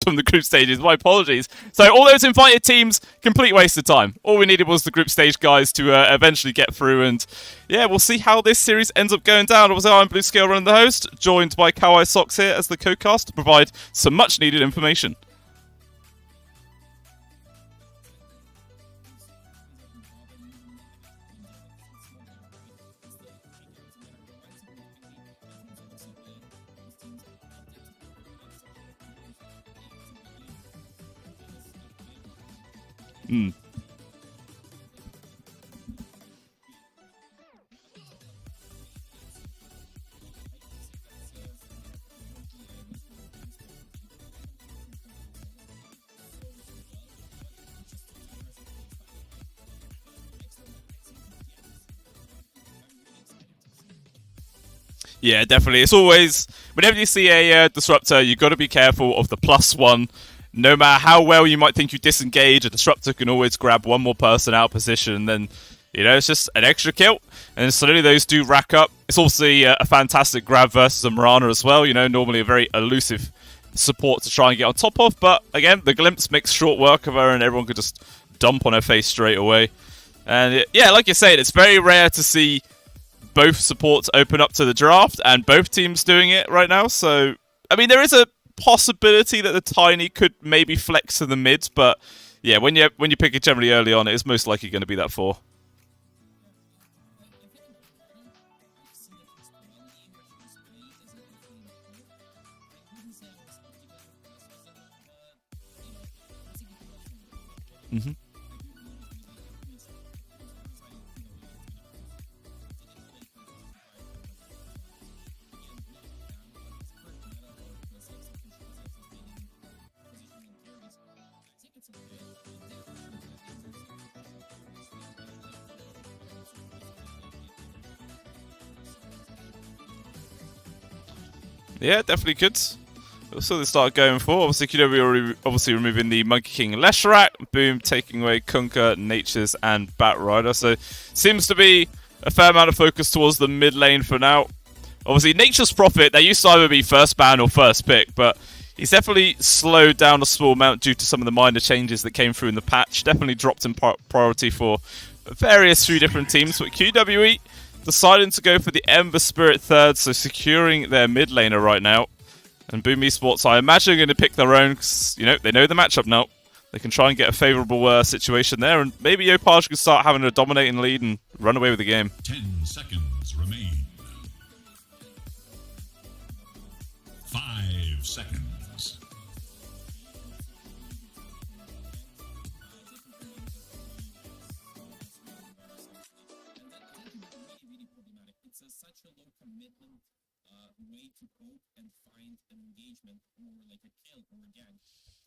from the group stages. My apologies. So all those invited teams, complete waste of time. All we needed was the group stage guys to eventually get through. And yeah, we'll see how this series ends up going down. Obviously, I'm Blue Scale running the host, joined by Kawaii Socks here as the co-cast to provide some much needed information. Yeah, definitely. It's always, whenever you see a disruptor, you've got to be careful of the +1. No matter how well you might think you disengage, a disruptor can always grab one more person out of position, and then, you know, it's just an extra kill. And slowly those do rack up. It's also a fantastic grab versus a Mirana as well. You know, normally a very elusive support to try and get on top of. But again, the glimpse makes short work of her, and everyone could just dump on her face straight away. And yeah, like you said, it's very rare to see both supports open up to the draft, and both teams doing it right now. So, I mean, there is a possibility that the Tiny could maybe flex to the mids, but yeah, when you pick it generally early on, it's most likely going to be that 4. Yeah, definitely could. So they started going for. Obviously, QWE obviously removing the Monkey King Leshrac. Boom taking away Kunkka, Natures, and Bat Rider. So seems to be a fair amount of focus towards the mid lane for now. Obviously, Nature's Prophet, they used to either be first ban or first pick, but he's definitely slowed down a small amount due to some of the minor changes that came through in the patch. Definitely dropped in priority for various few different teams, but QWE deciding to go for the Ember Spirit third, so securing their mid laner right now. And Boom Esports, I imagine, are going to pick their own, because, you know, they know the matchup now. They can try and get a favourable situation there, and maybe Yopaj can start having a dominating lead and run away with the game. 10 seconds remain. 5 seconds. Way to cope and find an engagement or like a kill or a gang.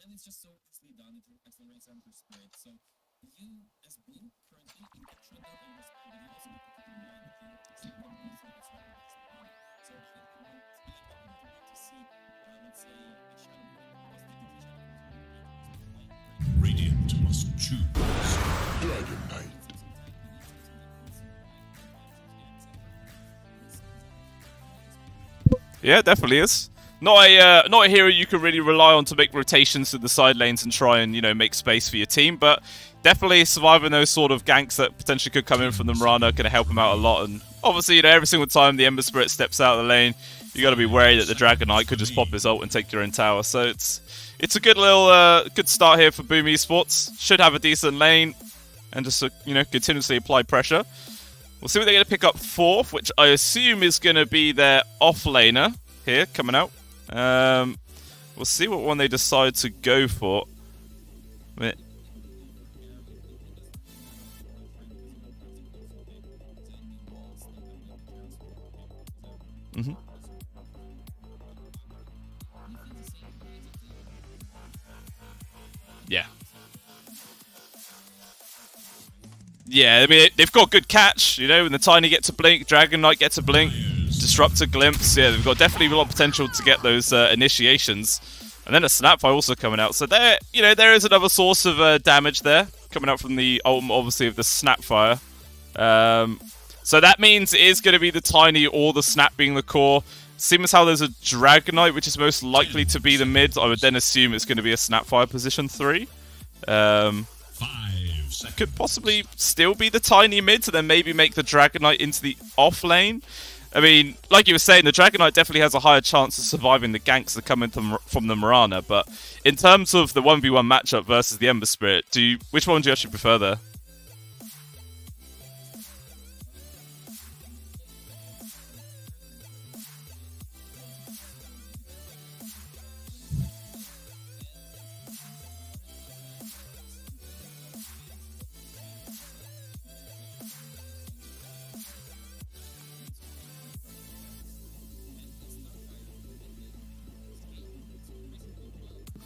And it's just so easily done. It accelerates Ember Spirit. So you, as Blue, currently in control of Ember Spirit, but you also need to keep in mind that you're extremely easy as well. So it won't be important to see, let's say, a Shadow. Radiant must choose. Dragon Knight. Yeah, definitely is. Not a hero you can really rely on to make rotations to the side lanes and try and, you know, make space for your team, but definitely surviving those sort of ganks that potentially could come in from the Mirana can help him out a lot. And obviously, you know, every single time the Ember Spirit steps out of the lane, you got to be wary that the Dragon Knight could just pop his ult and take your own tower. So it's a good little good start here for Boom Esports. Should have a decent lane and just you know, continuously apply pressure. We'll see what they're going to pick up 4th, which I assume is going to be their off laner here coming out. We'll see what one they decide to go for. Yeah. Yeah, I mean, they've got good catch, you know, when the Tiny gets a blink, Dragon Knight gets a blink, Disruptor glimpse. Yeah, they've got definitely a lot of potential to get those initiations. And then a Snapfire also coming out. So there, you know, there is another source of damage there coming out from the ultimate, obviously, of the Snapfire. So that means it is going to be the Tiny or the Snap being the core. seeing as how there's a Dragonite, which is most likely to be the mid, I would then assume it's going to be a Snapfire position 3. 5 seconds. Could possibly still be the tiny mid to then maybe make the Dragonite into the off lane. I mean, like you were saying, the Dragonite definitely has a higher chance of surviving the ganks that come in from the Mirana, but in terms of the 1v1 matchup versus the Ember Spirit, which one do you actually prefer there?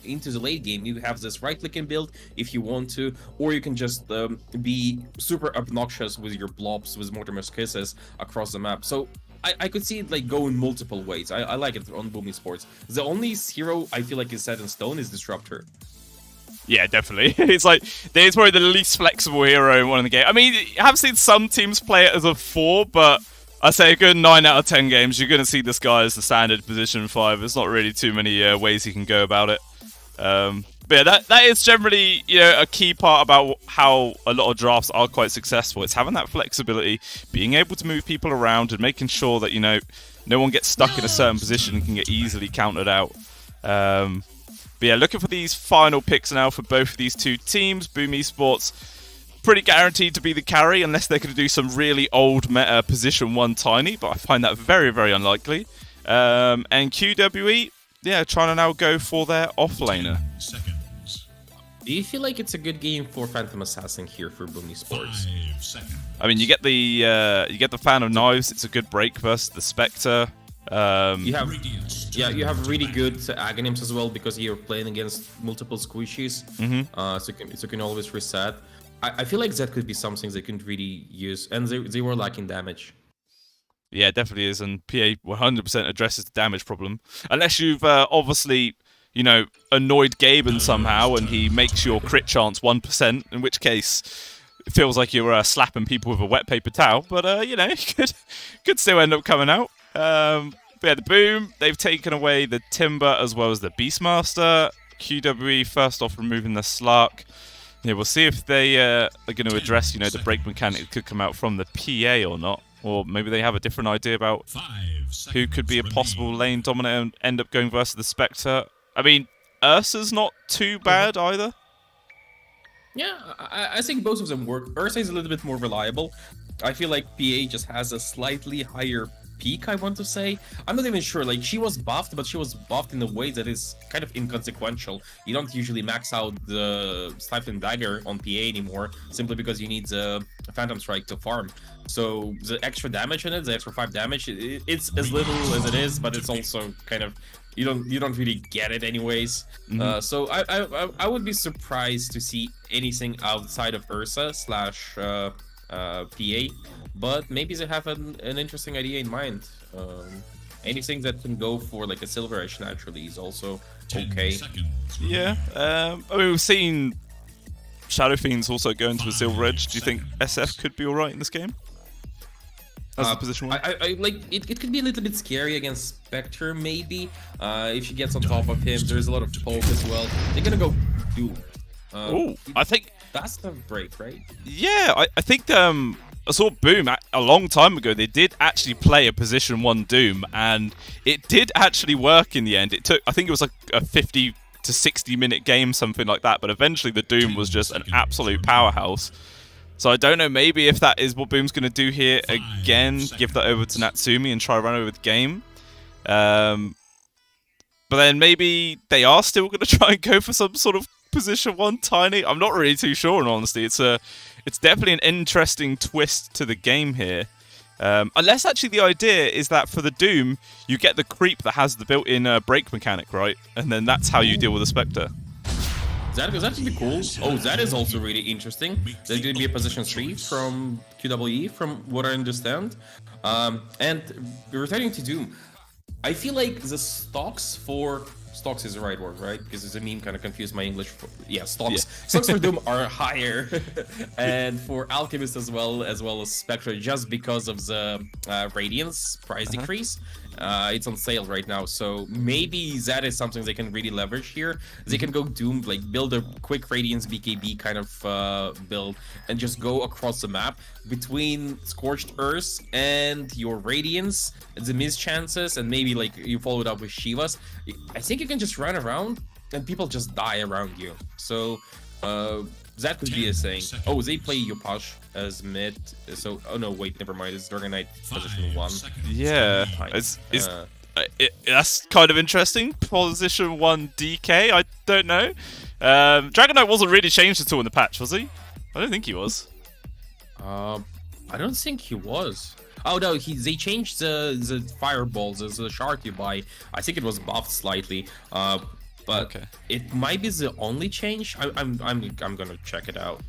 Into the late game, you have this right-clicking build if you want to, or you can just be super obnoxious with your blobs, with Mortimer's Kisses across the map. So I could see it like go in multiple ways. I like it on Boom Esports. The only hero I feel like is set in stone is Disruptor. Yeah, definitely. It's like, it's probably the least flexible hero in one of the game. I mean, I have seen some teams play it as a 4, but I say a good 9 out of 10 games, you're going to see this guy as the standard position 5. There's not really too many ways you can go about it. But yeah, that is generally, you know, a key part about how a lot of drafts are quite successful. It's having that flexibility, being able to move people around, and making sure that, you know, no one gets stuck in a certain position and can get easily countered out. But yeah, looking for these final picks now for both of these two teams. Boom Esports pretty guaranteed to be the carry unless they're going to do some really old meta position 1 tiny, but I find that very, very unlikely. And QWE, yeah, trying to now go for their offlaner. 10 seconds. Do you feel like it's a good game for Phantom Assassin here for Boom Esports? 5 seconds. I mean, you get the Fan of Knives. It's a good break versus the Spectre. You have Radiance you turn have to really iron. good Aghanims as well because you're playing against multiple squishies. So you can always reset. I feel like that could be something they couldn't really use, and they were lacking damage. Yeah, it definitely is, and PA 100% addresses the damage problem. Unless you've obviously, you know, annoyed Gaben somehow and he makes your crit chance 1%, in which case it feels like you're slapping people with a wet paper towel, but, you know, could still end up coming out. But yeah, the Boom, they've taken away the Timber as well as the Beastmaster. QWE, first off, removing the Slark. Yeah, we'll see if they are going to address, you know, the break mechanic that could come out from the PA or not. Or maybe they have a different idea about 5 who could be a seconds possible remain. lane dominant and end up going versus the Spectre. I mean, Ursa's not too bad either. Yeah, I think both of them work. Ursa is a little bit more reliable. I feel like PA just has a slightly higher peak, I want to say. I'm not even sure. Like, she was buffed, but she was buffed in a way that is kind of inconsequential. You don't usually max out the Stifling Dagger on PA anymore, simply because you need the Phantom Strike to farm. So the extra damage in it, the extra 5 damage, it's as little as it is, but it's also kind of, you don't really get it anyways. So I would be surprised to see anything outside of Ursa slash PA, but maybe they have an interesting idea in mind. Anything that can go for like a Silver Edge naturally is also 10 okay. seconds Yeah. I mean, we've seen Shadow Fiends also go into a Silver Edge. Do you think SF could be alright in this game? As the position one? I like it could be a little bit scary against Spectre, maybe. If she gets on top of him, there's a lot of poke as well. They're gonna go Doom. Oh, I think... That's the break, right? Yeah, I think I saw Boom a long time ago. They did actually play a position 1 Doom, and it did actually work in the end. It took, I think it was like a 50 to 60 minute game, something like that, but eventually the Doom was just an absolute powerhouse. So I don't know, maybe if that is what Boom's going to do here again, give that over to Natsumi and try run over the game. But then maybe they are still going to try and go for some sort of position 1 tiny. I'm not really too sure, in honesty. It's definitely an interesting twist to the game here. Unless actually the idea is that for the Doom, you get the creep that has the built-in break mechanic, right? And then that's how you deal with the Spectre. That would be cool. Oh, that is also really interesting. There's going to be a position 3 from QWE, from what I understand. And returning to Doom, I feel like the stocks for... Stocks is the right word, right? Because it's a meme, kind of confused my English. Stocks. Yeah. Stocks for Doom are higher. And for Alchemist as well as Spectre, just because of the Radiance price decrease. It's on sale right now, so maybe that is something they can really leverage here. They can go Doom, like build a quick Radiance BKB kind of build, and just go across the map between Scorched Earth and your Radiance, the miss chances, and maybe like you follow it up with Shivas. I think you can just run around and people just die around you. So that could be a thing. Oh, they play Yopash as mid. So, oh no, wait, never mind. It's Dragon Knight position 1. Yeah, that's kind of interesting. Position 1 DK, I don't know. Dragon Knight wasn't really changed at all in the patch, was he? I don't think he was. I don't think he was. Oh no, they changed the fireballs, the shard you buy. I think it was buffed slightly. But okay. It might be the only change. I'm gonna check it out.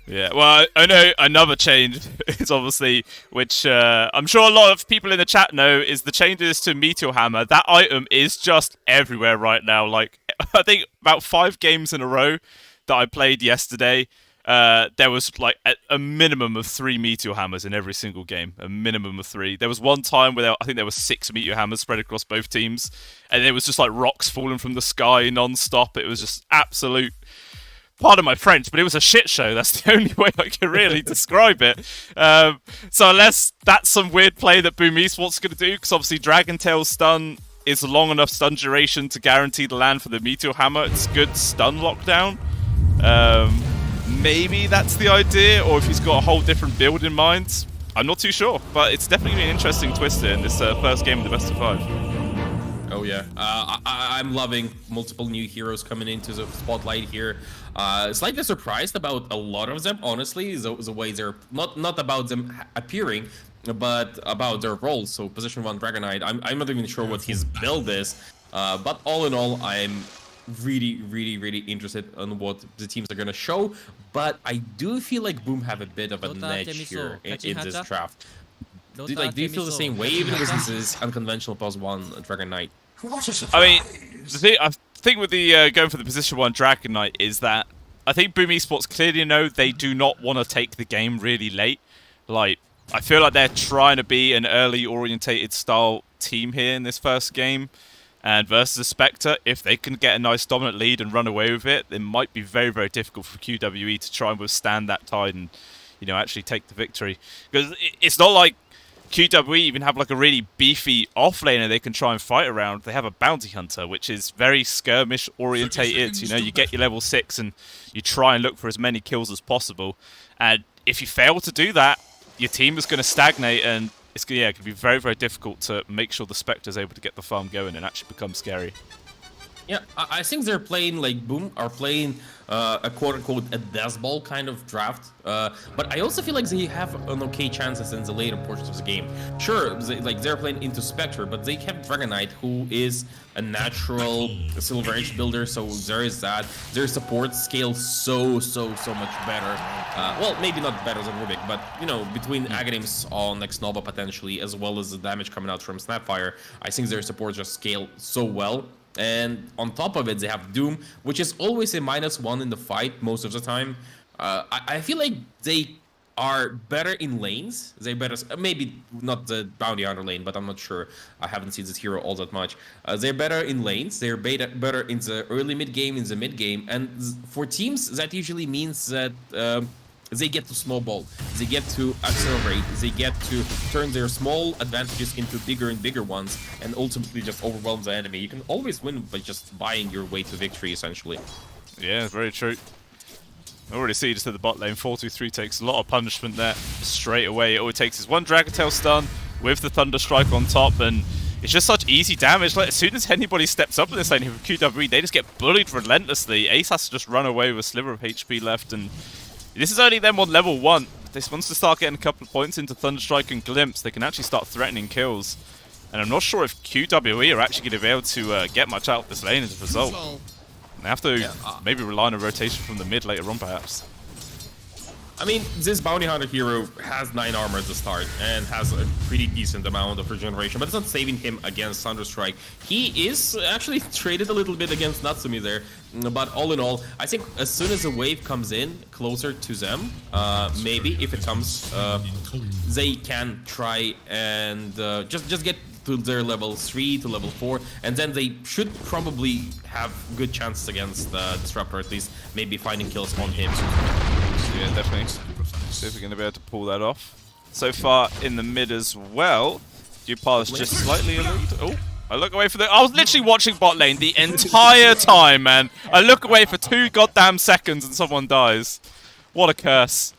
Yeah, well, I know another change is obviously, which I'm sure a lot of people in the chat know, is the changes to Meteor Hammer. That item is just everywhere right now. Like, I think about 5 games in a row that I played yesterday, there was like a minimum of 3 Meteor Hammers in every single game. A minimum of 3. There was one time where I think there were 6 Meteor Hammers spread across both teams, and it was just like rocks falling from the sky non-stop. It was just absolute... Pardon my French, but it was a shit show. That's the only way I can really describe it. So unless that's some weird play that Boom Esports is going to do, because obviously Dragon Tail stun is long enough stun duration to guarantee the land for the Meteor Hammer. It's good stun lockdown. Maybe that's the idea, or if he's got a whole different build in mind. I'm not too sure, but it's definitely an interesting twist in this first game of the best of 5. Oh yeah, I'm loving multiple new heroes coming into the spotlight here. Slightly surprised about a lot of them, honestly, the way they're not about them appearing, but about their roles. So position 1 Dragon Knight, I'm not even sure what his build is, but all in all, I'm really interested on what the teams are gonna show. But I do feel like Boom have a bit of an edge here in this draft. Do you feel the same way, even with this unconventional +1 Dragon Knight? I mean, I think with the going for the position 1 Dragon Knight is that I think Boom Esports clearly know they do not want to take the game really late. Like, I feel like they're trying to be an early orientated style team here in this first game. And versus the Spectre, if they can get a nice dominant lead and run away with it, it might be very difficult for QWE to try and withstand that tide and, you know, actually take the victory. Because it's not like QWE even have like a really beefy offlaner they can try and fight around. They have a bounty hunter, which is very skirmish orientated. You know, you get your level 6 and you try and look for as many kills as possible. And if you fail to do that, your team is going to stagnate, and it's going to be very difficult to make sure the Spectre is able to get the farm going and actually become scary. Yeah, I think they're playing, like, Boom are playing a quote-unquote a death ball kind of draft. But I also feel like they have an okay chances in the later portions of the game. Sure, they're playing into Spectre, but they have Dragon Knight, who is a natural Silver Edge builder, so there is that. Their support scales so much better. Well, maybe not better than Rubik, but, you know, between Aghanim's on Next Nova potentially, as well as the damage coming out from Snapfire, I think their support just scale so well. And on top of it, they have Doom, which is always a -1 in the fight most of the time. I feel like they are better in lanes. They better, maybe not the bounty hunter lane, but I'm not sure. I haven't seen this hero all that much. They're better in lanes. They're better in the early mid game, in the mid game, and for teams that usually means that they get to snowball, they get to accelerate, they get to turn their small advantages into bigger and bigger ones, and ultimately just overwhelm the enemy. You can always win by just buying your way to victory, essentially. Yeah, very true. I already see just at the bot lane, 4-2-3 takes a lot of punishment there straight away. All it takes is one Dragon Tail stun with the Thunder Strike on top, and it's just such easy damage. Like, as soon as anybody steps up in this lane with QWE, they just get bullied relentlessly. Ace has to just run away with a sliver of HP left, and this is only them on level 1. This wants to start getting a couple of points into Thunderstrike and Glimpse. They can actually start threatening kills. And I'm not sure if QWE are actually going to be able to get much out of this lane as a result. They have to maybe rely on a rotation from the mid later on, perhaps. I mean, this Bounty Hunter hero has 9 armor at the start and has a pretty decent amount of regeneration, but it's not saving him against Thunderstrike. He is actually traded a little bit against Natsumi there, but all in all, I think as soon as the wave comes in closer to them, maybe if it comes, they can try and just get to their level 3 to level 4, and then they should probably have good chances against Disruptor, at least maybe finding kills on him. Yeah, definitely. See if we're going to be able to pull that off. So far in the mid as well, Upar's just slightly a lead. Oh, I look away for the... I was literally watching bot lane the entire time, man. I look away for 2 goddamn seconds and someone dies. What a curse.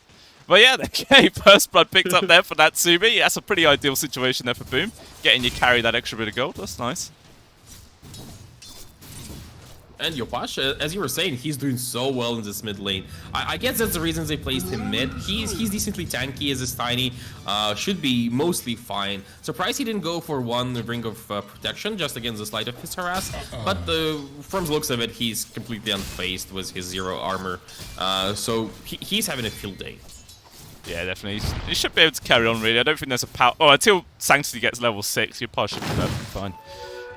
But yeah, okay, first blood picked up there for Natsumi. That's a pretty ideal situation there for Boom. Getting you carry that extra bit of gold, that's nice. And Yopash, as you were saying, he's doing so well in this mid lane. I guess that's the reason they placed him mid. He's decently tanky as is tiny. Should be mostly fine. Surprised he didn't go for 1 ring of protection just against the sleight of his harass. But from the looks of it, he's completely unfazed with his 0 armor. So he's having a field day. Yeah, definitely. You should be able to carry on, really. I don't think there's a power... Oh, until Sanctity gets level 6, your pod should be perfectly fine.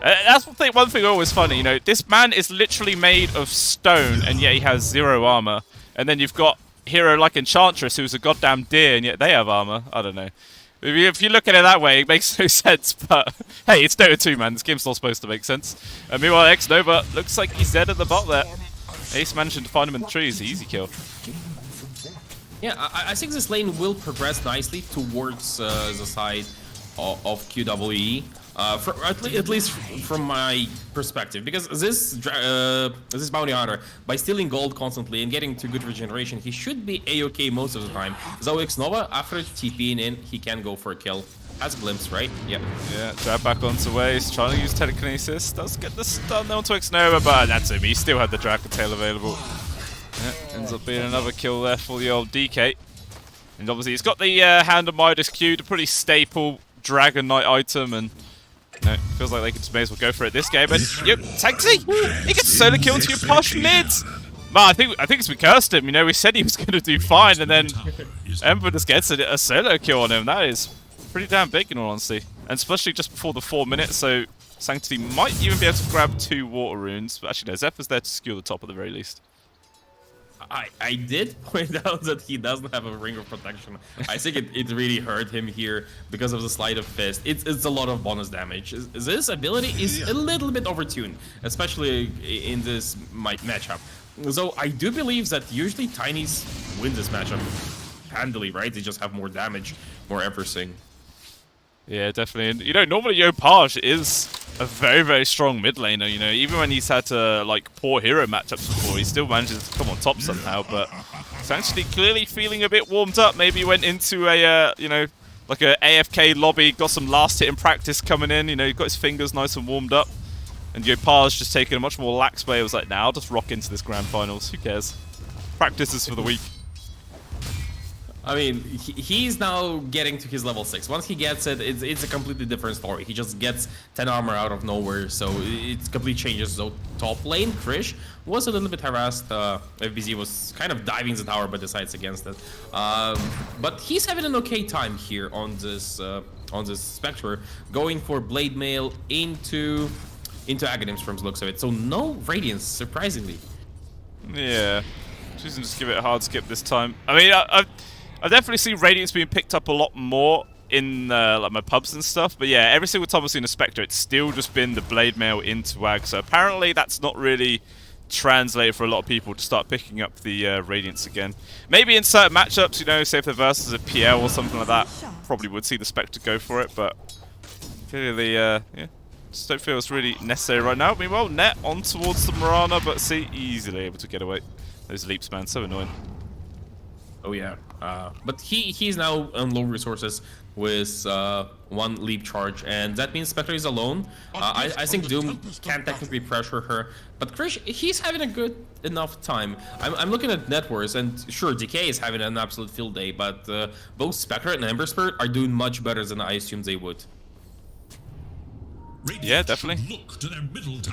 That's one thing always funny, you know, this man is literally made of stone, and yet he has 0 armor. And then you've got hero like Enchantress, who's a goddamn deer, and yet they have armor. I don't know. If you look at it that way, it makes no sense, but hey, it's Dota 2, man. This game's not supposed to make sense. And meanwhile, X-Nova looks like he's dead at the bot there. Ace managing to find him in the trees, easy kill. Yeah, I think this lane will progress nicely towards the side of QWE. At least from my perspective, because this bounty hunter, by stealing gold constantly and getting to good regeneration, he should be a-okay most of the time. Though X-Nova, after TPing in, he can go for a kill. Has a glimpse, right? Yeah. Yeah, drag back onto waste, trying to use telekinesis. Does get the stun onto X-Nova, but that's him. He still had the Dragon Tail available. Yeah, ends up being another kill there for the old DK. And obviously he's got the Hand of Midas Q, the pretty staple Dragon Knight item, and you know, feels like they could may as well go for it this game. And yep, Taxi! He gets solo kill into your push mids! Man, I think it's we cursed him, you know, we said he was going to do fine, and then Ember just gets a solo kill on him. That is pretty damn big in all honesty. And especially just before the 4 minutes, so Sanctity might even be able to grab 2 water runes. But actually no, Zephyr's there to secure the top at the very least. I did point out that he doesn't have a ring of protection. I think it really hurt him here because of the sleight of fist. It's a lot of bonus damage. This ability is a little bit overtuned, especially in this matchup. So I do believe that usually Tinies win this matchup handily, right? They just have more damage, more everything. Yeah, definitely. And, you know, normally Yopaj is a very, very strong mid laner, you know. Even when he's had like, poor hero matchups before, he still manages to come on top somehow. But he's actually clearly feeling a bit warmed up. Maybe he went into a, you know, like a AFK lobby, got some last hit in practice coming in. You know, he got his fingers nice and warmed up. And Yopaj just taking a much more lax way. It was like, nah, I'll just rock into this grand finals. Who cares? Practice is for the weak. I mean, he's now getting to his level 6. Once he gets it, it's a completely different story. He just gets 10 armor out of nowhere, so it completely changes. So top lane, Krish was a little bit harassed. FBZ was kind of diving the tower, but decides against it. But he's having an okay time here on this Spectre, going for Blade Mail into Aghanims from the looks of it. So no Radiance, surprisingly. Yeah, choosing to just give it a hard skip this time. I mean, I've definitely seen Radiance being picked up a lot more in like my pubs and stuff, but yeah, every single time I've seen a Spectre, it's still just been the Blade Mail into Ag, so apparently that's not really translated for a lot of people to start picking up the Radiance again. Maybe in certain matchups, you know, say if the versus a PL or something like that, probably would see the Spectre go for it, but clearly, yeah, just don't feel it's really necessary right now. Meanwhile, Net on towards the Mirana, but see, easily able to get away. Those leaps, man, so annoying. Oh yeah, but he's now on low resources with 1 leap charge, and that means Spectre is alone. I think Doom can technically pressure her, but Krish, he's having a good enough time. I'm looking at net worth, and sure, DK is having an absolute field day, but both Spectre and Ember Spirit are doing much better than I assumed they would. Yeah, definitely.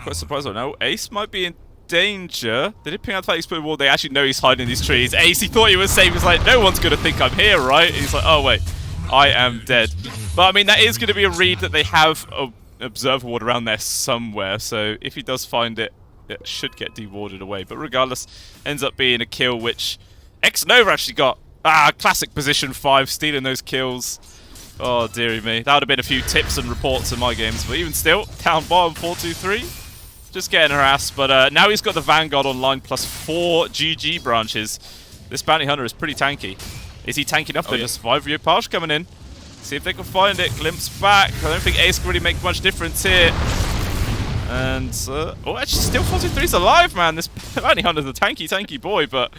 Quite surprised right now. Ace might be in danger. They did ping out that exploded wall. They actually know he's hiding in these trees. Ace, he thought he was safe. He was like, no one's going to think I'm here, right? He's like, oh, wait. I am dead. But, I mean, that is going to be a read that they have an observer ward around there somewhere. So, if he does find it, it should get dewarded away. But regardless, ends up being a kill, which X-Nova actually got. Classic position 5, stealing those kills. Oh, dearie me. That would have been a few tips and reports in my games, but even still, down bottom 4-2-3. Just getting harassed, but now he's got the Vanguard online plus 4 GG branches. This Bounty Hunter is pretty tanky. Is he tanky enough to survive? Yopaj coming in. See if they can find it. Glimpse back. I don't think Ace can really make much difference here. And, oh, actually, still 4-2-3's alive, man. This Bounty Hunter's a tanky boy, but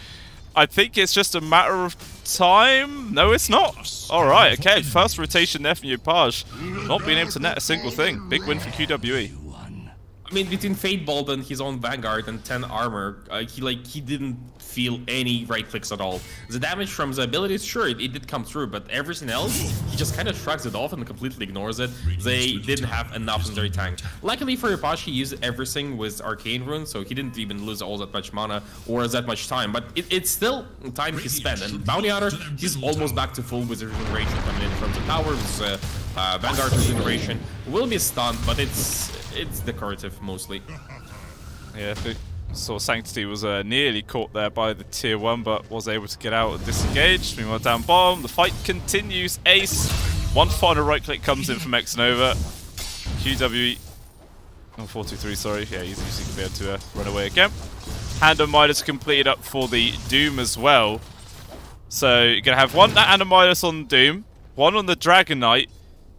I think it's just a matter of time. No, it's not. All right, okay. First rotation there from Yopaj. Not being able to net a single thing. Big win for QWE. I mean, between Fate Bulb and his own Vanguard and 10 armor, he didn't feel any right clicks at all. The damage from the abilities, sure, it did come through, but everything else, he just kind of shrugs it off and completely ignores it. They didn't have enough in their tank. Luckily for Yopaj, he used everything with Arcane Rune, so he didn't even lose all that much mana or that much time, but it's still time he spent. And Bounty Hunter, he's almost back to full with the regeneration coming in from the towers. Vanguard regeneration will be stunned, but it's decorative mostly. Yeah, the sort of Sanctity was nearly caught there by the tier 1, but was able to get out and disengage. Meanwhile, down bottom, the fight continues. Ace, one final right click comes in from Xnova. QWE, oh, 4-2-3, sorry. Yeah, he's usually going to be able to run away again. Hand of Midas completed up for the Doom as well. So you're going to have one Hand of Midas on Doom, one on the Dragon Knight.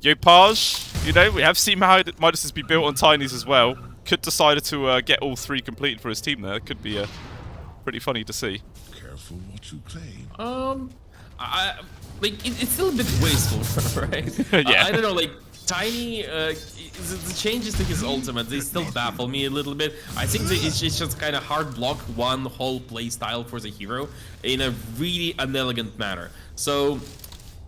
Yopaj, you know, we have seen how Midas has been built on Tinies as well. Could decide to get all 3 completed for his team there. Could be pretty funny to see. Careful what you claim. It's still a bit wasteful, right? Yeah. I don't know, like, Tiny, the changes to his ultimate, they still baffle me a little bit. I think it's just kind of hard block one whole play style for the hero in a really unelegant manner. So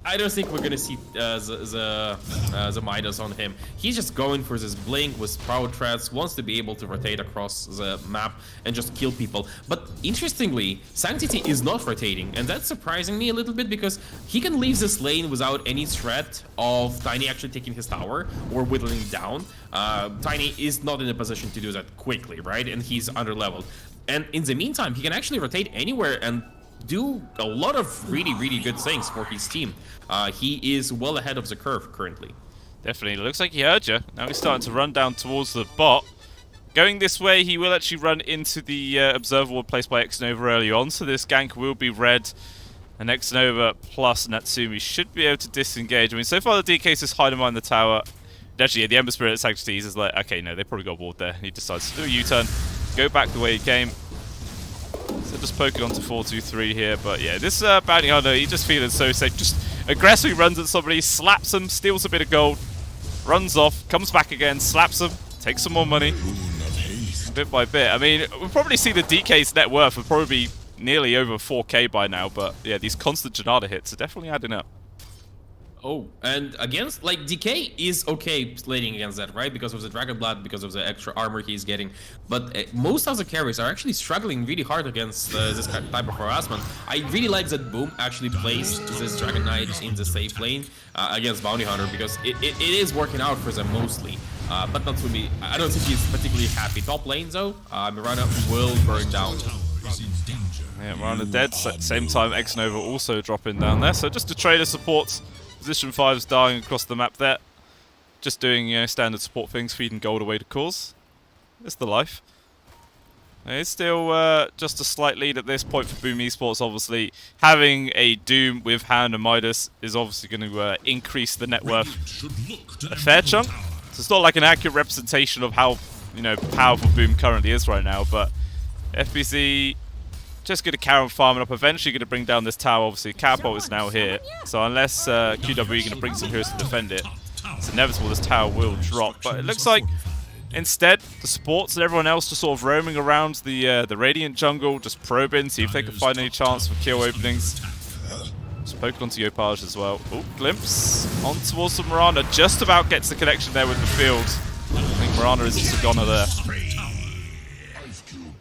I don't think we're gonna see the Midas on him. He's just going for this blink with Proud Threats, wants to be able to rotate across the map and just kill people. But interestingly, Sanctity is not rotating, and that's surprising me a little bit because he can leave this lane without any threat of Tiny actually taking his tower or whittling down. Tiny is not in a position to do that quickly, right? And he's under-leveled. And in the meantime, he can actually rotate anywhere and do a lot of really good things for his team. He is well ahead of the curve currently. Definitely. Looks like he heard you. Now he's starting to run down towards the bot. Going this way, he will actually run into the observer ward placed by Xnova early on, so this gank will be red. And Xnova plus Natsumi should be able to disengage. I mean, so far the DK is hiding behind the tower. Actually, yeah, the Ember Spirit at Sanctities is like, okay, no, they probably got a ward there. He decides to do a U-turn, go back the way he came. So just poking onto 4-2-3 here, but yeah, this Bounty Hunter, he just feeling so safe. Just aggressively runs at somebody, slaps them, steals a bit of gold, runs off, comes back again, slaps them, takes some more money, bit by bit. I mean, we'll probably see the DK's net worth would probably be nearly over 4k by now, but yeah, these constant Janata hits are definitely adding up. Oh, and against, like, DK is okay slating against that, right? Because of the Dragon Blood, because of the extra armor he's getting. But most of the carries are actually struggling really hard against this type of harassment. I really like that Boom actually plays this Dragon Knight in the safe lane against Bounty Hunter, because it is working out for them mostly. But not to me. I don't think he's particularly happy. Top lane, though, Mirana will burn down. Yeah, Mirana dead. Same time, Xnova also dropping down there. So just a trader supports. Position 5's dying across the map there. Just doing, you know, standard support things, feeding gold away to cause. It's the life. It's still just a slight lead at this point for Boom Esports, obviously. Having a Doom with Hand and Midas is obviously going to increase the net worth a fair chunk. So it's not like an accurate representation of how, you know, powerful Boom currently is right now, but FBC just going to carry on farming up, eventually going to bring down this tower. Obviously, Capo is now here, so unless QWE are going to bring some heroes to defend it, it's inevitable this tower will drop. But it looks like, instead, the supports and everyone else just sort of roaming around the Radiant jungle, just probing, see if they can find any chance for kill openings. Just poke onto Yopaj as well. Oh, glimpse on towards the Mirana, just about gets the connection there with the field. I think Mirana is a Sagana there.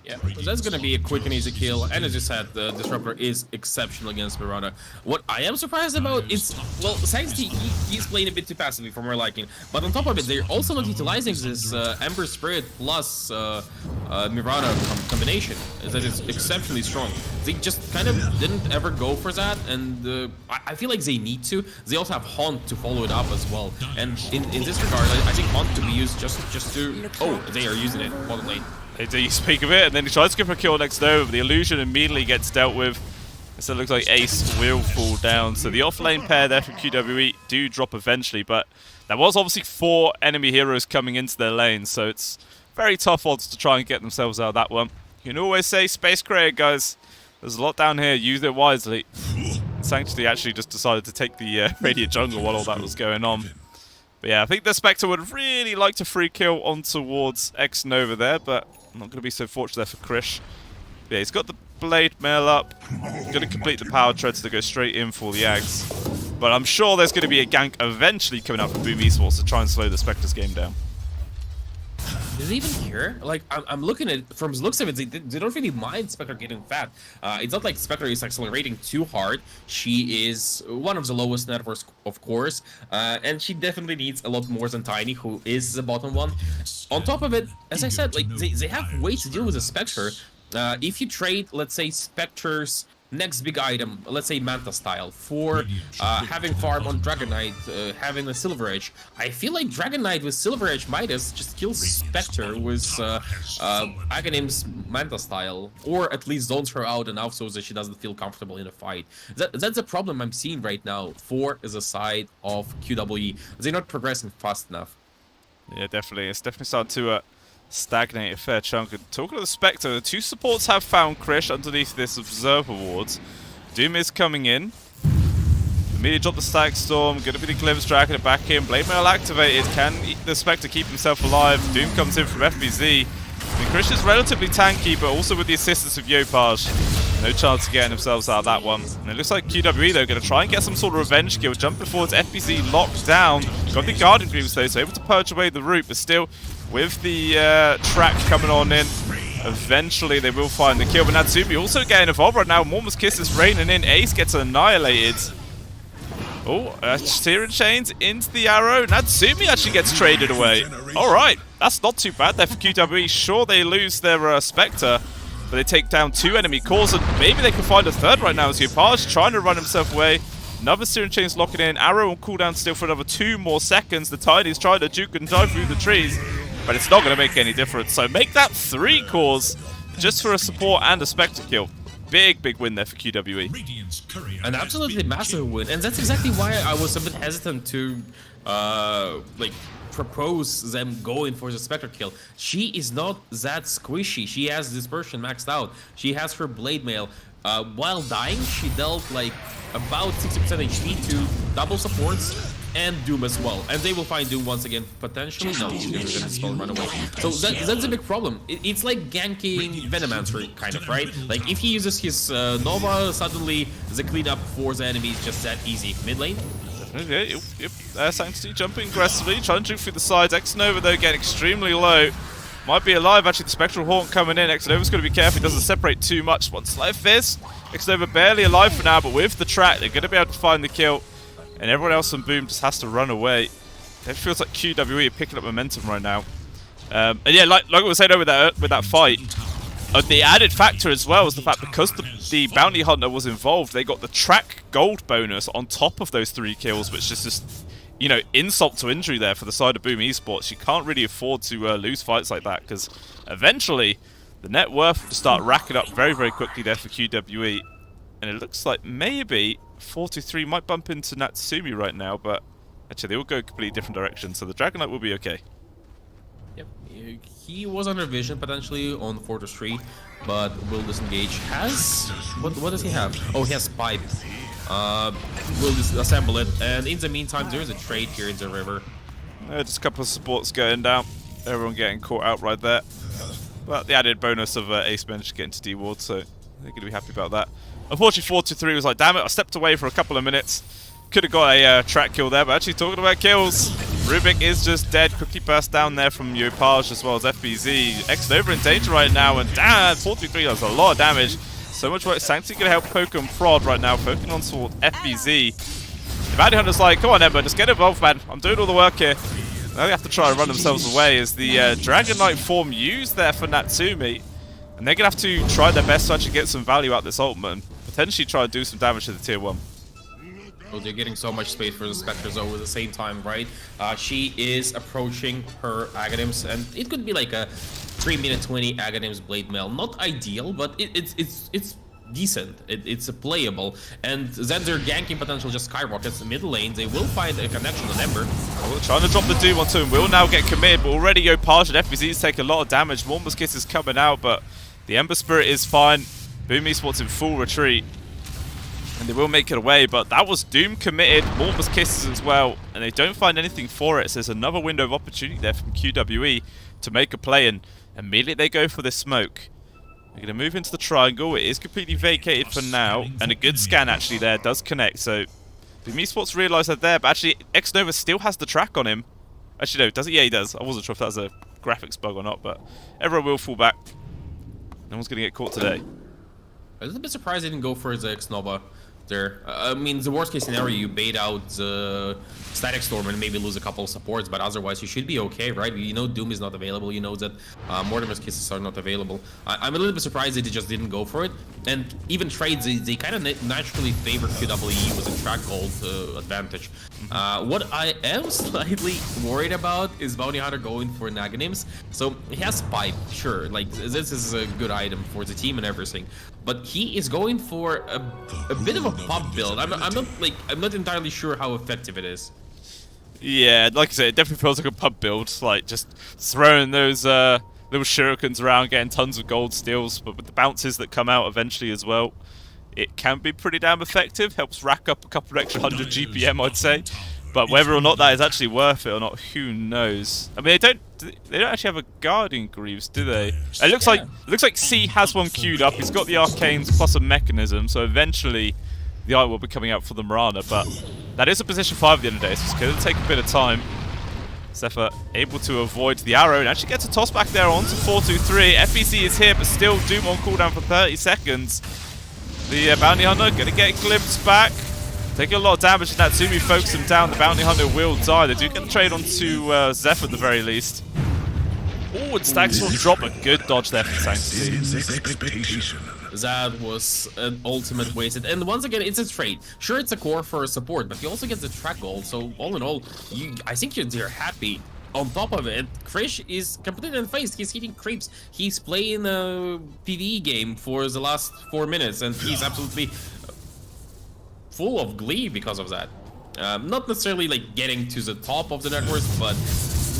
Yeah, That's gonna be a quick and easy kill, and as you said, the Disruptor is exceptional against Mirana. What I am surprised about is, well, Sanctity, he's playing a bit too passively for my liking, but on top of it, they're also not utilizing this Ember Spirit plus Mirana combination. That is exceptionally strong. They just kind of didn't ever go for that, and I feel like they need to. They also have Haunt to follow it up as well, and in this regard, I think Haunt to be used just to... Oh, they are using it, bottom lane. You speak of it, and then he tries to go for a kill next over, but the illusion immediately gets dealt with. So it looks like Ace will fall down. So the off-lane pair there from QWE do drop eventually, but there was obviously 4 enemy heroes coming into their lane, so it's very tough odds to try and get themselves out of that one. You can always say Space Creator, guys. There's a lot down here, use it wisely. Sanctity actually just decided to take the Radiant Jungle while all that was going on. But yeah, I think the Spectre would really like to free kill on towards X Nova there, but not going to be so fortunate there for Krish. But yeah, he's got the Blade Mail up. Going to complete the Power Treads to go straight in for the Ags. But I'm sure there's going to be a gank eventually coming out from Boom Esports to try and slow the Spectre's game down. Does he even care? Like, I'm looking at it, from his looks of it, they don't really mind Spectre getting fat. It's not like Spectre is accelerating too hard. She is one of the lowest net worths, of course, and she definitely needs a lot more than Tiny, who is the bottom one. On top of it, as I said, like, they have ways to deal with the Spectre. If you trade, let's say, Spectre's next big item, let's say Manta style, for having farm on Dragon Knight, having a Silver Edge, I feel like Dragon Knight with Silver Edge Midas just kills Spectre with Aghanim's Manta style, or at least zones her out enough so that she doesn't feel comfortable in a fight. That's a problem I'm seeing right now for the side of QWE. They're not progressing fast enough. Yeah, definitely. It's definitely starting to stagnate a fair chunk. And talking of the Spectre, the 2 supports have found Krish underneath this Observer Ward. Doom is coming in. Immediately drop the Static Storm. Going to be the Glimpse, dragging it back in. Blade Mail activated. Can the Spectre keep himself alive? Doom comes in from FBZ. I mean, Krish is relatively tanky, but also with the assistance of Yopaj, no chance of getting themselves out of that one. And it looks like QWE, though, going to try and get some sort of revenge kill. Jumping forwards, FBZ locked down. Got the Guardian Greaves, though, so able to purge away the root, but still, with the track coming on in, eventually they will find the kill. But Natsumi also getting involved right now. Mormon's Kiss is raining in. Ace gets annihilated. Oh, Searing Chains into the arrow. Natsumi actually gets traded away. Alright, that's not too bad there for QWE. Sure, they lose their Spectre, but they take down 2 enemy cores, and maybe they can find a third right now as Yopaj trying to run himself away. Another Searing Chain's locking in. Arrow on cooldown still for another 2 more seconds. The Tiny's trying to juke and dive through the trees, but it's not going to make any difference. So make that 3 cores just for a support and a Spectre kill. Big win there for QWE. An absolutely massive win, and that's exactly why I was a bit hesitant to like propose them going for the Spectre kill. She is not that squishy. She has Dispersion maxed out. She has her Blade Mail. While dying, she dealt like about 60% HP to double supports and Doom as well. And they will find Doom once again, potentially. No, he's gonna spell run away. So that's a big problem. It's like ganking Venomancer, kind of, right? Like, if he uses his Nova, suddenly the cleanup for the enemy is just that easy. Mid lane? Okay, yep. Sanctity jumping aggressively, trying to juke through the sides. X-Nova, though, getting extremely low. Might be alive, actually. The Spectral Haunt coming in. X-Nova's got to be careful. He doesn't separate too much. Once life Fizz. X-Nova barely alive for now, but with the track, they're going to be able to find the kill. And everyone else on Boom just has to run away. It feels like QWE are picking up momentum right now. And yeah, like we were saying over with that fight, the added factor as well is the fact because the bounty hunter was involved, they got the track gold bonus on top of those 3 kills, which is just, you know, insult to injury there for the side of Boom Esports. You can't really afford to lose fights like that, because eventually the net worth will start racking up very quickly there for QWE. And it looks like maybe 4-3 might bump into Natsumi right now, but actually they will go completely different directions, so the Dragon Knight will be okay. Yep, he was under vision potentially on 4-3, but will disengage. Has what does he have? Oh, he has pipe. We'll disassemble it, and in the meantime, there is a trade here in the river. Just a couple of supports going down. Everyone getting caught out right there. But the added bonus of Ace Bench getting to D-Ward, so they're going to be happy about that. Unfortunately, 4-3 was like, damn it, I stepped away for a couple of minutes. Could have got a track kill there, but actually talking about kills, Rubik is just dead. Quickly burst down there from Yopaj as well as FBZ. X-Nova in danger right now, and damn, 423 does a lot of damage. So much work. Sanctity can help poke and prod right now, focusing on toward FBZ. The Bounty Hunter's like, come on Ember, just get involved, man. I'm doing all the work here. Now they have to try and run themselves away as the Dragon Knight form used there for Natsumi. And they're going to have to try their best to actually get some value out of this ultimate and potentially try to do some damage to the tier 1. Well, they're getting so much space for the Spectres over the same time, right? She is approaching her Aghanims, and it could be like a 3-minute 20 Aghanims Blade Mail. Not ideal, but it's decent. It's playable, and then their ganking potential just skyrockets. The middle lane, they will find a connection on Ember. Well, trying to drop the Doom onto him, will now get committed, but already Yopaj and FBZ's take a lot of damage. Mormos Kiss is coming out, but the Ember Spirit is fine. Boom Esports in full retreat. And they will make it away, but that was Doom committed, Mormos Kisses as well, and they don't find anything for it, so there's another window of opportunity there from QWE to make a play, and immediately they go for this smoke. They're going to move into the triangle, it is completely vacated for now, and a good scan actually there does connect, so Boom Esports realise they're there, but actually X-Nova still has the track on him. Actually no, does he? Yeah, he does. I wasn't sure if that was a graphics bug or not, but everyone will fall back. No one's going to get caught today. I'm a little bit surprised they didn't go for the X-Nova there. I mean, the worst case scenario, you bait out the Static Storm and maybe lose a couple of supports, but otherwise you should be okay, right? You know Doom is not available, you know that Mortimer's Kisses are not available. I'm a little bit surprised that they just didn't go for it, and even trades, they kind of naturally favor QWE with a track gold advantage. What I am slightly worried about is Bounty Hunter going for Naganims. So he has Pipe, sure, like this is a good item for the team and everything, but he is going for a bit of a pop build. I'm not entirely sure how effective it is. Yeah, like I said, it definitely feels like a pub build, like just throwing those little shurikens around, getting tons of gold steals, but with the bounces that come out eventually as well, it can be pretty damn effective. Helps rack up a couple of extra 100 GPM, I'd say. But whether or not that is actually worth it or not, who knows? I mean, they don't actually have a Guardian Greaves, do they? It looks like C has one queued up. He's got the Arcanes plus a Mechanism, so eventually the art will be coming out for the Mirana, but that is a position 5 at the end of the day, so it's going to take a bit of time. Zephyr able to avoid the arrow and actually gets a toss back there onto 423. FBC is here, but still Doom on cooldown for 30 seconds. The Bounty Hunter going to get glimpsed back. Taking a lot of damage, and Natsumi focuses him down. The Bounty Hunter will die. They do get the trade onto Zephyr at the very least. Oh, and Stags will drop a good dodge there from Sanctity. That was an ultimate wasted, and once again, it's a trade. Sure, it's a core for a support, but he also gets the track gold. So all in all, I think they're happy. On top of it, Krish is completely unfazed. He's hitting creeps. He's playing a PvE game for the last 4 minutes, and he's absolutely full of glee because of that. Not necessarily like getting to the top of the network, but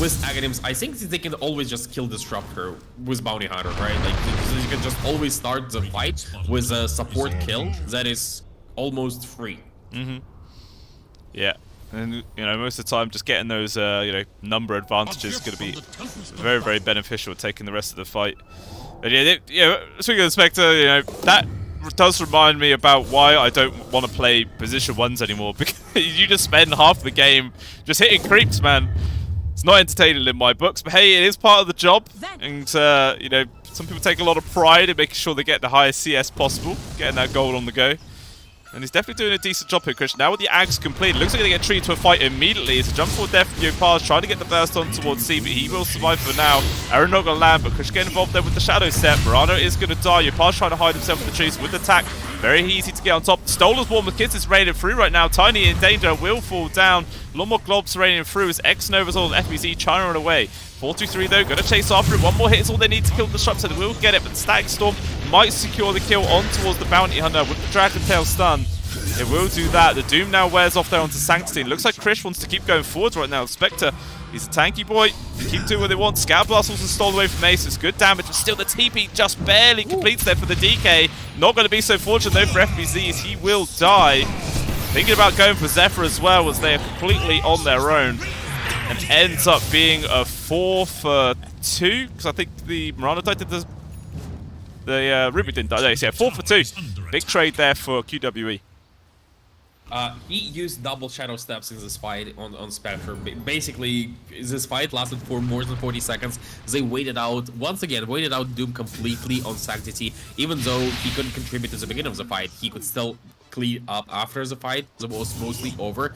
with Aghanims, I think they can always just kill Disruptor with Bounty Hunter, right? Like, you can just always start the fight with a support kill that is almost free. Yeah, and you know, most of the time, just getting those number advantages is going to be very, very beneficial at taking the rest of the fight. And yeah, speaking of the Spectre, you know, that does remind me about why I don't want to play position 1s anymore, because you just spend half the game just hitting creeps, man. It's not entertaining in my books, but hey, it is part of the job, and you know, some people take a lot of pride in making sure they get the highest CS possible, getting that gold on the go. And he's definitely doing a decent job here, Christian. Now with the Ags complete, it looks like they get treated to a fight immediately. It's a jump forward there from Yopaj, trying to get the burst on towards C, but he will survive for now. Aaron not going to land, but Christian getting involved there with the Shadow Step. Murano is going to die. Yopaj trying to hide himself in the trees with the attack. Very easy to get on top. Stolar's Warm with Kids is raining through right now. Tiny in danger, will fall down. A lot more globs raining through as X-Nova's all FBZ trying to run away. 4-2-3 though, going to chase after it. One more hit is all they need to kill the Disruptor. They will get it, but Static Storm might secure the kill on towards the Bounty Hunter with the Dragon Tail stun. It will do that. The Doom now wears off there onto Sanctity. It looks like Krish wants to keep going forwards right now. Spectre, he's a tanky boy. Keep doing what they want. Scout Blast also stole away from Ace. It's good damage, but still the TP just barely completes there for the DK. Not going to be so fortunate though for FBZ as he will die. Thinking about going for Zephyr as well, as they are completely on their own. And ends up being a 4 for 2, because I think the Mirana died did the Ruby didn't die. No, yeah, 4 for 2. Big trade there for QWE. He used double shadow steps in this fight on Spectre. Basically, this fight lasted for more than 40 seconds. They waited out, once again, waited out Doom completely on Sanctity. Even though he couldn't contribute to the beginning of the fight, he could still clean up after the fight. It was mostly over.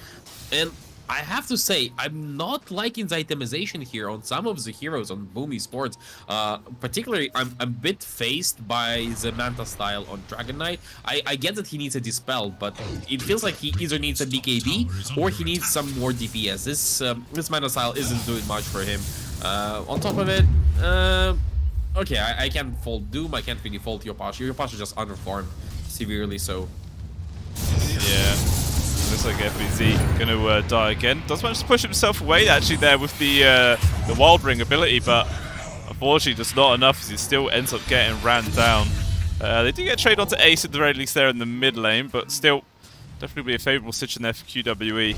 And I have to say, I'm not liking the itemization here on some of the heroes on Boom Esports. Particularly, I'm a bit phased by the Manta style on Dragon Knight. I get that he needs a Dispel, but it feels like he either needs a BKB or he needs some more DPS. This Manta style isn't doing much for him. On top of it, okay, I can't fault Doom, I can't really fault Yopasha. Yopasha just underfarmed severely, so... Yeah. Looks like FBZ gonna die again. Does manage to push himself away actually there with the Wild Ring ability, but unfortunately just not enough as he still ends up getting ran down. They do get trade onto Ace at the very least there in the mid lane, but still definitely be a favourable situation there for QWE.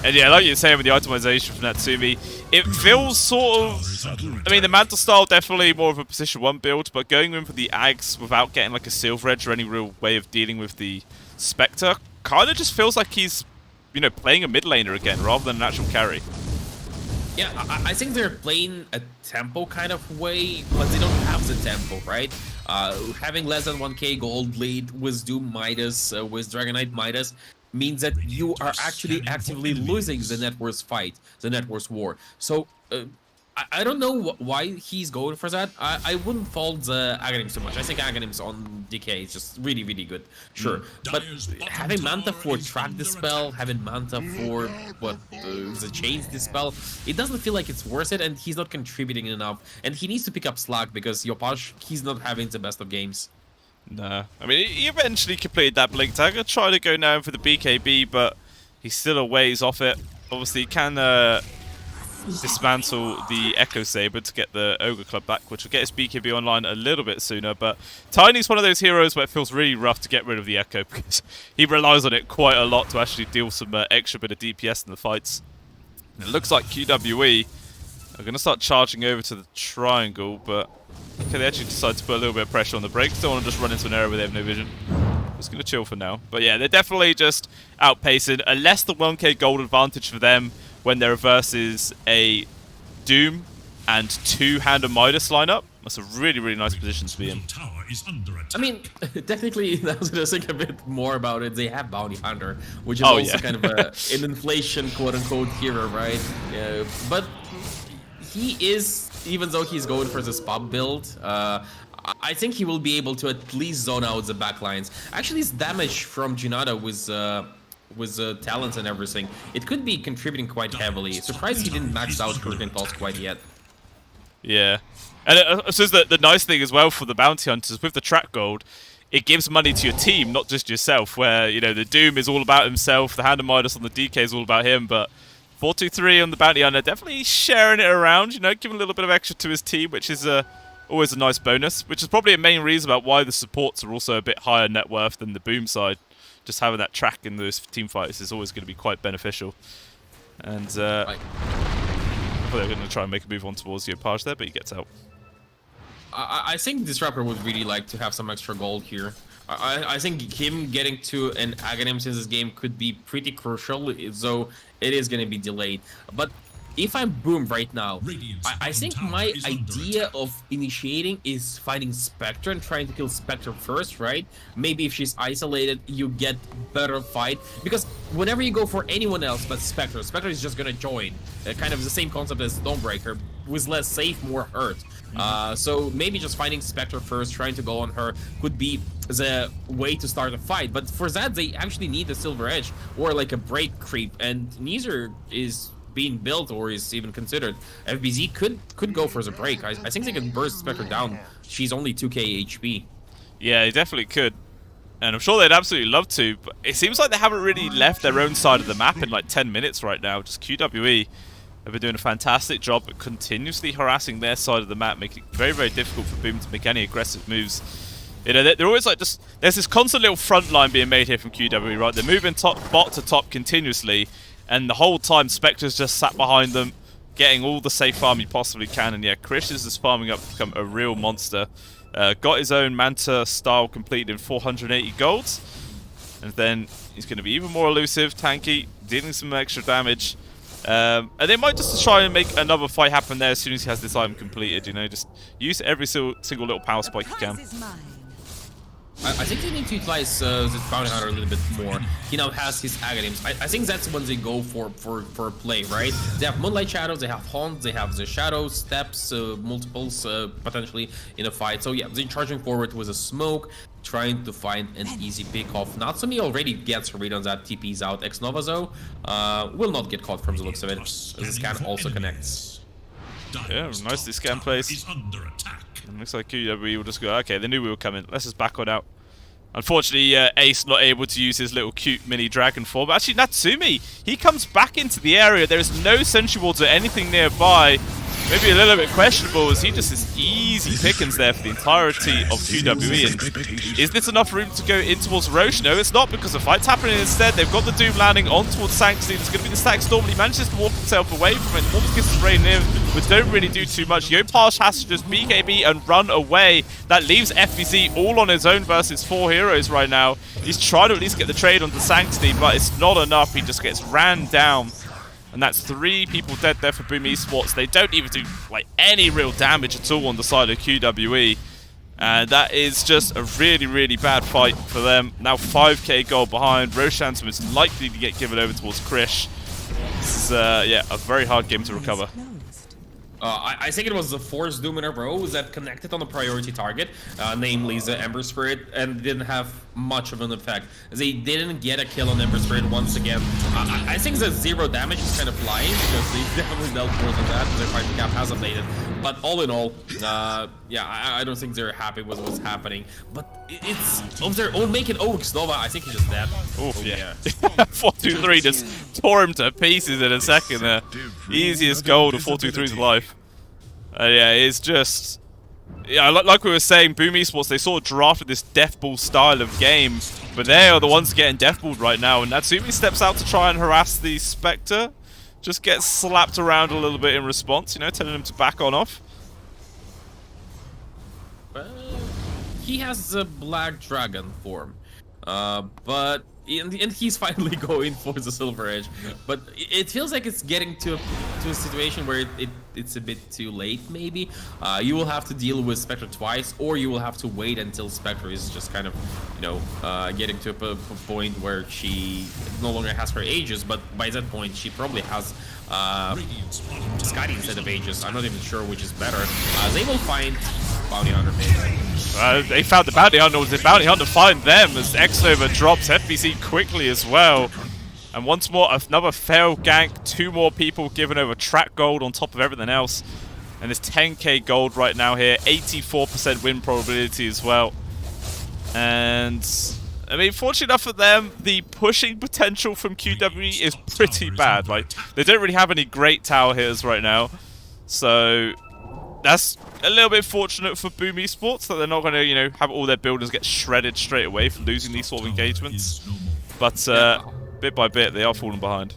And yeah, like you were saying with the itemization from Natsumi, it feels sort of... I mean, the Mantle style definitely more of a position 1 build, but going in for the Ags without getting like a Silver Edge or any real way of dealing with the Spectre kind of just feels like he's, you know, playing a mid laner again rather than an actual carry. Yeah, I think they're playing a tempo kind of way, but they don't have the tempo, right? Having less than 1k gold lead with Doom Midas, with Dragon Knight Midas, means that you are actually actively losing the net worth fight, the net worth war. So, I don't know why he's going for that. I wouldn't fault the Aghanim so much. I think Aghanim's on DK is just really, really good. Sure. But having Manta for Track Dispel, having Manta for, the Chains Dispel, it doesn't feel like it's worth it, and he's not contributing enough. And he needs to pick up slack because Yopash, he's not having the best of games. No. I mean, he eventually completed that Blink Tag. I tried to go now for the BKB, but he's still a ways off it. Obviously, he can... dismantle the Echo Saber to get the Ogre Club back, which will get his BKB online a little bit sooner, but Tiny's one of those heroes where it feels really rough to get rid of the Echo because he relies on it quite a lot to actually deal some extra bit of DPS in the fights. And it looks like QWE are going to start charging over to the triangle, but okay, they actually decide to put a little bit of pressure on the brakes. Don't want to just run into an area where they have no vision. Just going to chill for now. But yeah, they're definitely just outpacing a less than 1k gold advantage for them when they're versus a Doom and 2 Hand of Midas lineup. That's a really, really nice position to be in. I mean, technically, I was going to think a bit more about it. They have Bounty Hunter, which is also kind of an inflation, quote-unquote, hero, right? Yeah, but he is, even though he's going for this pop build, I think he will be able to at least zone out the backlines. Actually, his damage from Junada with talents and everything, it could be contributing quite heavily. Surprised he didn't max out Curtain Pulse quite yet. Yeah. And I suppose the nice thing as well for the Bounty Hunters, with the track gold, it gives money to your team, not just yourself, where, you know, the Doom is all about himself, the Hand of Midas on the DK is all about him, but 4-2-3 on the Bounty Hunter, definitely sharing it around, you know, giving a little bit of extra to his team, which is always a nice bonus, which is probably a main reason about why the supports are also a bit higher net worth than the Boom side. Just having that track in those team fights is always going to be quite beneficial. And I thought they were going to try and make a move on towards Yopaj there, but he gets out. I think Disruptor would really like to have some extra gold here. I think him getting to an Aghanim since this game could be pretty crucial, though it is going to be delayed. But if I'm Boom right now, I think my idea of initiating is finding Spectre and trying to kill Spectre first, right? Maybe if she's isolated, you get better fight. Because whenever you go for anyone else but Spectre, Spectre is just gonna join. Kind of the same concept as Stonebreaker, with less safe, more hurt. So maybe just finding Spectre first, trying to go on her, could be the way to start a fight. But for that, they actually need a Silver Edge or like a break creep, and neither is being built or is even considered. FBZ could go for the break. I think they can burst Spectre down. She's only 2k HP. Yeah, they definitely could. And I'm sure they'd absolutely love to, but it seems like they haven't really left their own side of the map in like 10 minutes right now. Just QWE have been doing a fantastic job at continuously harassing their side of the map, making it very, very difficult for Boom to make any aggressive moves. You know, they're always like just... There's this constant little front line being made here from QWE, right? They're moving bot to top continuously, and the whole time Spectre's just sat behind them, getting all the safe farm you possibly can. And yeah, Krish is just farming up to become a real monster. Got his own Manta style completed in 480 golds. And then he's going to be even more elusive, tanky, dealing some extra damage. And they might just try and make another fight happen there as soon as he has this item completed, you know, just use every single little power spike you can. I think they need to utilize the Bounty Hunter a little bit more. He now has his Aghanim's. I think that's when they go for play, right? They have Moonlight Shadows, they have Haunts, they have the Shadows, Steps, multiples potentially in a fight. So yeah, they're charging forward with a smoke, trying to find an easy pick off. Natsumi already gets a read on that, TP's out. Ex-Nova though will not get caught from the looks of it, as the scan also connects. Yeah, nicely scan placed. Looks like QWE will just go, okay, they knew we were coming. Let's just back on out. Unfortunately, Ace not able to use his little cute mini dragon form. But actually, Natsumi, he comes back into the area. There is no sentry ward or anything nearby. Maybe a little bit questionable as he just is easy pickings there for the entirety of QWE. And is this enough room to go in towards Roche? No, it's not, because the fight's happening instead. They've got the Doom landing on towards Sanctity. It's going to be the stack storm, but he manages to walk himself away from it. Almost gets his rain in, but don't really do too much. Yopaj has to just BKB and run away. That leaves FVZ all on his own versus 4 heroes right now. He's trying to at least get the trade onto Sanctity, but it's not enough. He just gets ran down. And that's 3 people dead there for Boom Esports. They don't even do like any real damage at all on the side of QWE. And that is just a really, really bad fight for them. Now 5k gold behind. Roshan's is likely to get given over towards Krish. This is, yeah, a very hard game to recover. I think it was the 4th Doom in a row that connected on the priority target, namely the Ember Spirit, and didn't have much of an effect. They didn't get a kill on Ember Spirit once again. I think the 0 damage is kind of lying, because they definitely dealt more than that. Their fighting cap has updated. But all in all, yeah, I don't think they're happy with what's happening. But it's of their own making. Oh, Nova, I think he's just dead. Oh, yeah. 423 just tore him to pieces in a second there. Easiest goal of 423's life. Yeah, it's just... Yeah, like we were saying, Boom Esports, they sort of drafted this death ball style of game, but they are the ones getting death balled right now, and Natsumi steps out to try and harass the Spectre. Just gets slapped around a little bit in response, you know, telling him to back on off. He has the Black Dragon form, but and he's finally going for the Silver Edge. But it feels like it's getting to a situation where it's a bit too late, maybe. You will have to deal with Spectre twice, or you will have to wait until Spectre is just kind of, you know, getting to a point where she no longer has her Aegis, but by that point she probably has Skadi instead of Aegis. I'm not even sure which is better. They will find Bounty Hunter maybe. They found the Bounty Hunter. Was the Bounty Hunter find them as Ex-Nova drops FBC quickly as well. And once more, another failed gank. 2 more people given over track gold on top of everything else. And there's 10k gold right now here. 84% win probability as well. And I mean, fortunate enough for them, the pushing potential from QWE is pretty bad. Like, they don't really have any great tower hitters right now. So that's a little bit fortunate for Boom Esports that they're not going to, you know, have all their builders get shredded straight away for losing these sort of engagements. But bit by bit, they are falling behind.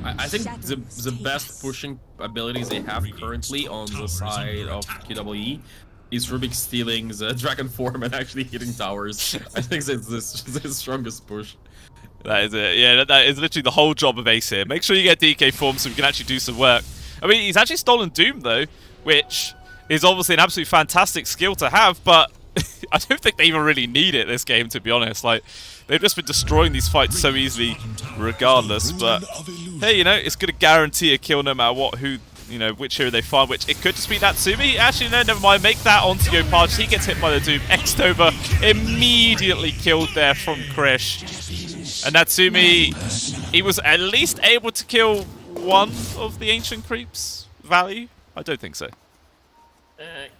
I think the best pushing abilities they have currently on the side of QWE is Rubik stealing the Dragon form and actually hitting towers. I think that's the strongest push. That is it. Yeah, that is literally the whole job of Ace here. Make sure you get DK form so we can actually do some work. I mean, he's actually stolen Doom, though, which is obviously an absolutely fantastic skill to have, but I don't think they even really need it this game, to be honest. Like, they've just been destroying these fights so easily regardless, but hey, you know, it's going to guarantee a kill no matter what, you know, which hero they find, which it could just be Natsumi. Actually, no, never mind. Make that onto Yopaj. He gets hit by the Doom. Ex-Nova immediately killed there from Krish. And Natsumi, he was at least able to kill one of the Ancient Creeps. Value? I don't think so.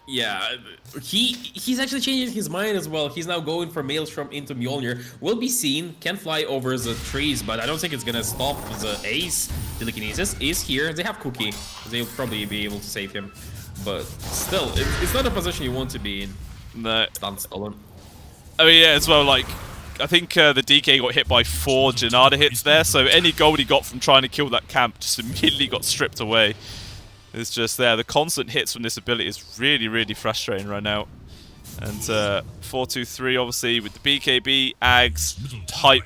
Yeah, he's actually changing his mind as well. He's now going from Maelstrom into Mjolnir. Will be seen, can fly over the trees, but I don't think it's gonna stop the Ace. Telekinesis is here. They have Cookie. They'll probably be able to save him. But still, it's not a position you want to be in. No. Stun stolen. I mean, yeah, as well, like, I think the DK got hit by 4 Janada hits there, so any gold he got from trying to kill that camp just immediately got stripped away. It's just there. The constant hits from this ability is really, really frustrating right now. And 4-2-3, obviously, with the BKB, Ags, Hype,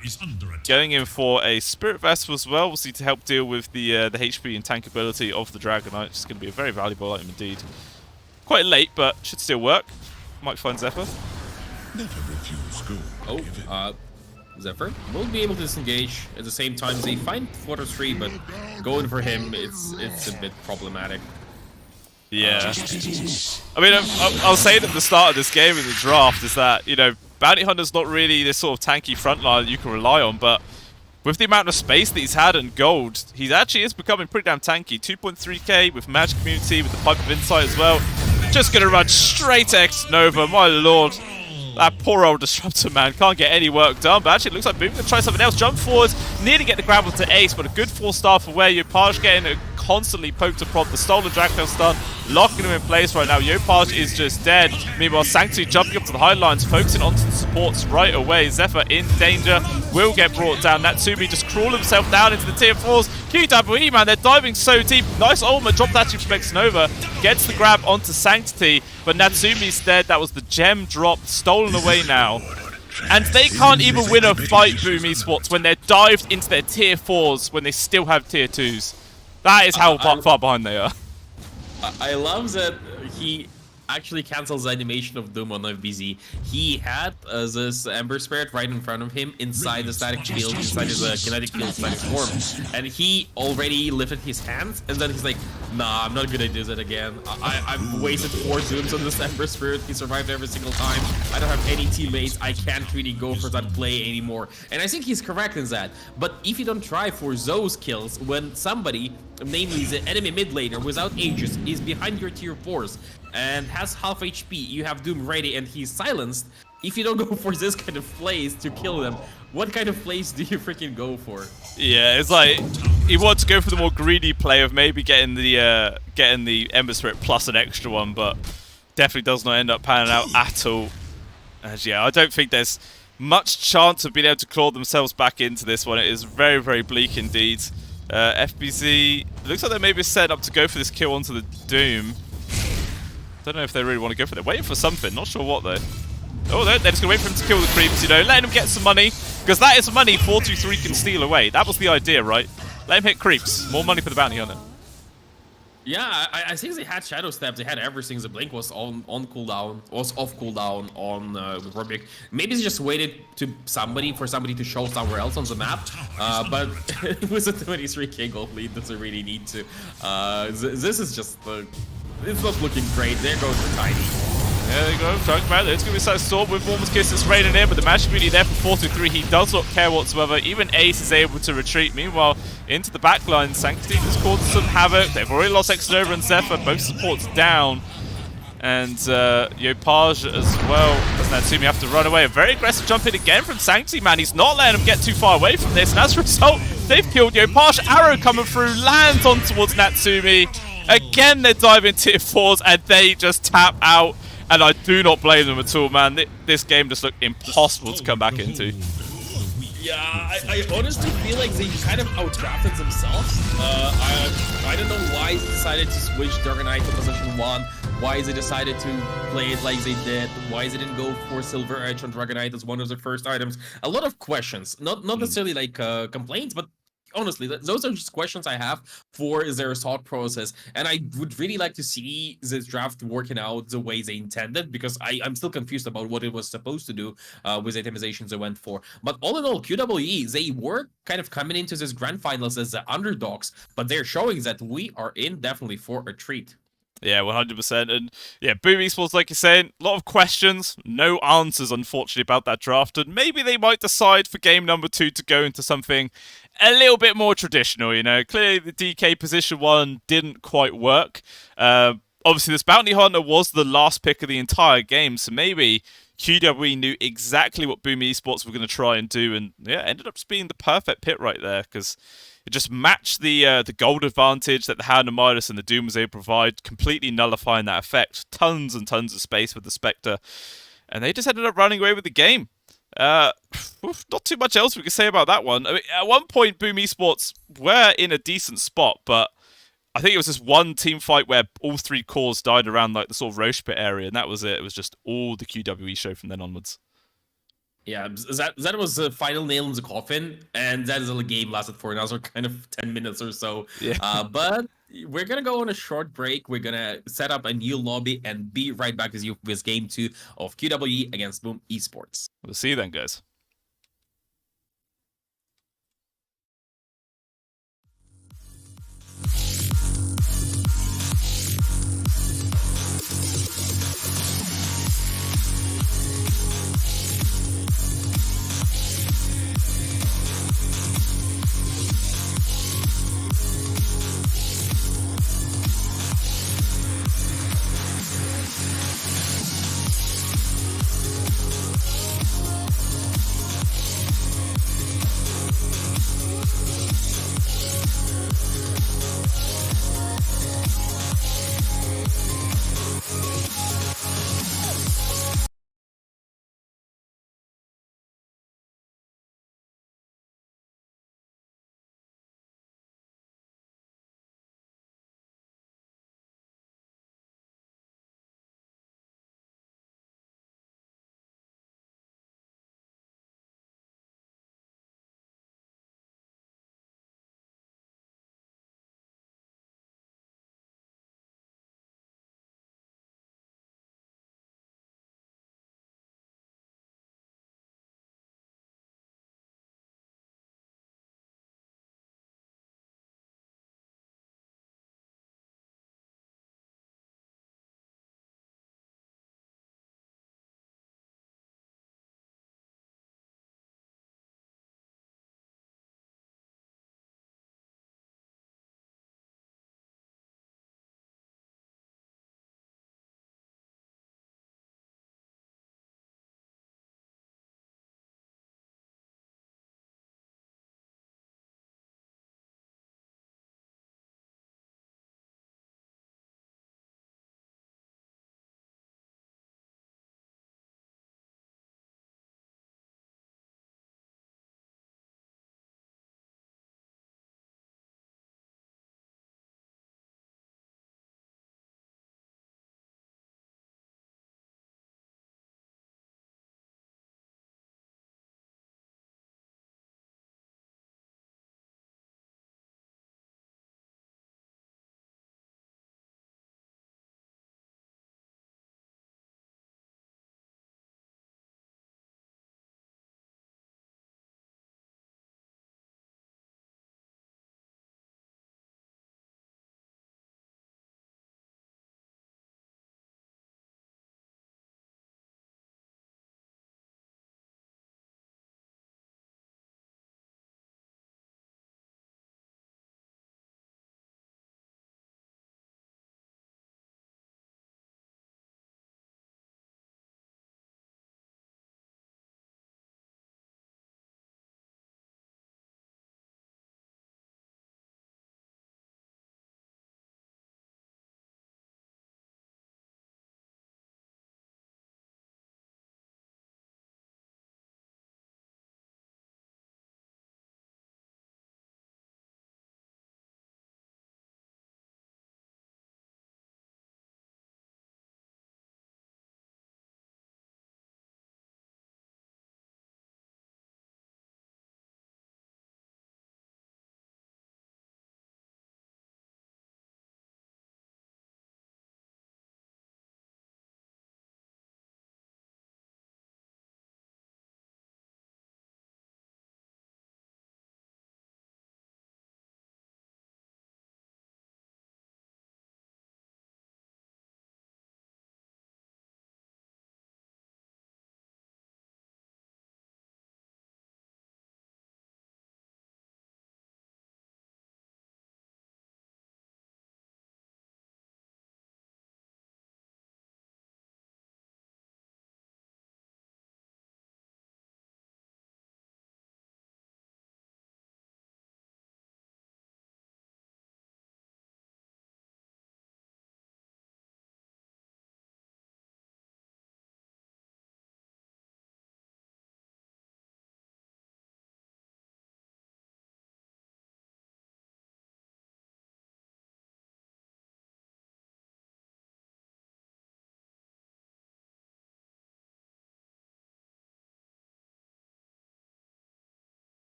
going in for a Spirit Vessel as well, obviously to help deal with the HP and tankability of the Dragonite. It's going to be a very valuable item indeed. Quite late, but should still work. Might find Zephyr. Zephyr will be able to disengage at the same time. They find Flutter 3, but going for him, it's a bit problematic. Yeah. I mean, I'll say that at the start of this game in the draft is that, you know, Bounty Hunter's not really this sort of tanky frontline that you can rely on, but with the amount of space that he's had and gold, he actually is becoming pretty damn tanky. 2.3k with Magic Community, with the Pipe of Insight as well. Just going to run straight X Nova, my lord. That poor old Disruptor, man, can't get any work done. But actually, it looks like Boom going to try something else. Jump forwards, nearly get the grapple to Ace, but a good 4-star for where Yopaj getting constantly poked to prod. The stolen Dractail stun, locking him in place right now. Yopaj is just dead. Meanwhile, Sanctuary jumping up to the high lines, focusing onto the supports right away. Zephyr in danger, will get brought down. Natsumi just crawl himself down into the tier 4s. QWE, man, they're diving so deep. Nice ultimate dropped actually from X Nova. Gets the grab onto Sanctity, but Natsumi's dead. That was the gem drop, stolen away now. And they can't even win a fight, Boom Esports, when they're dived into their tier 4s when they still have tier 2s. That is how far behind they are. I love that he actually cancels the animation of Doom on FBZ. He had this Ember Spirit right in front of him inside the static field, inside his kinetic field static form. And he already lifted his hands, and then he's like, nah, I'm not gonna do that again. I've wasted 4 Zooms on this Ember Spirit. He survived every single time. I don't have any teammates. I can't really go for that play anymore. And I think he's correct in that. But if you don't try for those kills when somebody, namely the enemy mid laner without Aegis, is behind your tier 4s and has half HP, you have Doom ready and he's silenced. If you don't go for this kind of plays to kill them, what kind of plays do you freaking go for? Yeah, it's like he wants to go for the more greedy play of maybe getting the Ember Spirit plus an extra one, but definitely does not end up panning out at all. As yeah, I don't think there's much chance of being able to claw themselves back into this one. It is very, very bleak indeed. FBZ looks like they may be set up to go for this kill onto the Doom. Don't know if they really want to go for it. They're waiting for something, not sure what though. Oh, they're just going to wait for him to kill the creeps, you know, letting him get some money, because that is money 423 can steal away. That was the idea, right? Let him hit creeps. More money for the bounty hunter. Yeah, I think they had Shadow Step, they had everything. The Blink was on cooldown, was off cooldown on Rubik. Maybe they just waited for somebody to show somewhere else on the map, but with a 23k gold lead, doesn't really need to. This is just, it's not looking great. There goes the Tiny. There you go, talking about it. It's going to be such Storm with Warmer's Kiss that's raining in, but the Magic Beauty there for 4-3. He does not care whatsoever. Even Ace is able to retreat. Meanwhile, into the backline, Sanctity has caused some havoc. They've already lost X Nova and Zephyr, both supports down. And Yopaj as well. Doesn't Natsumi have to run away? A very aggressive jump in again from Sanctity, man. He's not letting him get too far away from this. And as a result, they've killed Yopaj. Arrow coming through, lands on towards Natsumi. Again, they're diving tier 4s and they just tap out. And I do not blame them at all, man. This game just looked impossible to come back into. Yeah, I honestly feel like they kind of outdrafted themselves. I don't know why they decided to switch Dragonite to position 1. Why they decided to play it like they did. Why they didn't go for Silver Edge on Dragonite as one of their first items. A lot of questions. Not necessarily like complaints, but honestly, those are just questions I have for their thought process, and I would really like to see this draft working out the way they intended, because I'm still confused about what it was supposed to do with the itemizations they went for. But all in all, QWE, they were kind of coming into this grand finals as the underdogs, but they're showing that we are in definitely for a treat. Yeah, 100%. And yeah, Boom Esports, like you're saying, a lot of questions, no answers, unfortunately, about that draft. And maybe they might decide for game number 2 to go into something a little bit more traditional, you know. Clearly, the DK position 1 didn't quite work. Obviously, this Bounty Hunter was the last pick of the entire game, so maybe QWE knew exactly what Boom Esports were going to try and do, and yeah, ended up just being the perfect pick right there, because it just matched the gold advantage that the Hound of Midas and the Doom was able to provide, completely nullifying that effect. Tons and tons of space with the Spectre, and they just ended up running away with the game. Not too much else we can say about that one. I mean, at one point, Boom Esports were in a decent spot, but I think it was just one team fight where all 3 cores died around like the sort of Roche pit area, and that was it. It was just all the QWE show from then onwards. Yeah, that was the final nail in the coffin, and that is the game lasted for another kind of 10 minutes or so. Yeah. But we're gonna go on a short break. We're gonna set up a new lobby and be right back with you with game 2 of QWE against Boom Esports. We'll see you then, guys.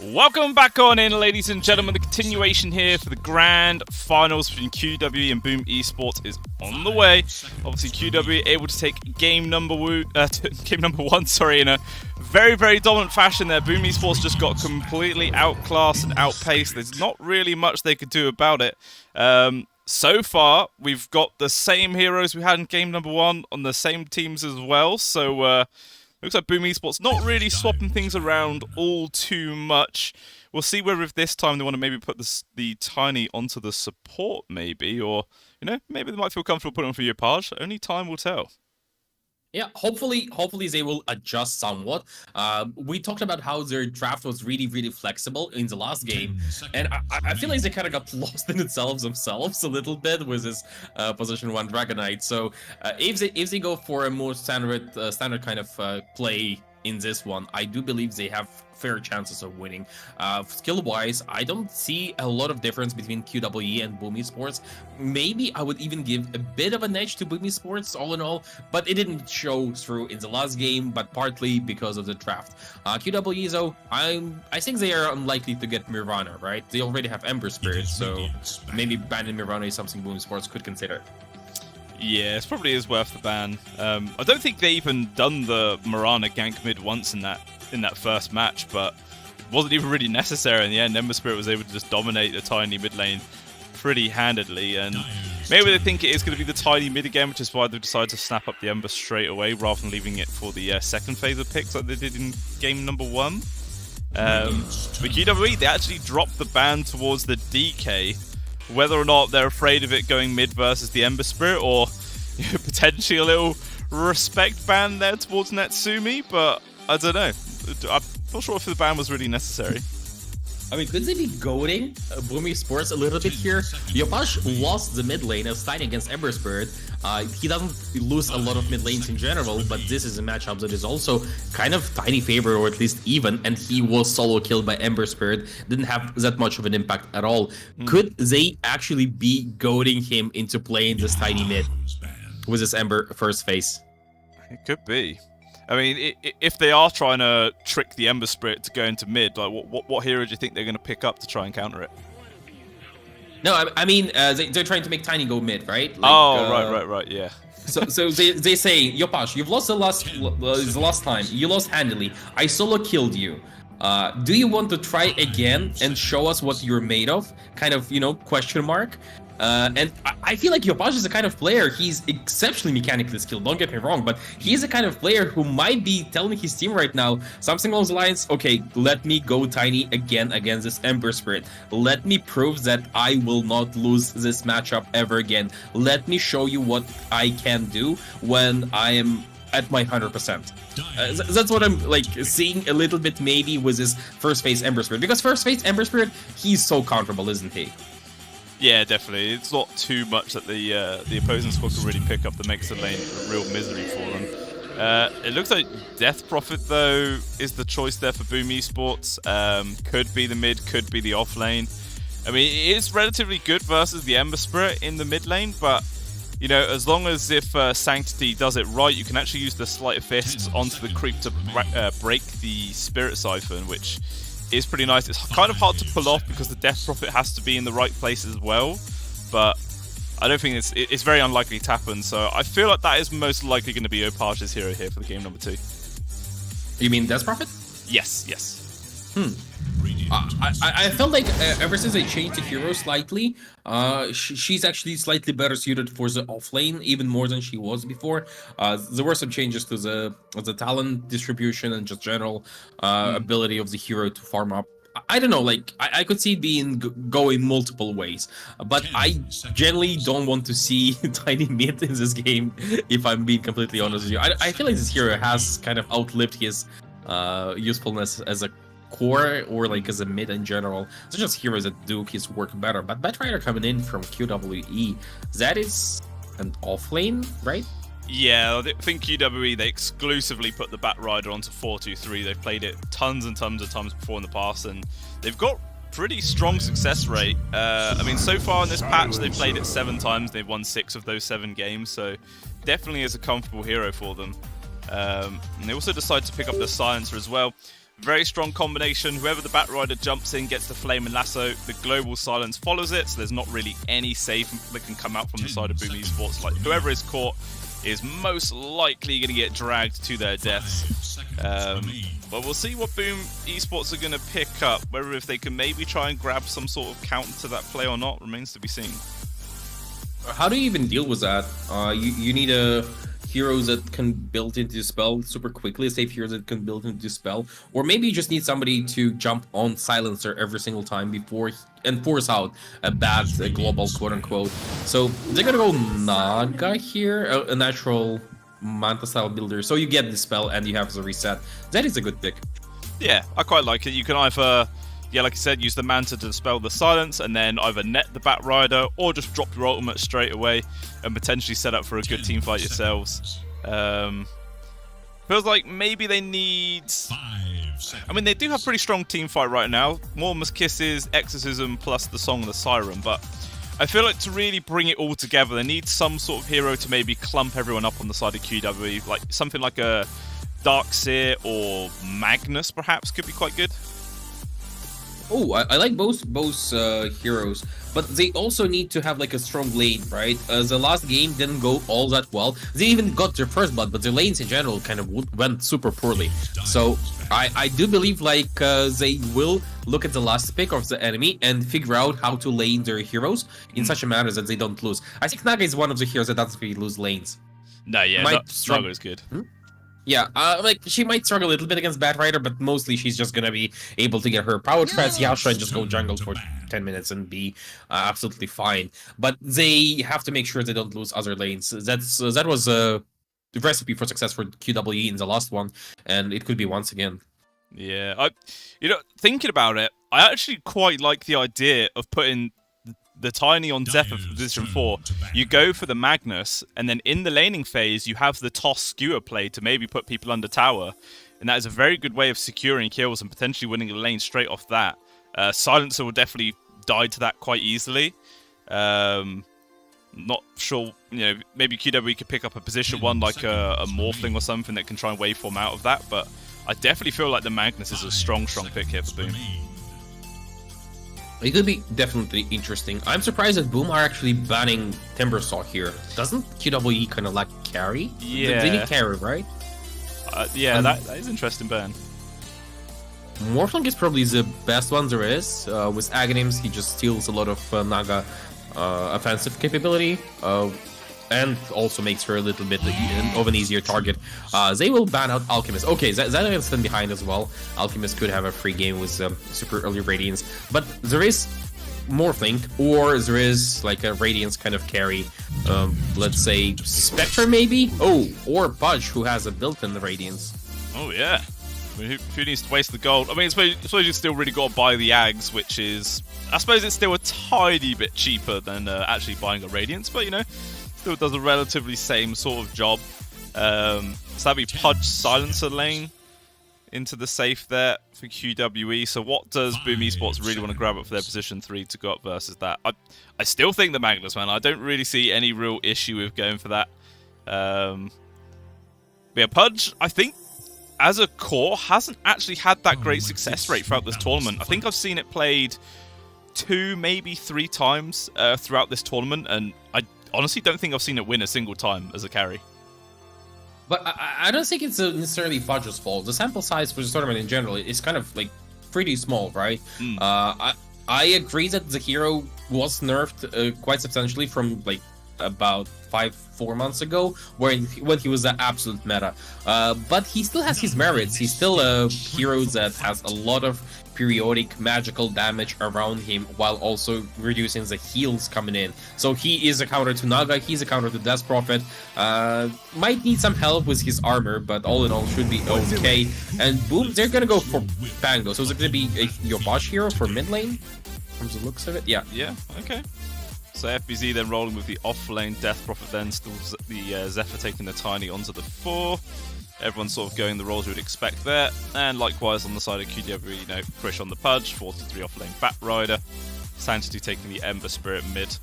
Welcome back on in, ladies and gentlemen. The continuation here for the grand finals between QWE and Boom Esports is on the way. Obviously, QWE able to take game number one, in a very, very dominant fashion there. Boom Esports just got completely outclassed and outpaced. There's not really much they could do about it. So far, we've got the same heroes we had in game number one on the same teams as well. So, looks like Boom Esports not really swapping things around all too much. We'll see whether if this time they want to maybe put the Tiny onto the support, maybe. Or, you know, maybe they might feel comfortable putting on for Yopaj. Only time will tell. Yeah, hopefully they will adjust somewhat. We talked about how their draft was really, really flexible in the last game, and I feel like they kind of got lost in themselves a little bit with this position 1 Dragonite. So if they go for a more standard kind of play in this one, I do believe they have fair chances of winning. Skill-wise, I don't see a lot of difference between QWE and Boom Esports. Maybe I would even give a bit of an edge to Boom Esports, all in all, but it didn't show through in the last game, but partly because of the draft. QWE, though, I think they are unlikely to get Nirvana, right? They already have Ember Spirit, so maybe banning Nirvana is something Boom Esports could consider. Yeah, it probably is worth the ban. I don't think they even done the Mirana gank mid once in that first match, but it wasn't even really necessary in the end. Ember Spirit was able to just dominate the Tiny mid lane pretty handedly, and maybe they think it is going to be the Tiny mid again, which is why they've decided to snap up the Ember straight away rather than leaving it for the second phase of picks like they did in game number one. But QWE, they actually dropped the ban towards the DK. Whether or not they're afraid of it going mid versus the Ember Spirit, or potentially a little respect ban there towards Natsumi, but I don't know. I'm not sure if the ban was really necessary. I mean, could they be goading Boom Esports a little bit here? Yopaj lost the mid lane as Tiny against Ember Spirit. He doesn't lose a lot of mid lanes in general, but this is a matchup that is also kind of Tiny favor, or at least even, and he was solo killed by Ember Spirit. Didn't have that much of an impact at all. Could they actually be goading him into playing this Tiny mid with this Ember first phase? It could be. I mean, if they are trying to trick the Ember Spirit to go into mid, like what hero do you think they're going to pick up to try and counter it? No, I mean, they're trying to make Tiny go mid, right? Like, right, yeah. So they say, Yopaj, you've lost the last time. You lost handily. I solo killed you. Do you want to try again and show us what you're made of? Kind of, question mark. And I feel like Yopaj is the kind of player, he's exceptionally mechanically skilled, don't get me wrong, but he's the kind of player who might be telling his team right now something along the lines, okay, let me go Tiny again against this Ember Spirit. Let me prove that I will not lose this matchup ever again. Let me show you what I can do when I am at my 100%. That's what I'm seeing a little bit maybe with this first phase Ember Spirit, because first phase Ember Spirit, he's so counterable, isn't he? Yeah, definitely. It's not too much that the opposing squad can really pick up that makes the lane a real misery for them. It looks like Death Prophet, though, is the choice there for Boom Esports. Could be the mid, could be the off lane. I mean, it is relatively good versus the Ember Spirit in the mid lane, but, as long as if Sanctity does it right, you can actually use the Sleight of Fists onto the creep to break the Spirit Siphon, which is pretty nice. It's kind of hard to pull off because the Death Prophet has to be in the right place as well, but I don't think it's very unlikely to happen, so I feel like that is most likely going to be Yopaj's hero here for the game number 2. You mean Death Prophet? Yes. I felt like ever since they changed the hero slightly, she's actually slightly better suited for the offlane, even more than she was before. There were some changes to the talent distribution and just general ability of the hero to farm up. I don't know, I could see it going multiple ways, but I generally don't want to see Tiny mid in this game, if I'm being completely honest with you. I feel like this hero has kind of outlived his usefulness as a core or as a mid in general. It's just heroes that do his work better. But Batrider coming in from QWE, that is an offlane, right? Yeah, I think QWE, they exclusively put the Batrider onto 4-2-3. They've played it tons and tons of times before in the past, and they've got pretty strong success rate. I mean, so far in this patch, they've played it 7 times. They've won 6 of those 7 games, so definitely is a comfortable hero for them. And they also decided to pick up the Silencer as well. Very strong combination. Whoever the Batrider jumps in gets the Flame and Lasso. The Global Silence follows it, so there's not really any save that can come out from the side of Boom Esports. Like, whoever is caught is most likely going to get dragged to their deaths. But we'll see what Boom Esports are going to pick up. Whether if they can maybe try and grab some sort of counter to that play or not remains to be seen. How do you even deal with that? You need heroes that can build into Dispel super quickly, safe heroes that can build into Dispel, or maybe you just need somebody to jump on Silencer every single time before and force out a bad global quote-unquote. So they're gonna go Naga here, a natural Manta style builder. So you get Dispel and you have the reset. That is a good pick. Yeah, I quite like it. You can either, yeah, like I said, use the Manta to dispel the silence and then either net the Batrider or just drop your ultimate straight away and potentially set up for a good team fight yourselves. Feels like maybe they need... I mean, they do have pretty strong team fight right now. Mortimer's Kisses, Exorcism, plus the Song of the Siren, but I feel like to really bring it all together, they need some sort of hero to maybe clump everyone up on the side of QWE. Like something like a Darkseer or Magnus, perhaps, could be quite good. Oh, I like both heroes, but they also need to have like a strong lane, right? The last game didn't go all that well. They even got their first blood, but their lanes in general kind of went super poorly. So I do believe like they will look at the last pick of the enemy and figure out how to lane their heroes in such a manner that they don't lose. I think Naga is one of the heroes that doesn't really lose lanes. No, yeah, Naga is good. Yeah, like she might struggle a little bit against Batrider, but mostly she's just gonna be able to get her power trance, Yasha, and just go jungle for 10 minutes and be absolutely fine. But they have to make sure they don't lose other lanes. That was a recipe for success for QWE in the last one, and it could be once again. Yeah, thinking about it, I actually quite like the idea of putting the Tiny on Zeph for position 4. You go for the Magnus, and then in the laning phase, you have the Toss Skewer play to maybe put people under tower. And that is a very good way of securing kills and potentially winning the lane straight off that. Silencer will definitely die to that quite easily. Not sure, maybe QWE could pick up a position 1 like a Morphling or something that can try and waveform out of that. But I definitely feel like the Magnus is a strong pick here for Boom. It could be definitely interesting. I'm surprised that Boom are actually banning Timbersaw here. Doesn't QWE kind of lack carry? Yeah. They need carry, right? Yeah, that is interesting ban. Morphling is probably the best one there is. With Aghanims, he just steals a lot of Naga offensive capability. And also makes her a little bit of an easier target. They will ban out Alchemist. Okay, that can stand behind as well. Alchemist could have a free game with super early Radiance. But there is Morphling, or there is like a Radiance kind of carry. Let's say Spectre maybe? Oh, or Pudge, who has a built-in Radiance. Oh yeah. I mean, who needs to waste the gold? I mean, I suppose you still really got to buy the Ags, which is... I suppose it's still a tiny bit cheaper than actually buying a Radiance, but still does a relatively same sort of job. So that'd be Pudge Silencer lane into the safe there for QWE. So what does Boom Esports really want to grab up for their position 3 to go up versus that? I still think the Magnus, man. I don't really see any real issue with going for that. Yeah, Pudge, I think, as a core, hasn't actually had that great success rate throughout this tournament. I think I've seen it played 2, maybe 3 times throughout this tournament, and I honestly don't think I've seen it win a single time as a carry. But I don't think it's necessarily Pudge's fault. The sample size for the tournament in general is kind of like pretty small, right? I agree that the hero was nerfed quite substantially from like about 4 months ago, when he was the absolute meta. But he still has his merits. He's still a hero that has a lot of periodic magical damage around him while also reducing the heals coming in. So he is a counter to Naga, he's a counter to Death Prophet. Might need some help with his armor, but all in all should be okay. And Boom, they're gonna go for Pango. So is it gonna be a Yobash hero for mid lane? From the looks of it? Yeah. Yeah, okay. So FBZ then rolling with the off-lane Death Prophet, then still the Zephyr taking the Tiny onto the 4. Everyone's sort of going the roles you would expect there. And likewise on the side of QWE, Krish on the Pudge, 43 off-lane Batrider, Sanctity taking the Ember Spirit mid.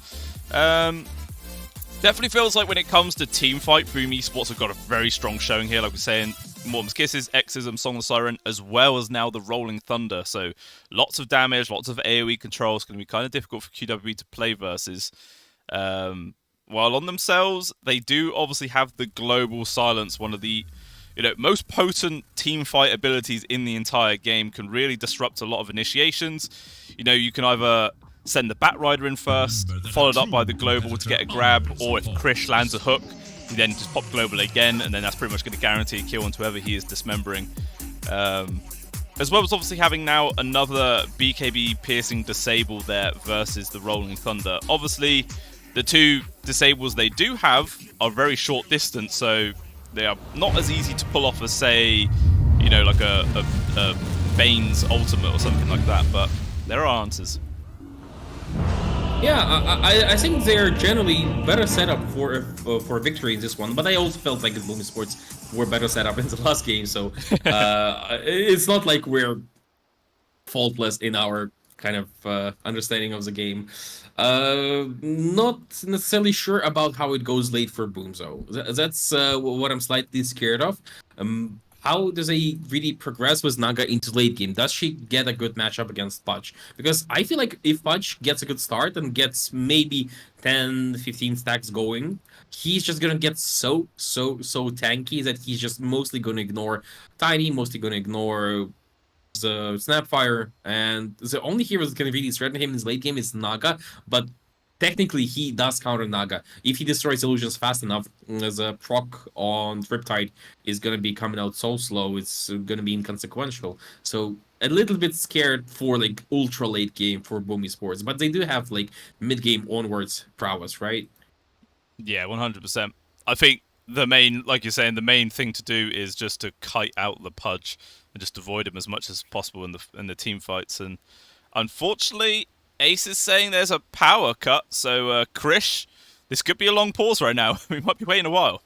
Definitely feels like when it comes to team fight, Boom Esports have got a very strong showing here. Like we're saying, Mortem's Kisses, Exism, Song of the Siren, as well as now the Rolling Thunder. So lots of damage, lots of AoE control. It's going to be kind of difficult for QWE to play versus. While on themselves, they do obviously have the Global Silence, one of the most potent team fight abilities in the entire game. Can really disrupt a lot of initiations. You can either send the Batrider in first, followed up by the Global to get a grab, or if Krish lands a hook, you then just pop Global again, and then that's pretty much going to guarantee a kill onto whoever he is dismembering. As well as obviously having now another BKB piercing disable there versus the Rolling Thunder. Obviously, the two disables they do have are very short distance, so they are not as easy to pull off as, say, like a Bane's ultimate or something like that, but there are answers. Yeah, I think they're generally better set up for victory in this one, but I also felt like the Boom Esports were better set up in the last game, so it's not like we're faultless in our kind of understanding of the game. Not necessarily sure about how it goes late for Boom, though. That's what I'm slightly scared of. How does he really progress with Naga into late game? Does she get a good matchup against Pudge? Because I feel like if Pudge gets a good start and gets maybe 10, 15 stacks going, he's just gonna get so tanky that he's just mostly gonna ignore Tiny, mostly gonna ignore the Snapfire, and the only hero that's gonna really threaten him in his late game is Naga, but technically he does counter Naga. If he destroys illusions fast enough, the proc on Riptide is gonna be coming out so slow, it's gonna be inconsequential. So a little bit scared for like ultra late game for Boom Esports, but they do have like mid game onwards prowess, right? Yeah, 100%. I think the main, like you're saying, the main thing to do is just to kite out the Pudge and just avoid him as much as possible in the team fights. And unfortunately, Ace is saying there's a power cut, so Krish, this could be a long pause right now. We might be waiting a while.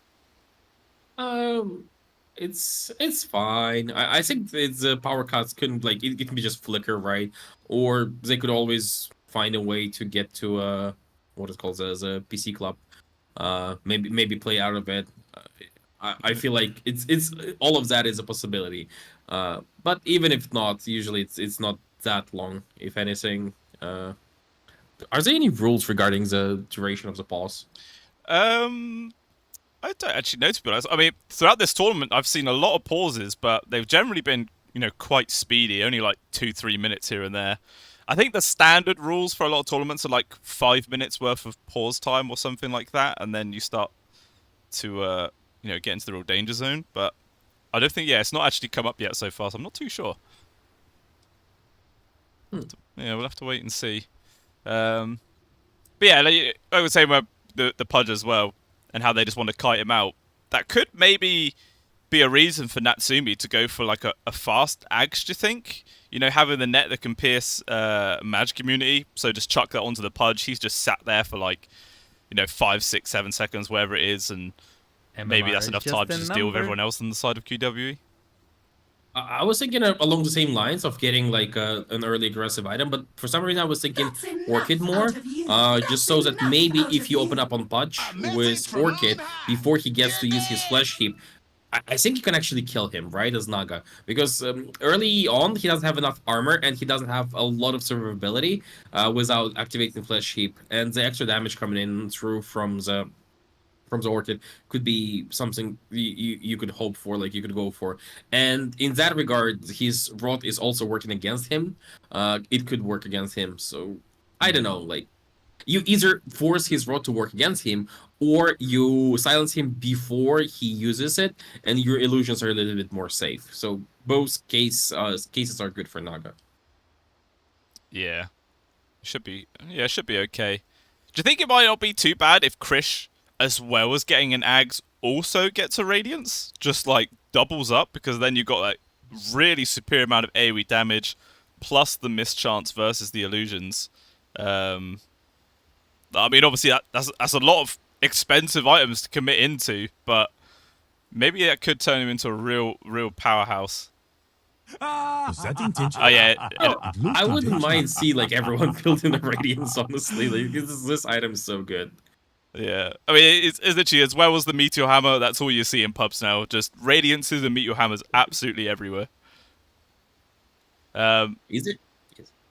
It's fine. I think the power cuts couldn't like it can be just flicker, right? Or they could always find a way to get to what is called as a PC club. Maybe play out of it. I feel like it's all of that is a possibility. But even if not, usually it's not that long, if anything. Are there any rules regarding the duration of the pause? I don't actually know, to be honest. I mean, throughout this tournament, I've seen a lot of pauses, but they've generally been, quite speedy. Only like 2-3 minutes here and there. I think the standard rules for a lot of tournaments are like 5 minutes worth of pause time or something like that, and then you start to, get into the real danger zone. But I don't think, it's not actually come up yet so far, so I'm not too sure. Yeah, we'll have to wait and see. But yeah, like I would say about the Pudge as well, and how they just want to kite him out. That could maybe be a reason for Natsumi to go for like a fast Ags, do you think? Having the net that can pierce Magic Immunity, so just chuck that onto the Pudge. He's just sat there for like, 5, 6, 7 seconds, wherever it is, and maybe that's enough time to just deal with everyone else on the side of QWE. I was thinking along the same lines of getting like an early aggressive item, but for some reason I was thinking Orchid more, just so that maybe if you open up on Pudge with Orchid before he gets to use his Flesh Heap, I think you can actually kill him, right, as Naga, because early on he doesn't have enough armor and he doesn't have a lot of survivability without activating Flesh Heap, and the extra damage coming in through from the Orchid could be something you could hope for, like you could go for. And in that regard, his Rot is also working against him. It could work against him. So I don't know, like you either force his Rot to work against him or you silence him before he uses it and your illusions are a little bit more safe. So both cases are good for Naga. Yeah. It should be okay. Do you think it might not be too bad if Krish, as well as getting an Ags, also gets a Radiance? Just like doubles up, because then you've got like really superior amount of AoE damage plus the mischance versus the illusions. I mean, obviously that's a lot of expensive items to commit into, but maybe that could turn him into a real powerhouse. Is that intentional? Oh yeah, I wouldn't mind see like everyone building the Radiance, honestly. Like this item is so good. Yeah, I mean, it's literally as well as the Meteor Hammer. That's all you see in pubs now. Just Radiances and Meteor Hammers absolutely everywhere. Is it?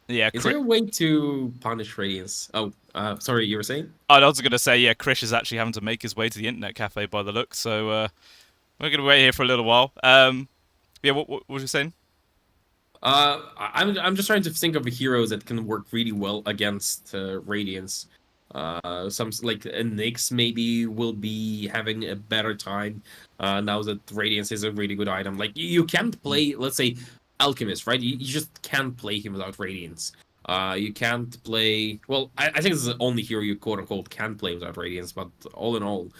Yeah, Is there a way to punish Radiance? Oh, sorry, you were saying? I was going to say, yeah, Krish is actually having to make his way to the internet cafe by the look, so we're going to wait here for a little while. Yeah, what was you saying? I'm just trying to think of heroes that can work really well against Radiance. Some like Nyx maybe will be having a better time now that Radiance is a really good item. Like you can't play, let's say, Alchemist, right? You just can't play him without Radiance. You can't play. Well, I think it's the only hero you quote unquote can play without Radiance. But all in all,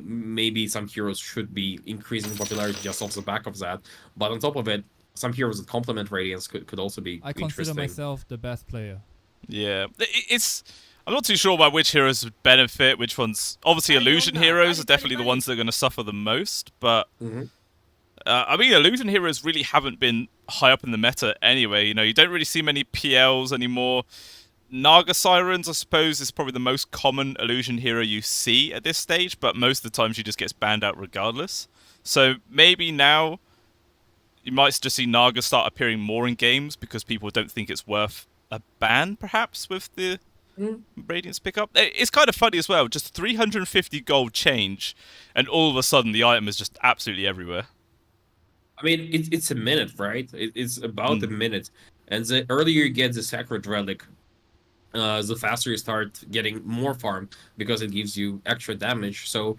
maybe some heroes should be increasing popularity just off the back of that. But on top of it, some heroes that complement Radiance could also be I consider interesting. myself the best player. Yeah, it's. I'm not too sure about which heroes would benefit, which ones. Obviously, illusion heroes are definitely the ones that are going to suffer the most. But I mean, illusion heroes really haven't been high up in the meta anyway. You know, you don't really see many PLs anymore. Naga Sirens, I suppose, is probably the most common illusion hero you see at this stage, but most of the time she just gets banned out regardless. So maybe now you might just see Naga start appearing more in games because people don't think it's worth a ban, perhaps, with the Radiance pickup. It's kind of funny as well, just 350 gold change, and all of a sudden the item is just absolutely everywhere. I mean, it's a minute, right? It's about a minute, and the earlier you get the Sacred Relic, the faster you start getting more farm because it gives you extra damage. So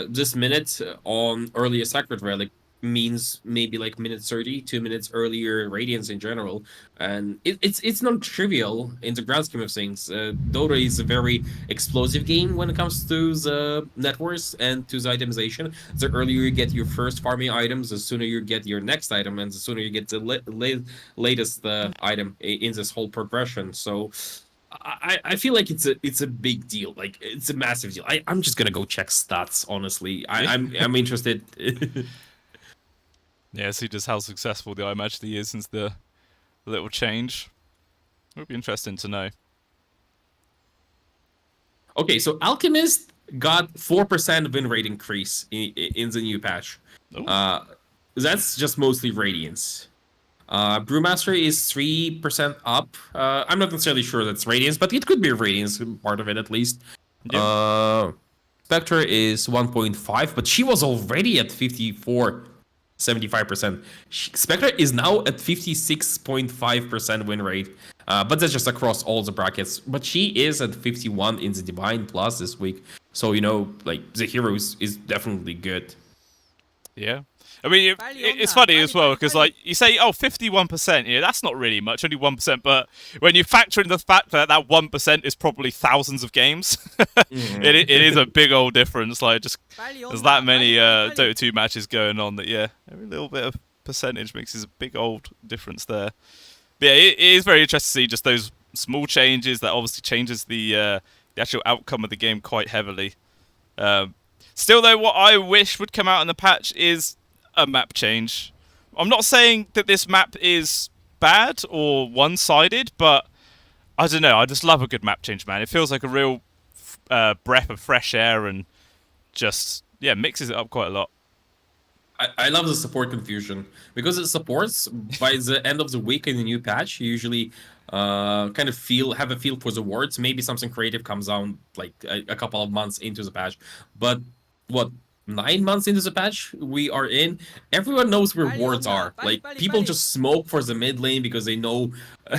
this minute on earlier Sacred Relic means maybe like minute 30, 2 minutes earlier Radiance in general, and it's not trivial in the grand scheme of things. Dota is a very explosive game when it comes to the networks and to the itemization. The earlier you get your first farming items, the sooner you get your next item, and the sooner you get the latest item in this whole progression. So I feel like it's a big deal. Like it's a massive deal. I'm just gonna go check stats. Honestly, I'm interested. Yeah, see just how successful the item actually is since the little change. It would be interesting to know. Okay, so Alchemist got 4% win rate increase in the new patch. That's just mostly Radiance. Brewmaster is 3% up. I'm not necessarily sure that's Radiance, but it could be Radiance, part of it at least. Yeah. Spectre is 1.5, but she was already at 75%. Spectre is now at 56.5% win rate, but that's just across all the brackets. But she is at 51 in the Divine Plus this week, so you know, like the hero is definitely good. Yeah. I mean, it's funny as well, because like you say, oh, 51%, yeah, that's not really much, only 1%, but when you factor in the fact that that 1% is probably thousands of games, it is a big old difference. Like, just there's that many Dota 2 matches going on that, yeah, every little bit of percentage makes a big old difference there. But yeah, it is very interesting to see just those small changes that obviously changes the actual outcome of the game quite heavily. Still, though, what I wish would come out in the patch is a map change. I'm not saying that this map is bad or one-sided, but I don't know. I just love a good map change, man. It feels like a real breath of fresh air and just, yeah, mixes it up quite a lot. I love the support confusion because it supports by the end of the week in the new patch. You usually kind of have a feel for the wards. Maybe something creative comes out like a couple of months into the patch, but what? 9 months into the patch we are in, everyone knows where wards are. Like, people just smoke for the mid lane because they know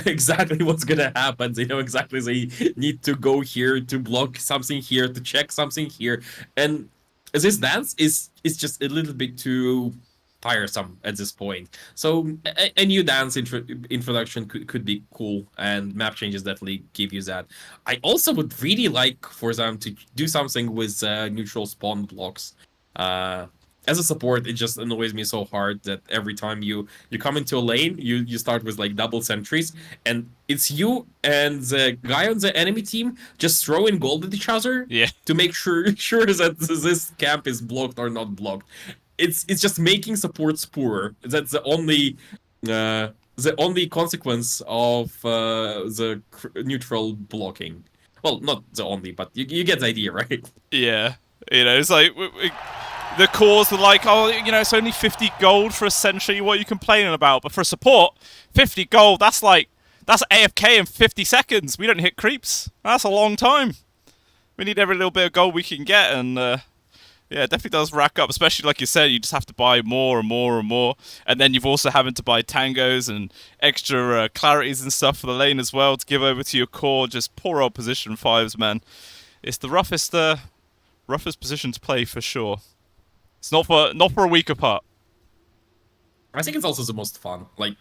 exactly what's gonna happen. They know exactly they need to go here to block something here, to check something here. And this dance is just a little bit too tiresome at this point. So a new dance introduction could be cool, and map changes definitely give you that. I also would really like for them to do something with neutral spawn blocks. As a support, it just annoys me so hard that every time you come into a lane, you start with like double sentries, and it's you and the guy on the enemy team just throwing gold at each other to make sure that this camp is blocked or not blocked. It's just making supports poorer. That's the only consequence of the neutral blocking. Well, not the only, but you get the idea, right? Yeah, it's like the cores were like, oh, it's only 50 gold for a sentry. What are you complaining about? But for a support, 50 gold, that's AFK in 50 seconds. We don't hit creeps. That's a long time. We need every little bit of gold we can get, and yeah, it definitely does rack up. Especially like you said, you just have to buy more and more and more, and then you've also having to buy tangos and extra clarities and stuff for the lane as well to give over to your core. Just poor old position fives, man. It's the roughest position to play for sure. It's not for a weaker part. I think it's also the most fun. Like,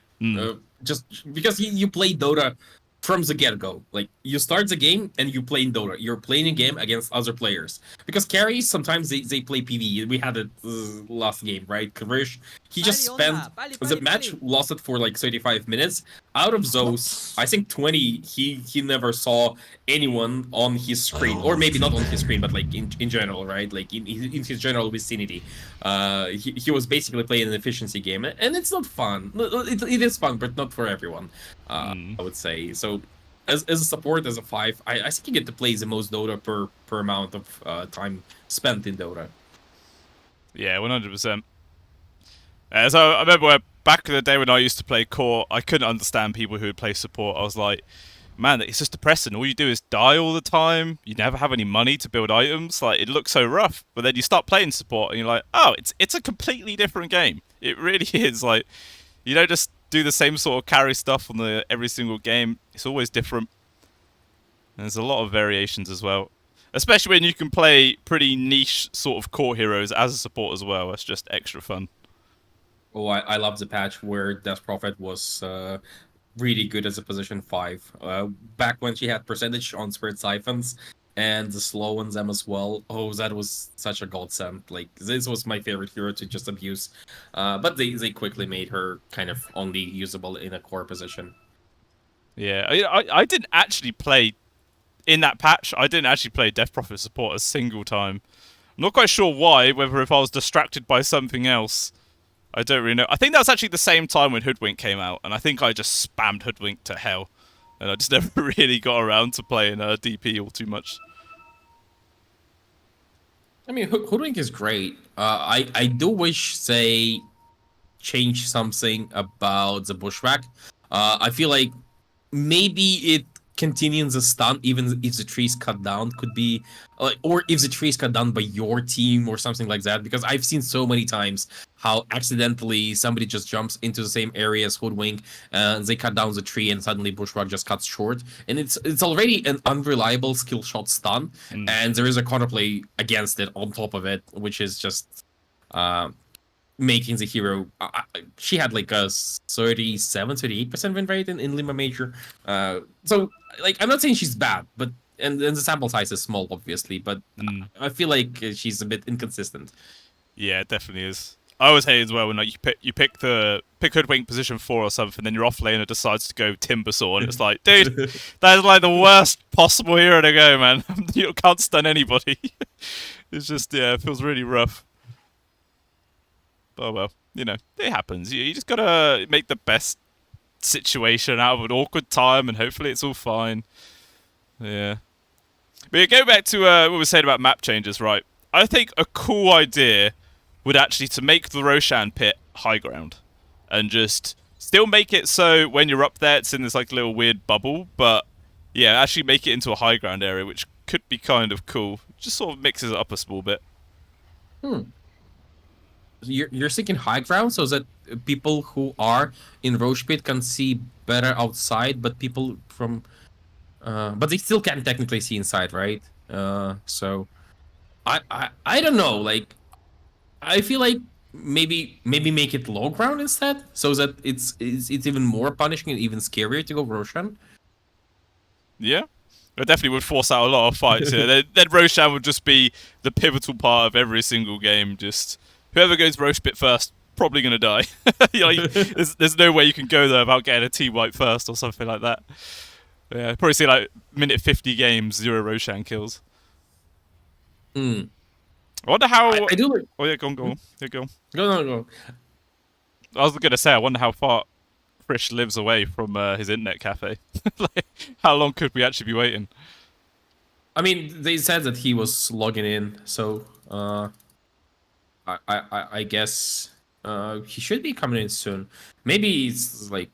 just because you play Dota from the get-go. Like, you start the game and you play in Dota. You're playing a game against other players. Because carries, sometimes they play PvE. We had it last game, right? Karish, he just spent... The match lasted for like 35 minutes. Out of those, I think 20, he never saw anyone on his screen. Or maybe not on his screen, but like in general, right? Like in his general vicinity. He was basically playing an efficiency game. And it's not fun. It is fun, but not for everyone, I would say. So as a support, as a 5, I think you get to play the most Dota per amount of time spent in Dota. Yeah, 100%. So I remember back in the day when I used to play core, I couldn't understand people who would play support. I was like, man, it's just depressing. All you do is die all the time. You never have any money to build items. Like, it looks so rough. But then you start playing support and you're like, oh, it's a completely different game. It really is. Like, you don't just do the same sort of carry stuff on every single game. It's always different. And there's a lot of variations as well. Especially when you can play pretty niche sort of core heroes as a support as well. That's just extra fun. Oh, I love the patch where Death Prophet was really good as a position 5. Back when she had percentage on Spirit Siphons and the slow on them as well. Oh, that was such a godsend. Like, this was my favorite hero to just abuse. But they quickly made her kind of only usable in a core position. Yeah, I didn't actually play... In that patch, I didn't actually play Death Prophet support a single time. I'm not quite sure why, whether if I was distracted by something else. I don't really know. I think that was actually the same time when Hoodwink came out, and I think I just spammed Hoodwink to hell. And I just never really got around to playing DP all too much. I mean, Hoodwink is great. I do wish they changed something about the Bushwhack. I feel like maybe it continues the stun even if the tree's cut down could be or if the tree's cut down by your team or something like that, because I've seen so many times how accidentally somebody just jumps into the same area as Hoodwink and they cut down the tree and suddenly Bushwhack just cuts short, and it's already an unreliable skill shot stun, and there is a counterplay against it on top of it, which is just making the hero... she had like a 38% win rate in Lima Major. So, like, I'm not saying she's bad, but and the sample size is small, obviously, but I feel like she's a bit inconsistent. Yeah, it definitely is. I always hate as well when like you pick Hoodwink position 4 or something, then your offlaner decides to go Timbersaw, and it's like, dude, that is like the worst possible hero to go, man. You can't stun anybody. It's just, yeah, it feels really rough. Oh well, it happens. You just gotta make the best situation out of an awkward time, and hopefully it's all fine. Yeah. But yeah, go back to what we were saying about map changes, right? I think a cool idea would actually to make the Roshan pit high ground, and just still make it so when you're up there, it's in this like little weird bubble, but yeah, actually make it into a high ground area, which could be kind of cool. Just sort of mixes it up a small bit. You're thinking high ground so that people who are in Roche Pit can see better outside, but people from... but they still can't technically see inside, right? So... I don't know, like... I feel like maybe make it low ground instead, so that it's even more punishing and even scarier to go Roshan. Yeah. It definitely would force out a lot of fights. Then Roshan would just be the pivotal part of every single game. Just whoever goes Roche Pit first, probably going to die. There's no way you can go there without getting a team wipe first or something like that. Yeah, probably see like minute 50 games, 0 Roshan kills. I wonder how... I do like... Oh yeah, go on. Yeah, go on. Go. I was going to say, I wonder how far Frisch lives away from his internet cafe. Like, how long could we actually be waiting? I mean, they said that he was logging in, so I guess he should be coming in soon. Maybe it's like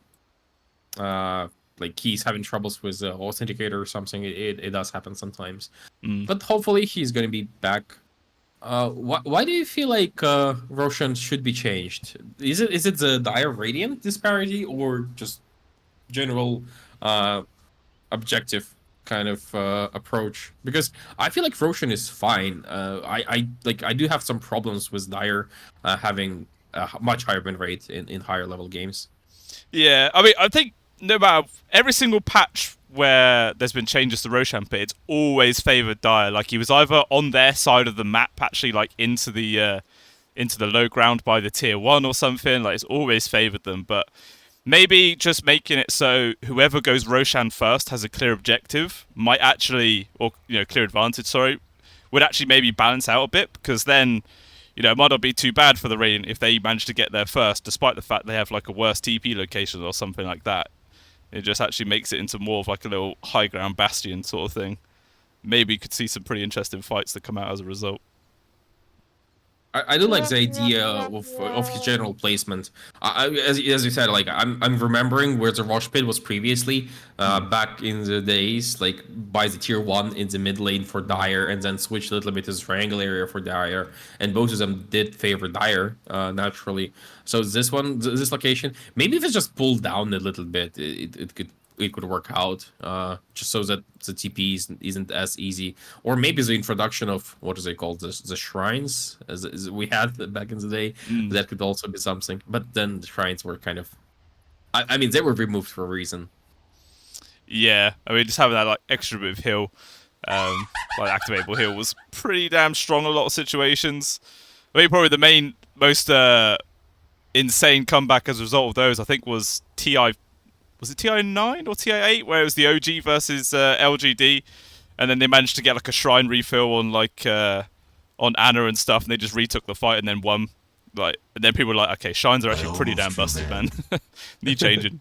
he's having troubles with the authenticator or something. It does happen sometimes, but hopefully he's going to be back. Why do you feel like Roshan should be changed? Is it the dire radiant disparity or just general objective kind of approach? Because I feel like Roshan is fine. I do have some problems with dire having a much higher win rate in higher level games. Yeah, I mean, I think no matter every single patch where there's been changes to Roshan pit, it's always favoured Dire. Like he was either on their side of the map, actually like into the low ground by the tier 1 or something. Like it's always favoured them. But maybe just making it so whoever goes Roshan first has a clear objective might actually, or clear advantage. Sorry, would actually maybe balance out a bit, because then it might not be too bad for the Radiant if they manage to get there first, despite the fact they have like a worse TP location or something like that. It just actually makes it into more of like a little high ground bastion sort of thing. Maybe you could see some pretty interesting fights that come out as a result. I do like the idea of his general placement. As you said, like I'm remembering where the Rosh pit was previously, back in the days, like by the tier 1 in the mid lane for Dire, and then switched a little bit to the triangle area for Dire, and both of them did favor Dire naturally. So this location, maybe if it's just pulled down a little bit, it could work out, just so that the TP isn't as easy. Or maybe the introduction of, what is it called, the shrines, as we had back in the day. That could also be something. But then the shrines were kind of, I mean, they were removed for a reason. Yeah, I mean, just having that like extra bit of heal, like activatable heal, was pretty damn strong in a lot of situations. I mean, probably the most insane comeback as a result of those, I think, was TI. Was it TI9 or TI8, where it was the OG versus LGD, and then they managed to get like a shrine refill on like on Anna and stuff, and they just retook the fight and then won. Like, and then people were like, okay, shrines are actually pretty damn busted, man. Need changing.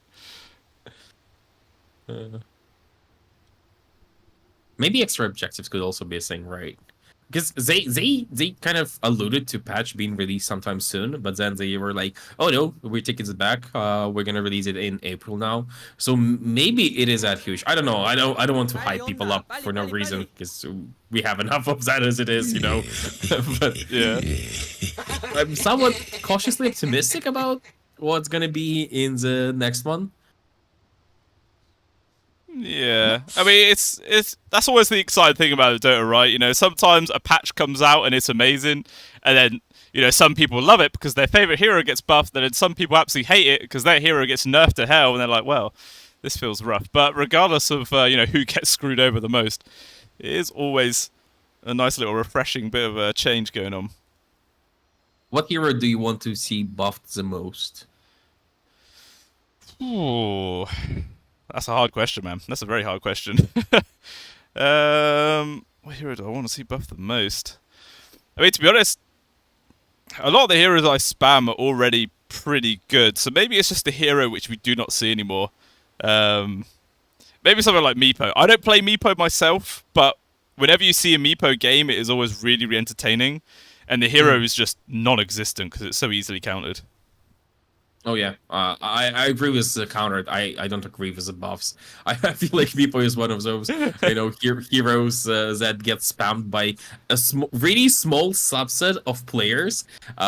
Maybe extra objectives could also be a thing, right? Because they kind of alluded to patch being released sometime soon, but then they were like, "Oh no, we're taking it back. We're gonna release it in April now." So maybe it is that huge. I don't know. I don't want to hype people up for no reason, because we have enough of that as it is, But Yeah. I'm somewhat cautiously optimistic about what's gonna be in the next one. Yeah, I mean, it's that's always the exciting thing about Dota, right? Sometimes a patch comes out and it's amazing, and then some people love it because their favorite hero gets buffed, and then some people absolutely hate it because their hero gets nerfed to hell, and they're like, well, this feels rough. But regardless of who gets screwed over the most, it is always a nice little refreshing bit of a change going on. What hero do you want to see buffed the most? Ooh. That's a hard question, man. That's a very hard question. What hero do I want to see buffed the most? I mean, to be honest, a lot of the heroes I spam are already pretty good. So maybe it's just a hero which we do not see anymore. Maybe something like Meepo. I don't play Meepo myself, but whenever you see a Meepo game, it is always really, really entertaining. And the hero is just non-existent because it's so easily countered. Oh yeah, I agree with the counter. I don't agree with the buffs. I feel like Meepo is one of those heroes that get spammed by a really small subset of players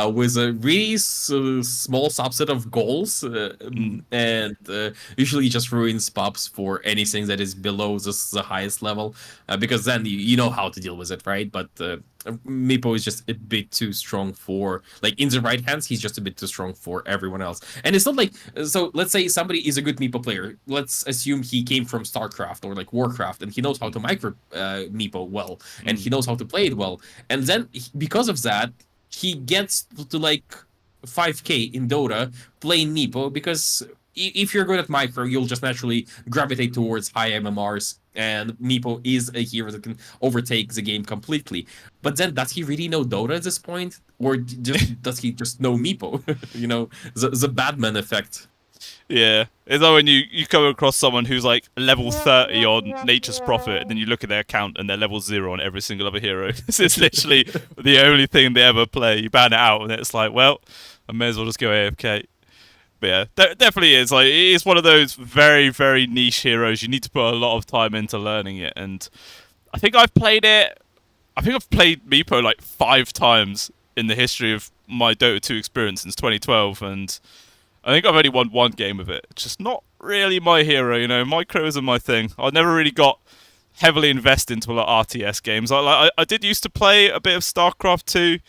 with a really small subset of goals, and usually just ruins pops for anything that is below the highest level, because then you know how to deal with it, right? But Meepo is just a bit too strong for, like, in the right hands, he's just a bit too strong for everyone else. And it's not like, so let's say somebody is a good Meepo player. Let's assume he came from StarCraft or like Warcraft, and he knows how to micro Meepo well, and he knows how to play it well. And then because of that, he gets to like 5k in Dota playing Meepo, because if you're good at micro, you'll just naturally gravitate towards high MMRs, and Meepo is a hero that can overtake the game completely. But then, does he really know Dota at this point? Or does he just know Meepo? The Batman effect. Yeah, it's like when you come across someone who's like level 30 on Nature's Prophet, and then you look at their account and they're level 0 on every single other hero. It's literally the only thing they ever play. You ban it out, and it's like, well, I may as well just go AFK. But yeah, definitely is. Like, it is one of those very, very niche heroes. You need to put a lot of time into learning it, and I think I've played it. I think I've played Meepo like 5 times in the history of my Dota 2 experience since 2012, and I think I've only won 1 game of it. It's just not really my hero, you know. Micro isn't my thing. I never really got heavily invested into a lot of RTS games. I did used to play a bit of StarCraft 2.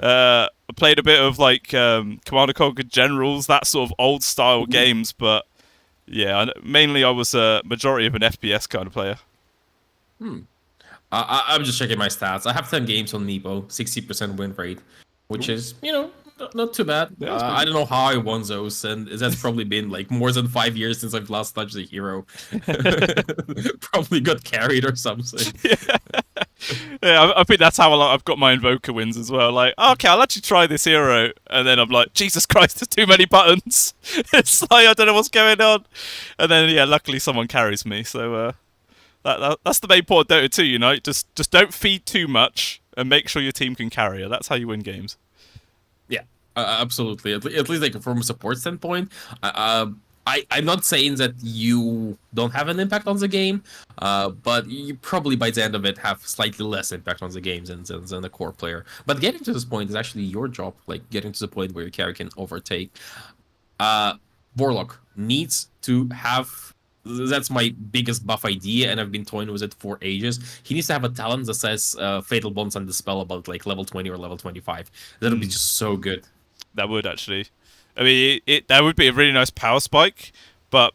I played a bit of like Command & Conquer Generals, that sort of old style games. But yeah, mainly I was a majority of an FPS kind of player. I'm just checking my stats. I have 10 games on Meepo, 60% win rate, which is, you know, not too bad. Yeah, I don't know how I won those, and that's probably been like more than 5 years since I've last touched a hero. Probably got carried or something. Yeah, I think that's how I've got my Invoker wins as well. Like, okay, I'll actually try this hero, and then I'm like, Jesus Christ, there's too many buttons. It's like, I don't know what's going on. And then, yeah, luckily someone carries me, so that's the main point of Dota 2, you know? Just don't feed too much, and make sure your team can carry her. That's how you win games. Yeah, absolutely. At least like from a support standpoint, I'm not saying that you don't have an impact on the game, but you probably by the end of it have slightly less impact on the game than the core player. But getting to this point is actually your job, like getting to the point where your character can overtake. Warlock needs to have. That's my biggest buff idea, and I've been toying with it for ages. He needs to have a talent that says Fatal Bonds and Dispel about like level 20 or level 25. That'll be just so good. That would actually. I mean, that would be a really nice power spike, but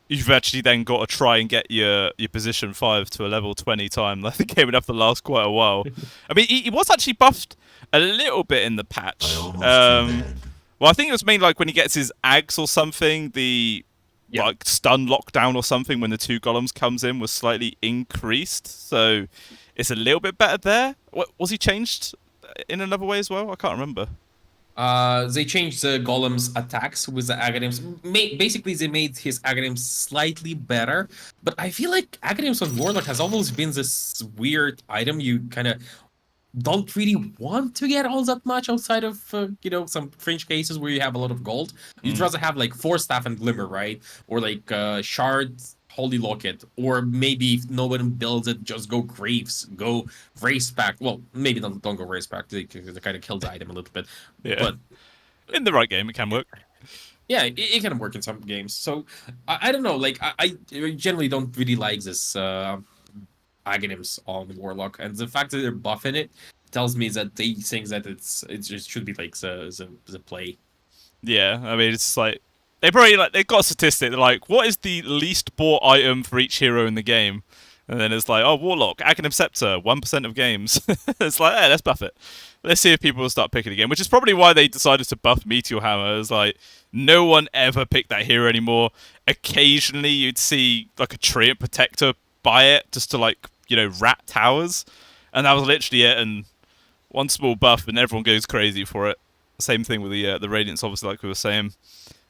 you've actually then got to try and get your position 5 to a level 20 time. I think it would have to last quite a while. I mean, he was actually buffed a little bit in the patch. Well, I think it was mainly like when he gets his Ags or something, the like stun lockdown or something when the 2 golems comes in was slightly increased, so it's a little bit better there. What was he changed in another way as well? I can't remember. They changed the golem's attacks with the Aghanim's. Basically, they made his Aghanim slightly better, but I feel like Aghanim's on Warlock has always been this weird item you kind of don't really want to get all that much outside of you know, some fringe cases where you have a lot of gold. You'd rather have like Force Staff and Glimmer, right? Or like Shard, Holy Locket, or maybe if no one builds it, just go Graves, go Race Pact. Well, maybe don't go Race Pact. They kind of kill the item a little bit. Yeah, but in the right game, it can work. Yeah, it can work in some games. So I don't know. Like I generally don't really like this Aghanims on Warlock, and the fact that they're buffing it tells me that they think that it just should be like the play. Yeah, I mean, it's like they probably they've got a statistic. They're like, what is the least bought item for each hero in the game? And then it's like, oh, Warlock, Aghanim Scepter, 1% of games. It's like, hey, let's buff it. Let's see if people will start picking it again, which is probably why they decided to buff Meteor Hammer. It's like, no one ever picked that hero anymore. Occasionally, you'd see like a Treant Protector buy it just to like, you know, rat towers. And that was literally it. And one small buff and everyone goes crazy for it. Same thing with the Radiance, obviously, like we were saying.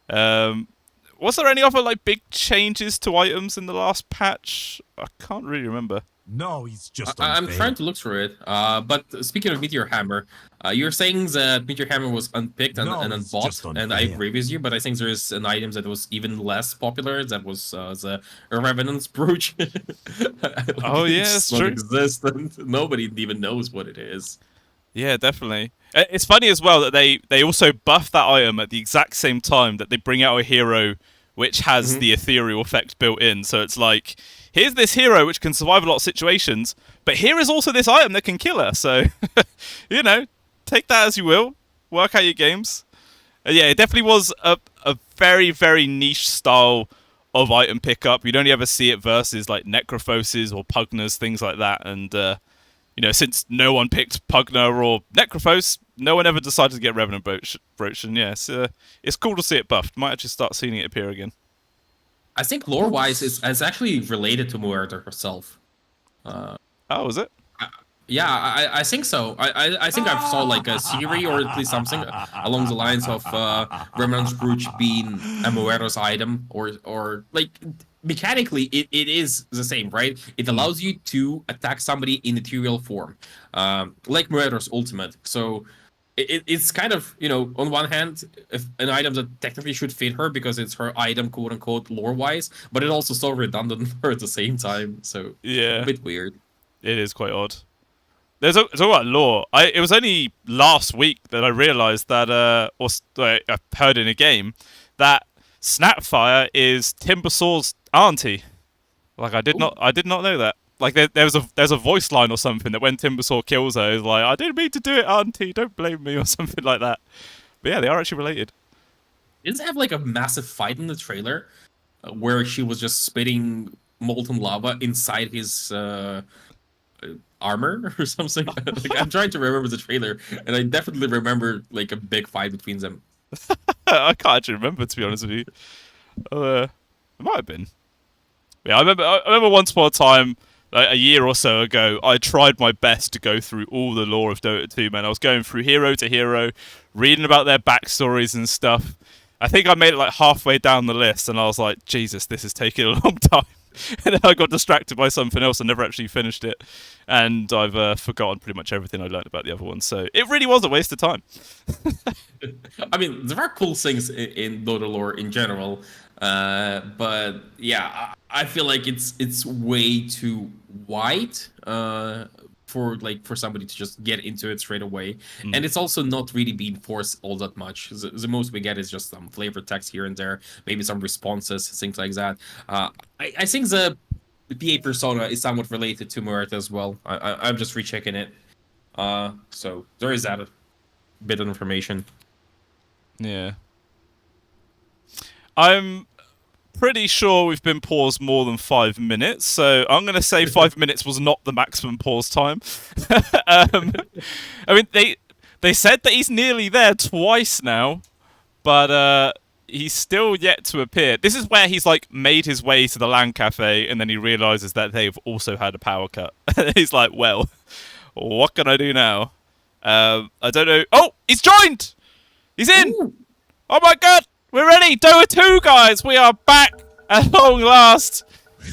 Was there any other like big changes to items in the last patch? I can't really remember. No, he's just I'm trying to look through it. But speaking of Meteor Hammer, you're saying that Meteor Hammer was unpicked and unbought, and I agree with you, but I think there is an item that was even less popular. That was the Revenant's Brooch. Like, oh, yeah, it's true. Non-existent. Nobody even knows what it is. Yeah, definitely. It's funny as well that they also buff that item at the exact same time that they bring out a hero which has the ethereal effect built in. So it's like, here's this hero which can survive a lot of situations, but here is also this item that can kill her. So, you know, take that as you will. Work out your games. Yeah, it definitely was a very, very niche style of item pickup. You'd only ever see it versus like Necrophoses or Pugners, things like that. And, you know, since no one picked Pugner or Necrophos, no one ever decided to get Revenant Brooch. And yes, it's cool to see it buffed. Might actually start seeing it appear again. I think lore-wise, it's actually related to Muerta herself. Oh, is it? Yeah, I think so. I think I saw like a Siri or at least something along the lines of Remnant's Brooch being a Moero's item, or like mechanically it is the same, right? It allows you to attack somebody in ethereal form, like Moero's ultimate. So it's kind of, you know, on one hand, if an item that technically should fit her because it's her item, quote unquote, lore wise, but it also so redundant for at the same time. So Yeah, a bit weird. it is quite odd. There's a, talk about lore. It was only last week that I realised that, I heard in a game that Snapfire is Timbersaw's auntie. Like I did not know that. Like there's a voice line or something that when Timbersaw kills her is like, I didn't mean to do it, auntie, don't blame me, or something like that. But yeah, they are actually related. Didn't it have like a massive fight in the trailer where she was just spitting molten lava inside his armor or something? Like, I'm trying to remember the trailer, and I definitely remember like a big fight between them. I can't actually remember, to be honest with you. It might have been. Yeah, I remember once upon a time, like a year or so ago, I tried my best to go through all the lore of Dota 2, man. I was going through hero to hero, reading about their backstories and stuff. I think I made it like halfway down the list, and I was like, Jesus, this is taking a long time. And then I got distracted by something else and never actually finished it. And I've forgotten pretty much everything I learned about the other one. So it really was a waste of time. I mean, there are cool things in Dota lore in general, but yeah, I feel like it's way too wide for somebody to just get into it straight away, and it's also not really being forced all that much. The most we get is just some flavor text here and there, maybe some responses, things like that. I think the PA persona is somewhat related to Muerta as well. I'm just rechecking it. So there is that bit of information. Yeah. I'm pretty sure we've been paused more than 5 minutes, so I'm going to say 5 minutes was not the maximum pause time. I mean, they said that he's nearly there twice now, but he's still yet to appear. This is where he's like made his way to the LAN cafe, and then he realizes that they've also had a power cut. He's like, well, what can I do now? I don't know. Oh, he's joined! He's in! Ooh. Oh my god! We're ready! Dota 2, guys! We are back at long last!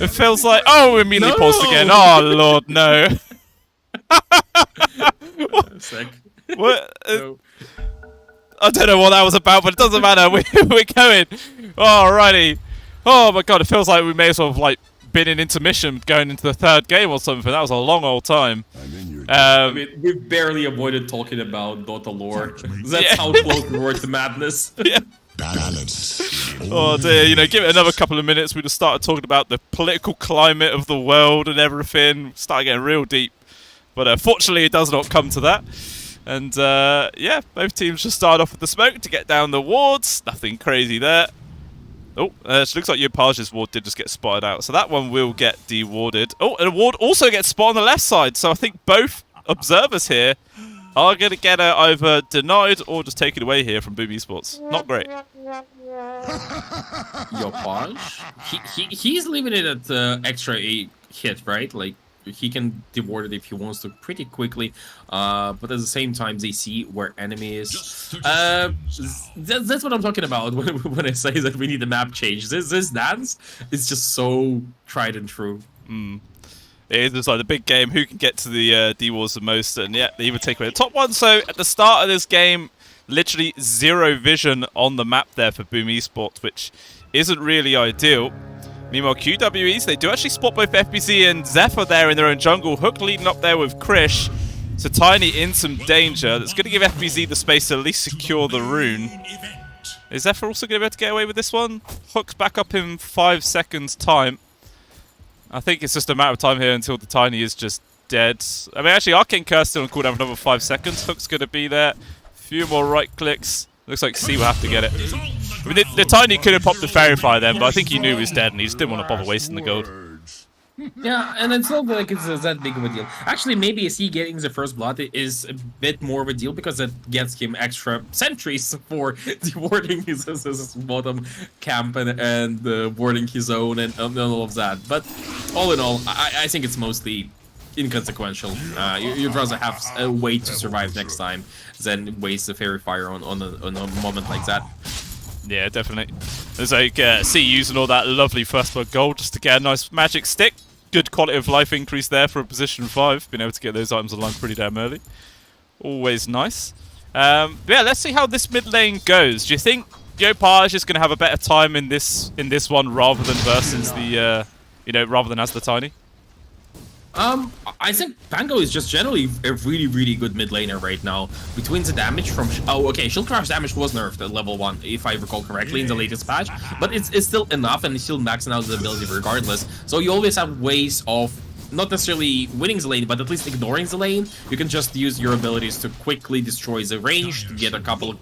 It feels like... Oh, we immediately paused again. Oh, Lord, no. Sick. What? No. I don't know what that was about, but it doesn't matter. We're going. Alrighty. Oh my god, it feels like we may as well have like been in intermission going into the third game or something. That was a long old time. I mean, we barely avoided talking about Dota lore. That's how close we were to madness. Yeah. Balance. Oh dear, you know, give it another couple of minutes, we'd have started talking about the political climate of the world and everything. Start getting real deep. But fortunately, it does not come to that. And yeah, both teams just started off with the smoke to get down the wards. Nothing crazy there. Oh, it looks like Yopaj's ward did just get spotted out. So that one will get dewarded. Oh, and a ward also gets spotted on the left side. So I think both observers here are going to get either denied or just taken away here from Boom Esports. Not great. Yopaj? He's leaving it at extra 8 hit, right? Like, he can deward it if he wants to pretty quickly, but at the same time they see where enemy is. That's what I'm talking about when I say that we need a map change. This dance is just so tried and true. It is just like the big game, who can get to the D-Wars the most, and yeah, they even take away the top one. So at the start of this game, literally zero vision on the map there for Boom Esports, which isn't really ideal. Meanwhile, QWEs, they do actually spot both FBZ and Zephyr there in their own jungle. Hook leading up there with Krish. So Tiny in some danger. That's going to give FBZ the space to at least secure the rune. Is Zephyr also going to be able to get away with this one? Hook's back up in 5 seconds time. I think it's just a matter of time here until the Tiny is just dead. I mean, actually, Arcane Curse still on cooldown for another 5 seconds. Hook's going to be there. A few more right clicks. Looks like C will have to get it. I mean, the Tiny could have popped the Fairy Fire then, but I think he knew he was dead and he just didn't want to bother wasting the gold. Yeah, and it's not like it's that big of a deal. Actually, maybe is he getting the first blood is a bit more of a deal because it gets him extra sentries for dewarding his bottom camp and warding his own and all of that. But all in all, I think it's mostly inconsequential. You'd rather have a way to survive next time than waste a fairy fire on a moment like that. Yeah, definitely. There's like see using all that lovely first blood gold just to get a nice magic stick. Good quality of life increase there for a position 5. Being able to get those items online pretty damn early. Always nice. Yeah, let's see how this mid lane goes. Do you think Yopaj is going to have a better time in this one rather than versus the rather than as the Tiny? I think Pango is just generally a really good mid laner right now. Between the damage from Shield Crash damage was nerfed at level 1, if I recall correctly, in the latest patch, but it's still enough and it's still maxing out the ability regardless. So you always have ways of not necessarily winning the lane, but at least ignoring the lane. You can just use your abilities to quickly destroy the range, to get a couple of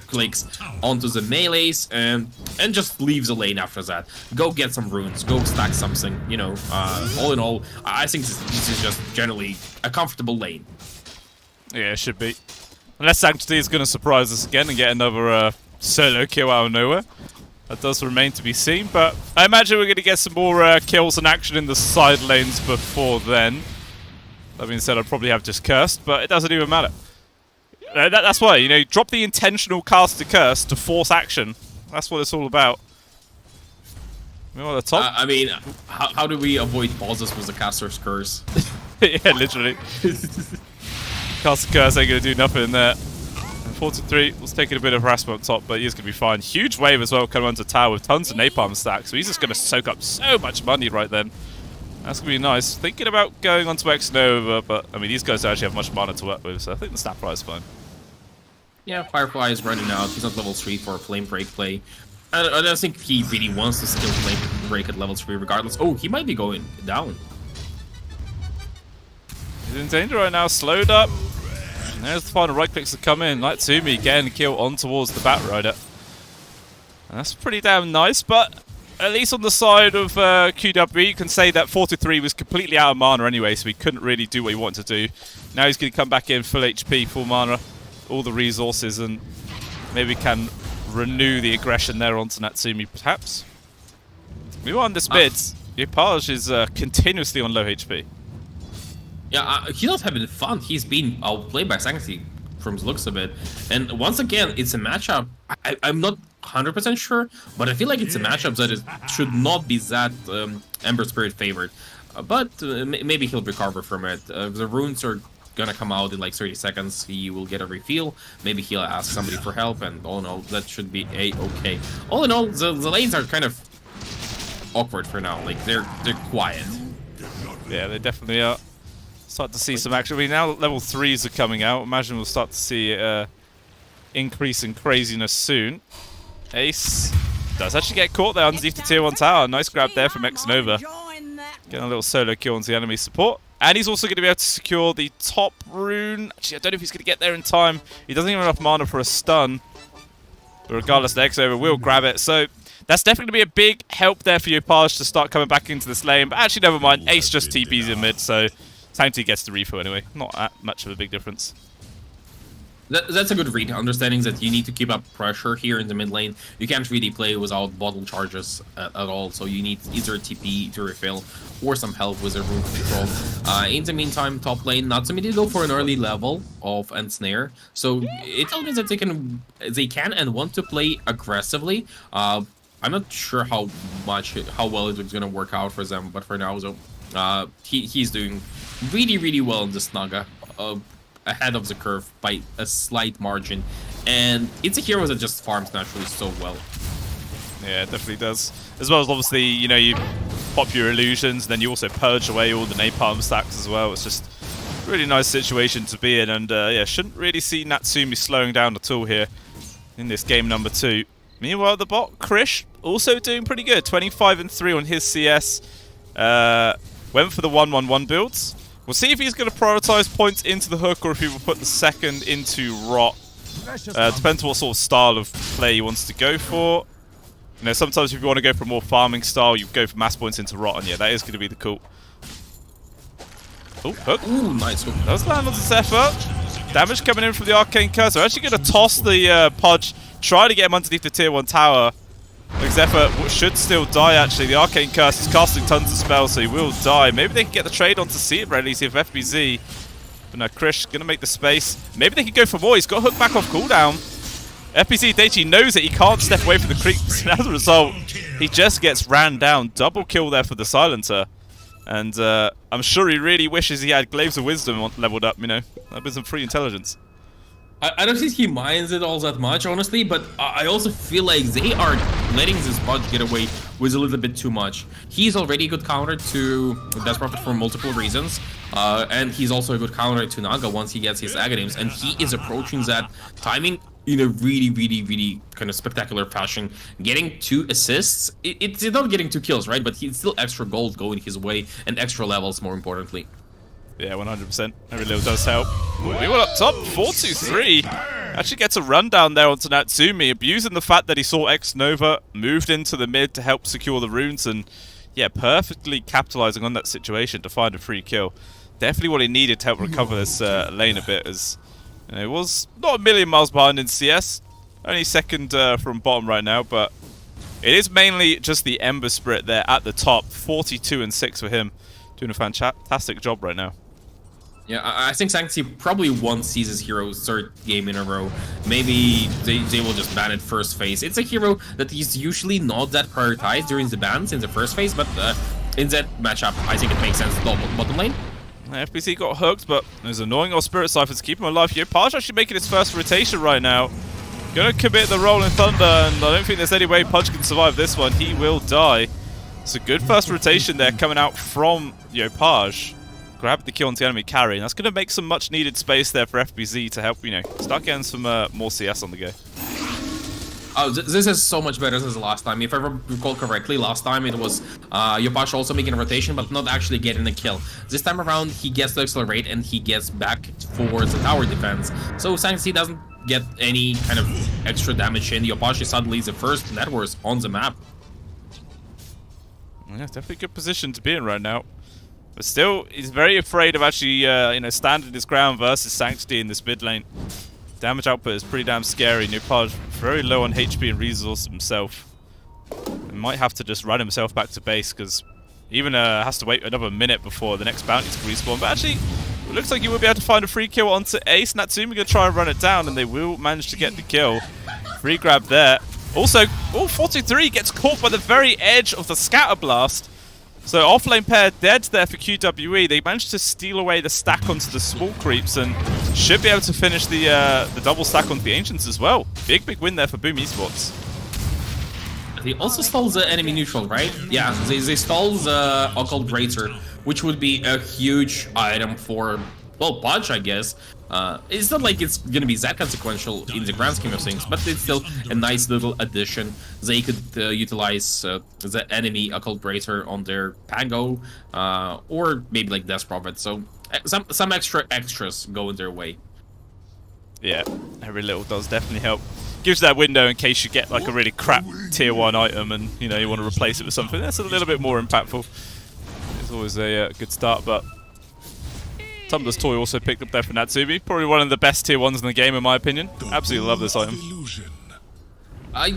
clicks onto the melees, and just leave the lane after that. Go get some runes, go stack something, you know. All in all, I think this is just generally a comfortable lane. Yeah, it should be. Unless Sanctity is going to surprise us again and get another solo kill out of nowhere. That does remain to be seen, but I imagine we're going to get some more kills and action in the side lanes before then. That being said, I'd probably have just cursed, but it doesn't even matter. That's why, you know, drop the intentional cast to curse to force action. That's what it's all about. You know, at the top? I mean, how do we avoid pauses with the caster's curse? Yeah, literally. Cast to curse ain't going to do nothing there. 43 was taking a bit of harassment up top, but he's going to be fine. Huge wave as well coming onto tower with tons of napalm stacks, so he's just going to soak up so much money right then. That's going to be nice. Thinking about going onto X-Nova, but I mean, these guys don't actually have much mana to work with, so I think the snap is fine. Yeah, Firefly is running out. He's at level 3 for a Flame Break play. I don't think he really wants to skill Flame Break at level 3 regardless. Oh, he might be going down. He's in danger right now, slowed up. And there's the final right clicks to come in. Natsumi getting a kill on towards the Bat Rider. And that's pretty damn nice, but at least on the side of QWE, you can say that 43 was completely out of mana anyway, so he couldn't really do what he wanted to do. Now he's going to come back in full HP, full mana, all the resources, and maybe can renew the aggression there onto Natsumi, perhaps. Meanwhile, on this mid, Yopaj is continuously on low HP. Yeah, he's not having fun. He's being outplayed by Sanctity from the looks of it. And once again, it's a matchup. I'm not 100% sure, but I feel like it's a matchup that should not be that Ember Spirit favored. But maybe he'll recover from it. The runes are gonna come out in like 30 seconds. He will get a refill. Maybe he'll ask somebody for help, and all in all, that should be a-okay. All in all, the lanes are kind of awkward for now. Like, they're quiet. Yeah, they definitely are. Start to see some action. I mean, now level 3s are coming out. Imagine we'll start to see increase in craziness soon. Ace does actually get caught there underneath the tier 1 tower. Nice grab there from X-Nova. Getting a little solo kill onto the enemy support. And he's also going to be able to secure the top rune. Actually, I don't know if he's going to get there in time. He doesn't even have enough mana for a stun. But regardless, the X-Nova will grab it. So that's definitely going to be a big help there for Yopaj to start coming back into this lane. But actually, never mind. Ace just TPs in mid, so Sanctity gets the refill anyway. Not that much of a big difference. That's a good read, understanding that you need to keep up pressure here in the mid lane. You can't really play without bottle charges at all, so you need either a TP to refill or some help with a rune control. In the meantime, top lane, Natsumi did go for an early level of Ensnare, so it tells me that they can and want to play aggressively. I'm not sure how well it's going to work out for them, but for now, so he's doing really well in this Naga. Ahead of the curve by a slight margin, and it's a hero that just farms naturally so well. Yeah, it definitely does. As well as obviously, you know, you pop your illusions, and then you also purge away all the napalm stacks as well. It's just a really nice situation to be in, and yeah, shouldn't really see Natsumi slowing down at all here in this game number 2. Meanwhile, the bot, Krish, also doing pretty good. 25 and 3 on his CS. Went for the 1-1-1 builds. We'll see if he's going to prioritize points into the hook or if he will put the second into rot. Depends what sort of style of play he wants to go for. You know, sometimes if you want to go for a more farming style, you go for mass points into rot, and yeah, that is going to be the call. Oh, hook. Ooh, nice hook. Does land on the Zephyr. Damage coming in from the Arcane Curse. We're actually going to toss the Pudge, try to get him underneath the tier 1 tower. They're Xepher should still die, actually. The Arcane Curse is casting tons of spells, so he will die. Maybe they can get the trade on to see it, ready, see if FBZ. But no, Krish going to make the space. Maybe they can go for more. He's got hooked back off cooldown. FBZ Daichi knows that he can't step away from the creeps. And as a result, he just gets ran down. Double kill there for the Silencer. And I'm sure he really wishes he had Glaives of Wisdom leveled up, you know. That'd be some free intelligence. I don't think he minds it all that much, honestly, but I also feel like they are letting this bot get away with a little bit too much. He's already a good counter to Death Prophet for multiple reasons, and he's also a good counter to Naga once he gets his Aghanim's, and he is approaching that timing in a really kind of spectacular fashion. Getting 2 assists, it's not getting 2 kills, right? But it's still extra gold going his way, and extra levels, more importantly. Yeah, 100%. Every little does help. We were up top, 4-2-3. Actually gets a rundown there onto Natsumi, abusing the fact that he saw X-Nova, moved into the mid to help secure the runes, and yeah, perfectly capitalizing on that situation to find a free kill. Definitely what he needed to help recover this lane a bit, as you know, it was not a million miles behind in CS. Only second from bottom right now, but it is mainly just the Ember Spirit there at the top. 42-6 for him. Doing a fantastic job right now. Yeah, I think Sanctity probably won't seize his hero's 3rd game in a row. Maybe they will just ban it first phase. It's a hero that is usually not that prioritized during the bans in the first phase, but in that matchup, I think it makes sense to go bottom lane. FBC got hooked, but it was annoying our Spirit Ciphers keep him alive here. Pudge actually making his first rotation right now. Gonna commit the Rolling Thunder, and I don't think there's any way Pudge can survive this one. He will die. It's a good first rotation there coming out from Pudge. Grab the kill onto the enemy carry, and that's going to make some much needed space there for FBZ to help, you know, start getting some more CS on the go. Oh, this is so much better than the last time. If I recall correctly, last time it was Yopasha also making a rotation, but not actually getting the kill. This time around, he gets to accelerate, and he gets back for the tower defense. So Sanctity doesn't get any kind of extra damage in. Yopasha suddenly is the first networks on the map. Yeah, definitely a good position to be in right now. But still, he's very afraid of actually, you know, standing his ground versus Sanctity in this mid lane. Damage output is pretty damn scary. Nupaj very low on HP and resource himself. He might have to just run himself back to base, because even has to wait another minute before the next bounty to respawn. But actually, it looks like he will be able to find a free kill onto Ace. Natsumi going to try and run it down, and they will manage to get the kill. Free grab there. Also, 4-2-3 gets caught by the very edge of the Scatter Blast. So off-lane pair dead there for QWE. They managed to steal away the stack onto the small creeps and should be able to finish the double stack onto the Ancients as well. Big win there for Boom Esports. They also stole the enemy neutral, right? Yeah, they stole the Occult Greater, which would be a huge item for, well, Pudge, I guess. It's not like it's gonna be that consequential in the grand scheme of things, but it's still a nice little addition. They could utilize the enemy Occult Greater on their Pango, or maybe like Death Prophet. So some extras going their way. Yeah, every little does definitely help. Gives that window in case you get like a really crap tier 1 item and you know you want to replace it with something that's a little bit more impactful. It's always a good start, but Tumblr's Toy also picked up there for Natsumi. Probably one of the best tier 1s in the game in my opinion. Absolutely love this item. I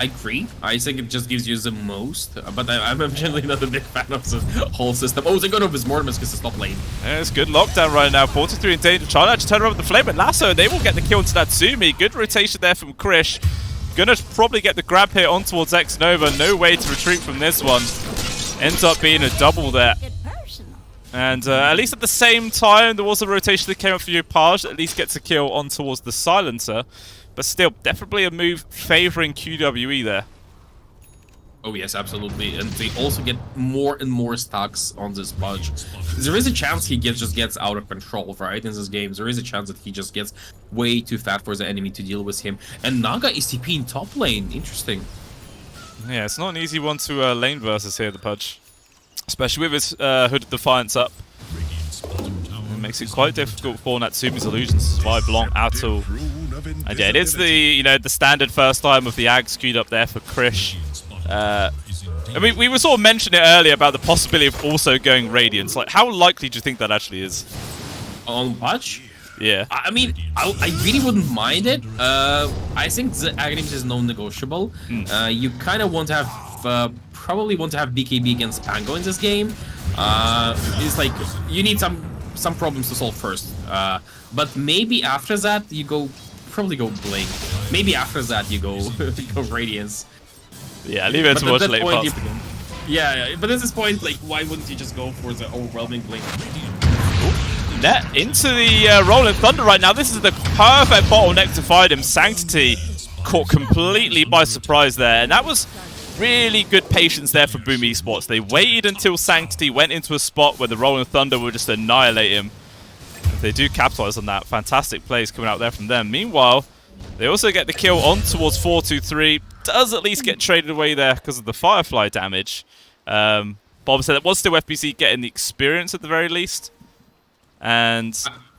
agree. I think it just gives you the most, but I'm generally not a big fan of the whole system. Oh, they're going over his Mortimus because it's top lane. Yeah, it's good lockdown right now. 4-3 in danger. Trying to actually turn around with the Flame and Lasso. They will get the kill into Natsumi. Good rotation there from Krish. Gonna probably get the grab here on towards X-Nova. No way to retreat from this one. Ends up being a double there. And at least at the same time, there was a rotation that came up for Page. At least gets a kill on towards the Silencer. But still, definitely a move favouring QWE there. Oh yes, absolutely. And they also get more and more stacks on this Pudge. There is a chance he just gets out of control, right, in this game. There is a chance that he just gets way too fat for the enemy to deal with him. And Naga is TP in top lane. Interesting. Yeah, it's not an easy one to lane versus here, the Pudge. Especially with his Hood of Defiance up. It makes it quite difficult for Natsumi's Illusions to survive long at all. And yeah, it is the the standard first time of the Ags queued up there for Krish. I mean, we were sort of mentioning it earlier about the possibility of also going Radiance. Like, how likely do you think that actually is? On Pudge? Yeah. I mean, I really wouldn't mind it. I think the agonies is non-negotiable. You kind of want to have, probably want to have BKB against Pango in this game. It's like you need some problems to solve first. But maybe after that you probably go Blink. Maybe after that you go go Radiance. Yeah, leave it to watch late parts you, again. Yeah, but at this point, like, why wouldn't you just go for the overwhelming Blink? Net into the Rolling Thunder right now. This is the perfect bottleneck to fight him. Sanctity caught completely by surprise there, and that was really good patience there for Boom Esports. They waited until Sanctity went into a spot where the Rolling Thunder would just annihilate him. They do capitalize on that. Fantastic plays coming out there from them. Meanwhile, they also get the kill on towards 4-2-3. Does at least get traded away there because of the Firefly damage. Bob said it was still FBC getting the experience at the very least. And,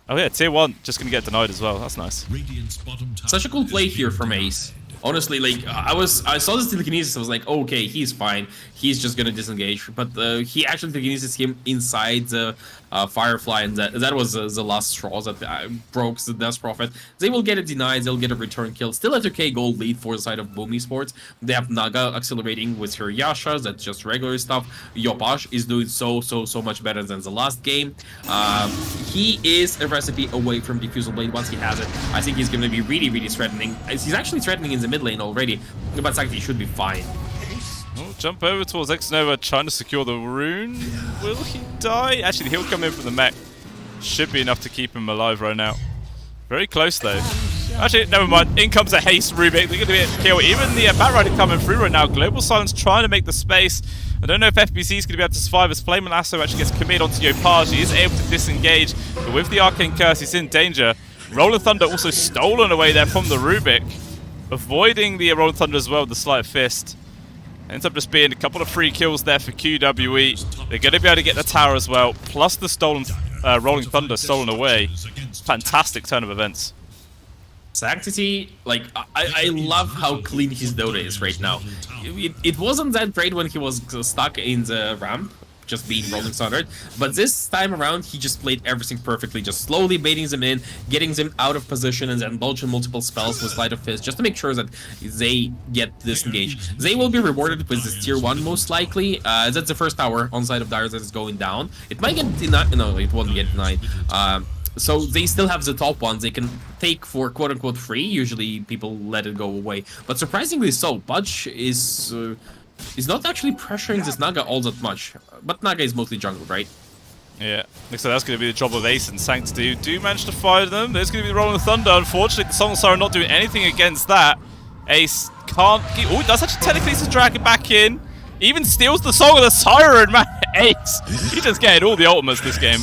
oh yeah, tier 1 just going to get denied as well. That's nice. Such a cool play here from Ace. Honestly, like, I saw this telekinesis, I was like, okay, he's fine. He's just gonna disengage. But he actually telekinesis him inside the Firefly, and that was the last straw that broke the Death Prophet. They will get it denied, they'll get a return kill. Still a 2k gold lead for the side of Boom Esports. They have Naga accelerating with her Yasha, that's just regular stuff. Yopash is doing so much better than the last game. He is a recipe away from Diffusal Blade once he has it. I think he's gonna be really threatening. He's actually threatening in the mid lane already, but Sanctity should be fine. Oh, jump over towards Xnova, trying to secure the rune. Will he die? Actually, he'll come in from the mech. Should be enough to keep him alive right now. Very close, though. Actually, never mind. In comes a haste Rubik. They're going to be able to kill. Even the Batrider coming through right now. Global Silence trying to make the space. I don't know if FBC is going to be able to survive as Flame and Lasso actually gets committed onto Yopaj. He is able to disengage, but with the Arcane Curse, he's in danger. Rolling Thunder also stolen away there from the Rubik. Avoiding the Rolling Thunder as well, the Sleight of Fist. Ends up just being a couple of free kills there for QWE. They're going to be able to get the tower as well, plus the stolen Rolling Thunder stolen away. Fantastic turn of events. Sanctity, like, I love how clean his Dota is right now. It wasn't that great when he was stuck in the ramp, just being Rolling Thunder, but this time around he just played everything perfectly, just slowly baiting them in, getting them out of position, and then launching multiple spells with Sleight of Fist just to make sure that they get disengaged. They will be rewarded with this tier 1 most likely. That's the first tower on side of Dire that is going down. It might get denied. No, it won't get denied. So they still have the top ones they can take for quote-unquote free. Usually people let it go away, but surprisingly so, Budge is not actually pressuring this Naga all that much. But Naga is mostly jungle, right? Yeah, looks like that's going to be the job of Ace and Sanctity. Do manage to fire them. There's going to be the Rolling Thunder. Unfortunately, the Song of Siren not doing anything against that. Ace can't keep... Oh, does actually telekinesis drag it back in. Even steals the Song of the Siren, man. Ace, he's just getting all the ultimates this game.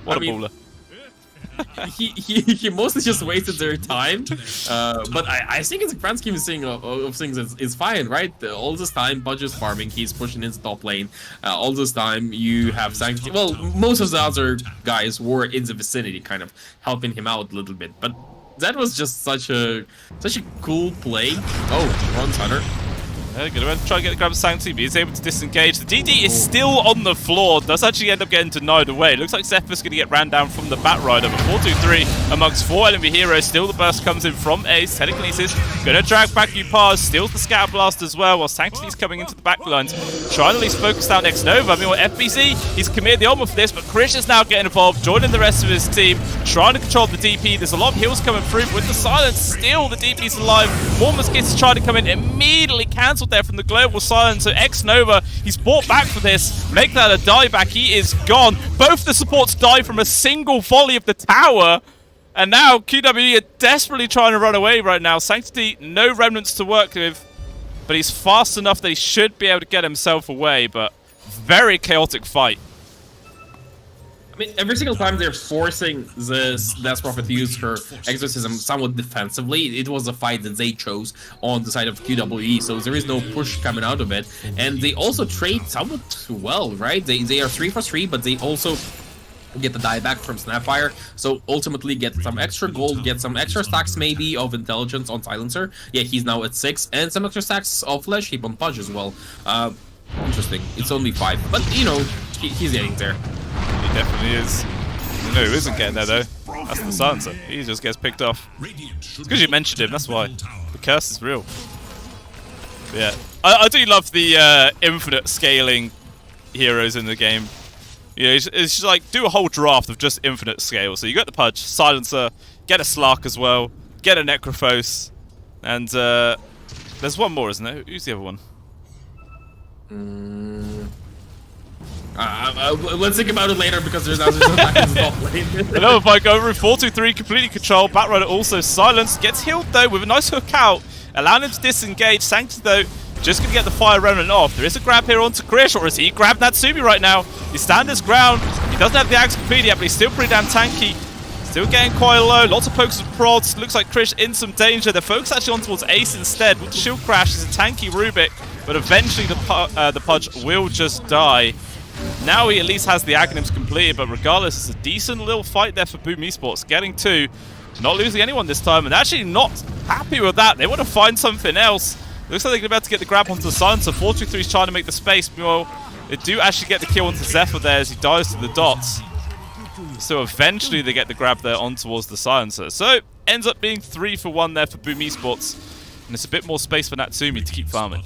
What a baller. He mostly just wasted their time, but I think in the grand scheme of things, it's fine, right? All this time, Budge is farming, he's pushing into top lane. All this time, you have Sanctity. Well, most of the other guys were in the vicinity, kind of helping him out a little bit, but that was just such a cool play. Oh, wrong Hunter. Gonna try to get the grab of Sanctity, but he's able to disengage. The DD is still on the floor, does actually end up getting denied away. Looks like Zephyr's gonna get ran down from the Batrider, but 4-2-3 amongst 4 enemy heroes. Still the burst comes in from Ace. Telekinesis gonna drag back Upaz, steals the Scatter Blast as well, while Sanctity's coming into the backlines, trying to at least focus down Xnova. I mean, well, FBC, he's committed the ultimate for this, but Krish is now getting involved, joining the rest of his team, trying to control the DP. There's a lot of heals coming through, but with the silence, still the DP's alive. Warmer's Kiss is trying to come in, immediately cancelled there from the Global Silence. So Xnova, he's brought back for this. Make that a dieback. He is gone. Both the supports die from a single volley of the tower. And now QWE are desperately trying to run away right now. Sanctity, no remnants to work with. But he's fast enough that he should be able to get himself away. But very chaotic fight. I mean, every single time they're forcing this Death Prophet to use her exorcism somewhat defensively, it was a fight that they chose on the side of QWE, so there is no push coming out of it. And they also trade somewhat well, right? They are 3 for 3, but they also get the dieback from Snapfire, so ultimately get some extra gold, get some extra stacks maybe of intelligence on Silencer. Yeah, he's now at 6, and some extra stacks of Flesh Heap on Pudge as well. Interesting. It's only 5, but you know, he's getting there. He definitely is. You know who isn't getting there though? That's the Silencer. He just gets picked off. It's because you mentioned him, that's why. The curse is real. But yeah, I do love the infinite scaling heroes in the game. You know, it's just like do a whole draft of just infinite scale. So you get the Pudge, Silencer, get a Slark as well, get a Necrophos, and there's one more, isn't there? Who's the other one? Let's think about it later because there's others that Another fight going through 4-2-3, completely controlled. Batrider also silenced, gets healed though with a nice hook out, allowing him to disengage. Sanctity though, just gonna get the Fire Remnant off. There is a grab here onto Krish, or is he grabbed Natsumi right now? He stands his ground. He doesn't have the axe completely yet, but he's still pretty damn tanky. Still getting quite low. Lots of pokes and prods. Looks like Krish in some danger. They're focused actually on towards Ace instead. With the shield crash, he's a tanky Rubik, but eventually the Pudge will just die. Now he at least has the Aghanims completed, but regardless, it's a decent little fight there for Boom Esports. Getting 2, not losing anyone this time, and actually not happy with that. They want to find something else. Looks like they're about to get the grab onto the Silencer. 4-2-3 is trying to make the space. Meanwhile, they do actually get the kill onto Zephyr there as he dies to the dots. So eventually they get the grab there on towards the Silencer. So ends up being 3 for 1 there for Boom Esports. And it's a bit more space for Natsumi to keep farming.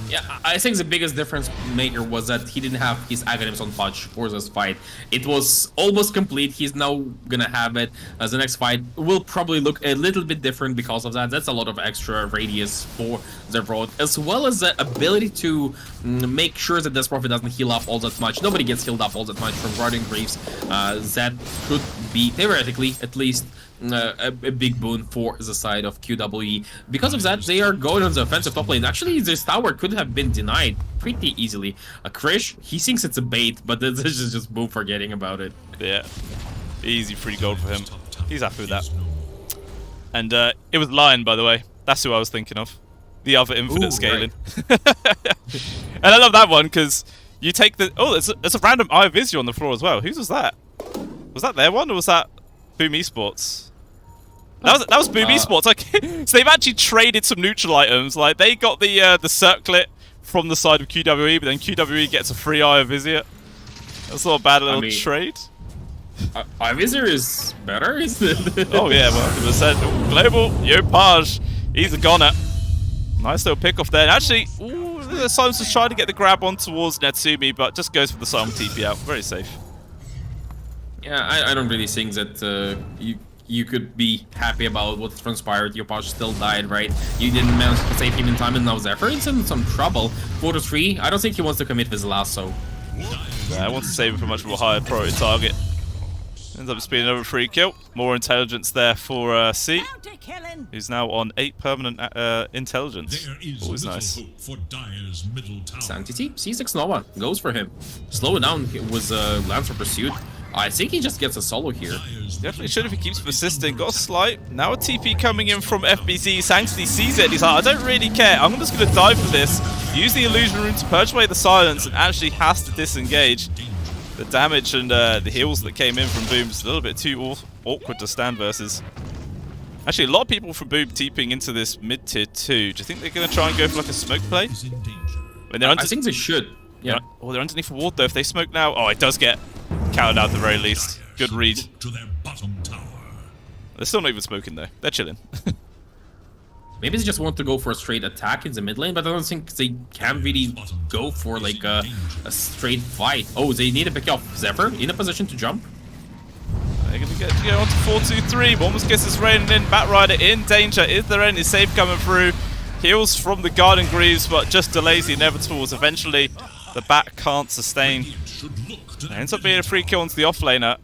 Yeah, I think the biggest difference maker was that he didn't have his Aghanims on Pudge for this fight. It was almost complete. He's now gonna have it. As the next fight will probably look a little bit different because of that. That's a lot of extra radius for the road, as well as the ability to make sure that this Prophet doesn't heal up all that much. Nobody gets healed up all that much from Guardian Greaves. That could be, theoretically, at least, a big boon for the side of QWE. Because of that, they are going on the offensive top lane. Actually, this tower could have been denied pretty easily. Krish, he thinks it's a bait, but this is just Boom forgetting about it. Yeah, easy free gold for him. He's happy with that. And it was Lion, by the way. That's who I was thinking of. The other infinite scaling. Right. And I love that one because you take the... Oh, there's a random Eye of Visio on the floor as well. Whose was that? Was that their one or was that Boom Esports? That was Boom Esports. Like, so they've actually traded some neutral items. Like they got the circlet from the side of QWE, but then QWE gets a free Eye of Visio. That's not a bad little trade. Eye of Visio is better, isn't it? Oh yeah, 100%. Global Yopaj, he's a goner. Nice little pick off there. And actually, the Silencer's trying to get the grab on towards Natsumi, but just goes for the Silent TP out. Very safe. Yeah, I don't really think that you could be happy about what transpired. Your Pudge still died, right? You didn't manage to save him in time, and now Zephyr is in some trouble. 4-3, I don't think he wants to commit this lasso. Yeah, I want to save it for much more higher priority target. Ends up being another free kill. More intelligence there for C, who's now on 8 permanent intelligence. Always nice. Sanctity, C6 Nova goes for him. Slow it down with Lancer Pursuit. I think he just gets a solo here. Definitely should if he keeps persisting. Got a slight. Now a TP coming in from FBZ. Sanctity sees it. He's like, I don't really care. I'm just going to die for this. Use the illusion rune to purge away the silence and actually has to disengage. The damage and the heals that came in from Boom is a little bit too awkward to stand versus. Actually, a lot of people from Boom TPing into this mid-tier 2. Do you think they're going to try and go for like a smoke play? I think they should. Yeah. Well, they're underneath a ward though. If they smoke now, oh, it does get counted out at the very least. Good read. They're still not even smoking though. They're chilling. Maybe they just want to go for a straight attack in the mid lane, but I don't think they can really go for like a straight fight. Oh, they need to pick up Zephyr in a position to jump. They're going to get on to 4-2-3. Almost gets this raining in. Batrider in danger. Is there any safe coming through? Heals from the Guardian Greaves, but just delays the inevitable as eventually the Bat can't sustain. It ends up being a free kill onto the offlaner.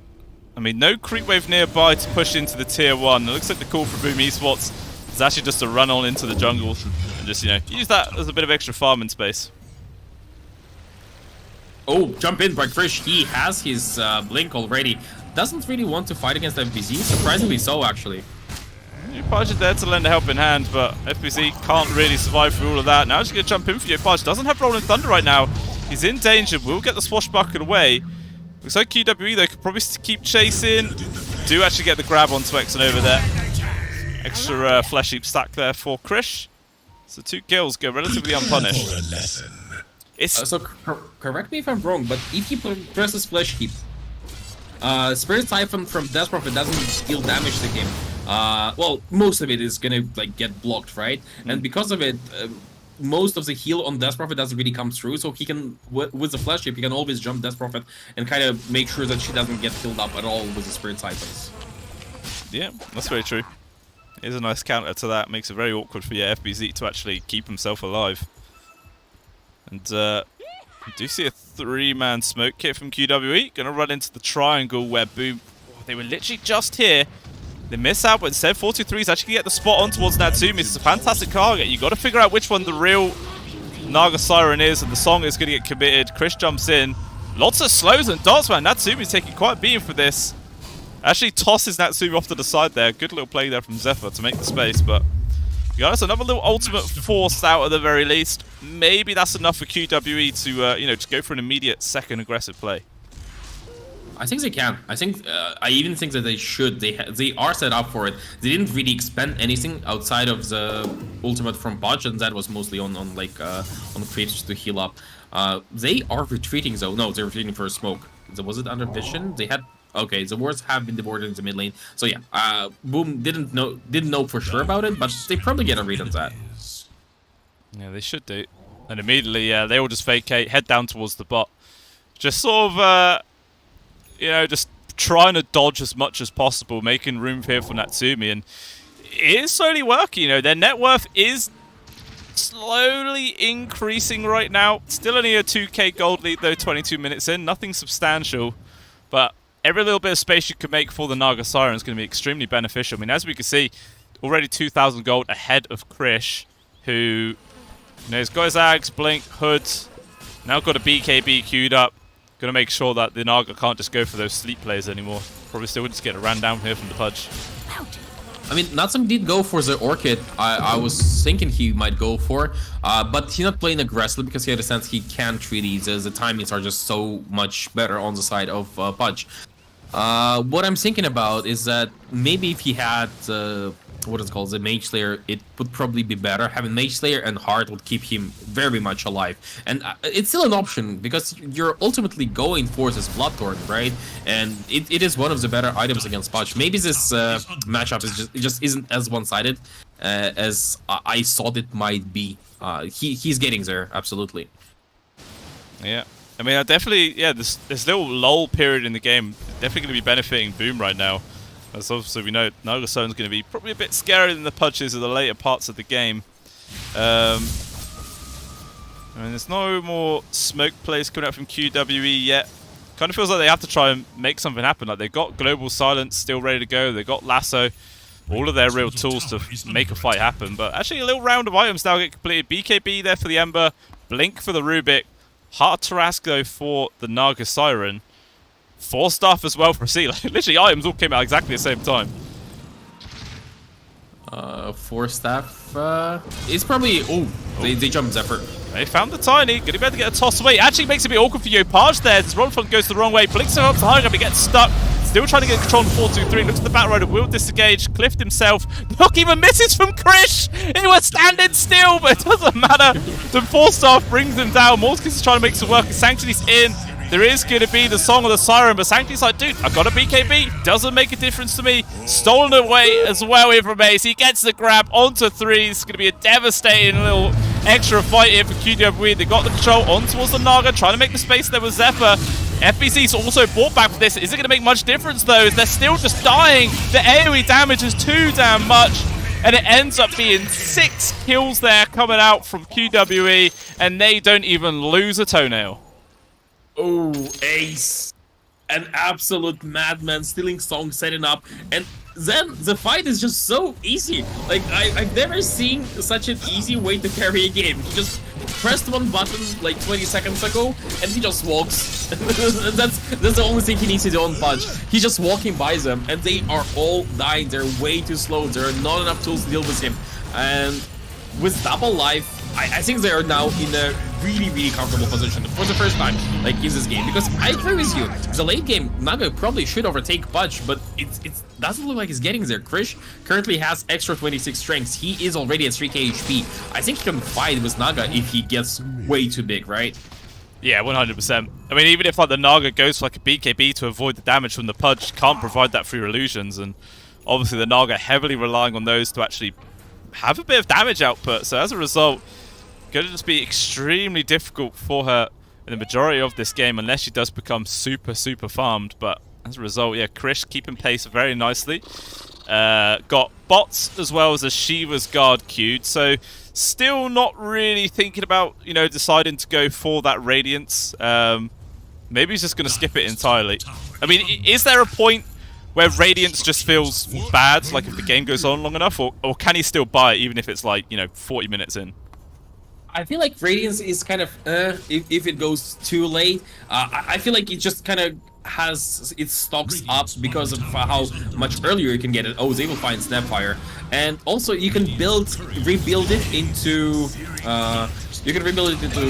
I mean, no creep wave nearby to push into the tier 1. It looks like the call for Boom Esports is actually just to run on into the jungle and just, use that as a bit of extra farming space. Oh, jump in by Krish. He has his blink already. Doesn't really want to fight against FBZ. Surprisingly so, actually. Yopaj is there to lend a helping hand, but FBZ can't really survive through all of that. Now he's going to jump in for Yopaj. Doesn't have Rolling Thunder right now. He's in danger. Will get the swashbuckle away. Looks like QWE though could probably keep chasing. Do actually get the grab onto Exxon over there. Extra flesh heap stack there for Krish. So 2 kills go relatively unpunished. So correct me if I'm wrong, but if he presses flesh heap, Spirit Siphon from Death Prophet doesn't deal damage to him. Well, most of it is gonna like get blocked, right? And because of it, most of the heal on Death Prophet doesn't really come through. So he can, with the Flash Chip, he can always jump Death Prophet and kind of make sure that she doesn't get filled up at all with the Spirit Siphons. Yeah, that's very true. Here's a nice counter to that. Makes it very awkward for your FBZ to actually keep himself alive. And do you see a 3-man smoke kit from QWE? Gonna run into the triangle where Boom... Oh, they were literally just here. They miss out, but instead 423's actually get the spot on towards Natsumi. It's a fantastic target. You got to figure out which one the real Naga Siren is, and the song is going to get committed. Chris jumps in. Lots of slows and dots, man. Natsumi's taking quite a beating for this. Actually tosses Natsumi off to the side there. Good little play there from Zephyr to make the space, but guys, another little ultimate forced out at the very least. Maybe that's enough for QWE to, you know, just go for an immediate second aggressive play. I think they can. I think I even think that they should. They are set up for it. They didn't really expend anything outside of the ultimate from Budge, and that was mostly on creeps to heal up. They are retreating though. No, they're retreating for a smoke. Was it under vision? They had. Okay, the wards have been deported into mid lane. So yeah, Boom didn't know for sure about it, but they probably get a read on that. Yeah, they should do. And immediately, yeah, they all just vacate, head down towards the bot. Just sort of, you know, just trying to dodge as much as possible, making room here for Natsumi, and it is slowly working. You know, their net worth is slowly increasing right now. Still only a 2k gold lead though, 22 minutes in, nothing substantial, but every little bit of space you can make for the Naga Siren is going to be extremely beneficial. I mean, as we can see, already 2,000 gold ahead of Krish, who, you know, has got his Ags, Blink, Hood, now got a BKB queued up. Gonna make sure that the Naga can't just go for those sleep plays anymore. Probably still would just get a ran down here from the Pudge. I mean, Natsum did go for the Orchid. I was thinking he might go for, but he's not playing aggressively because he had a sense he can't really. The timings are just so much better on the side of Pudge. What I'm thinking about is that maybe if he had what is it called, the Mage Slayer, it would probably be better. Having Mage Slayer and Heart would keep him very much alive. And it's still an option because you're ultimately going for this Bloodthorn, right? And it is one of the better items against Pudge. Maybe this matchup is just isn't as one-sided as I thought it might be. He's getting there, absolutely. Yeah. I mean, I definitely, yeah, this little lull period in the game definitely going to be benefiting Boom right now. As obviously we know, Naga Siren's going to be probably a bit scarier than the Pudges of the later parts of the game. I mean, there's no more smoke plays coming out from QWE yet. Kind of feels like they have to try and make something happen. Like, they've got Global Silence still ready to go. They've got Lasso. All of their real tools to make a fight happen. But actually, a little round of items now get completed. BKB there for the Ember. Blink for the Rubik. Heart Tarask, though, for the Naga Siren. 4 stuff as well for C. Like, literally, items all came out exactly the same time. 4 staff. It's probably. Oh, they jumped Zephyr. They found the Tiny. Gonna be able to get a toss away. Actually makes it a bit awkward for Yopaj there. This Rodfront goes the wrong way. Blinks him up to high, but he gets stuck. Still trying to get control of 4-2-3. Looks at the Batrider, will disengage. Cliffed himself. Look, even misses from Krish. He was standing still, but it doesn't matter. The 4-staff brings him down. Morskis is trying to make some work. Sanctity's in. There is going to be the Song of the Siren, but Sanctity's like, dude, I got a BKB. Doesn't make a difference to me. Stolen away as well here from Ace. He gets the grab onto 3. It's going to be a devastating little extra fight here for QWE. They got the control on towards the Naga, trying to make the space there with Zephyr. FBC's also bought back for this. Is it going to make much difference, though? They're still just dying. The AoE damage is too damn much. And it ends up being 6 kills there coming out from QWE, and they don't even lose a toenail. Oh, Ace. An absolute madman, stealing Song, setting up, and then the fight is just so easy. Like, I've never seen such an easy way to carry a game. He just pressed one button like 20 seconds ago, and he just walks. that's the only thing he needs to do on Pudge. He's just walking by them, and they are all dying. They're way too slow. There are not enough tools to deal with him. And with double life, I think they are now in a really, really comfortable position for the first time, like, in this game. Because I agree with you, the late game, Naga probably should overtake Pudge, but it doesn't look like he's getting there. Krish currently has extra 26 strengths. He is already at 3k HP. I think he can fight with Naga if he gets way too big, right? Yeah, 100%. I mean, even if like the Naga goes for like a BKB to avoid the damage from the Pudge, she can't provide that through illusions, and obviously the Naga heavily relying on those to actually have a bit of damage output. So as a result, going to just be extremely difficult for her in the majority of this game, unless she does become super farmed. But as a result, yeah, Krish keeping pace very nicely. Got bots as well as a Shiva's guard queued, so still not really thinking about, you know, deciding to go for that Radiance. Maybe he's just going to skip it entirely. I mean, is there a point where Radiance just feels bad, like if the game goes on long enough, or can he still buy it even if it's like, you know, 40 minutes in? I feel like Radiance is kind of if it goes too late. I feel like it just kind of has its stocks up because of how much earlier you can get it. Oh, they will find Snapfire, and also you can rebuild it into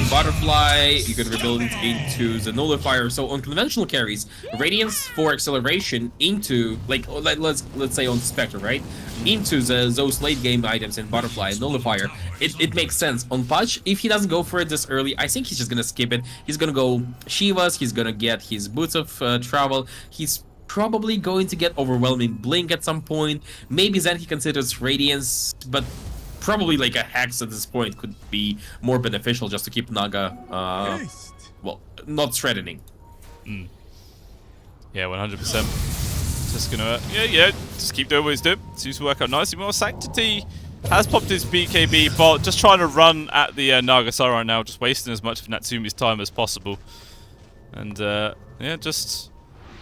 Butterfly, you can rebuild it into the Nullifier. So on conventional carries, Radiance for acceleration into, like, let's say on Spectre, right? Into those late game items in Butterfly and Nullifier, it makes sense. On Pudge, if he doesn't go for it this early, I think he's just gonna skip it. He's gonna go Shivas, he's gonna get his Boots of Travel, he's probably going to get Overwhelming Blink at some point. Maybe then he considers Radiance, but probably like a Hex at this point could be more beneficial just to keep Naga, well, not threatening. Yeah, 100%. Just gonna, just keep doing what he's doing. Seems to work out nicely. More Sanctity has popped his BKB bot, just trying to run at the Nagasai right now, just wasting as much of Natsumi's time as possible. And yeah, just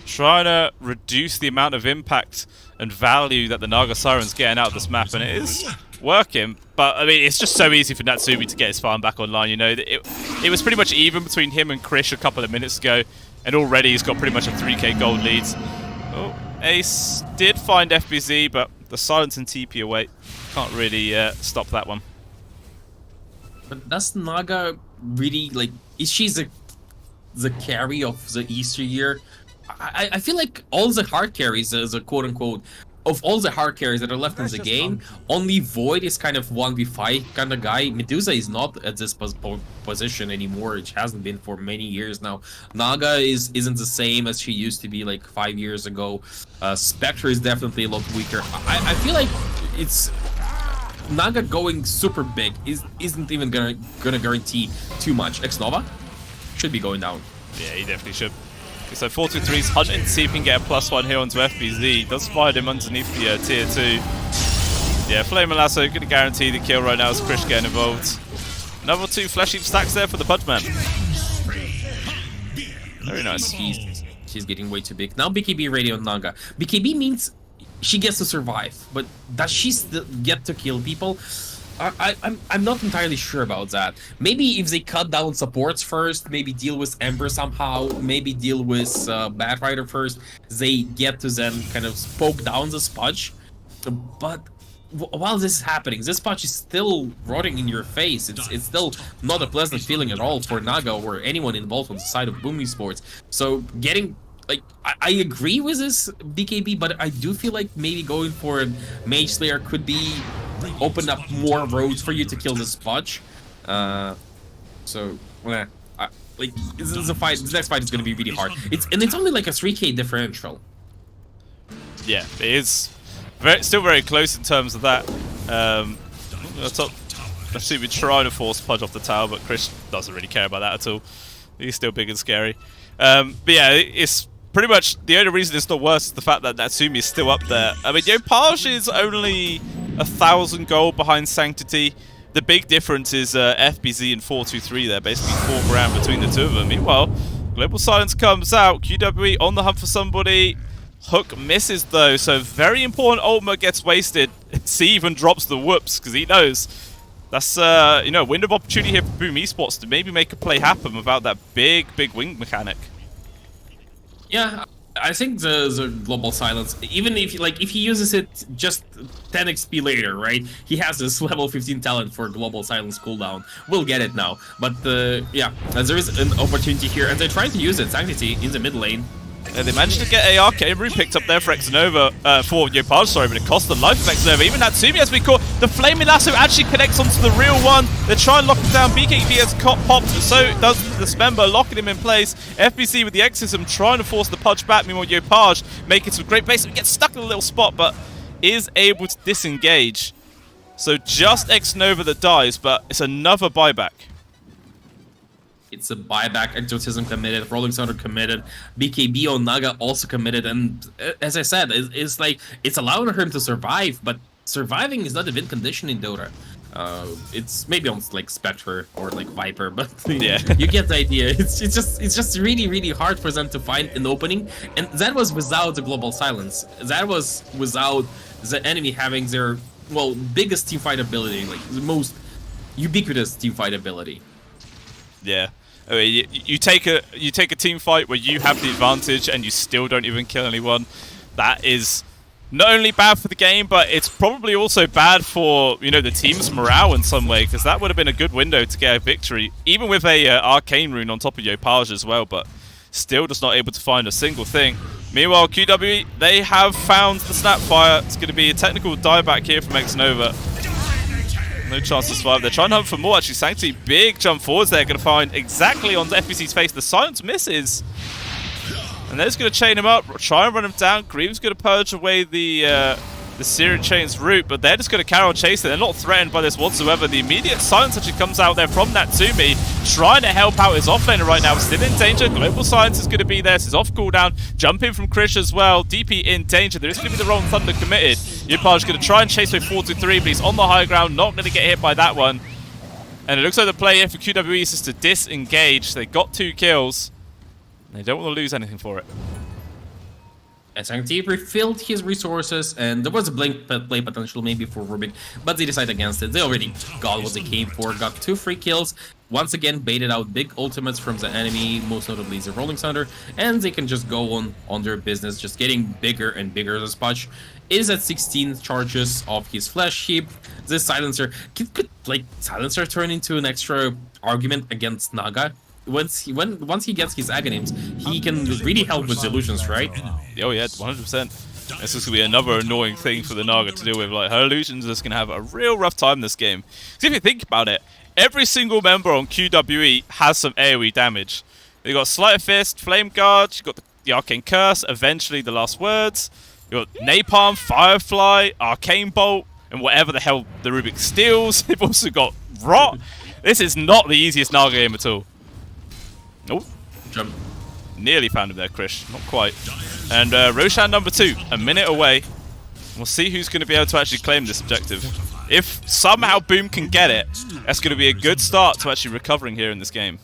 trying to reduce the amount of impact and value that the Naga Siren's getting out of this map, and it is working. But I mean, it's just so easy for Natsumi to get his farm back online. You know, it was pretty much even between him and Krish a couple of minutes ago, and already he's got pretty much a 3k gold lead. Oh, Ace did find FBZ, but the silence and TP away can't really stop that one. But does Naga really, like, is she the carry of the Easter year? I feel like all the hard carries, the quote-unquote, of all the hard carries that are left in the game, only Void is kind of 1v5 kind of guy. Medusa is not at this position anymore. It hasn't been for many years now. Naga isn't the same as she used to be like 5 years ago. Spectre is definitely a lot weaker. I feel like it's Naga going super big isn't even gonna guarantee too much. X-Nova should be going down. Yeah, he definitely should. So 423's hunting to see if he can get a +1 here onto FBZ. Does find him underneath the tier 2. Yeah, Flame and Lasso going to guarantee the kill right now as Krish getting involved. Another 2 Flesh Heap stacks there for the Pudgeman. Very nice. She's getting way too big. Now BKB ready on Naga. BKB means she gets to survive, but does she still get to kill people? I'm not entirely sure about that. Maybe if they cut down supports first, maybe deal with Ember somehow, maybe deal with Batrider first, they get to then kind of poke down the Spudge. But while this is happening, this Spudge is still rotting in your face. It's still not a pleasant feeling at all for Naga or anyone involved on the side of Boom Esports. So getting, like, I agree with this BKB, but I do feel like maybe going for a Mage Slayer could be open up more roads for you to kill the Spudge. Like, this next fight is going to be really hard. It's only like a 3k differential. Yeah, it is still very close in terms of that. Let's see, we're trying to force Pudge off the tower, but Krish doesn't really care about that at all. He's still big and scary. But yeah, it's pretty much the only reason it's not worse is the fact that Natsumi is still up there. I mean, Page is only 1,000 gold behind Sanctity. The big difference is FBZ and 423 there, basically 4 grand between the two of them. Meanwhile, Global Silence comes out. QWE on the hunt for somebody. Hook misses though, so very important ultimate gets wasted. C even drops the whoops because he knows that's you know, a window of opportunity here for Boom Esports to maybe make a play happen without that big wing mechanic. Yeah, I think the Global Silence, even if he uses it just 10 XP later, right? He has this level 15 talent for Global Silence cooldown. We'll get it now. But yeah, there is an opportunity here, and they're trying to use it. Sanctity in the mid lane. They managed to get a arcane rune picked up there for Xnova, for Yopaj, sorry, but it cost the life of Xnova. Even Natsumi has been caught. The Flaming Lasso actually connects onto the real one. They try and lock him down. BKB has popped, so does the Smember, locking him in place. FBC with the Exorcism trying to force the punch back. Meanwhile, Yopaj making some great base. He gets stuck in a little spot, but is able to disengage. So just Xnova that dies, but it's another buyback. It's a buyback. Exorcism committed. Rolling Thunder committed. BKB on Naga also committed. And as I said, it's like it's allowing him to survive, but surviving is not a win condition in Dota. It's maybe on like Spectre or like Viper, but yeah, you get the idea. It's just really hard for them to find an opening, and that was without the global silence. That was without the enemy having their biggest teamfight ability, like the most ubiquitous teamfight ability. Yeah. I mean, you take a team fight where you have the advantage and you still don't even kill anyone. That is not only bad for the game, but it's probably also bad for, you know, the team's morale in some way, because that would have been a good window to get a victory, even with a arcane rune on top of Yopaj as well, but still just not able to find a single thing. Meanwhile, QWE, they have found the Snapfire. It's going to be a technical dieback here from Xnova. No chance to survive. They're trying to hunt for more, actually. Sanctity, big jump forwards there. Going to find exactly on FBC's face. The silence misses. And they're just going to chain him up, try and run him down. Greaves going to purge away the Syrian Chain's route, but they're just going to carry on chasing. They're not threatened by this whatsoever. The immediate silence actually comes out there from Natsumi, trying to help out his offlaner right now. Still in danger. Global Silence is going to be there. So he's off cooldown. Jumping from Krish as well. DP in danger. There is going to be the Rolling Thunder committed. Yopaj going to try and chase away 4-3, but he's on the high ground. Not going to get hit by that one. And it looks like the play here for QWE is just to disengage. They got 2 kills. They don't want to lose anything for it. And Sanctity refilled his resources, and there was a blink play potential maybe for Rubik, but they decided against it. They already got what they came for, got 2 free kills, once again baited out big ultimates from the enemy, most notably the Rolling Thunder, and they can just go on their business, just getting bigger and bigger. The Spudge is at 16 charges of his flesh heap. This Silencer, could like Silencer turn into an extra argument against Naga? Once he gets his Aghanim's, he can really help with illusions, right? Oh yeah, 100%. This is going to be another annoying thing for the Naga to deal with. Like, her illusions are just going to have a real rough time this game. Because if you think about it, every single member on QWE has some AoE damage. You got Sleight of Fist, Flame Guard, you got the Arcane Curse, eventually the Last Words. You got Napalm, Firefly, Arcane Bolt, and whatever the hell the Rubik steals. They've also got Rot. This is not the easiest Naga game at all. Nope. Jump. Nearly found him there, Krish. Not quite. And Roshan number 2, a minute away. We'll see who's going to be able to actually claim this objective. If somehow Boom can get it, that's going to be a good start to actually recovering here in this game.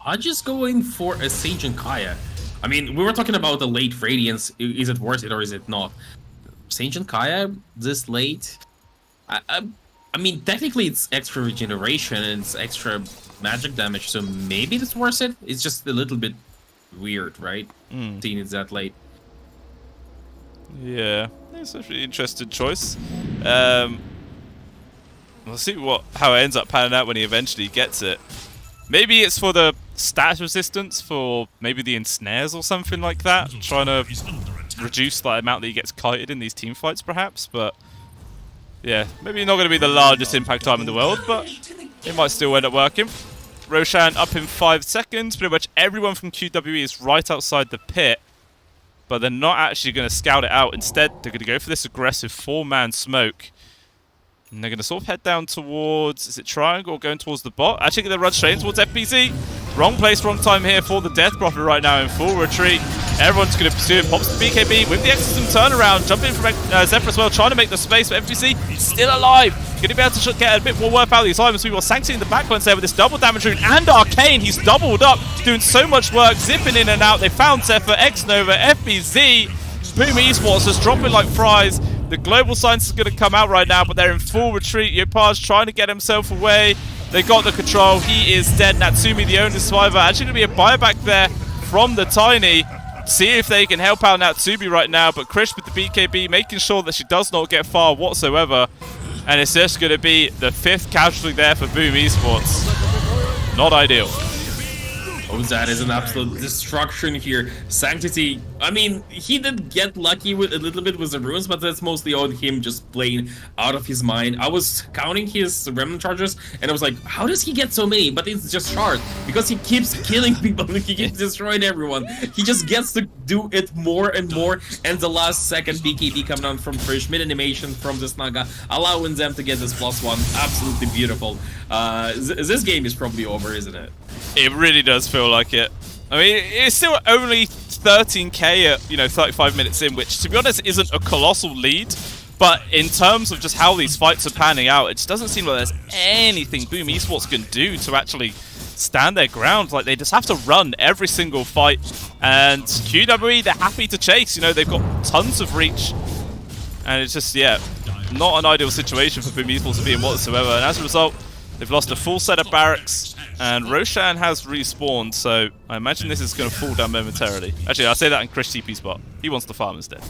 I'm just going for a Sage and Kaya. I mean, we were talking about the late Radiance. Is it worth it or is it not? Sage and Kaya this late? I mean, technically it's extra regeneration and it's extra magic damage, so maybe it's worth it. It's just a little bit weird, right? Seeing it's that late. Yeah, it's actually an interesting choice. We'll see how it ends up panning out when he eventually gets it. Maybe it's for the stat resistance for maybe the ensnares or something like that. Trying to reduce the amount that he gets kited in these team fights, perhaps. But yeah, maybe not going to be the largest impact time in the world, but it might still end up working. Roshan up in 5 seconds. Pretty much everyone from QWE is right outside the pit, but they're not actually going to scout it out. Instead, they're going to go for this aggressive 4-man smoke. And they're going to sort of head down towards, is it Triangle or going towards the bot? Actually, they're going to run straight towards FBZ. Wrong place, wrong time here for the Death Prophet right now in full retreat. Everyone's going to pursue him. Pops the BKB with the Exorcism turnaround. Jumping in from Zephyr as well, trying to make the space, but FBC still alive. Going to be able to get a bit more worth out of these items. We will Sanctity in the backline there with this double damage rune and Arcane. He's doubled up, doing so much work, zipping in and out. They found Zephyr, Xnova, FBZ. Boom Esports just dropping like fries. The Global Science is going to come out right now, but they're in full retreat. Yopaj trying to get himself away. They got the control. He is dead. Natsumi, the only survivor. Actually going to be a buyback there from the Tiny. See if they can help out Natsumi right now. But Krish with the BKB, making sure that she does not get far whatsoever. And it's just going to be the 5th casualty there for Boom Esports. Not ideal. Oh, that is an absolute destruction here. Sanctity, I mean, he did get lucky with a little bit with the runes, but that's mostly on him just playing out of his mind. I was counting his remnant charges, and I was like, how does he get so many? But it's just hard, because he keeps killing people, he keeps destroying everyone. He just gets to do it more and more, and the last second BKB coming on from Frisch, mid-animation from this Naga, allowing them to get this +1. Absolutely beautiful. This game is probably over, isn't it? It really does feel like it. I mean, it's still only 13k at, 35 minutes in, which, to be honest, isn't a colossal lead. But in terms of just how these fights are panning out, it just doesn't seem like there's anything Boom Esports can do to actually stand their ground. Like, they just have to run every single fight. And QWE, they're happy to chase. They've got tons of reach. And it's just, yeah, not an ideal situation for Boom Esports to be in whatsoever. And as a result, they've lost a full set of barracks, and Roshan has respawned, so I imagine this is going to fall down momentarily. Actually, I'll say that in Krish TP spot. He wants the farm instead.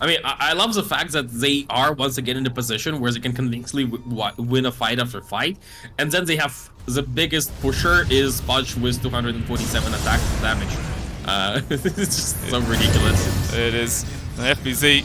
I mean, I love the fact that they are once again in a position where they can convincingly win a fight after fight, and then they have the biggest pusher is Pudge with 247 attack damage. It's just so ridiculous. It is. The FBZ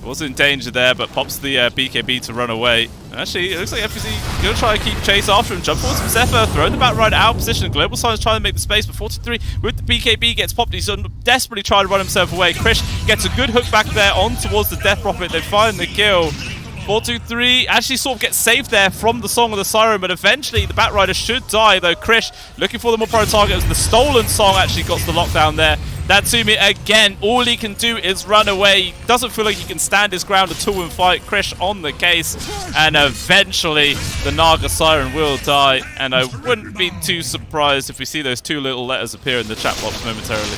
was in danger there, but pops the BKB to run away. Actually, it looks like FBZ going to try and keep chase after him. Jump forward from Zephyr, throw the back right out of position. Global Silence trying to make the space, but 43 with the BKB gets popped. He's desperately trying to run himself away. Krish gets a good hook back there on towards the Death Prophet. They find the kill. 4-2-3 actually sort of gets saved there from the Song of the Siren, but eventually the Batrider should die, though Krish looking for the more pro target as the stolen Song actually got the lockdown there. Natsumi, again, all he can do is run away. He doesn't feel like he can stand his ground at all and fight. Krish on the case, and eventually the Naga Siren will die, and I wouldn't be too surprised if we see those two little letters appear in the chat box momentarily.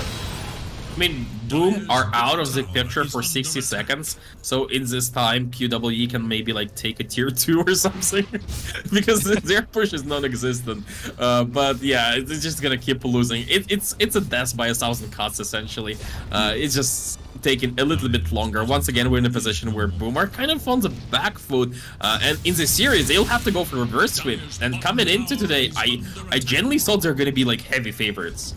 I mean, Boom are out of the picture for 60 seconds, so in this time, QWE can maybe like take a tier 2 or something, because their push is non-existent. But yeah, it's just gonna keep losing. It's a death by 1,000 cuts essentially. It's just taking a little bit longer. Once again, we're in a position where Boom are kind of on the back foot, and in the series, they'll have to go for reverse sweep. And coming into today, I genuinely thought they're gonna be like heavy favorites.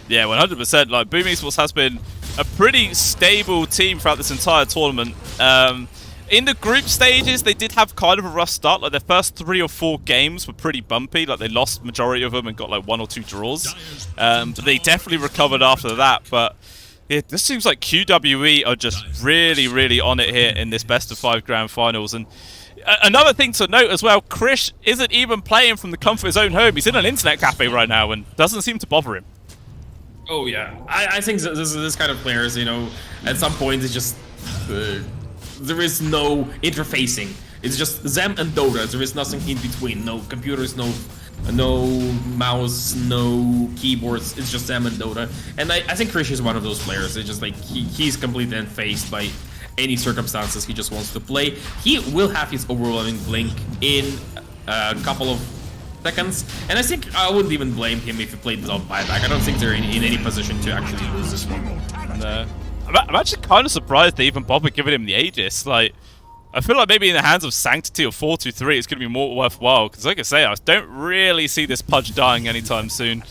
Yeah, 100%. Like, Boom Esports has been a pretty stable team throughout this entire tournament. In the group stages, they did have kind of a rough start. Like, their first 3 or 4 games were pretty bumpy. Like, they lost majority of them and got like 1 or 2 draws. But they definitely recovered after that. But yeah, this seems like QWE are just really, really on it here in this best of 5 grand finals. And another thing to note as well, Krish isn't even playing from the comfort of his own home. He's in an internet cafe right now and doesn't seem to bother him. Oh yeah, I think this kind of players, at some point it's just there is no interfacing. It's just them and Dota. There is nothing in between. No computers, no mouse, no keyboards. It's just them and Dota. And I think Krish is one of those players. It's just like he's completely unfazed by any circumstances. He just wants to play. He will have his overwhelming blink in a couple of seconds, and I think I wouldn't even blame him if he played without buyback. I don't think they're in any position to actually lose this one. No. I'm actually kind of surprised they even bother giving him the Aegis. Like, I feel like maybe in the hands of Sanctity or 4-2-3, it's going to be more worthwhile. Because, like I say, I don't really see this Pudge dying anytime soon.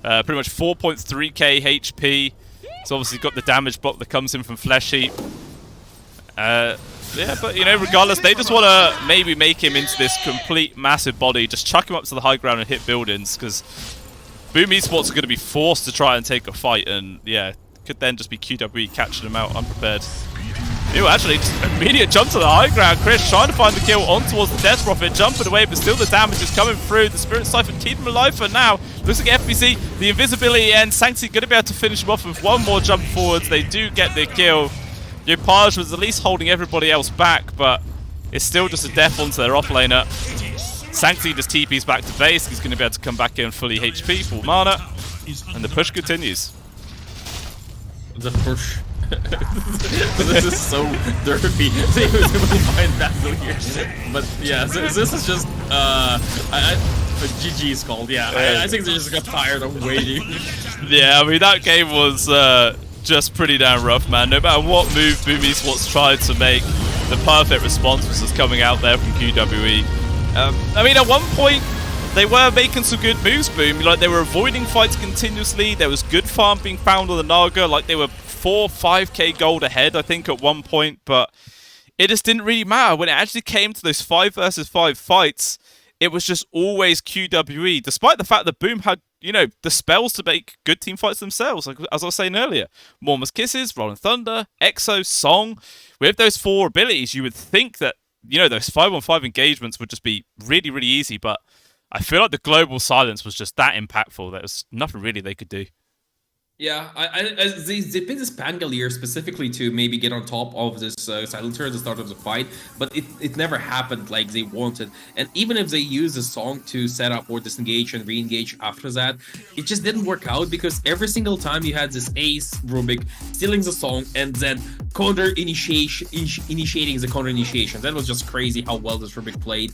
Pretty much 4.3k HP. It's obviously got the damage block that comes in from Flesh Heap. Yeah, but, regardless, they just want to maybe make him into this complete massive body, just chuck him up to the high ground and hit buildings, because Boom Esports are going to be forced to try and take a fight, and, yeah, could then just be QWE catching him out unprepared. Ew, actually, just immediate jump to the high ground. Krish trying to find the kill on towards the Death Prophet, jumping away, but still the damage is coming through. The Spirit Siphon keep him alive for now. Looks like FBC, the invisibility ends. Sanctity going to be able to finish him off with one more jump forwards. They do get the kill. Pudge was at least holding everybody else back, but it's still just a death onto their offlaner. Sanctity just TPs back to base. He's going to be able to come back in fully HP, full mana, and the push continues. The push. This is so derpy. They was able to find battle here. But yeah, this is just GG's called. Yeah, I think they just got tired of waiting. Yeah, I mean that game was just pretty damn rough, man. No matter what move Boom Esports tried to make, the perfect response was just coming out there from QWE. I mean, at one point, they were making some good moves, Boom. Like, they were avoiding fights continuously. There was good farm being found on the Naga. Like, they were 4-5k gold ahead, I think, at one point. But it just didn't really matter. When it actually came to those 5 versus 5 fights, it was just always QWE, despite the fact that Boom had, you know, the spells to make good team fights themselves. Like, as I was saying earlier, Mormons Kisses, Rolling Thunder, Exo, Song. With those 4 abilities, you would think that, you know, those 5-on-5 engagements would just be really, really easy. But I feel like the global silence was just that impactful. There was nothing really they could do. Yeah, they picked this Pangolier specifically to maybe get on top of this Silencer at the start of the fight, but it never happened like they wanted. And even if they used the Song to set up or disengage and re-engage after that, it just didn't work out because every single time you had this Ace Rubik stealing the Song and then initiating the counter initiation. That was just crazy how well this Rubik played.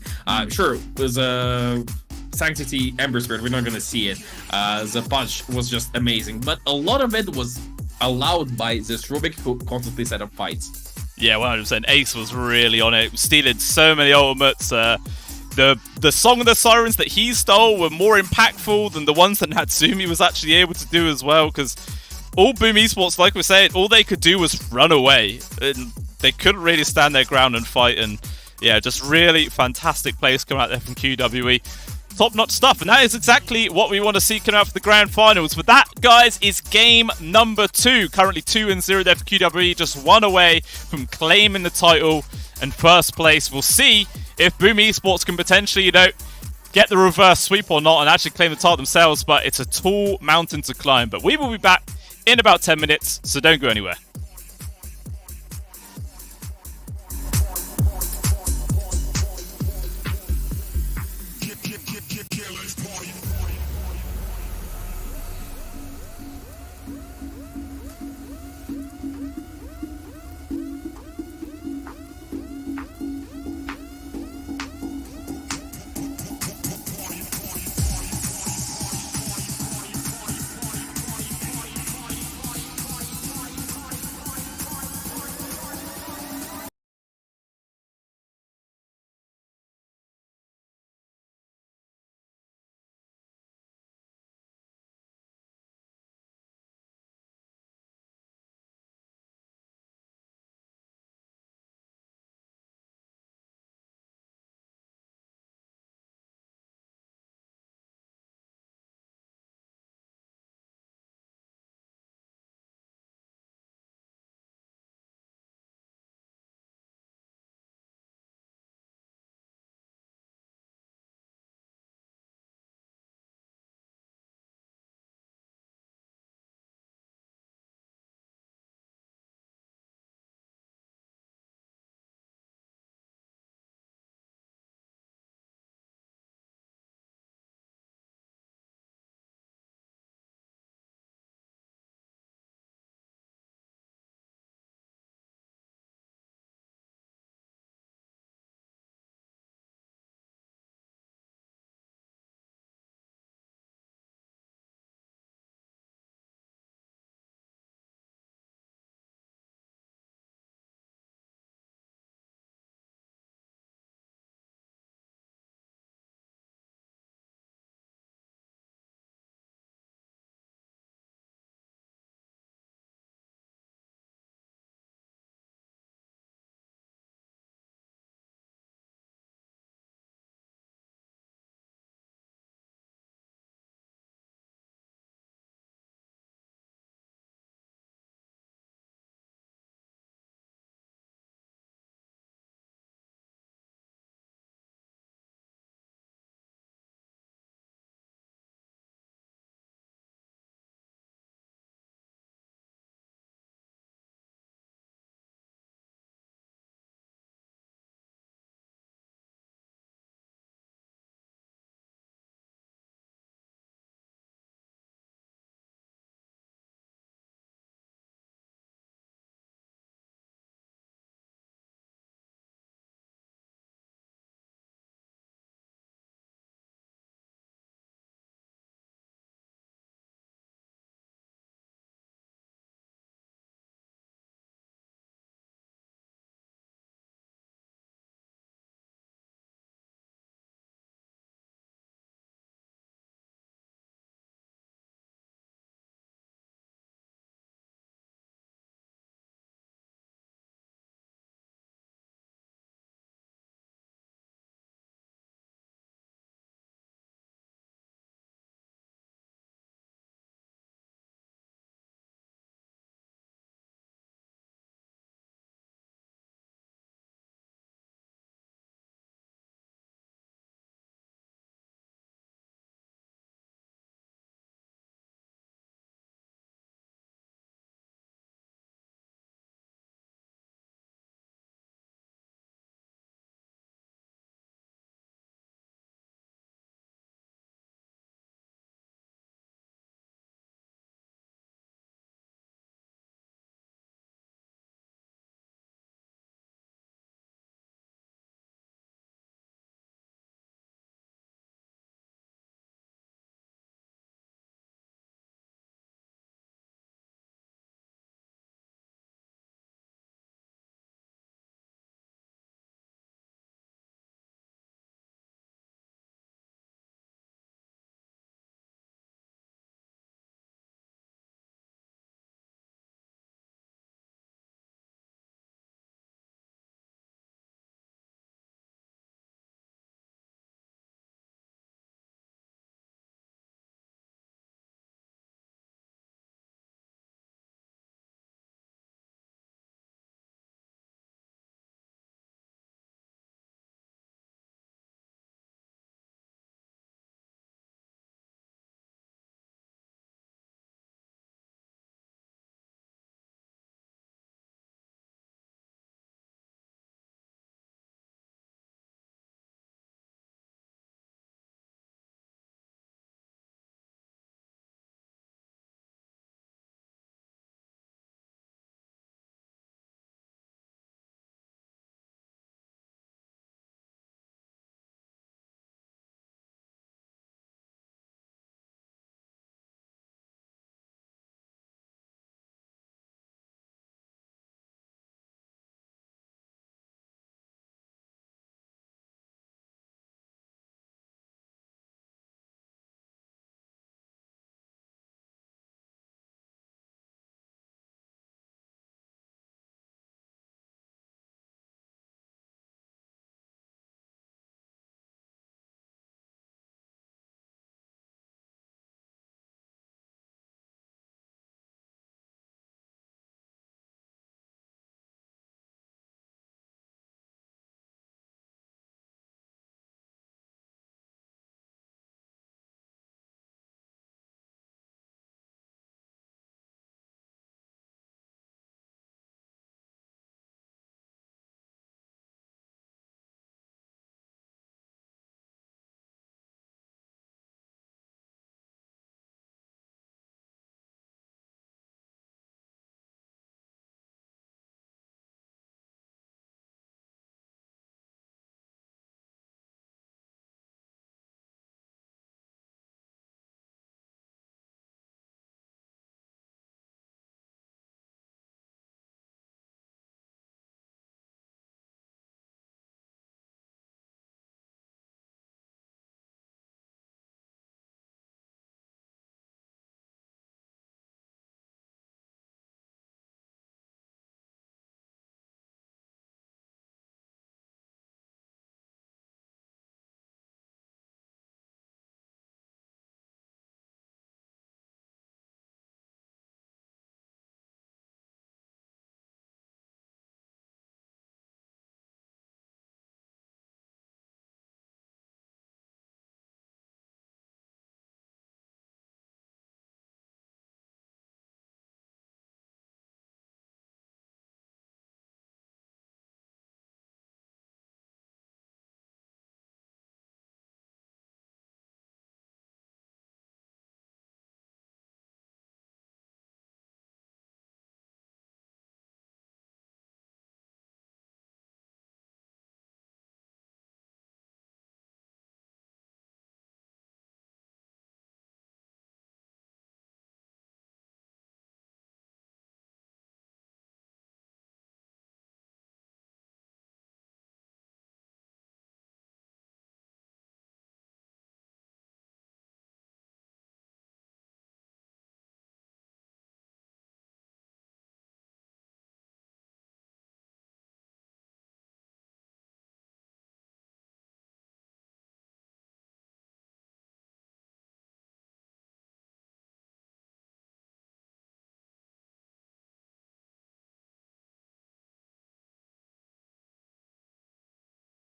Sure, it was a Sanctity Ember Spirit, we're not gonna see it. The punch was just amazing, but a lot of it was allowed by this Rubik who constantly set up fights. Yeah, 100%. Ace was really on it, stealing so many ultimates. The Song of the Sirens that he stole were more impactful than the ones that Natsumi was actually able to do as well, because all Boom Esports, like we said, all they could do was run away. And they couldn't really stand their ground and fight, and yeah, just really fantastic plays coming out there from QWE. Top-notch stuff, and that is exactly what we want to see coming out for the grand finals. But that, guys, is game number 2. Currently 2-0 there for QWE, just 1 away from claiming the title and first place. We'll see if Boom Esports can potentially, you know, get the reverse sweep or not and actually claim the title themselves, but it's a tall mountain to climb. But we will be back in about 10 minutes, so don't go anywhere.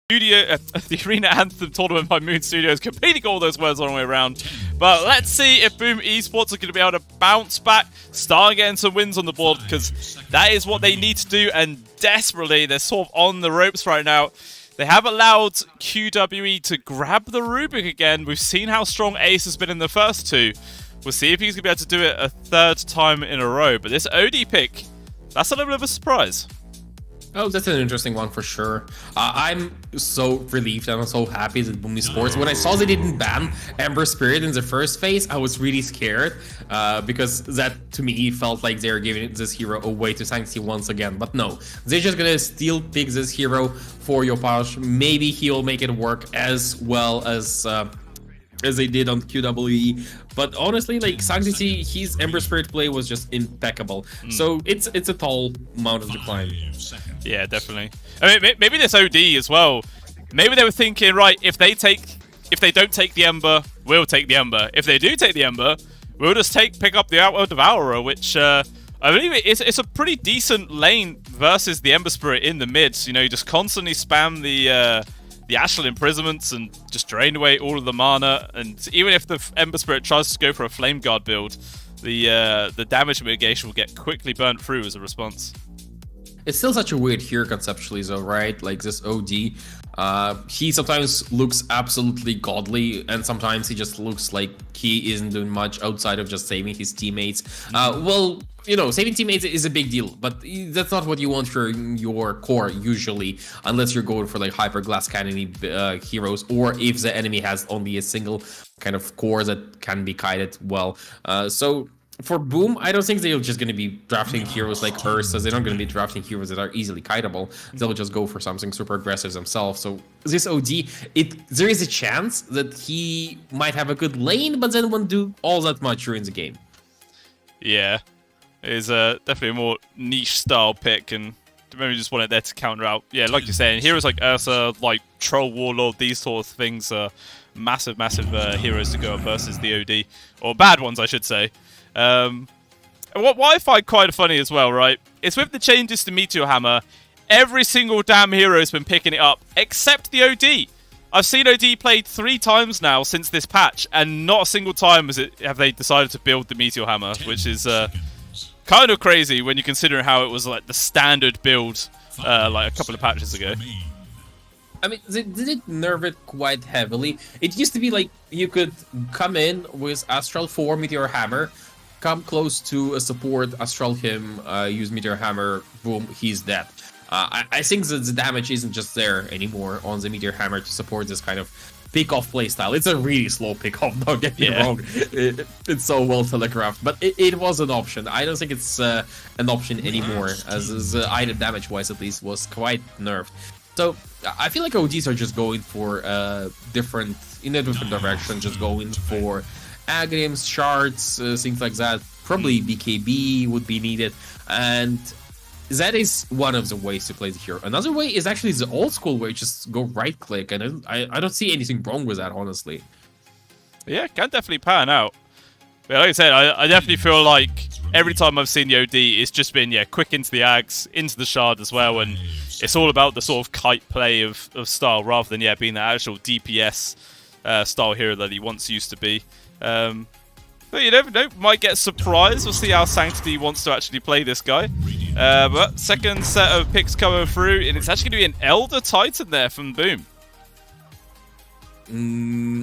the Arena Anthem tournament by Moon Studios completely got all those words on the way around. But let's see if Boom Esports are going to be able to bounce back, start getting some wins on the board, because that is what they need to do, and desperately, they're sort of on the ropes right now. They have allowed QWE to grab the Rubik again. We've seen how strong Ace has been in the first two. We'll see if he's going to be able to do it a third time in a row. But this OD pick, that's a little bit of a surprise. Oh, that's an interesting one for sure. I'm so relieved and I'm so happy that Boom Esports. When I saw they didn't ban Ember Spirit in the first phase, I was really scared because that to me felt like they're giving this hero away to Sanctity once again. But no, they're just gonna still pick this hero for Yopaj. Maybe he'll make it work as well as they did on QWE. But honestly, like Sanctity, his Ember Spirit play was just impeccable. So it's a tall mountain to climb. Yeah, definitely. I mean, maybe this OD as well. Maybe they were thinking, right, if they don't take the Ember, we'll take the Ember. If they do take the Ember, we'll just pick up the Outworld Devourer, which I believe it's a pretty decent lane versus the Ember Spirit in the mids. You know, you just constantly spam the Astral Imprisonments and just drain away all of the mana, and even if the Ember Spirit tries to go for a Flame Guard build, the damage mitigation will get quickly burnt through as a response. It's still such a weird hero conceptually though, right? Like this OD, he sometimes looks absolutely godly, and sometimes he just looks like he isn't doing much outside of just saving his teammates. Well, you know, saving teammates is a big deal, but that's not what you want for your core usually, unless you're going for like hyper glass cannon heroes, or if the enemy has only a single kind of core that can be kited well. So for Boom, I don't think they're just going to be drafting heroes like Ursa. They're not going to be drafting heroes that are easily kiteable. They'll just go for something super aggressive themselves. So this OD, there is a chance that he might have a good lane, but then won't do all that much during the game. Yeah, it is definitely a more niche style pick, and maybe just wanted there to counter out. Yeah, like you're saying, heroes like Ursa, like Troll Warlord, these sort of things are massive heroes to go up versus the OD, or bad ones, I should say. What I find quite funny as well, right, is with the changes to Meteor Hammer, every single damn hero has been picking it up, except the OD. I've seen OD played 3 times now since this patch, and not a single time have they decided to build the Meteor Hammer, which is kind of crazy when you consider how it was like the standard build like a couple of patches ago. I mean, they did nerf it quite heavily. It used to be like you could come in with Astral 4 Meteor Hammer, come close to a support Astral him, use Meteor Hammer, boom, he's dead. I think that the damage isn't just there anymore on the Meteor Hammer to support this kind of pick-off playstyle. It's a really slow pick-off, don't get me wrong. It's so well telegraphed, but it was an option. I don't think it's an option anymore, as the item damage-wise at least was quite nerfed. So I feel like ODs are just going for in a different direction, just going for Aghanim's, shards, things like that. Probably BKB would be needed, and that is one of the ways to play the hero. Another way is actually the old school way, just go right click, and I don't see anything wrong with that, honestly. Yeah, can definitely pan out. But like I said, I definitely feel like every time I've seen the OD, it's just been quick into the Ags, into the shard as well, and it's all about the sort of kite play of style rather than being the actual DPS style hero that he once used to be. But you never know, might get surprised. We'll see how Sanctity wants to actually play this guy. But second set of picks coming through, and it's actually going to be an Elder Titan there from Boom.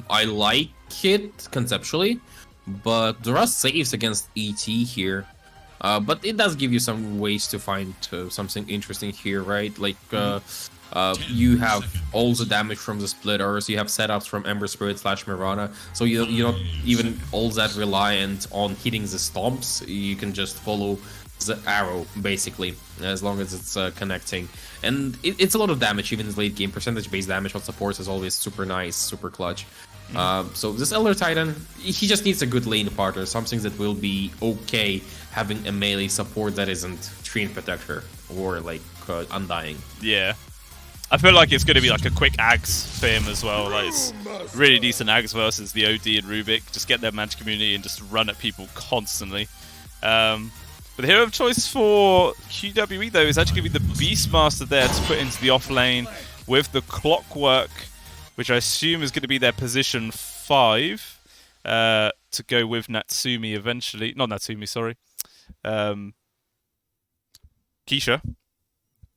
I like it conceptually, but there are saves against ET here. But it does give you some ways to find something interesting here, right? Like, you have all the damage from the splitters, you have setups from Ember Spirit / Mirana, so you're not even all that reliant on hitting the stomps. You can just follow the arrow, basically, as long as it's connecting. And it's a lot of damage, even in late game. Percentage-based damage on supports is always super nice, super clutch. So this Elder Titan, he just needs a good lane partner, something that will be okay having a melee support that isn't Treant Protector or like Undying. Yeah. I feel like it's going to be like a quick Ags for him as well. Like, it's really decent Ags versus the OD and Rubik. Just get their magic community and just run at people constantly. But the hero of choice for QWE though is actually going to be the Beastmaster there to put into the off lane with the Clockwork, which I assume is going to be their position 5, to go with Natsumi eventually. Not Natsumi, sorry. Keisha.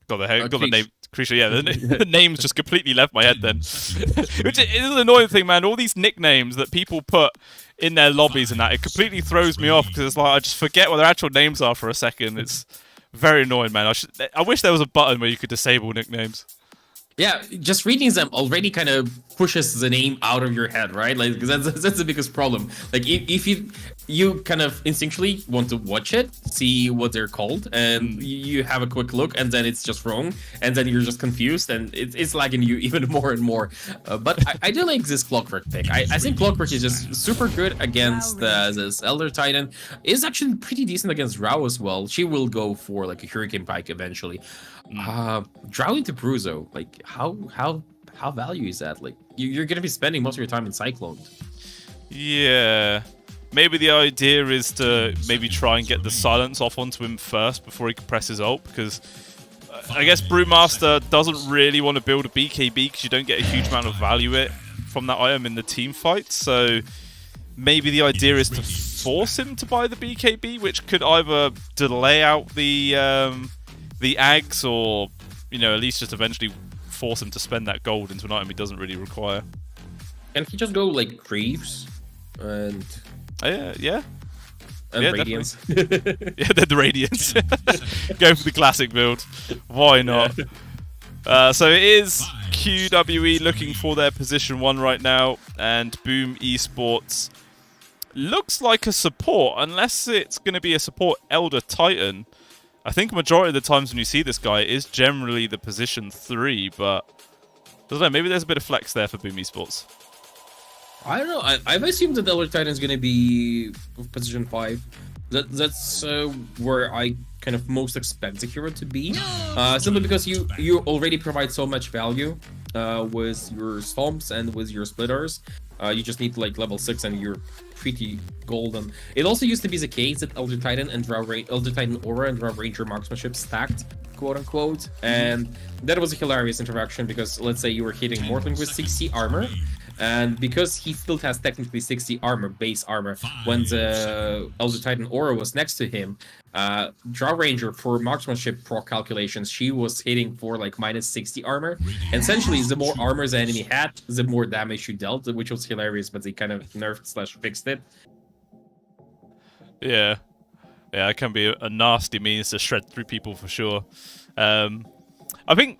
Got the name. Keisha, yeah, the names just completely left my head then. Which is an annoying thing, man. All these nicknames that people put in their lobbies and that, it completely throws me off because it's like I just forget what their actual names are for a second. It's very annoying, man. I wish there was a button where you could disable nicknames. Yeah, just reading them already kind of pushes the name out of your head, right? Like that's the biggest problem. Like if you kind of instinctually want to watch it, see what they're called, and you have a quick look, and then it's just wrong, and then you're just confused, and it's lagging you even more and more. But I do like this Clockwork pick. I think Clockwork is just super good against this Elder Titan. Is actually pretty decent against Drow as well. She will go for like a Hurricane Pike eventually. Drow into Bruzo, like how value is that? Like you're gonna be spending most of your time in Cyclone. Yeah, maybe the idea is to maybe try and get the silence off onto him first before he can press his ult, because I guess Brewmaster doesn't really want to build a BKB because you don't get a huge amount of value from that item in the team fight. So maybe the idea is to force him to buy the BKB, which could either delay out the Ags, or at least just eventually force him to spend that gold into an item he doesn't really require. Can he just go like Greaves and yeah, Radiance? Yeah, the Radiance. Go for the classic build. Why not? So it is QWE looking for their position 1 right now, and Boom Esports looks like a support, unless it's going to be a support Elder Titan. I think a majority of the times when you see this guy, it is generally the position 3, but I don't know, maybe there's a bit of flex there for Boom Esports. I don't know. I've assumed that Elder Titan is going to be position 5. That's where I kind of most expect the hero to be. Simply because you already provide so much value with your Stomps and with your Splitters. You just need like level 6 and you're pretty golden. It also used to be the case that Elder Titan Aura and Drow Ranger marksmanship stacked, quote unquote, and that was a hilarious interaction because let's say you were hitting Mortling with 60 armor, and because he still has technically 60 armor, base armor, when the Elder Titan Aura was next to him, Drow Ranger, for marksmanship proc calculations, she was hitting for like minus 60 armor. And essentially, the more armor the enemy had, the more damage you dealt, which was hilarious, but they kind of nerfed / fixed it. Yeah, it can be a nasty means to shred through people for sure. I think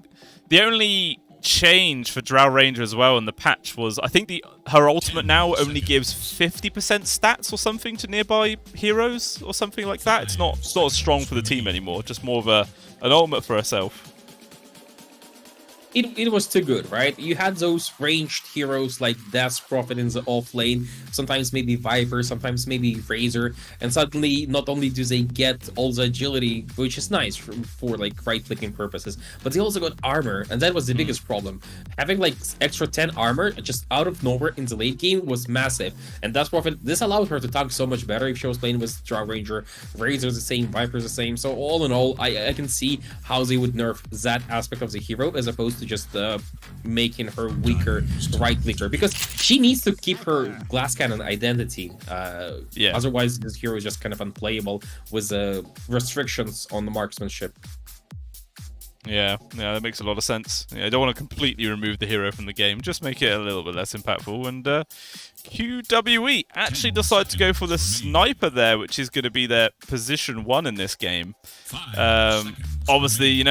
the only change for Drow Ranger as well in the patch was, I think her ultimate now only gives 50% stats or something to nearby heroes or something like that. It's not as strong for the team anymore, just more of an ultimate for herself. It was too good, right? You had those ranged heroes like Death's Prophet in the off lane, sometimes maybe Viper, sometimes maybe Razor, and suddenly not only do they get all the agility, which is nice for like right-clicking purposes, but they also got armor, and that was the biggest problem. Having like extra 10 armor just out of nowhere in the late game was massive, and Death's Prophet, this allowed her to tank so much better if she was playing with Drow Ranger. Razor's the same, Viper's the same, so all in all, I can see how they would nerf that aspect of the hero as opposed to just making her weaker right-clicker, because she needs to keep her glass cannon identity. Otherwise, this hero is just kind of unplayable with restrictions on the marksmanship. Yeah, that makes a lot of sense. I don't want to completely remove the hero from the game, just make it a little bit less impactful. And QWE actually decide to go for the sniper there, which is going to be their position 1 in this game. Obviously,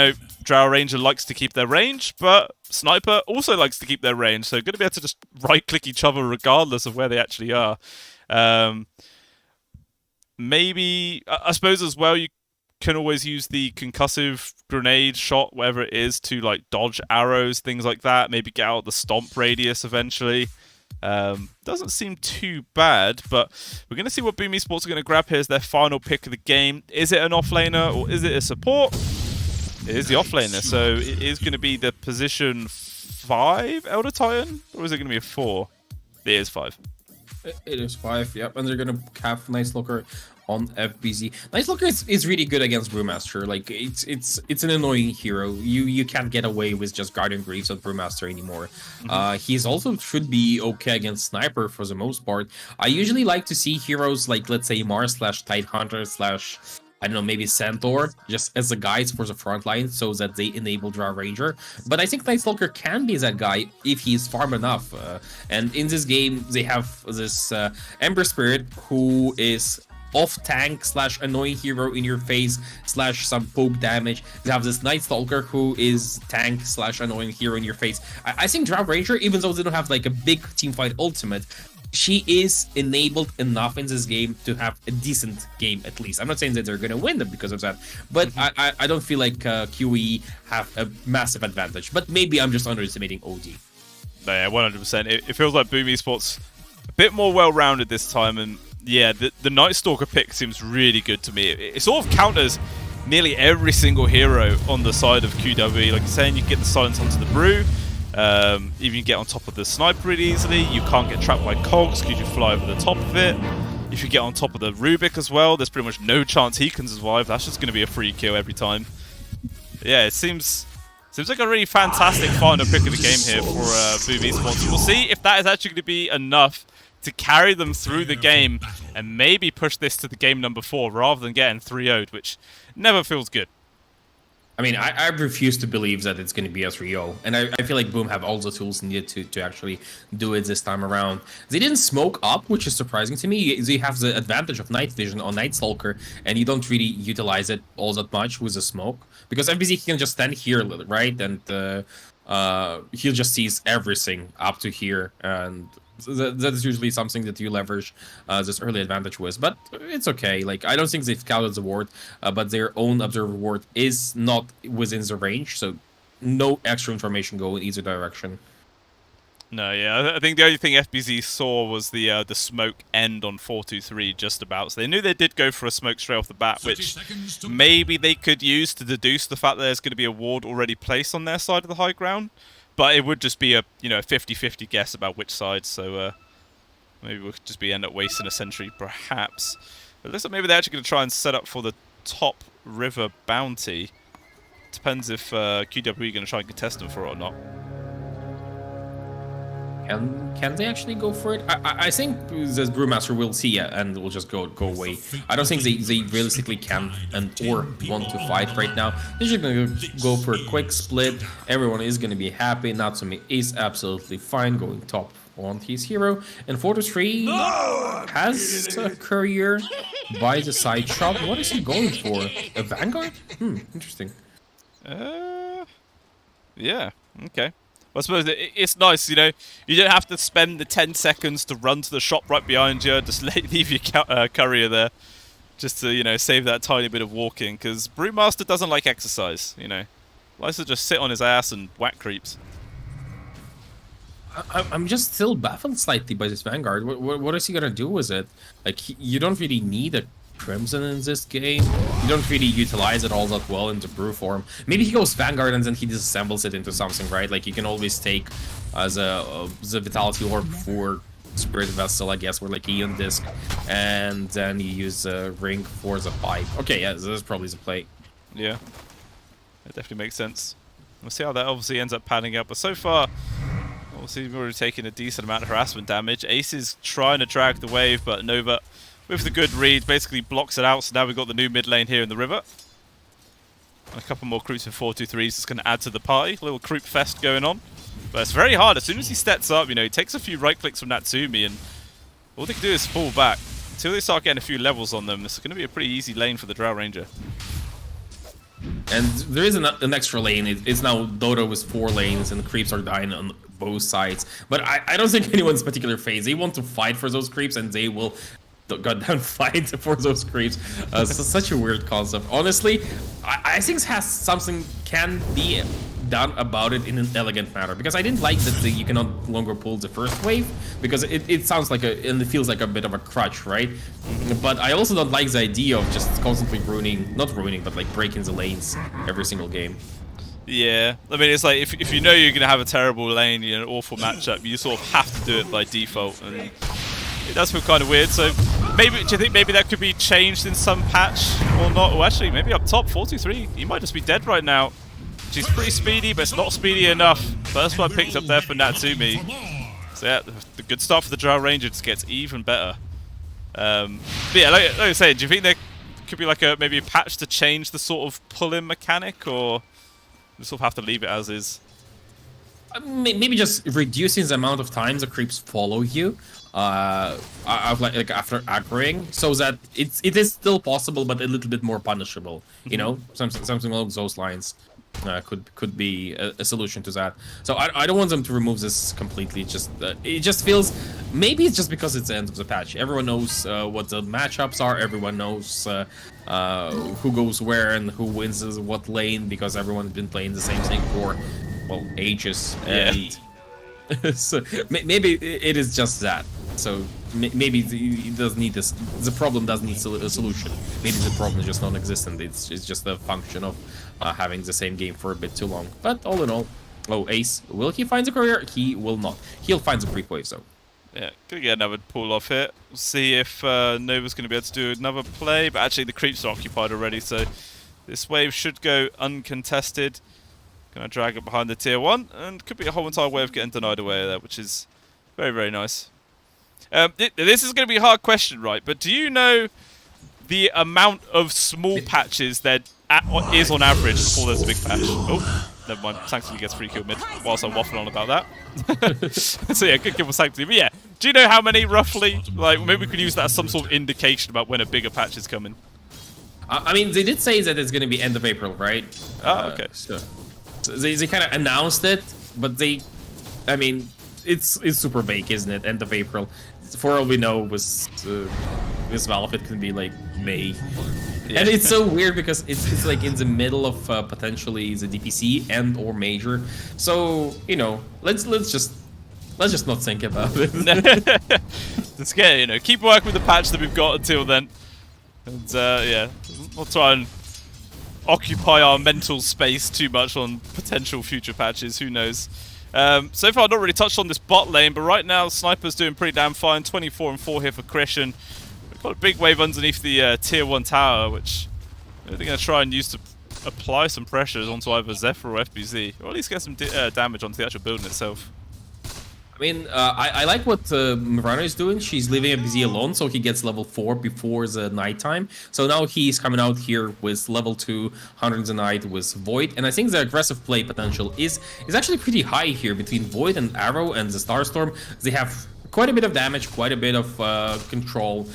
Drow Ranger likes to keep their range, but Sniper also likes to keep their range, so going to be able to just right-click each other regardless of where they actually are. Maybe, I suppose as well, you can always use the concussive grenade shot, whatever it is, to like dodge arrows, things like that. Maybe get out the stomp radius eventually. Doesn't seem too bad, but we're going to see what Boom Esports are going to grab here as their final pick of the game. Is it an offlaner or is it a support? It is the offlaner, so it is going to be the position 5 Elder Titan, or is it going to be a 4? It is 5. It is 5, yep, and they're gonna have Nice Looker on FBZ. Nice Looker is really good against Brewmaster. Like it's an annoying hero. You can't get away with just Guardian Greaves on Brewmaster anymore. He's also should be okay against Sniper for the most part. I usually like to see heroes like, let's say, Mars / Tidehunter / I don't know, maybe Centaur, just as the guys for the front line so that they enable Draw Ranger. But I think Night Stalker can be that guy if he's farm enough. And in this game, they have this Ember Spirit who is off-tank / annoying hero in your face / some poke damage. They have this Night Stalker who is tank / annoying hero in your face. I think Draw Ranger, even though they don't have like a big teamfight ultimate, she is enabled enough in this game to have a decent game, at least. I'm not saying that they're going to win them because of that, but I don't feel like QWE have a massive advantage. But maybe I'm just underestimating OD. No, yeah, 100%. It feels like Boom Esports a bit more well-rounded this time, and yeah, the Night Stalker pick seems really good to me. It sort of counters nearly every single hero on the side of QWE. Like you're saying, you get the silence onto the Brew. Even you get on top of the sniper really easily. You can't get trapped by cogs because you fly over the top of it. If you get on top of the Rubik as well, there's pretty much no chance he can survive. That's just going to be a free kill every time. Yeah, it seems like a really fantastic final pick of the game here for Boom Esports. We'll see if that is actually going to be enough to carry them through the game and maybe push this to the game number 4 rather than getting 3-0'd, which never feels good. I mean, I refuse to believe that it's going to be a 3-0, and I feel like Boom have all the tools needed to actually do it this time around. They didn't smoke up, which is surprising to me. They have the advantage of night vision on Night Stalker, and you don't really utilize it all that much with the smoke, because FBZ can just stand here, right, and he'll just sees everything up to here, and that is usually something that you leverage this early advantage with, but it's okay. Like, I don't think they've scouted the ward, but their own observer ward is not within the range, so no extra information go in either direction. No, yeah, I think the only thing FBZ saw was the smoke end on 423 just about. So they knew they did go for a smoke straight off the bat, which maybe they could use to deduce the fact that there's going to be a ward already placed on their side of the high ground. But it would just be a 50-50 guess about which side, so maybe we'll just end up wasting a sentry, perhaps. But it looks like maybe they're actually going to try and set up for the top river bounty. Depends if QWE are going to try and contest them for it or not. Can they actually go for it? I think the Brewmaster will see it and will just go away. I don't think they realistically can or want to fight right now. They're just gonna go for a quick split. Everyone is gonna be happy. Natsumi is absolutely fine going top on his hero, and 4-3 has a courier by the side shop. What is he going for? A Vanguard? Interesting. Yeah. Okay. I suppose it's nice, you don't have to spend the 10 seconds to run to the shop right behind you, just leave your courier there, just to, save that tiny bit of walking, because Brewmaster doesn't like exercise, likes to just sit on his ass and whack creeps. I'm just still baffled slightly by this Vanguard. What is he gonna do with it? Like, you don't really need a Crimson in this game. You don't really utilize it all that well into brew form. Maybe he goes Vanguard and then he disassembles it into something, right? Like, you can always take the Vitality Orb for Spirit Vessel, I guess, or like Eon Disc, and then you use Ring for the pipe. Okay, yeah, this is probably the play. Yeah, it definitely makes sense. We'll see how that obviously ends up panning out, but so far, obviously we've already taken a decent amount of harassment damage. Ace is trying to drag the wave, but Nova, with the good read, basically blocks it out, so now we've got the new mid lane here in the river. A couple more creeps in 4-2-3s is going to add to the party. A little creep fest going on. But it's very hard. As soon as he steps up, he takes a few right clicks from Natsumi, and all they can do is fall back. Until they start getting a few levels on them, it's going to be a pretty easy lane for the Drow Ranger. And there is an extra lane. It's now Dota with 4 lanes, and the creeps are dying on both sides. But I don't think anyone's particular phase. They want to fight for those creeps, and they will goddamn fight for those creeps. Such a weird concept. Honestly, I think something can be done about it in an elegant manner, because I didn't like that you can no longer pull the first wave, because it sounds like and it feels like a bit of a crutch, right? But I also don't like the idea of just constantly not ruining, but like breaking the lanes every single game. Yeah, I mean, it's like if you know you're going to have a terrible lane, an awful matchup, you sort of have to do it by default. And It does feel kind of weird. So maybe, do you think maybe that could be changed in some patch or not? Or actually, maybe up top, 423, he might just be dead right now. She's pretty speedy, but it's not speedy enough. First one picked up there for Natsumi. So yeah, the good start for the Drow Ranger just gets even better. But yeah, like I said, do you think there could be like maybe a patch to change the sort of pull-in mechanic, or you sort of have to leave it as is? Maybe just reducing the amount of times the creeps follow you, like after aggroing, so that it is still possible, but a little bit more punishable. You know, something along those lines could be a solution to that. So I don't want them to remove this completely. It just feels, maybe it's just because it's the end of the patch. Everyone knows what the matchups are. Everyone knows who goes where and who wins what lane, because everyone's been playing the same thing for, well, ages. And so maybe it is just that. So maybe it doesn't need this. The problem doesn't need a solution. Maybe the problem is just non-existent. It's just a function of having the same game for a bit too long. But all in all, Ace, will he find the courier? He will not. He'll find the creep waves though. Yeah, gonna get another pull off here. We'll see if Nova's gonna be able to do another play, but actually the creeps are occupied already, so this wave should go uncontested. Gonna drag it behind the tier 1, and could be a whole entire wave getting denied away there, which is very, very nice. This is gonna be a hard question, right? But do you know the amount of small patches that is on average before there's a big patch? Oh, never mind. Sanctity gets free kill mid whilst I'm waffling on about that. So yeah, good kill for Sanctity. But yeah, do you know how many roughly? Like, maybe we could use that as some sort of indication about when a bigger patch is coming. I mean, they did say that it's going to be end of April, right? Okay. So they kind of announced it, but I mean, it's super vague, isn't it? End of April. For all we know, with Valve, it can be like May. Yeah. And it's so weird because it's like in the middle of potentially the DPC and or major. So, you know, let's just not think about it. Just get, keep working with the patch that we've got until then. And yeah, we'll try and occupy our mental space too much on potential future patches. Who knows? So far, I've not really touched on this bot lane, but right now, Sniper's doing pretty damn fine. 24 and 4 here for Christian. We've got a big wave underneath the tier 1 tower, which they're going to try and use to apply some pressures onto either Zephyr or FBZ, or at least get some damage onto the actual building itself. I mean, I like what Mirana is doing. She's leaving FBZ alone, so he gets level 4 before the nighttime. So now he's coming out here with level 2 Hundreds a Night with Void, and I think the aggressive play potential is actually pretty high here between Void and Arrow and the Starstorm. They have quite a bit of damage, quite a bit of control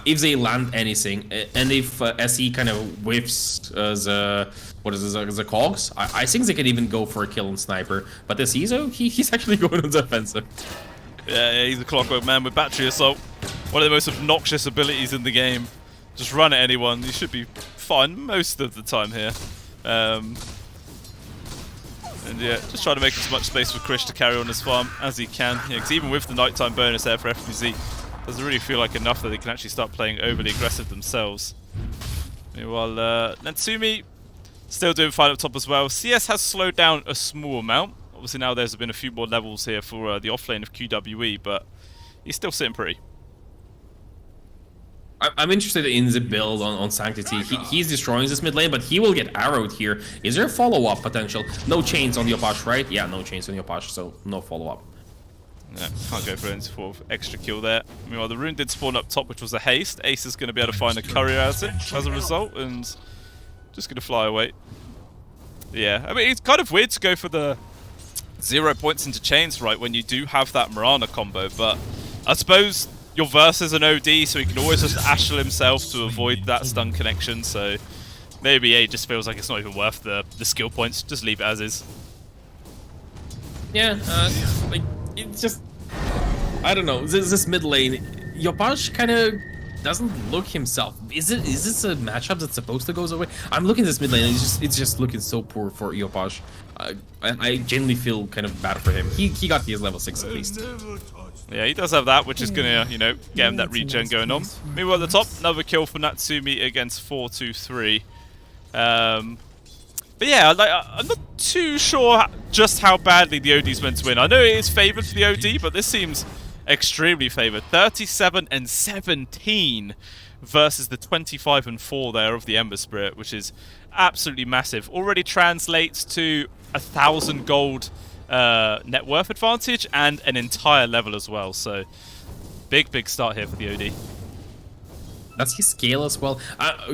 if they land anything, and if SE kind of whiffs the cogs, I think they could even go for a kill on Sniper. But SE, he's actually going on the offensive. Yeah, he's a clockwork man with battery assault. One of the most obnoxious abilities in the game. Just run at anyone, you should be fine most of the time here. And yeah, just try to make as much space for Krish to carry on his farm as he can. Yeah, because even with the nighttime bonus there for FBZ, doesn't really feel like enough that they can actually start playing overly aggressive themselves. Meanwhile, Natsumi still doing fine up top as well. CS has slowed down a small amount. Obviously now there's been a few more levels here for the offlane of QWE, but he's still sitting pretty. I'm interested in the build on Sanctity. He's destroying this mid lane, but he will get arrowed here. Is there a follow-up potential? No chains on Yopash, right? Yeah, no chains on Yopash, so no follow-up. Yeah, can't go for any sort of extra kill there. Meanwhile, the rune did spawn up top, which was a haste. Ace is going to be able to find a courier as a result, and just going to fly away. Yeah, I mean, it's kind of weird to go for the 0 points into chains, right, when you do have that Mirana combo, but I suppose your verse is an OD, so he can always just Ashel himself to avoid that stun connection, so maybe it just feels like it's not even worth the skill points. Just leave it as is. Yeah, like, it's just, I don't know, this mid lane, Yopash kind of doesn't look himself. Is this a matchup that's supposed to go away? I'm looking at this mid lane and it's just looking so poor for Yopash. I genuinely feel kind of bad for him. He got his level 6 at least. Yeah, he does have that, which is gonna, get him that regen going on. Meanwhile at the top, another kill for Natsumi against 423. But yeah, I'm not too sure just how badly the OD's meant to win. I know it is favoured for the OD, but this seems extremely favoured. 37 and 17 versus the 25 and 4 there of the Ember Spirit, which is absolutely massive. Already translates to 1,000 gold net worth advantage and an entire level as well. So big start here for the OD. Does he scale as well?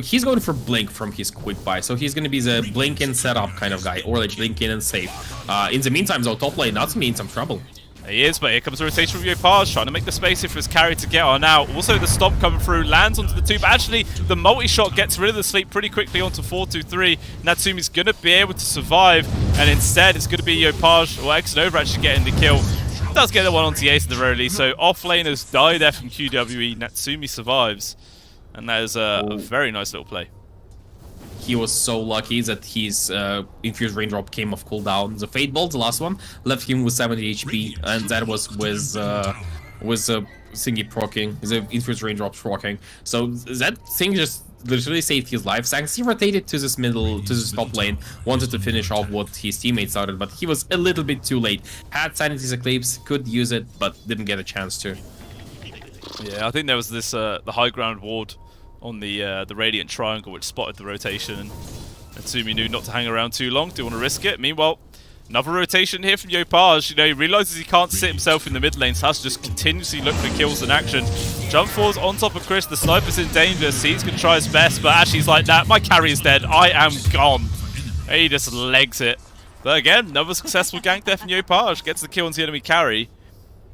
He's going for Blink from his quick buy, so he's going to be the blink and setup kind of guy, or like blink in and save. In the meantime, though, top lane, that's me in some trouble. He is, but here comes the rotation from Yopaj, trying to make the space here for his carry to get on out. Also, the stomp coming through, lands onto the two, but actually, the multi-shot gets rid of the sleep pretty quickly onto 4-2-3. Natsumi's going to be able to survive, and instead, it's going to be Yopaj or Xnova actually getting the kill. Does get the one onto the ace at the very least, so off-laners die there from QWE. Natsumi survives, and that is a very nice little play. He was so lucky that his Infused Raindrop came off cooldown. The Fate Bolt, the last one, left him with 70 HP, and that was with Thingy proccing, the Infused Raindrop proccing. So that thing just literally saved his life. Sanxi rotated to this middle, to this top lane, wanted to finish off what his teammates started, but he was a little bit too late. Had Sanity's Eclipse, could use it, but didn't get a chance to. Yeah, I think there was this the high ground ward on the Radiant Triangle, which spotted the rotation, and Natsumi knew not to hang around too long, didn't want to risk it. Meanwhile, another rotation here from Yopaj. You know, he realizes he can't sit himself in the mid lane, so has to just continuously look for kills in action. Jump falls on top of Chris, the sniper's in danger, Seeds can try his best, but actually he's like, nah, my carry is dead, I am gone. And he just legs it. But again, another successful gank there from Yopaj, gets the kill on the enemy carry.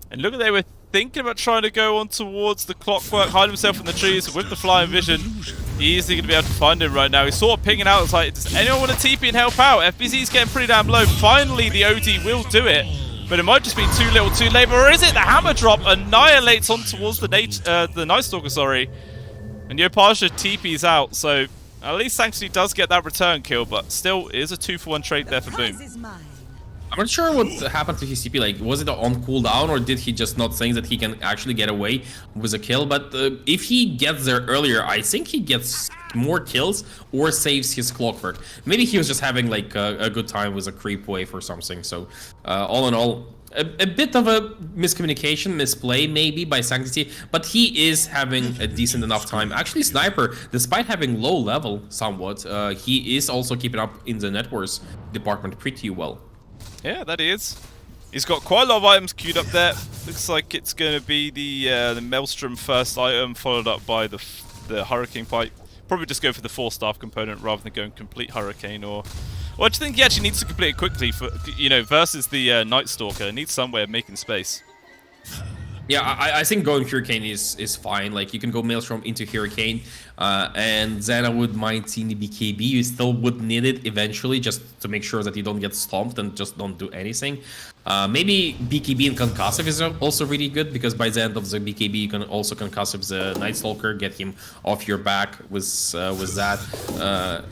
And look at they were thinking about trying to go on towards the clockwork, hide himself in the trees with the flying vision. Easily going to be able to find him right now. He's sort of pinging out. It's like, does anyone want to TP and help out? FBZ's getting pretty damn low. Finally, the OD will do it. But it might just be too little too late. Or is it? The hammer drop annihilates on towards the Night Stalker, sorry. And Yopaj TP's out. So at least Sanctity does get that return kill. But still, it is a 2-for-1 trade there for Boom. I'm not sure what happened to his TP, like, was it on cooldown or did he just not think that he can actually get away with a kill? But if he gets there earlier, I think he gets more kills or saves his clockwork. Maybe he was just having like a good time with a creep wave or something. So all in all, a bit of a miscommunication, misplay maybe by Sanctity, but he is having a decent enough time. Actually, Sniper, despite having low level somewhat, he is also keeping up in the net worth department pretty well. Yeah, that is. He's got quite a lot of items queued up there. Looks like it's going to be the Maelstrom first item, followed up by the Hurricane Pipe. Probably just go for the 4-staff component rather than going complete Hurricane. Or well, I just think he actually needs to complete it quickly for, you know, versus the Night Stalker. He needs some way of making space. Yeah, I think going Hurricane is fine. Like, you can go Maelstrom into Hurricane, and then I would mind seeing the BKB. You still would need it eventually, just to make sure that you don't get stomped and just don't do anything. Maybe BKB and Concussive is also really good, because by the end of the BKB, you can also Concussive the Night Stalker, get him off your back with that.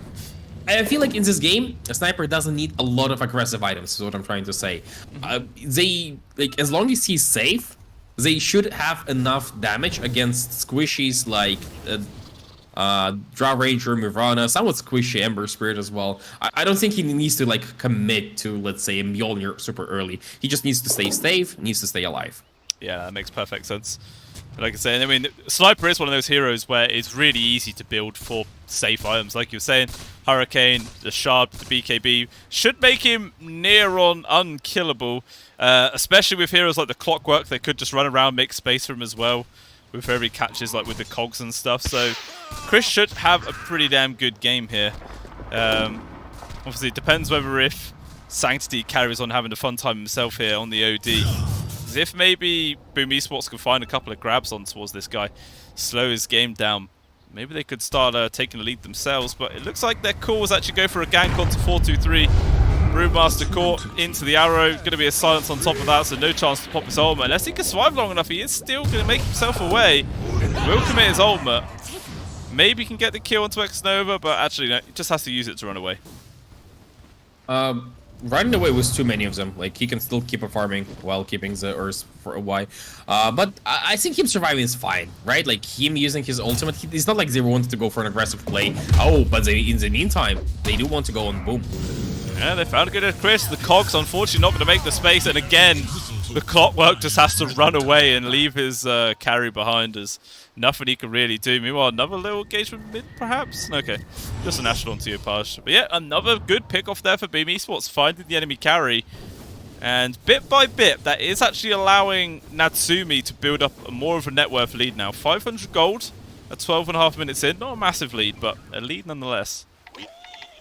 I feel like in this game, a Sniper doesn't need a lot of aggressive items, is what I'm trying to say. They, like, as long as he's safe, they should have enough damage against squishies like Drow Ranger, Mirana, somewhat squishy Ember Spirit as well. I don't think he needs to like commit to, let's say, a Mjolnir super early. He just needs to stay safe, needs to stay alive. Yeah, that makes perfect sense. Like I said, I mean, Sniper is one of those heroes where it's really easy to build for safe items. Like you were saying, Hurricane, the Shard, the BKB should make him near on unkillable. Especially with heroes like the Clockwork, they could just run around, make space for him as well, with every catches like with the cogs and stuff. So Chris should have a pretty damn good game here. Obviously, it depends whether if Sanctity carries on having a fun time himself here on the OD. As if maybe Boom Esports can find a couple of grabs on towards this guy, slow his game down. Maybe they could start taking the lead themselves, but it looks like their call was actually go for a gank onto 4-2-3. Brewmaster caught into the arrow, going to be a silence on top of that, so no chance to pop his ultimate. Unless he can survive long enough, he is still going to make himself away. Will commit his ultimate. Maybe can get the kill onto Xnova, but actually no, he just has to use it to run away. Running away with too many of them. Like, he can still keep farming while keeping the Earth for a while. But I think him surviving is fine, right? Like, him using his ultimate, it's not like they wanted to go for an aggressive play. Oh, but in the meantime, they do want to go on Boom. Yeah, they found a good Chris. The cogs, unfortunately, not going to make the space. And again, the clockwork just has to run away and leave his carry behind. There's nothing he can really do. Meanwhile, another little engagement mid, perhaps? Okay, just a national onto your Page. But yeah, another good pick off there for Boom Esports, finding the enemy carry. And bit by bit, that is actually allowing Natsumi to build up more of a net worth lead now. 500 gold at 12.5 minutes in. Not a massive lead, but a lead nonetheless.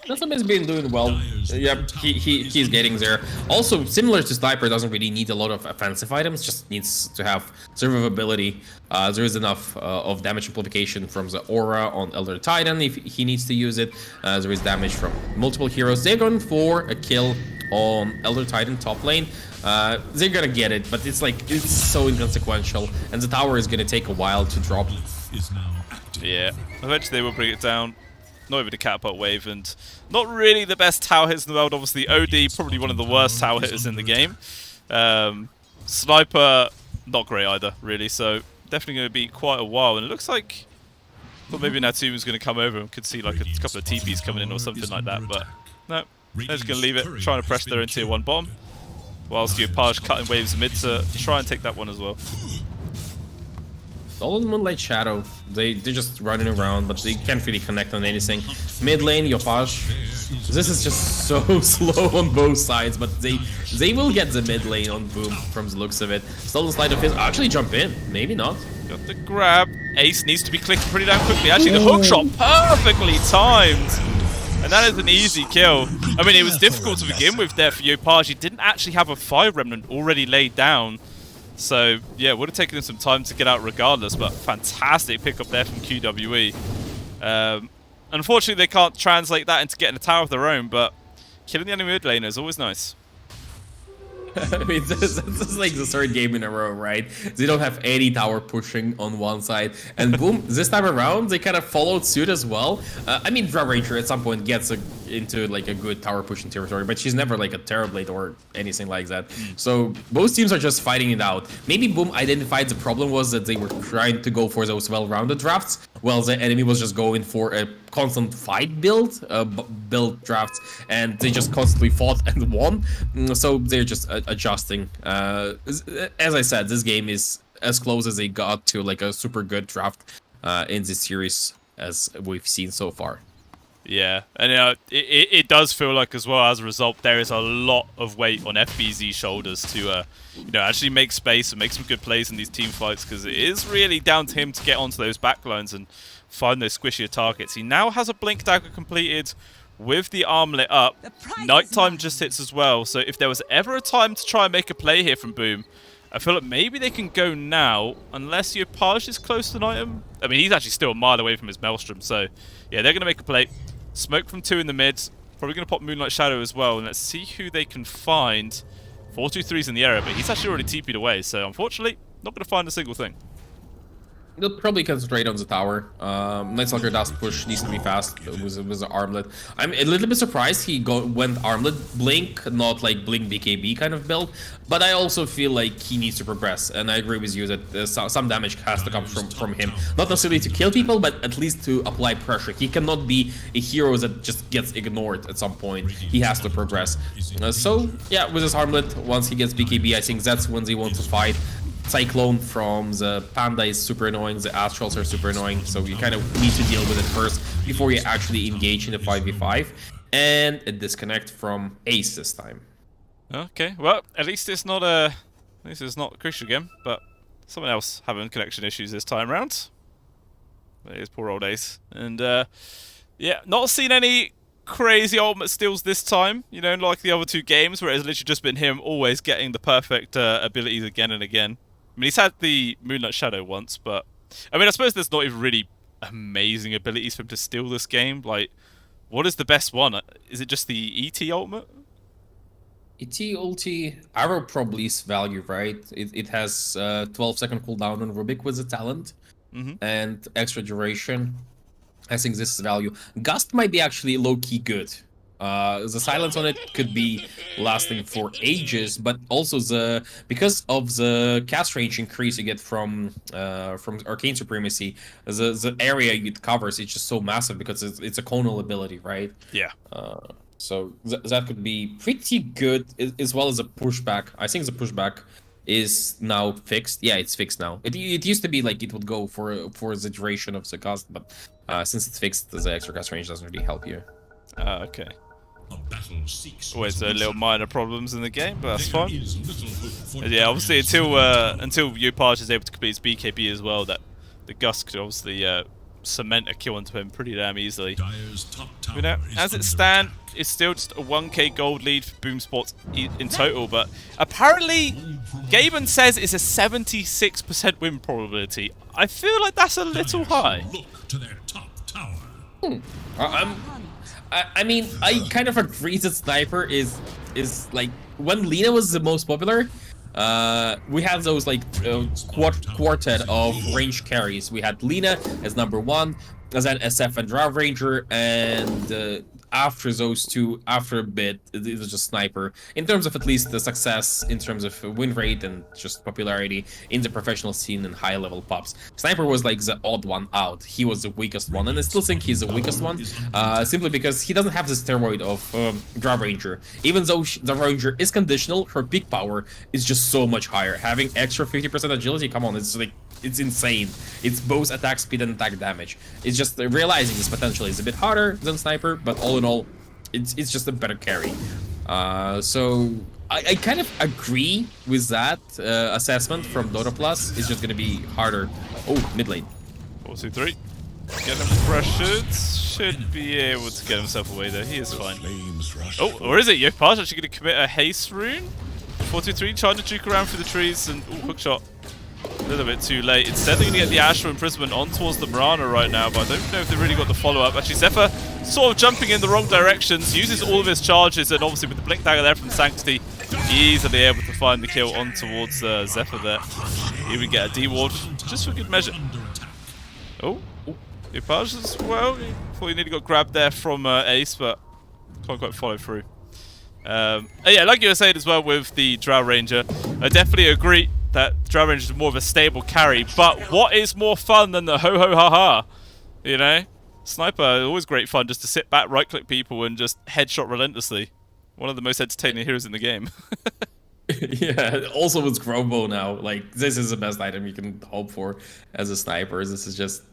Natsumi's been doing well. Yep, he's getting there. Also, similar to Sniper, doesn't really need a lot of offensive items, just needs to have survivability. There is enough of damage amplification from the aura on Elder Titan if he needs to use it. There is damage from multiple heroes. They're going for a kill on Elder Titan top lane. They're gonna get it, but it's so inconsequential, and the tower is gonna take a while to drop. Yeah, eventually they will bring it down. Not even a catapult wave, and not really the best tower hitters in the world. Obviously, OD probably one of the worst tower hitters in the game. Sniper, not great either, really. So definitely going to be quite a while. And it looks like, well, maybe Natsumi's going to come over and could see like a couple of TPs coming in or something like that. But no, they're just going to leave it, trying to press their own tier 1 bomb, whilst your Page cutting waves mid to try and take that one as well. All in Moonlight Shadow, they're just running around, but they can't really connect on anything. Mid lane, Yopage. This is just so slow on both sides, but they will get the mid lane on Boom from the looks of it. Stolen Slide of his actually jump in, maybe not. Got the grab. Ace needs to be clicking pretty damn quickly. Actually, the hook shot perfectly timed. And that is an easy kill. I mean, it was difficult to begin with there for Yopage. He didn't actually have a Fire Remnant already laid down. So, yeah, would have taken him some time to get out regardless, but fantastic pickup there from QWE. Unfortunately, they can't translate that into getting a tower of their own, but killing the enemy mid laner is always nice. I mean, this is like the third game in a row, right? They don't have any tower pushing on one side. And Boom, this time around, they kind of followed suit as well. I mean, Draw Ranger at some point gets into like a good tower pushing territory, but she's never like a Terrorblade or anything like that. So both teams are just fighting it out. Maybe Boom identified the problem was that they were trying to go for those well-rounded drafts, while the enemy was just going for a constant fight build drafts, and they just constantly fought and won. So they're just adjusting. As I said, this game is as close as they got to like a super good draft in this series as we've seen so far. Yeah, and it does feel like as well, as a result, there is a lot of weight on FBZ's shoulders to actually make space and make some good plays in these team fights, because it is really down to him to get onto those backlines and find those squishier targets. He now has a Blink Dagger completed with the armlet up. Nighttime just hits as well, so if there was ever a time to try and make a play here from Boom, I feel like maybe they can go now, unless your Page is close to an item. I mean, he's actually still a mile away from his Maelstrom, so yeah, they're going to make a play. Smoke from 2 in the mid. Probably going to pop Moonlight Shadow as well. And let's see who they can find. 423's in the area, but he's actually already TP'd away. So unfortunately, not going to find a single thing. They'll probably concentrate on the tower. Night Stalker Dust push needs to be fast with an armlet. I'm a little bit surprised he went armlet Blink, not like Blink BKB kind of build. But I also feel like he needs to progress. And I agree with you that some damage has to come from him. Not necessarily to kill people, but at least to apply pressure. He cannot be a hero that just gets ignored at some point. He has to progress. So, yeah, with his armlet, once he gets BKB, I think that's when they want to fight. Cyclone from the Panda is super annoying, the Astrals are super annoying, so you kind of need to deal with it first before you actually engage in the 5v5. And a disconnect from Ace this time. Okay, well, at least it's not Krish again, but someone else having connection issues this time round. There's poor old Ace. And yeah, not seen any crazy ultimate steals this time, like the other 2 games where it's literally just been him always getting the perfect abilities again and again. I mean, he's had the Moonlight Shadow once, but I mean, I suppose there's not even really amazing abilities for him to steal this game. Like, what is the best one? Is it just the ET ultimate? ET ulti, Arrow probably is value, right? It has 12-second cooldown on Rubik with the talent, and extra duration. I think this is value. Gust might be actually low-key good. The silence on it could be lasting for ages, but also because of the cast range increase you get from Arcane Supremacy, the area it covers is just so massive because it's a conal ability, right? Yeah. So that could be pretty good, as well as a pushback. I think the pushback is now fixed. Yeah, it's fixed now. It used to be like it would go for the duration of the cast, but since it's fixed, the extra cast range doesn't really help you. Okay. A battle seeks Always little resolution. minor problems in the game, but that's There fine. is little hope for But yeah, obviously Dire's until Yopaj is able to complete his BKB as well, that the Gus could obviously cement a kill onto him pretty damn easily. Dire's top tower You know, is as it under stands, attack. it's still just a 1k gold lead for Boom Sports in total, but apparently Gaben says it's a 76% win probability. I feel like that's a little Dire high. shall look to their top tower. I mean, I kind of agree that Sniper is like when Lina was the most popular. We had those like quartet of range carries. We had Lina as number 1, as then SF and Drow Ranger, and after those two, after a bit, it was just Sniper. In terms of at least the success, in terms of win rate and just popularity in the professional scene and high level pops, Sniper was like the odd one out. He was the weakest one, and I still think he's the weakest one, simply because he doesn't have the steroid of Drow Ranger. Even though the Ranger is conditional, her peak power is just so much higher. Having extra 50% agility, come on, it's like, it's insane. It's both attack speed and attack damage. It's just realizing this potential is a bit harder than Sniper, but all in all, it's just a better carry. So I kind of agree with that assessment from Dota Plus. It's just gonna be harder. Oh, mid lane. 4-2-3. Get him pressured. Should be able to get himself away there. He is fine. Flames rush Oh, or is it? Yopaj actually going to commit a haste rune? 4-2-3, trying to juke around through the trees and hook shot. A little bit too late. Instead, they're going to get the Astral Imprisonment on towards the Mirana right now, but I don't know if they really got the follow-up. Actually, Zephyr sort of jumping in the wrong directions, uses all of his charges, and obviously with the Blink Dagger there from Sanctity, easily able to find the kill on towards Zephyr there. Even get a D-ward, just for good measure. Oh, Yopaj as well. Thought he nearly got grabbed there from Ace, but can't quite follow through. Yeah, like you were saying as well with the Drow Ranger, I definitely agree that Drow Ranger is more of a stable carry, but what is more fun than the ho-ho-ha-ha? You know? Sniper, always great fun just to sit back, right-click people, and just headshot relentlessly. One of the most entertaining heroes in the game. Yeah, also with Growbow now, like, this is the best item you can hope for as a sniper. This is just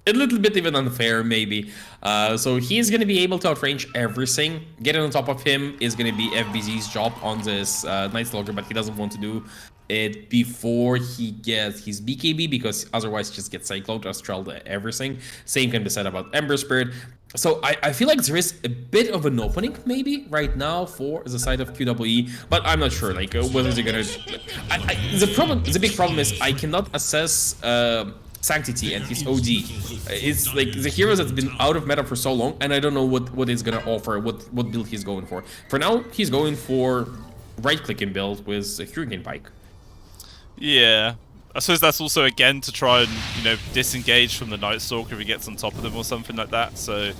a little bit even unfair, maybe. So he's going to be able to outrange everything. Getting on top of him is going to be FBZ's job on this Night Stalker, but he doesn't want to do it before he gets his BKB, because otherwise he just gets Cyclone, Astral, everything. Same can be said about Ember Spirit. So I feel like there is a bit of an opening maybe right now for the side of QWE, but I'm not sure like whether they're gonna. The big problem is I cannot assess Sanctity and his OD. It's like the hero that's been out of meta for so long, and I don't know what it's gonna offer, what build he's going for. For now, he's going for right-clicking build with a Hurricane Pike. Yeah. I suppose that's also, again, to try and, you know, disengage from the Night Stalker if he gets on top of them or something like that. So,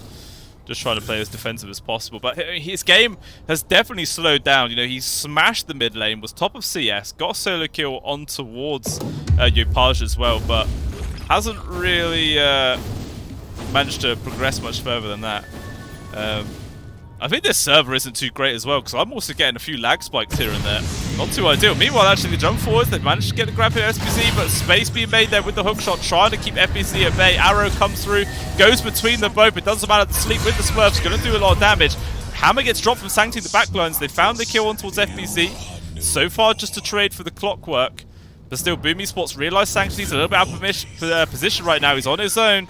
just trying to play as defensive as possible. But his game has definitely slowed down. You know, he smashed the mid lane, was top of CS, got a solo kill on towards Yopaj as well, but hasn't really managed to progress much further than that. I think this server isn't too great as well, because I'm also getting a few lag spikes here and there. Not too ideal. Meanwhile, actually, the jump forwards, they've managed to get the grab here SPC, but space being made there with the hook shot, trying to keep FBC at bay. Arrow comes through, goes between them both. It doesn't matter, the sleep with the Smurfs, going to do a lot of damage. Hammer gets dropped from Sanctity in the backlines. They found the kill on towards FBC. So far, just a trade for the clockwork. But still, Boom Esports realise Sanctity's a little bit out of position right now. He's on his own.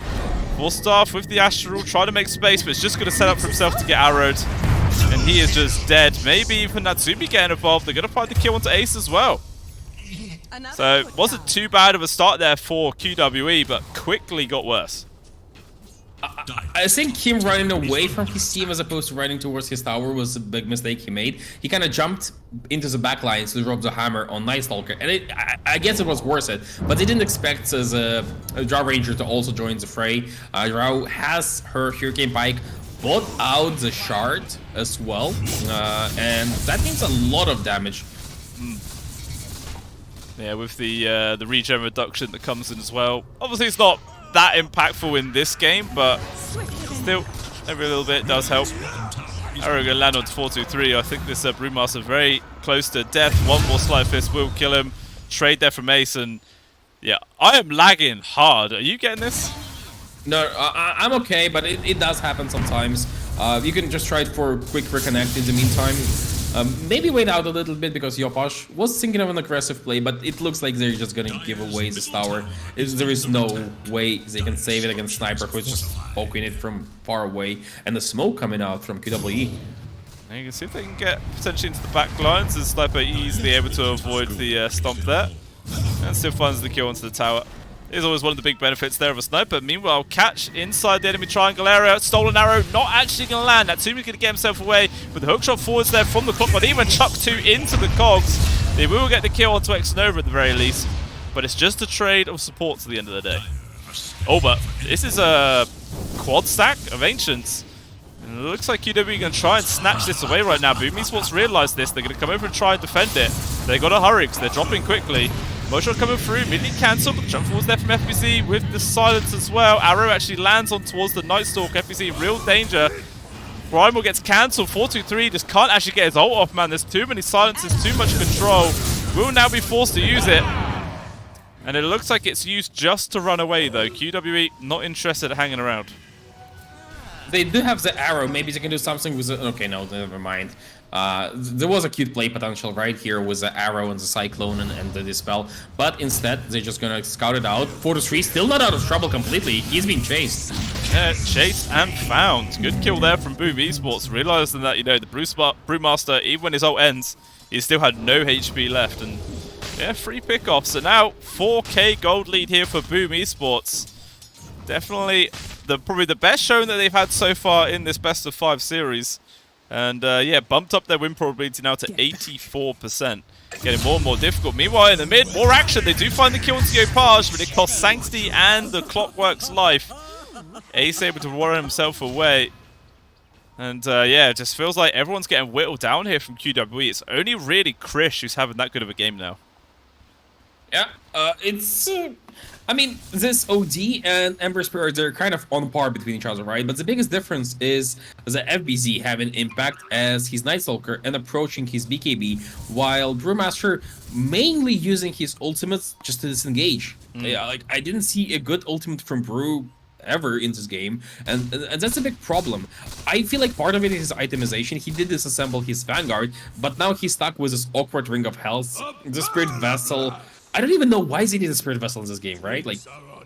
Full staff with the Astral, trying to make space, but it's just going to set up for himself to get arrowed. And he is just dead. Maybe even Natsumi getting involved. They're going to find the kill onto Ace as well. So it wasn't too bad of a start there for QWE, but quickly got worse. I think him running away from his team as opposed to running towards his tower was a big mistake he made. He kind of jumped into the backlines to drop the hammer on Night Stalker, and I guess it was worth it, but they didn't expect as a Drow Ranger to also join the fray. Drow has her Hurricane Pike, bought out the shard as well, and that means a lot of damage. Yeah, with the regen reduction that comes in as well. Obviously, it's not that impactful in this game, but still, every little bit does help. Arrow gonna land on 4-2-3. I think this Brewmaster very close to death. One more Slight Fist will kill him. trade there from Ace, and yeah, I am lagging hard. Are you getting this? No, I'm okay, but it does happen sometimes. You can just try it for a quick reconnect in the meantime. Maybe wait out a little bit because Yopash was thinking of an aggressive play, but it looks like they're just gonna give away this tower. There is no way they can save it against Sniper, who's just poking it from far away, and the smoke coming out from QWE. And you can see if they can get potentially into the back lines, as Sniper easily able to avoid the stomp there, and still finds the kill onto the tower. Is always one of the big benefits there of a sniper. Meanwhile, catch inside the enemy triangle area. Stolen arrow, not actually going to land. Natsumi's going to get himself away with the hookshot forwards there from the clock. But even chuck 2 into the cogs. They will get the kill onto Xnova at the very least. But it's just a trade of support to the end of the day. Oh, but this is a quad stack of Ancients. And it looks like QW are going to try and snatch this away right now. Boom Esports realised this. They're going to come over and try and defend it. They got to hurry because they're dropping quickly. Motion coming through, immediately cancelled, but jump forwards there from FBC with the silence as well. Arrow actually lands on towards the Night Stalk. FBC in real danger. Primal gets cancelled. 4-2-3 just can't actually get his ult off, man. There's too many silences, too much control. Will now be forced to use it. And it looks like it's used just to run away, though. QWE not interested in hanging around. They do have the arrow. Maybe they can do something with it. Okay, no, never mind. There was a cute play potential right here with the arrow and the cyclone and the dispel, but instead they're just gonna scout it out. 4-3, still not out of trouble completely. He's being chased. Yeah, chased and found. Good kill there from Boom Esports. Realizing that, you know, the Brewmaster, even when his ult ends, he still had no HP left. And yeah, 3 pickoffs. So now 4K gold lead here for Boom Esports. Definitely probably the best showing that they've had so far in this best of 5 series. And yeah, bumped up their win probability now to 84%. Getting more and more difficult. Meanwhile, in the mid, more action. They do find the kill into Yopaj, but it costs Sanctity and the Clockwork's life. Ace able to warn himself away. And yeah, it just feels like everyone's getting whittled down here from QWE. It's only really Krish who's having that good of a game now. Yeah, it's... I mean, this OD and Ember Spirit, they're kind of on par between each other, right? But the biggest difference is the FBZ having impact as he's Night Stalker and approaching his BKB, while Brewmaster mainly using his ultimates just to disengage. Yeah, like, I didn't see a good ultimate from Brew ever in this game, and that's a big problem. I feel like part of it is itemization. He did disassemble his Vanguard, but now he's stuck with this awkward Ring of Health, the Spirit Vessel. I don't even know why they need a Spirit Vessel in this game, right? Like,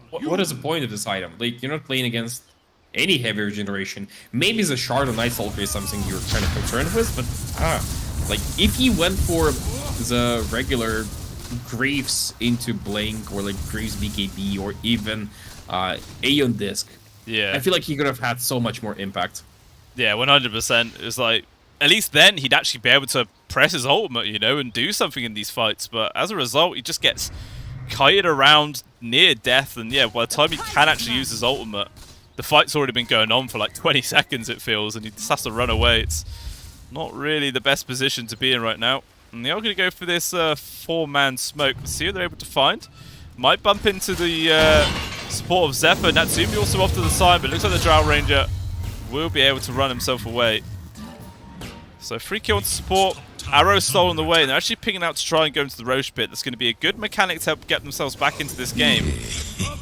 what is the point of this item? Like, you're not playing against any heavy regeneration. Maybe the Shard of Night Stalker is something you're kind of concerned with, but like, if he went for the regular Greaves into Blink, or like Greaves BKB, or even Aeon Disc, Yeah, I feel like he could have had so much more impact. Yeah, 100%. It's like, at least then he'd actually be able to press his ultimate, you know, and do something in these fights. But as a result, he just gets kited around near death. And yeah, by the time he can actually use his ultimate, the fight's already been going on for like 20 seconds, it feels, and he just has to run away. It's not really the best position to be in right now. And they are going to go for this 4-man smoke. Let's see what they're able to find. Might bump into the support of Zephyr. Natsumi also off to the side, but it looks like the Drow Ranger will be able to run himself away. So free kill to support. Arrow stolen away, and they're actually picking out to try and go into the Roche pit. That's going to be a good mechanic to help get themselves back into this game.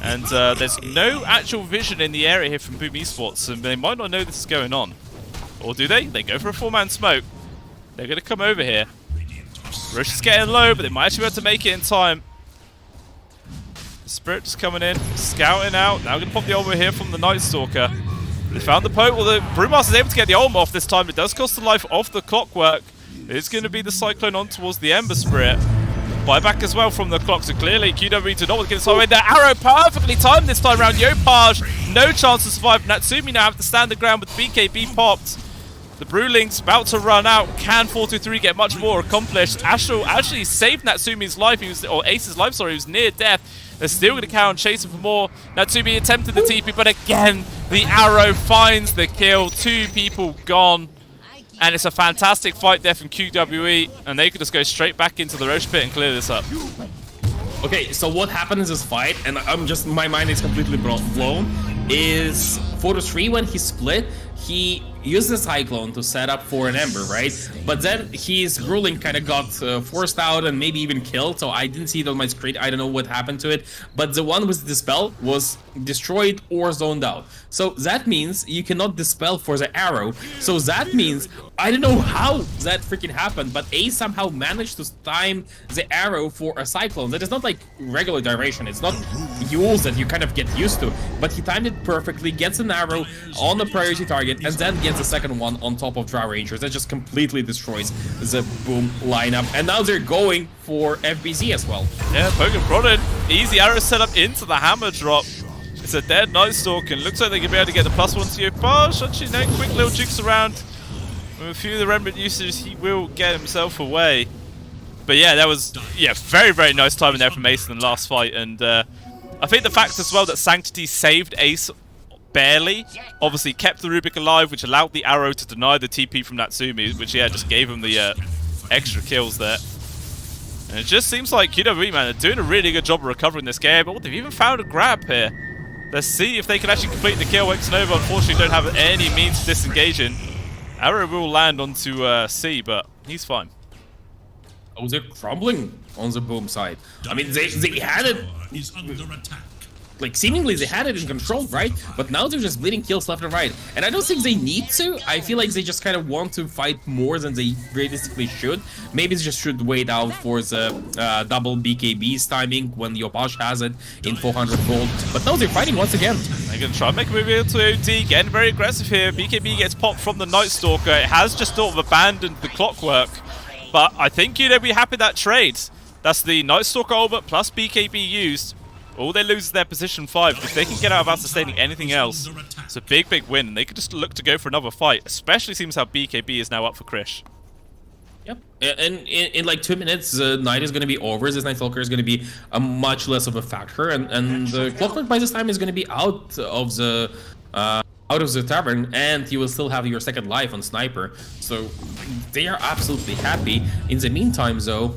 And there's no actual vision in the area here from Boom Esports, so they might not know this is going on. Or do they? They go for a 4-man smoke. They're going to come over here. Roche is getting low, but they might actually be able to make it in time. The Spirit just coming in, scouting out. Now going to pop the ultimate here from the Night Stalker. They found the poke. Well, the Brewmaster is able to get the ultimate off this time. It does cost the life of the Clockwork. It's going to be the Cyclone on towards the Ember Spirit. Buyback as well from the Clock, so clearly QWE did not want to get this away. The arrow perfectly timed this time around. Yopaj, no chance to survive. Natsumi now have to stand the ground with BKB popped. The Brewling's about to run out. Can 4-2-3 get much more accomplished? Astral actually saved Natsumi's life, or Ace's life, sorry, he was near death. They're still going to carry on chasing for more. Natsumi attempted the TP, but again, the arrow finds the kill. 2 people gone. And it's a fantastic fight there from QWE, and they could just go straight back into the Roche pit and clear this up. Okay, so what happened in this fight, and my mind is completely blown, is 4-3 when he split, he used the Cyclone to set up for an Ember, right? But then his ruling kind of got forced out and maybe even killed, so I didn't see it on my screen. I don't know what happened to it. But the one with Dispel was destroyed or zoned out. So that means you cannot Dispel for the arrow. So that means, I don't know how that freaking happened, but Ace somehow managed to time the arrow for a Cyclone. That is not like regular duration. It's not Yules that you kind of get used to. But he timed it perfectly, gets an arrow on the priority target, and then gets the second one on top of Drow Rangers. That just completely destroys the Boom lineup. And now they're going for FBZ as well. Yeah, Pokken brought in. Easy arrow set up into the hammer drop. It's a dead Night Stalker, and looks like they're going to be able to get the +1 to Yopaj. Actually, no, quick little jukes around. With a few of the remnant uses, he will get himself away. But yeah, that was very, very nice timing there from Ace in the last fight. And I think the fact as well that Sanctity saved Ace barely, obviously kept the Rubik alive, which allowed the arrow to deny the TP from Natsumi, which just gave him the extra kills there. And it just seems like QWE, man, are doing a really good job of recovering this game. Oh, they've even found a grab here. Let's see if they can actually complete the kill. Xnova unfortunately don't have any means of disengaging. Arrow will land onto C, but he's fine. Oh, they're crumbling on the Boom side. I mean, they had it. Is under attack. Like, seemingly they had it in control, right? But now they're just bleeding kills left and right. And I don't think they need to. I feel like they just kind of want to fight more than they realistically should. Maybe they just should wait out for the double BKB's timing when Yopaj has it in 400 gold. But now they're fighting once again. They're going to try and make a move into OD. Getting very aggressive here. BKB gets popped from the Night Stalker. It has just sort of abandoned the clockwork. But I think you'd be happy with that trade. That's the Night Stalker ultimate plus BKB used. All they lose is their position 5. If they can get out without sustaining anything else, it's a big, big win. And they could just look to go for another fight. Especially seems how BKB is now up for Krish. Yep, and in like 2 minutes, the night is going to be over. This Night Stalker is going to be a much less of a factor. And the Clockwork by this time is going to be out of the tavern, and you will still have your second life on Sniper. So they are absolutely happy. In the meantime, though,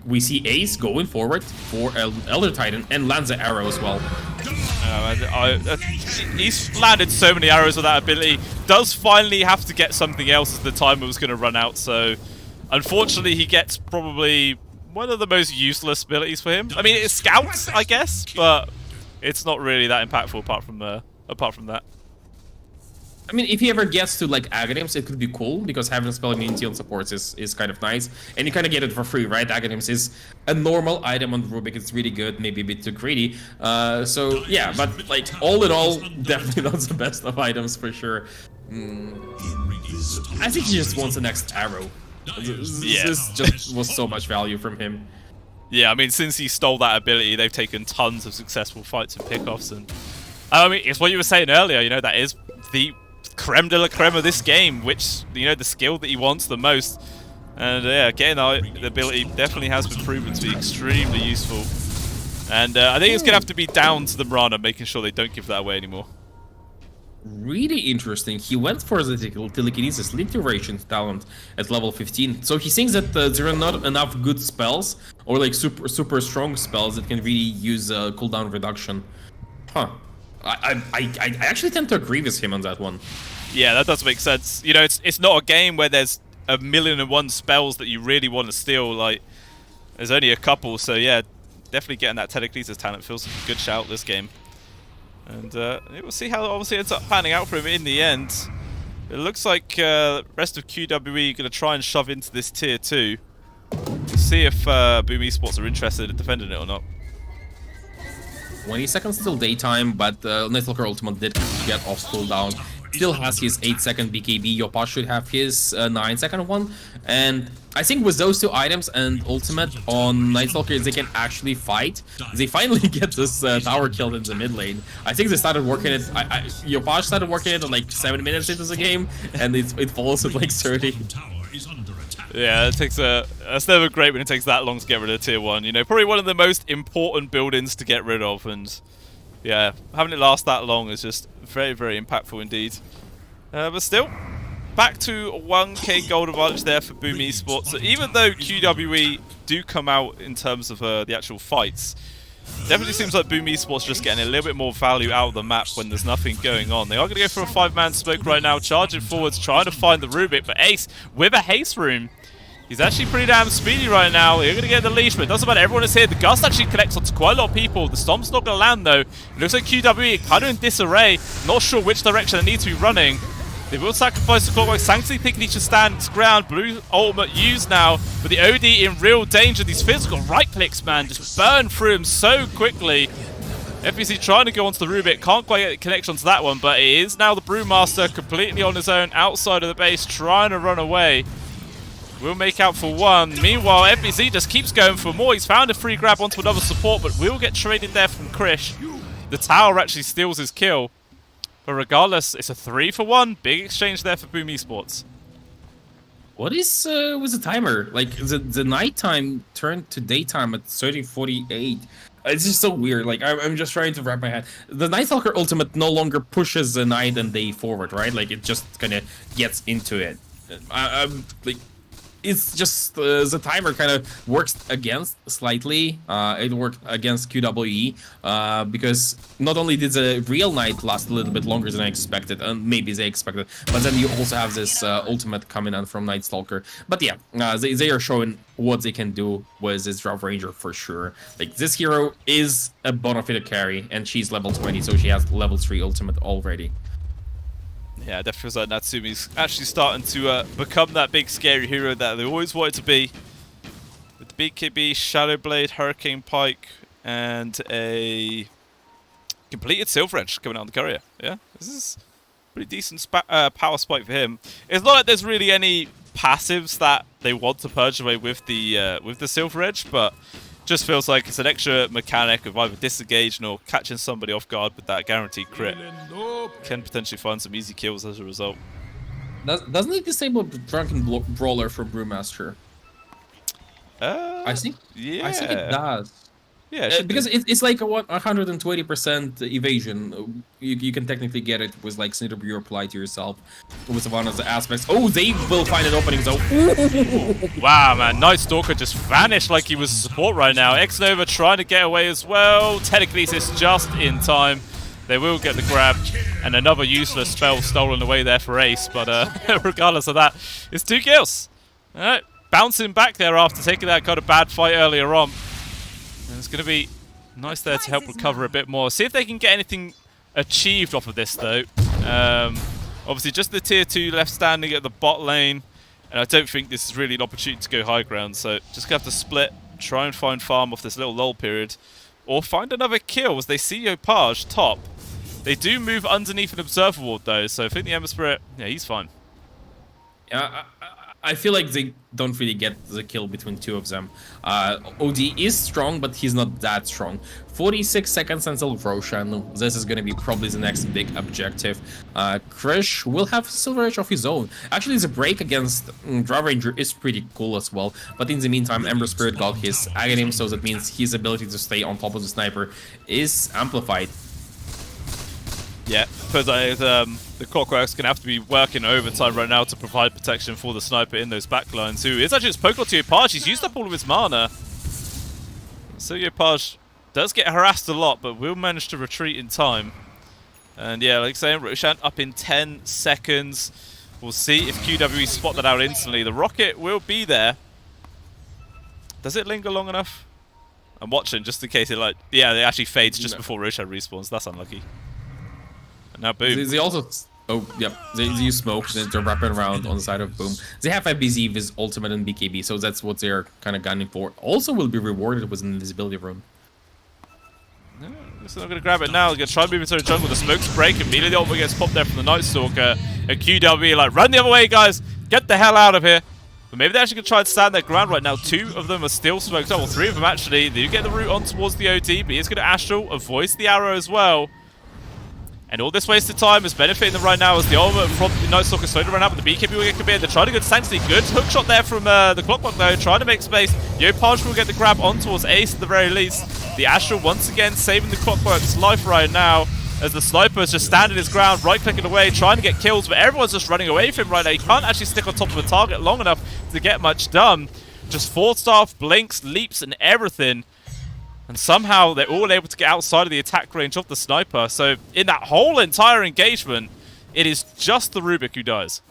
we see Ace going forward for Elder Titan and lands the arrow as well. He's landed so many arrows with that ability. Does finally have to get something else as the timer was going to run out. So unfortunately, he gets probably one of the most useless abilities for him. I mean, it's Scouts, I guess, but it's not really that impactful apart from that. I mean, if he ever gets to like Aghanim's, it could be cool, because having spell immunity on supports is kind of nice. And you kind of get it for free, right? Aghanim's is a normal item on Rubik. It's really good, maybe a bit too greedy. So yeah, but like all in all, definitely not the best of items for sure. I think he just wants the next arrow. This just was so much value from him. Yeah, I mean, since he stole that ability, they've taken tons of successful fights and pickoffs. And I mean, it's what you were saying earlier, you know, that is the creme de la creme of this game, which, you know, the skill that he wants the most. And yeah, getting the ability definitely has been proven to be extremely useful. And I think it's going to have to be down to the Mirana making sure they don't give that away anymore. Really interesting. He went for the telekinesis lead duration talent at level 15. So he thinks that there are not enough good spells or like super strong spells that can really use cooldown reduction. Huh. I actually tend to agree with him on that one. Yeah, that does make sense. You know, it's not a game where there's 1,000,001 spells that you really want to steal. Like, there's only a couple, so yeah, definitely getting that telekinesis talent feels like a good shout this game. And we'll see how it obviously ends up panning out for him in the end. It looks like the rest of QWE are going to try and shove into this tier 2. We'll see if Boom Esports are interested in defending it or not. 20 seconds till daytime, but Night Stalker Ultimate did get off cooldown. Still has his 8-second BKB. Yopaj should have his 9-second one. And I think with those two items and Ultimate on Night Stalker, they can actually fight. They finally get this tower killed in the mid lane. I think they started working it. Yopaj started working it like 7 minutes into the game, and it falls at like 30. Yeah, it takes that's never great when it takes that long to get rid of tier 1. You know, probably one of the most important buildings to get rid of, and yeah, having it last that long is just very, very impactful indeed. But still, back to 1k gold advantage there for Boom Esports. So even though QWE do come out in terms of the actual fights, Definitely seems like Boom Esports just getting a little bit more value out of the map when there's nothing going on. They are going to go for a 5-man smoke right now, charging forwards, trying to find the Rubik, but Ace with a haste room. He's actually pretty damn speedy right now. They're going to get the leash, but it doesn't matter. Everyone is here. The Gust actually connects onto quite a lot of people. The Stomp's not going to land, though. It looks like QWE kind of in disarray. Not sure which direction they need to be running. They will sacrifice the Clockwork. Sanctity thinking he should stand its ground. Blue ultimate used now, but the OD in real danger. These physical right clicks, man, just burn through him so quickly. FBC trying to go onto the Rubik. Can't quite get the connection to that one, but it is now the Brewmaster completely on his own outside of the base, trying to run away. Will make out for one. Meanwhile, FBC just keeps going for more. He's found a free grab onto another support, but will get traded there from Krish. The tower actually steals his kill. But regardless, it's a 3-for-1. Big exchange there for Boom Esports. What is with the timer? Like the nighttime turned to daytime at 30:48. It's just so weird. Like I'm just trying to wrap my head. The Night Stalker ultimate no longer pushes the night and day forward, right? Like it just kind of gets into it. I'm like. It's just the timer kind of works against slightly. It worked against QWE because not only did the real night last a little bit longer than I expected, and maybe they expected, but then you also have this ultimate coming in from Night Stalker. But yeah, they are showing what they can do with this Drop Ranger for sure. Like this hero is a bona fide carry, and she's level 20, so she has level 3 ultimate already. Yeah, it definitely feels like Natsumi's actually starting to become that big scary hero that they always wanted to be. With the BKB, Shadow Blade, Hurricane Pike, and a completed Silver Edge coming out on the courier. Yeah, this is pretty decent power spike for him. It's not like there's really any passives that they want to purge away with the Silver Edge, but just feels like it's an extra mechanic of either disengaging or catching somebody off guard with that guaranteed crit. Can potentially find some easy kills as a result. Doesn't it disable Drunken Brawler for Brewmaster? I think it does. Yeah, because it's like a 120% evasion. You can technically get it with like Snitter Brew apply to yourself with one of the aspects. Oh, they will find an opening though. Wow, man, Night Stalker just vanished like he was a support right now. X-Nova trying to get away as well. Telekinesis just in time. They will get the grab, and another useless spell stolen away there for Ace. But regardless of that, it's 2 kills. All right, bouncing back there after taking that kind of bad fight earlier on. And it's going to be nice there to help recover a bit more. See if they can get anything achieved off of this, though. Obviously, just the tier 2 left standing at the bot lane. And I don't think this is really an opportunity to go high ground. So just going to have to split, try and find farm off this little lull period. Or find another kill as they see Yopaj top. They do move underneath an observer ward, though. So I think the Ember Spirit, yeah, he's fine. Yeah, I feel like they don't really get the kill between 2 of them. OD is strong, but he's not that strong. 46 seconds until Roshan. This is going to be probably the next big objective. Krish will have Silver Edge of his own. Actually, the break against Draw Ranger is pretty cool as well. But in the meantime, Ember Spirit got his Aghanim, so that means his ability to stay on top of the sniper is amplified. Yeah, because the Clockwork's going to have to be working overtime right now to provide protection for the sniper in those backlines, who is actually just poking to Yopaj. He's used up all of his mana. So Yopaj does get harassed a lot, but will manage to retreat in time. And yeah, like saying, Roshan up in 10 seconds. We'll see if QWE spot that out instantly. The rocket will be there. Does it linger long enough? I'm watching just in case it it actually fades just before Roshan respawns. That's unlucky. Now Boom. They also, they use smoke, they're wrapping around on the side of Boom. They have FBZ with ultimate and BKB, so that's what they're kind of gunning for. Also will be rewarded with an invisibility rune. No, they're not going to grab it now. They're going to try and move into the jungle. The smokes break. Immediately the ultimate gets popped there from the Night Stalker. And QWE like, run the other way, guys. Get the hell out of here. But maybe they're actually going to try and stand their ground right now. 2 of them are still smoked up. Well, 3 of them actually. They do get the route on towards the OD, but he's going to Astral, avoids the arrow as well. And all this wasted time is benefiting them right now as the ultimate from the Night Stalker slowly run out, but the BKB will get committed. They're trying to get Sanctity. Good hook shot there from the Clockwork though, trying to make space. Yopaj will get the grab on towards Ace at the very least. The Astral once again saving the Clockwork's life right now as the sniper is just standing his ground, right-clicking away, trying to get kills, but everyone's just running away from him right now. He can't actually stick on top of a target long enough to get much done. Just 4-star blinks, leaps, and everything. And somehow they're all able to get outside of the attack range of the sniper. So in that whole entire engagement, it is just the Rubik who dies.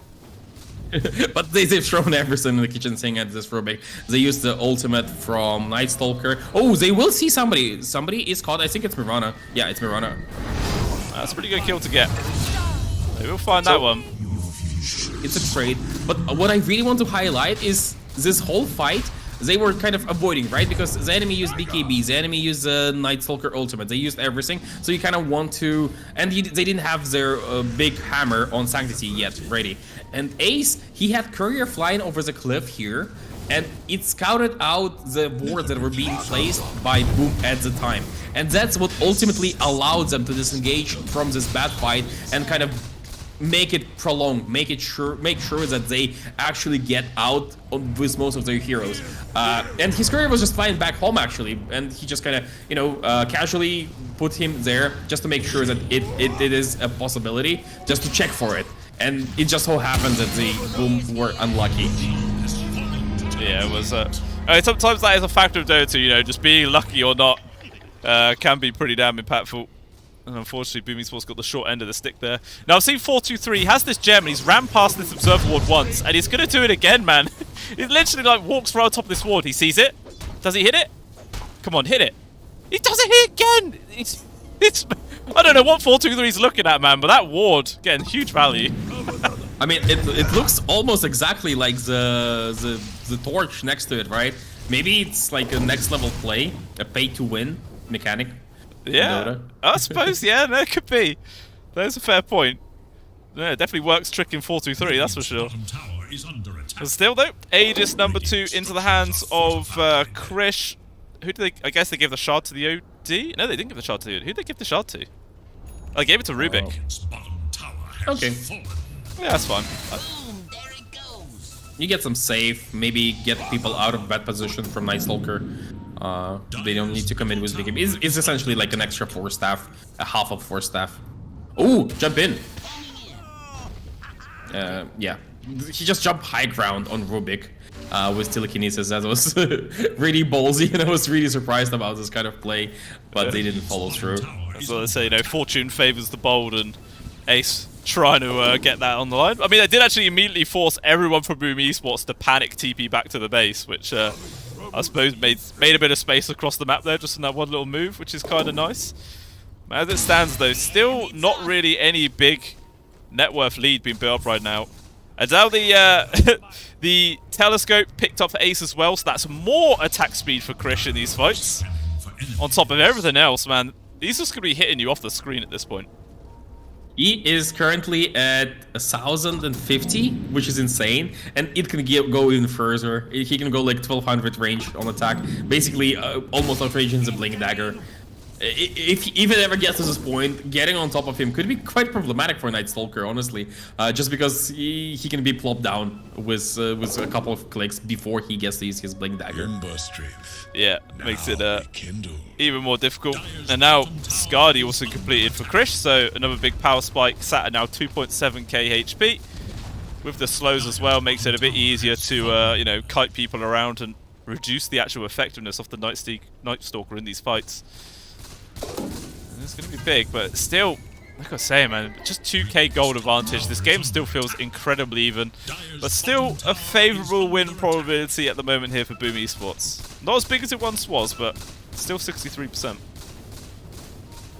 But they've thrown everything in the kitchen sink at this Rubik. They used the ultimate from Night Stalker. Oh, they will see somebody. Somebody is caught. I think it's Mirana. Yeah, it's Mirana. That's a pretty good kill to get. They will find that one. It's a trade. But what I really want to highlight is this whole fight. They were kind of avoiding, right? Because the enemy used BKBs, the enemy used the Night Stalker ultimate, they used everything. So you kind of want to... And they didn't have their big hammer on Sanctity yet ready. And Ace, he had Courier flying over the cliff here, and it scouted out the wards that were being placed by Boom at the time. And that's what ultimately allowed them to disengage from this bad fight and kind of make it prolonged, make sure that they actually get out with most of their heroes. And his career was just flying back home actually, and he just kind of, you know, casually put him there just to make sure that it is a possibility, just to check for it. And it just so happened that the Boom were unlucky. Yeah, it was. I mean, sometimes that is a factor of Dota 2, you know, just being lucky or not can be pretty damn impactful. And unfortunately, Boom Esports got the short end of the stick there. Now, I've seen 423. He has this gem, and he's ran past this observer ward once, and he's going to do it again, man. He literally, like, walks right on top of this ward. He sees it. Does he hit it? Come on, hit it. He does it hit again! It's I don't know what 423 is looking at, man, but that ward, getting huge value. I mean, it looks almost exactly like the torch next to it, right? Maybe it's like a next level play, a pay-to-win mechanic. Yeah, I suppose, yeah, no, it could be. There's a fair point. Yeah, it definitely works tricking 423, that's for sure. But still, though, Aegis number 2 into the hands of Krish. Who did they? I guess they gave the shard to the OD? No, they didn't give the shard to the OD. Who did they give the shard to? I gave it to Rubik. Okay. Yeah, that's fine. You get some save, maybe get people out of bad position from Night Stalker. They don't need to commit with BKB. It's essentially like an extra 4 staff, a half of 4 staff. Oh, jump in. Yeah, he just jumped high ground on Rubik with telekinesis. That was really ballsy, and I was really surprised about this kind of play, but they didn't follow through. That's what they say, you know, fortune favors the bold, and Ace trying to get that on the line. I mean, they did actually immediately force everyone from Boom Esports to panic TP back to the base, which I suppose made a bit of space across the map there, just in that one little move, which is kind of nice. As it stands, though, still not really any big net worth lead being built up right now. And now the the telescope picked up for Ace as well, so that's more attack speed for Krish in these fights. On top of everything else, man, he's just going to be hitting you off the screen at this point. He is currently at 1,050, which is insane, and it can go even further. He can go like 1,200 range on attack, basically almost outraging the Blink Dagger. If it ever gets to this point, getting on top of him could be quite problematic for Night Stalker, honestly, just because he can be plopped down with a couple of clicks before he gets to use his Blink Dagger. Yeah, makes it even more difficult. And now Skadi also completed for Krish, so another big power spike, sat at now 2.7k HP. With the slows as well, makes it a bit easier to you know, kite people around and reduce the actual effectiveness of the Night Stalker in these fights. It's going to be big, but still, like I was saying, man, just 2k gold advantage. This game still feels incredibly even, but still a favourable win probability at the moment here for Boom Esports. Not as big as it once was, but still 63%.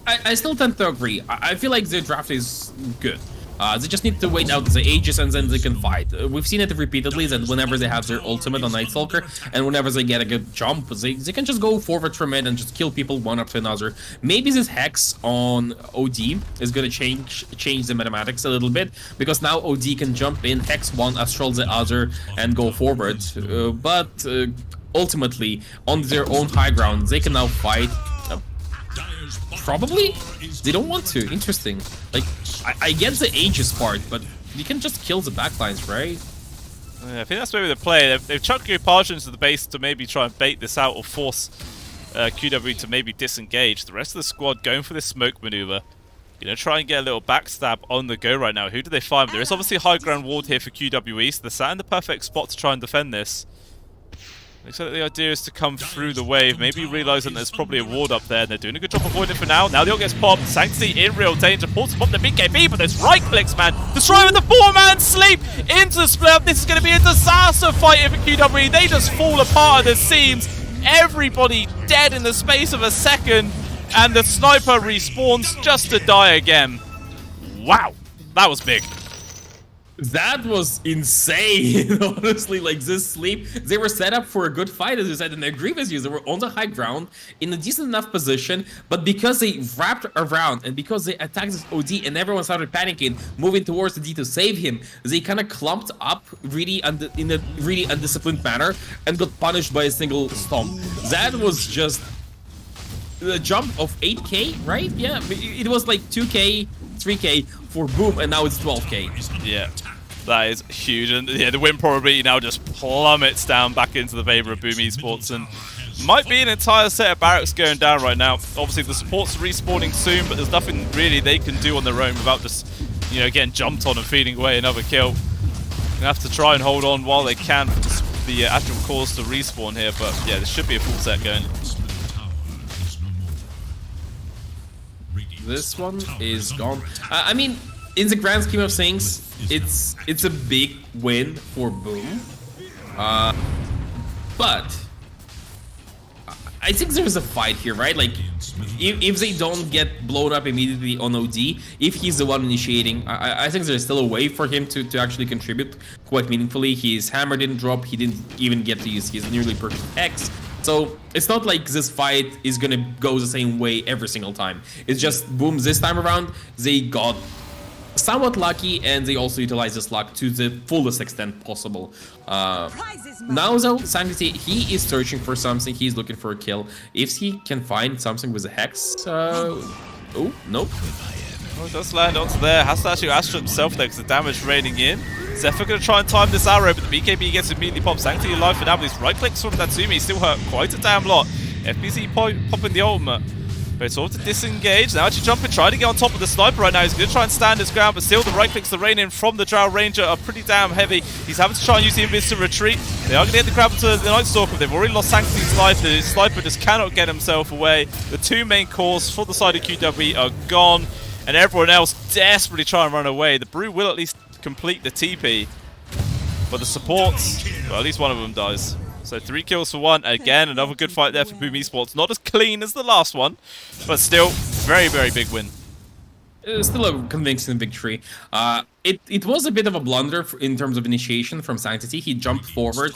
I still tend to agree. I feel like the draft is good. They just need to wait out the ages and then they can fight. We've seen it repeatedly that whenever they have their ultimate on Night Stalker and whenever they get a good jump, they can just go forward from it and just kill people one after another. Maybe this Hex on OD is going to change the mathematics a little bit, because now OD can jump in, Hex one, Astral the other, and go forward. But ultimately, on their own high ground, they can now fight. Probably? They don't want to. Interesting. Like, I get the ages part, but you can just kill the backlines, right? Yeah, I think that's maybe the play. They've chucked Gopalj into the base to maybe try and bait this out or force QWE to maybe disengage. The rest of the squad going for this smoke maneuver. You know, try and get a little backstab on the go right now. Who do they find? There is obviously a high ground ward here for QWE, so they're sat in the perfect spot to try and defend this. Looks like the idea is to come through the wave, maybe realizing there's probably a ward up there. They're doing a good job avoiding it for now. Now the ult gets popped. Sanctity in real danger. Forces pop the BKB, but there's right clicks, man. Destroy with the 4-man sleep into the split up. This is going to be a disaster fight for QWE. They just fall apart at the seams. Everybody dead in the space of a second, and the sniper respawns just to die again. Wow, that was big. That was insane, honestly. Like, this sleep, they were set up for a good fight, as you said, and I agree with you. They were on the high ground, in a decent enough position, but because they wrapped around, and because they attacked this OD, and everyone started panicking, moving towards the D to save him, they kind of clumped up really in a really undisciplined manner, and got punished by a single stomp. That was just a jump of 8k, right? Yeah, it was like 2k, 3k for Boom, and now it's 12k. Yeah, that is huge. And yeah, the win probability now just plummets down back into the favor of Boom Esports, and might be an entire set of barracks going down right now. Obviously, the support's respawning soon, but there's nothing really they can do on their own without just, you know, getting jumped on and feeding away another kill. They have to try and hold on while they can for the actual cause to respawn here, but yeah, there should be a full set going. This one is gone. I mean, in the grand scheme of things, it's a big win for Boom. But I think there's a fight here, right? Like, if they don't get blown up immediately on OD, if he's the one initiating, I think there's still a way for him to actually contribute quite meaningfully. His hammer didn't drop. He didn't even get to use his nearly perfect X. So it's not like this fight is gonna go the same way every single time. It's just Boom this time around, they got somewhat lucky, and they also utilized this luck to the fullest extent possible. Now though, Sanctity, he is searching for something. He's looking for a kill. If he can find something with a Hex, oh, nope. Oh, it does land onto there. Has to actually Astra himself there because the damage raining in. Zephyr going to try and time this arrow, but the BKB gets immediately popped. Sanctity alive for now, but these right clicks from Natsumi still hurt quite a damn lot. FBZ popping the ultimate. But it's all to disengage. Now actually jumping, trying to get on top of the sniper right now. He's going to try and stand his ground, but still the right clicks, the rain in from the Drow Ranger are pretty damn heavy. He's having to try and use the invis to retreat. They are going to get the grab to the Night Stalker. They've already lost Sanctity's life. The sniper just cannot get himself away. The two main cores for the side of QWE are gone, and everyone else desperately try and run away. The Brew will at least complete the TP, but the supports, well, at least one of them dies. So 3 kills for one. Again, another good fight there for Boom Esports. Not as clean as the last one, but still very, very big win. Still a convincing victory. It was a bit of a blunder in terms of initiation from Sanctity. He jumped forward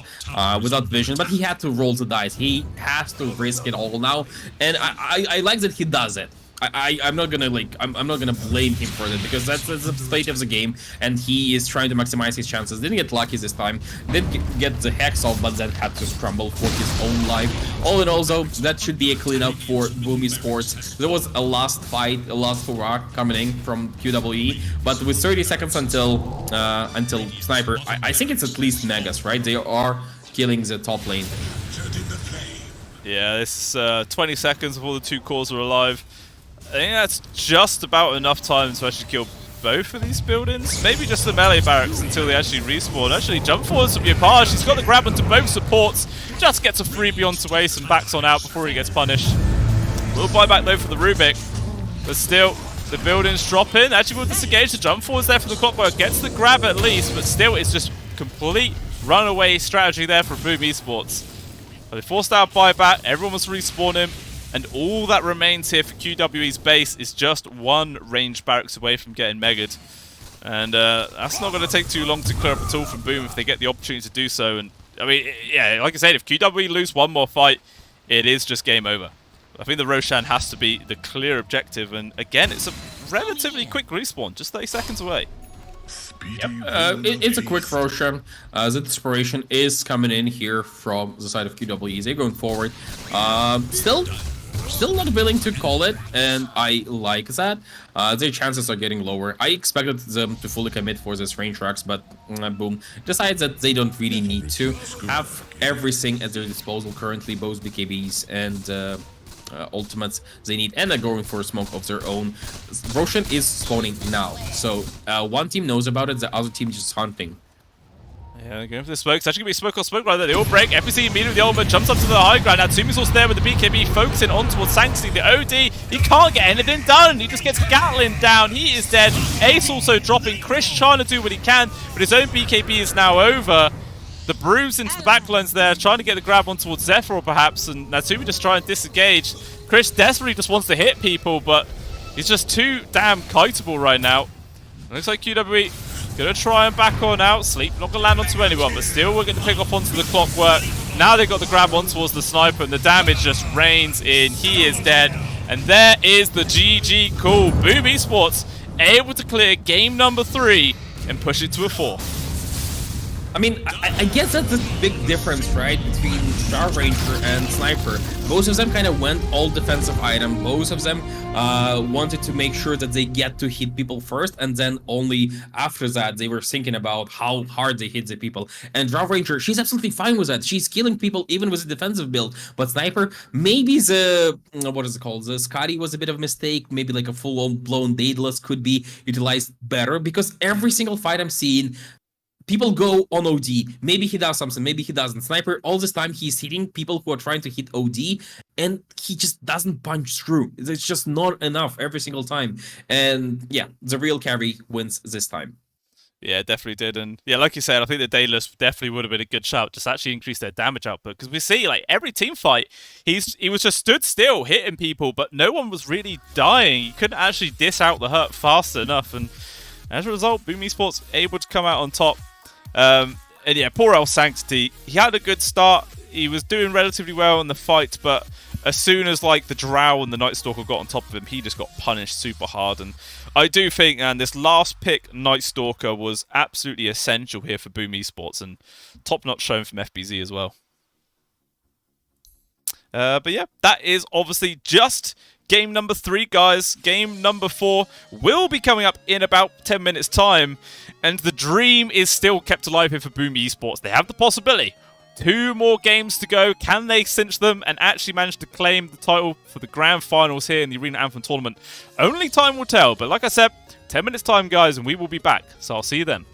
without vision, but he had to roll the dice. He has to risk it all now, and I like that he does it. I'm not gonna I'm not gonna blame him for that, because that's the state of the game, and he is trying to maximize his chances. Didn't get lucky this time. Did get the Hex off, but then had to scramble for his own life. All in all, though, that should be a cleanup for Boom Esports. There was a last fight, a last hurrah coming in from QWE, but with 30 seconds until Sniper, I think it's at least Megas, right? They are killing the top lane. Yeah, this 20 seconds before the two cores are alive. I think that's just about enough time to actually kill both of these buildings. Maybe just the melee barracks until they actually respawn. Actually, jump forwards from Yapage. He's got the grab onto both supports. Just gets a freebie onto Ace and backs on out before he gets punished. We'll buy back though for the Rubik. But still, the buildings drop in. Actually, we'll disengage the jump forwards there for the Clockwork. Gets the grab at least, but still, it's just complete runaway strategy there for Boom Esports. But they forced out buyback. Everyone was respawning. And all that remains here for QWE's base is just one range barracks away from getting megaed. And that's not going to take too long to clear up at all from Boom if they get the opportunity to do so. And I mean, yeah, like I said, if QWE lose one more fight, it is just game over. I think the Roshan has to be the clear objective. And again, it's a relatively quick respawn, just 30 seconds away. Yep. It's a quick Roshan. The desperation is coming in here from the side of QWE. They're going forward. Still not willing to call it, and I like that. Their chances are getting lower. I expected them to fully commit for this range racks, but Boom decides that they don't really need to have everything at their disposal currently, both BKBs and ultimates they need, and they're going for a smoke of their own. Roshan is spawning now, so one team knows about it, the other team just hunting. Yeah, going for the smoke. It's actually going to be smoke or smoke right there. They all break. FPC immediately with the ultimate jumps up to the high ground. Now Tsumi's also there with the BKB focusing on towards Sanctity. The OD, he can't get anything done. He just gets Gatlin down. He is dead. Ace also dropping. Chris trying to do what he can, but his own BKB is now over. The bruise into the backlines there, trying to get the grab on towards Zephyr perhaps, and Natsumi just trying to disengage. Chris desperately just wants to hit people, but he's just too damn kiteable right now. It looks like QWE gonna try and back on out. Sleep not gonna land onto anyone, but still we're gonna pick up onto the clockwork. Now they've got the grab on towards the sniper, and the damage just rains in. He is dead, and there is the GG call. Boom Esports able to clear game number 3 and push it to a 4. I mean, I guess that's a big difference, right, between Star Ranger and Sniper. Both of them kind of went all defensive item. Both of them wanted to make sure that they get to hit people first, and then only after that they were thinking about how hard they hit the people. And Star Ranger, she's absolutely fine with that. She's killing people even with a defensive build. But Sniper, maybe the, what is it called? The Scotty was a bit of a mistake. Maybe like a full-blown Daedalus could be utilized better, because every single fight I'm seeing, people go on OD. Maybe he does something, maybe he doesn't. Sniper, all this time, he's hitting people who are trying to hit OD, and he just doesn't punch through. It's just not enough every single time. And yeah, the real carry wins this time. Yeah, definitely did. And yeah, like you said, I think the Daedalus definitely would have been a good shout. Just actually increase their damage output. Because we see, like, every team fight, he was just stood still, hitting people, but no one was really dying. He couldn't actually dish out the hurt fast enough. And as a result, Boom Esports able to come out on top. And yeah, poor El Sanctity. He had a good start. He was doing relatively well in the fight, but as soon as like the Drow and the Night Stalker got on top of him, he just got punished super hard. And I do think, and this last pick, Night Stalker, was absolutely essential here for Boom Esports, and top-notch shown from FBZ as well. But yeah, that is obviously just game number 3, guys. Game number 4 will be coming up in about 10 minutes' time. And the dream is still kept alive here for Boom Esports. They have the possibility. 2 more games to go. Can they cinch them and actually manage to claim the title for the grand finals here in the Arena Anthem tournament? Only time will tell. But like I said, 10 minutes' time, guys, and we will be back. So I'll see you then.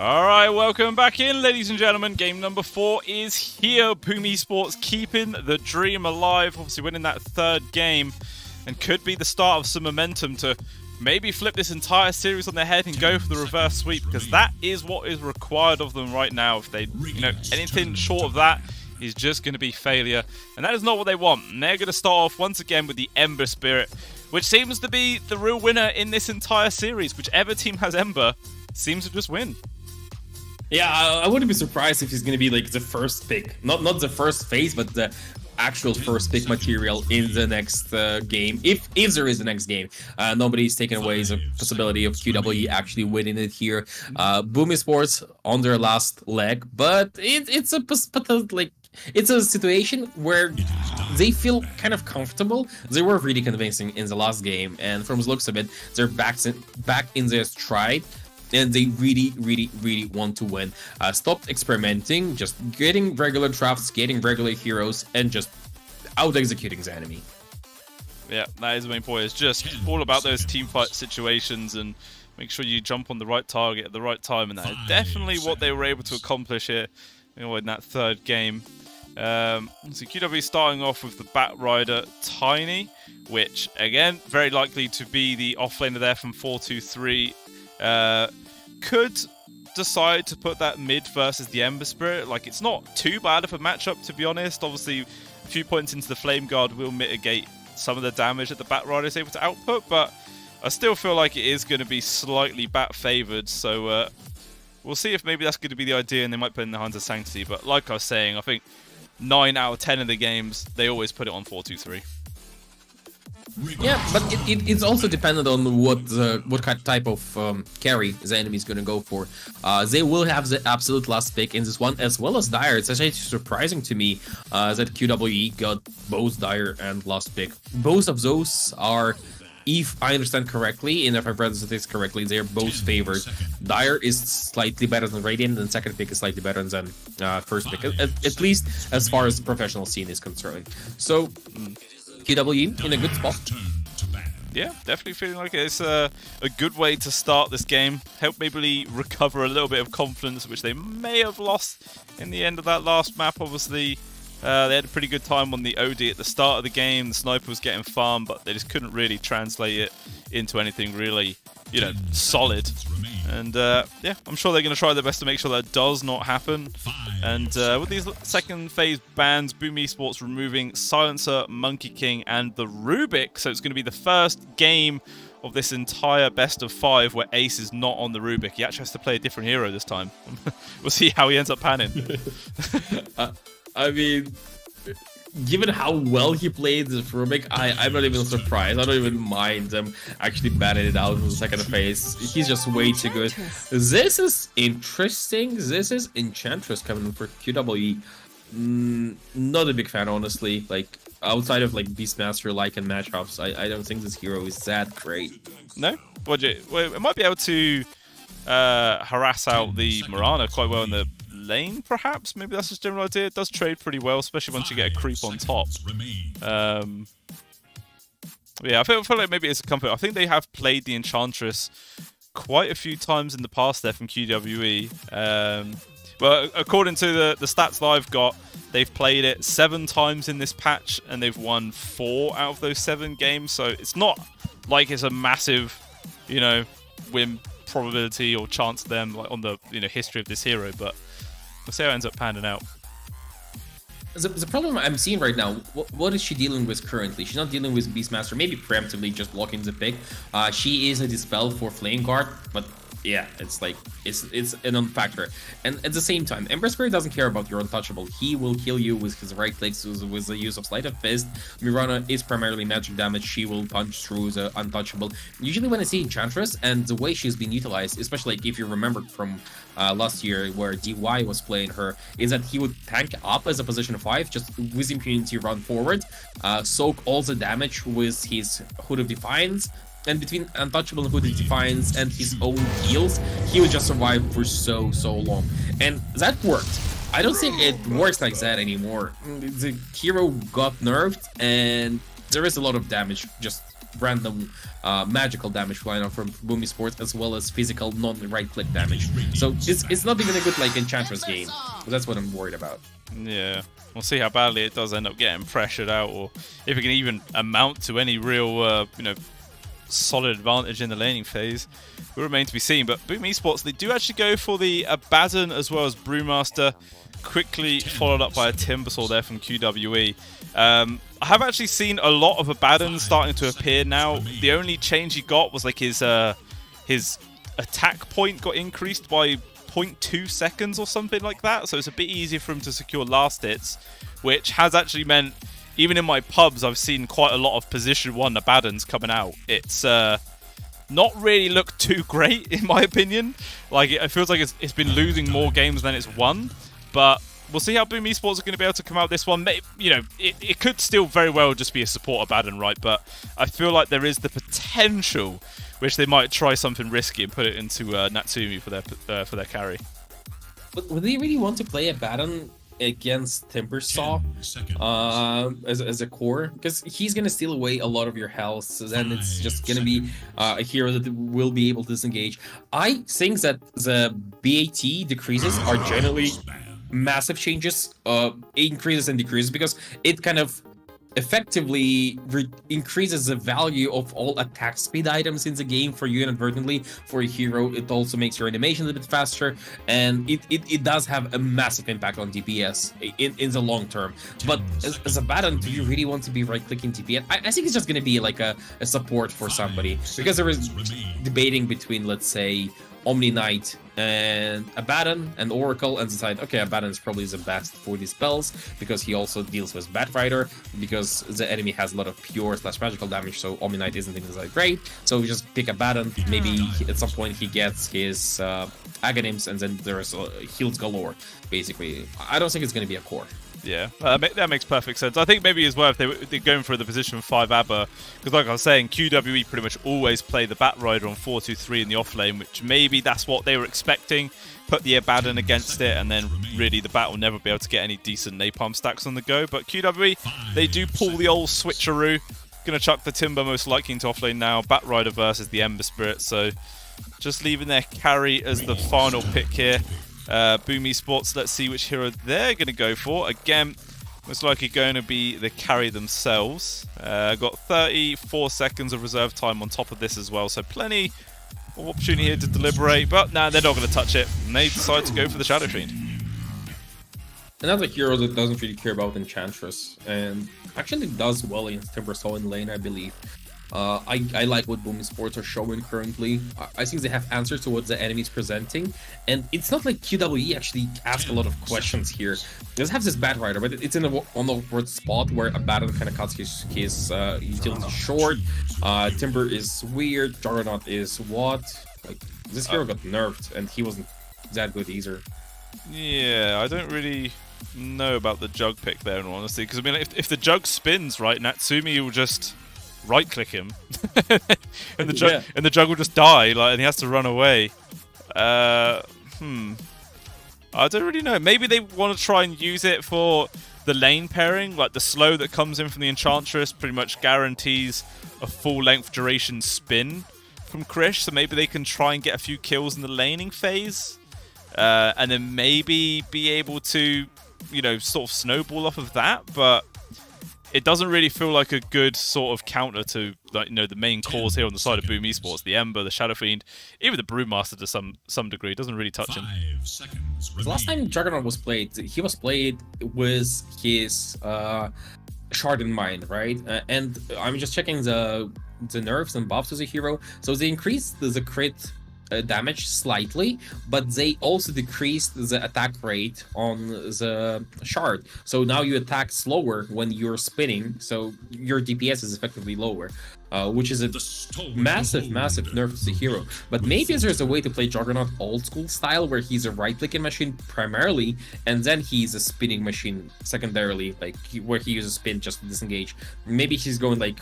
Alright, welcome back in, ladies and gentlemen. Game number 4 is here. Boom Esports keeping the dream alive, obviously winning that third game, and could be the start of some momentum to maybe flip this entire series on their head and go for the reverse sweep, because that is what is required of them right now. If they, anything short of that is just going to be failure, and that is not what they want. And they're going to start off once again with the Ember Spirit, which seems to be the real winner in this entire series. Whichever team has Ember seems to just win. Yeah, I wouldn't be surprised if he's going to be like the first pick. Not the first phase, but the actual first pick material in the next game. If there is the next game. Nobody's taken away the possibility of QWE actually winning it here. Boom Esports on their last leg, but it's a situation where they feel kind of comfortable. They were really convincing in the last game, and from the looks of it, they're back in their stride. And they really want to win. Stopped experimenting, just getting regular drafts, getting regular heroes, and just out-executing the enemy. Yeah, that is the main point. It's just all about those team fight situations and make sure you jump on the right target at the right time. And that is definitely what they were able to accomplish here in that third game. So QWE starting off with the Bat Rider Tiny, which, again, very likely to be the offlaner there from 4-2-3. Could decide to put that mid versus the Ember Spirit. Like, it's not too bad of a matchup, to be honest. Obviously, a few points into the Flame Guard will mitigate some of the damage that the Bat Rider is able to output, but I still feel like it is going to be slightly Bat favored. So we'll see if maybe that's going to be the idea and they might put in the Hands of Sanctity. But like I was saying, I think 9 out of 10 of the games, they always put it on 4-2-3. Yeah, but it's also dependent on what kind of type of carry the enemy is going to go for. They will have the absolute last pick in this one, as well as Dire. It's actually surprising to me that QWE got both Dire and last pick. Both of those are, if I understand correctly, and if I've read the statistics correctly, they are both favored. Dire is slightly better than Radiant, and second pick is slightly better than first pick, at least as far as the professional scene is concerned. So QWE in a good spot. Yeah, definitely feeling like it's a good way to start this game. Help maybe recover a little bit of confidence, which they may have lost in the end of that last map. Obviously, they had a pretty good time on the OD at the start of the game. The sniper was getting farmed, but they just couldn't really translate it into anything really, solid. And yeah, I'm sure they're going to try their best to make sure that does not happen. And with these second phase bans, Boom Esports removing Silencer, Monkey King, and the Rubik. So it's going to be the first game of this entire best of 5 where Ace is not on the Rubik. He actually has to play a different hero this time. We'll see how he ends up panning. I mean, given how well he played this Rubik, I'm not even surprised. I don't even mind them actually banning it out in the second phase. He's just way too good. This is interesting. This is Enchantress coming in for QWE. Not a big fan, honestly. Like, outside of like Beastmaster Lycan matchups, I don't think this hero is that great. No? Well, it might be able to harass out the Mirana quite well in the lane, perhaps. Maybe that's just a general idea. It does trade pretty well, especially once you get a creep on top. Yeah, I feel like maybe it's a comfort. I think they have played the Enchantress quite a few times in the past there from QWE. Well, according to the stats that I've got, they've played it 7 times in this patch, and they've won 4 out of those 7 games. So it's not like it's a massive, win probability or chance to them like on the history of this hero, but we'll see how it ends up panning out. The problem I'm seeing right now, what is she dealing with currently? She's not dealing with Beastmaster, maybe preemptively just blocking the pick. She is a Dispel for Flame Guard, but yeah, it's like it's a non-factor. And at the same time, Ember Spirit doesn't care about your untouchable. He will kill you with his right clicks, with the use of Sleight of Fist. Mirana is primarily magic damage. She will punch through the untouchable. Usually when I see Enchantress and the way she's been utilized, especially like if you remember from last year where DY was playing her, is that he would tank up as a position 5, just with impunity run forward, soak all the damage with his Hood of Defiance, and between Untouchable and Hood of Defiance and his own heals, he would just survive for so long. And that worked. I don't think it works like that anymore. The hero got nerfed, and there is a lot of damage just random magical damage flying out from Boom Esports, as well as physical non-right-click damage. So it's not even a good like Enchantress game. That's what I'm worried about. Yeah, we'll see how badly it does end up getting pressured out, or if it can even amount to any real, you know, solid advantage in the laning phase. Will remain to be seen. But Boom Esports, they do actually go for the Abaddon as well as Brewmaster, quickly followed up by a Timbersaw there from QWE. I have actually seen a lot of Abaddons starting to appear now. The only change he got was like his attack point got increased by 0.2 seconds or something like that, so it's a bit easier for him to secure last hits, which has actually meant, even in my pubs, I've seen quite a lot of position 1 Abaddons coming out. It's not really looked too great, in my opinion. Like, it feels like it's been losing more games than it's won, but we'll see how Boom Esports are going to be able to come out this one. You know, it could still very well just be a support Abaddon, right? But I feel like there is the potential which they might try something risky and put it into Natsumi for their carry. But would they really want to play Abaddon against Timbersaw as a core? Because he's gonna steal away a lot of your health, so then it's just gonna be a hero that will be able to disengage. I think that the BAT decreases are generally massive changes, increases and decreases, because it kind of effectively increases the value of all attack speed items in the game for you inadvertently. For a hero, it also makes your animation a bit faster, and it does have a massive impact on DPS in the long term. But as a Abaddon, do you really want to be right-clicking DPS? I think it's just going to be like a support for somebody, because there is debating between, let's say, Omni Knight and Abaddon and Oracle, and decide, okay, Abaddon is probably the best for these spells because he also deals with Batrider, because the enemy has a lot of pure / magical damage, so Omni Knight isn't that great. So we just pick Abaddon. Maybe at some point he gets his Aghanims, and then there's heals galore, basically. I don't think it's going to be a core. Yeah, that makes perfect sense. I think maybe as well if they're going for the position 5 ABBA, because like I was saying, QWE pretty much always play the Batrider on 4-2-3 in the off lane, which maybe that's what they were expecting. Put the Abaddon against it, and then really the Bat will never be able to get any decent napalm stacks on the go. But QWE, they do pull the old switcheroo. Gonna chuck the Timber most likely into off lane now. Batrider versus the Ember Spirit, so just leaving their carry as the final pick here. Boom Esports, let's see which hero they're going to go for. Again, most likely going to be the carry themselves. Got 34 seconds of reserve time on top of this as well, so plenty of opportunity here to deliberate, but nah, they're not going to touch it, and they decide to go for the Shadow Fiend. Another hero that doesn't really care about Enchantress, and actually does well against Timbersaw in lane, I believe. I like what Boom Esports are showing currently. I think they have answers to what the enemy is presenting, and it's not like QWE actually ask a lot of questions here. They have this Batrider, but it's in an awkward spot where Abaddon kind of cuts his utility short. Timber is weird. Juggernaut is what? Like, this hero got nerfed, and he wasn't that good either. Yeah, I don't really know about the Jug pick there, in all honesty, because I mean, if the Jug spins right, Natsumi will just right-click him, and the Jug will just die, like, and he has to run away. I don't really know. Maybe they want to try and use it for the lane pairing, like the slow that comes in from the Enchantress pretty much guarantees a full-length duration spin from Krish, so maybe they can try and get a few kills in the laning phase, and then maybe be able to, you know, sort of snowball off of that, but it doesn't really feel like a good sort of counter to, like, you know, the main cores here on the side of Boom Esports. The Ember, the Shadow Fiend, even the Brewmaster to some degree. It doesn't really touch him. The last time Juggernaut was played, he was played with his shard in mind, right? And I'm just checking the nerfs and buffs as a hero. So they increased the crit damage slightly, but they also decreased the attack rate on the shard. So now you attack slower when you're spinning, so your DPS is effectively lower, which is a massive nerf to the hero. But maybe there's a way to play Juggernaut old school style, where he's a right-clicking machine primarily, and then he's a spinning machine secondarily, like where he uses spin just to disengage. Maybe he's going like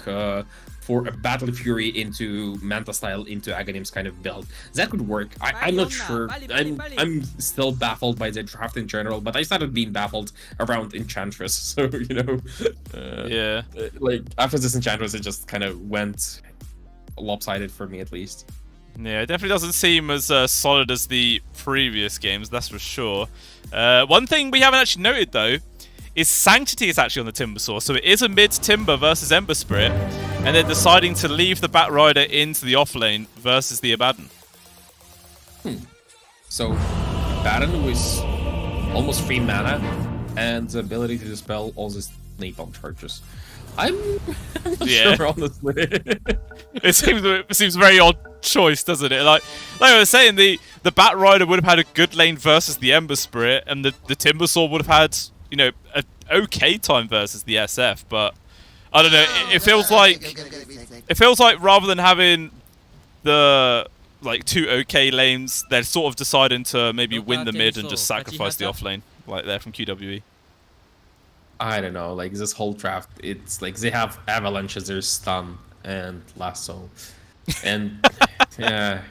for a Battle Fury into Manta style into Aghanims kind of build. That could work. I'm not sure. I'm still baffled by the draft in general, but I started being baffled around Enchantress. So, you know, yeah, like after this Enchantress, it just kind of went went lopsided for me at least. Yeah, it definitely doesn't seem as solid as the previous games, that's for sure. One thing we haven't actually noted, though, is Sanctity is actually on the Timber Saw. So it is a mid-Timber versus Ember Spirit, and they're deciding to leave the Bat Rider into the off lane versus the Abaddon. So, Abaddon with almost free mana and the ability to dispel all these napalm charges. I'm not sure, honestly. It seems a very odd choice, doesn't it? Like I was saying, the Bat Rider would have had a good lane versus the Ember Spirit, and the Timber Saw would have had, you know, an okay time versus the SF. But I don't know. It feels like rather than having the two okay lanes, they're sort of deciding to maybe win the mid and just sacrifice the off lane, like there from QWE. I don't know, like this whole draft, it's like they have Avalanche as their stun and lasso. And yeah.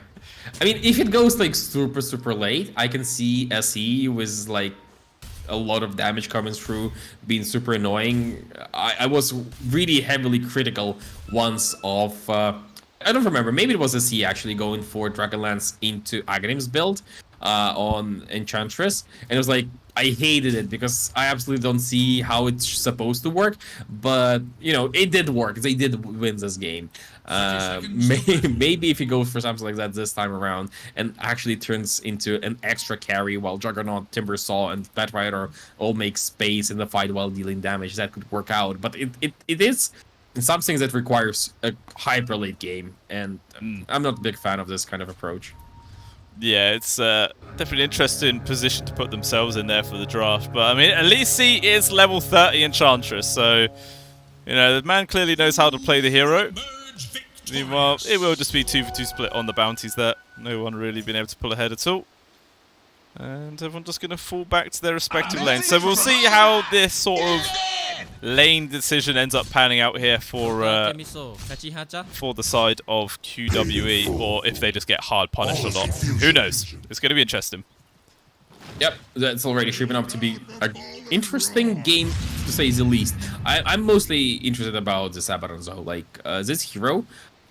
I mean, if it goes like super late, I can see SE with like a lot of damage coming through, being super annoying. I was really heavily critical once of I don't remember, maybe it was SE actually going for Dragonlance into Aghanim's build on Enchantress, and it was like, I hated it because I absolutely don't see how it's supposed to work, but you know, it did work. They did win this game. Maybe if he goes for something like that this time around and actually turns into an extra carry while Juggernaut, Timber Saw, and Bat Rider all make space in the fight while dealing damage, that could work out. But it is some things that requires a hyper late game, and I'm not a big fan of this kind of approach. Yeah, it's definitely an interesting position to put themselves in there for the draft. But I mean, at least he is level 30 Enchantress, so you know the man clearly knows how to play the hero. Meanwhile, it will just be 2-for-2 split on the bounties there. No one really been able to pull ahead at all. And everyone just going to fall back to their respective lanes. So we'll see how this sort of lane decision ends up panning out here for the side of QWE, or if they just get hard punished or not. Who knows? It's going to be interesting. Yep, that's already shaping up to be an interesting game, to say the least. I'm mostly interested about this Abaddon, though. Like, this hero,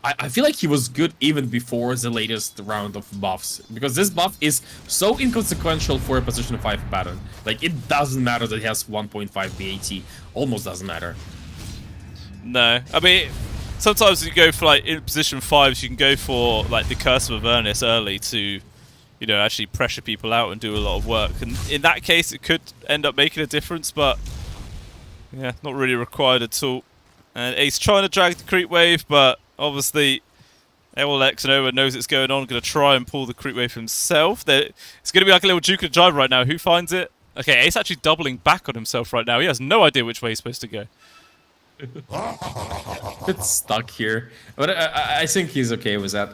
I feel like he was good even before the latest round of buffs, because this buff is so inconsequential for a position 5 Abaddon. Like, it doesn't matter that he has 1.5 BAT. Almost doesn't matter. No, I mean, sometimes you go for, like, in position 5s, you can go for, like, the Curse of Avernus early to, you know, actually pressure people out and do a lot of work. And in that case, it could end up making a difference, but, yeah, not really required at all. And Ace trying to drag the creep wave, but obviously, X Nova knows it's going on, going to try and pull the creep wave himself. It's going to be like a little Duke and Jive right now. Who finds it? Okay, Ace actually doubling back on himself right now. He has no idea which way he's supposed to go. It's stuck here. But I think he's okay with that.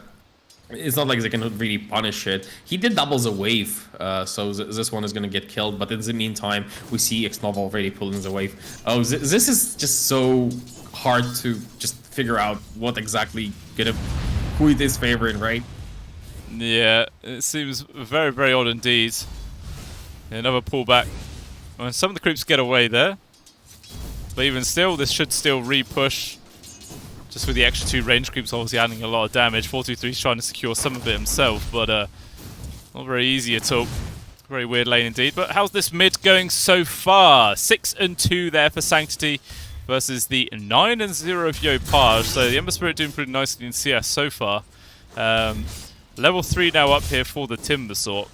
It's not like they can really punish it. He did doubles a wave, so this one is going to get killed. But in the meantime, we see X-Nova already pulling the wave. Oh, this is just so hard to just figure out what exactly who it is favoring, right? Yeah, it seems very, very odd indeed. Another pullback. I mean, some of the creeps get away there. But even still, this should still re-push. Just with the extra 2 range creeps obviously adding a lot of damage. 423 is trying to secure some of it himself, but not very easy at all. Very weird lane indeed. But how's this mid going so far? 6-2 there for Sanctity versus the 9-0 of Yopaj. So the Ember Spirit doing pretty nicely in CS so far. Level 3 now up here for the Timber Saw.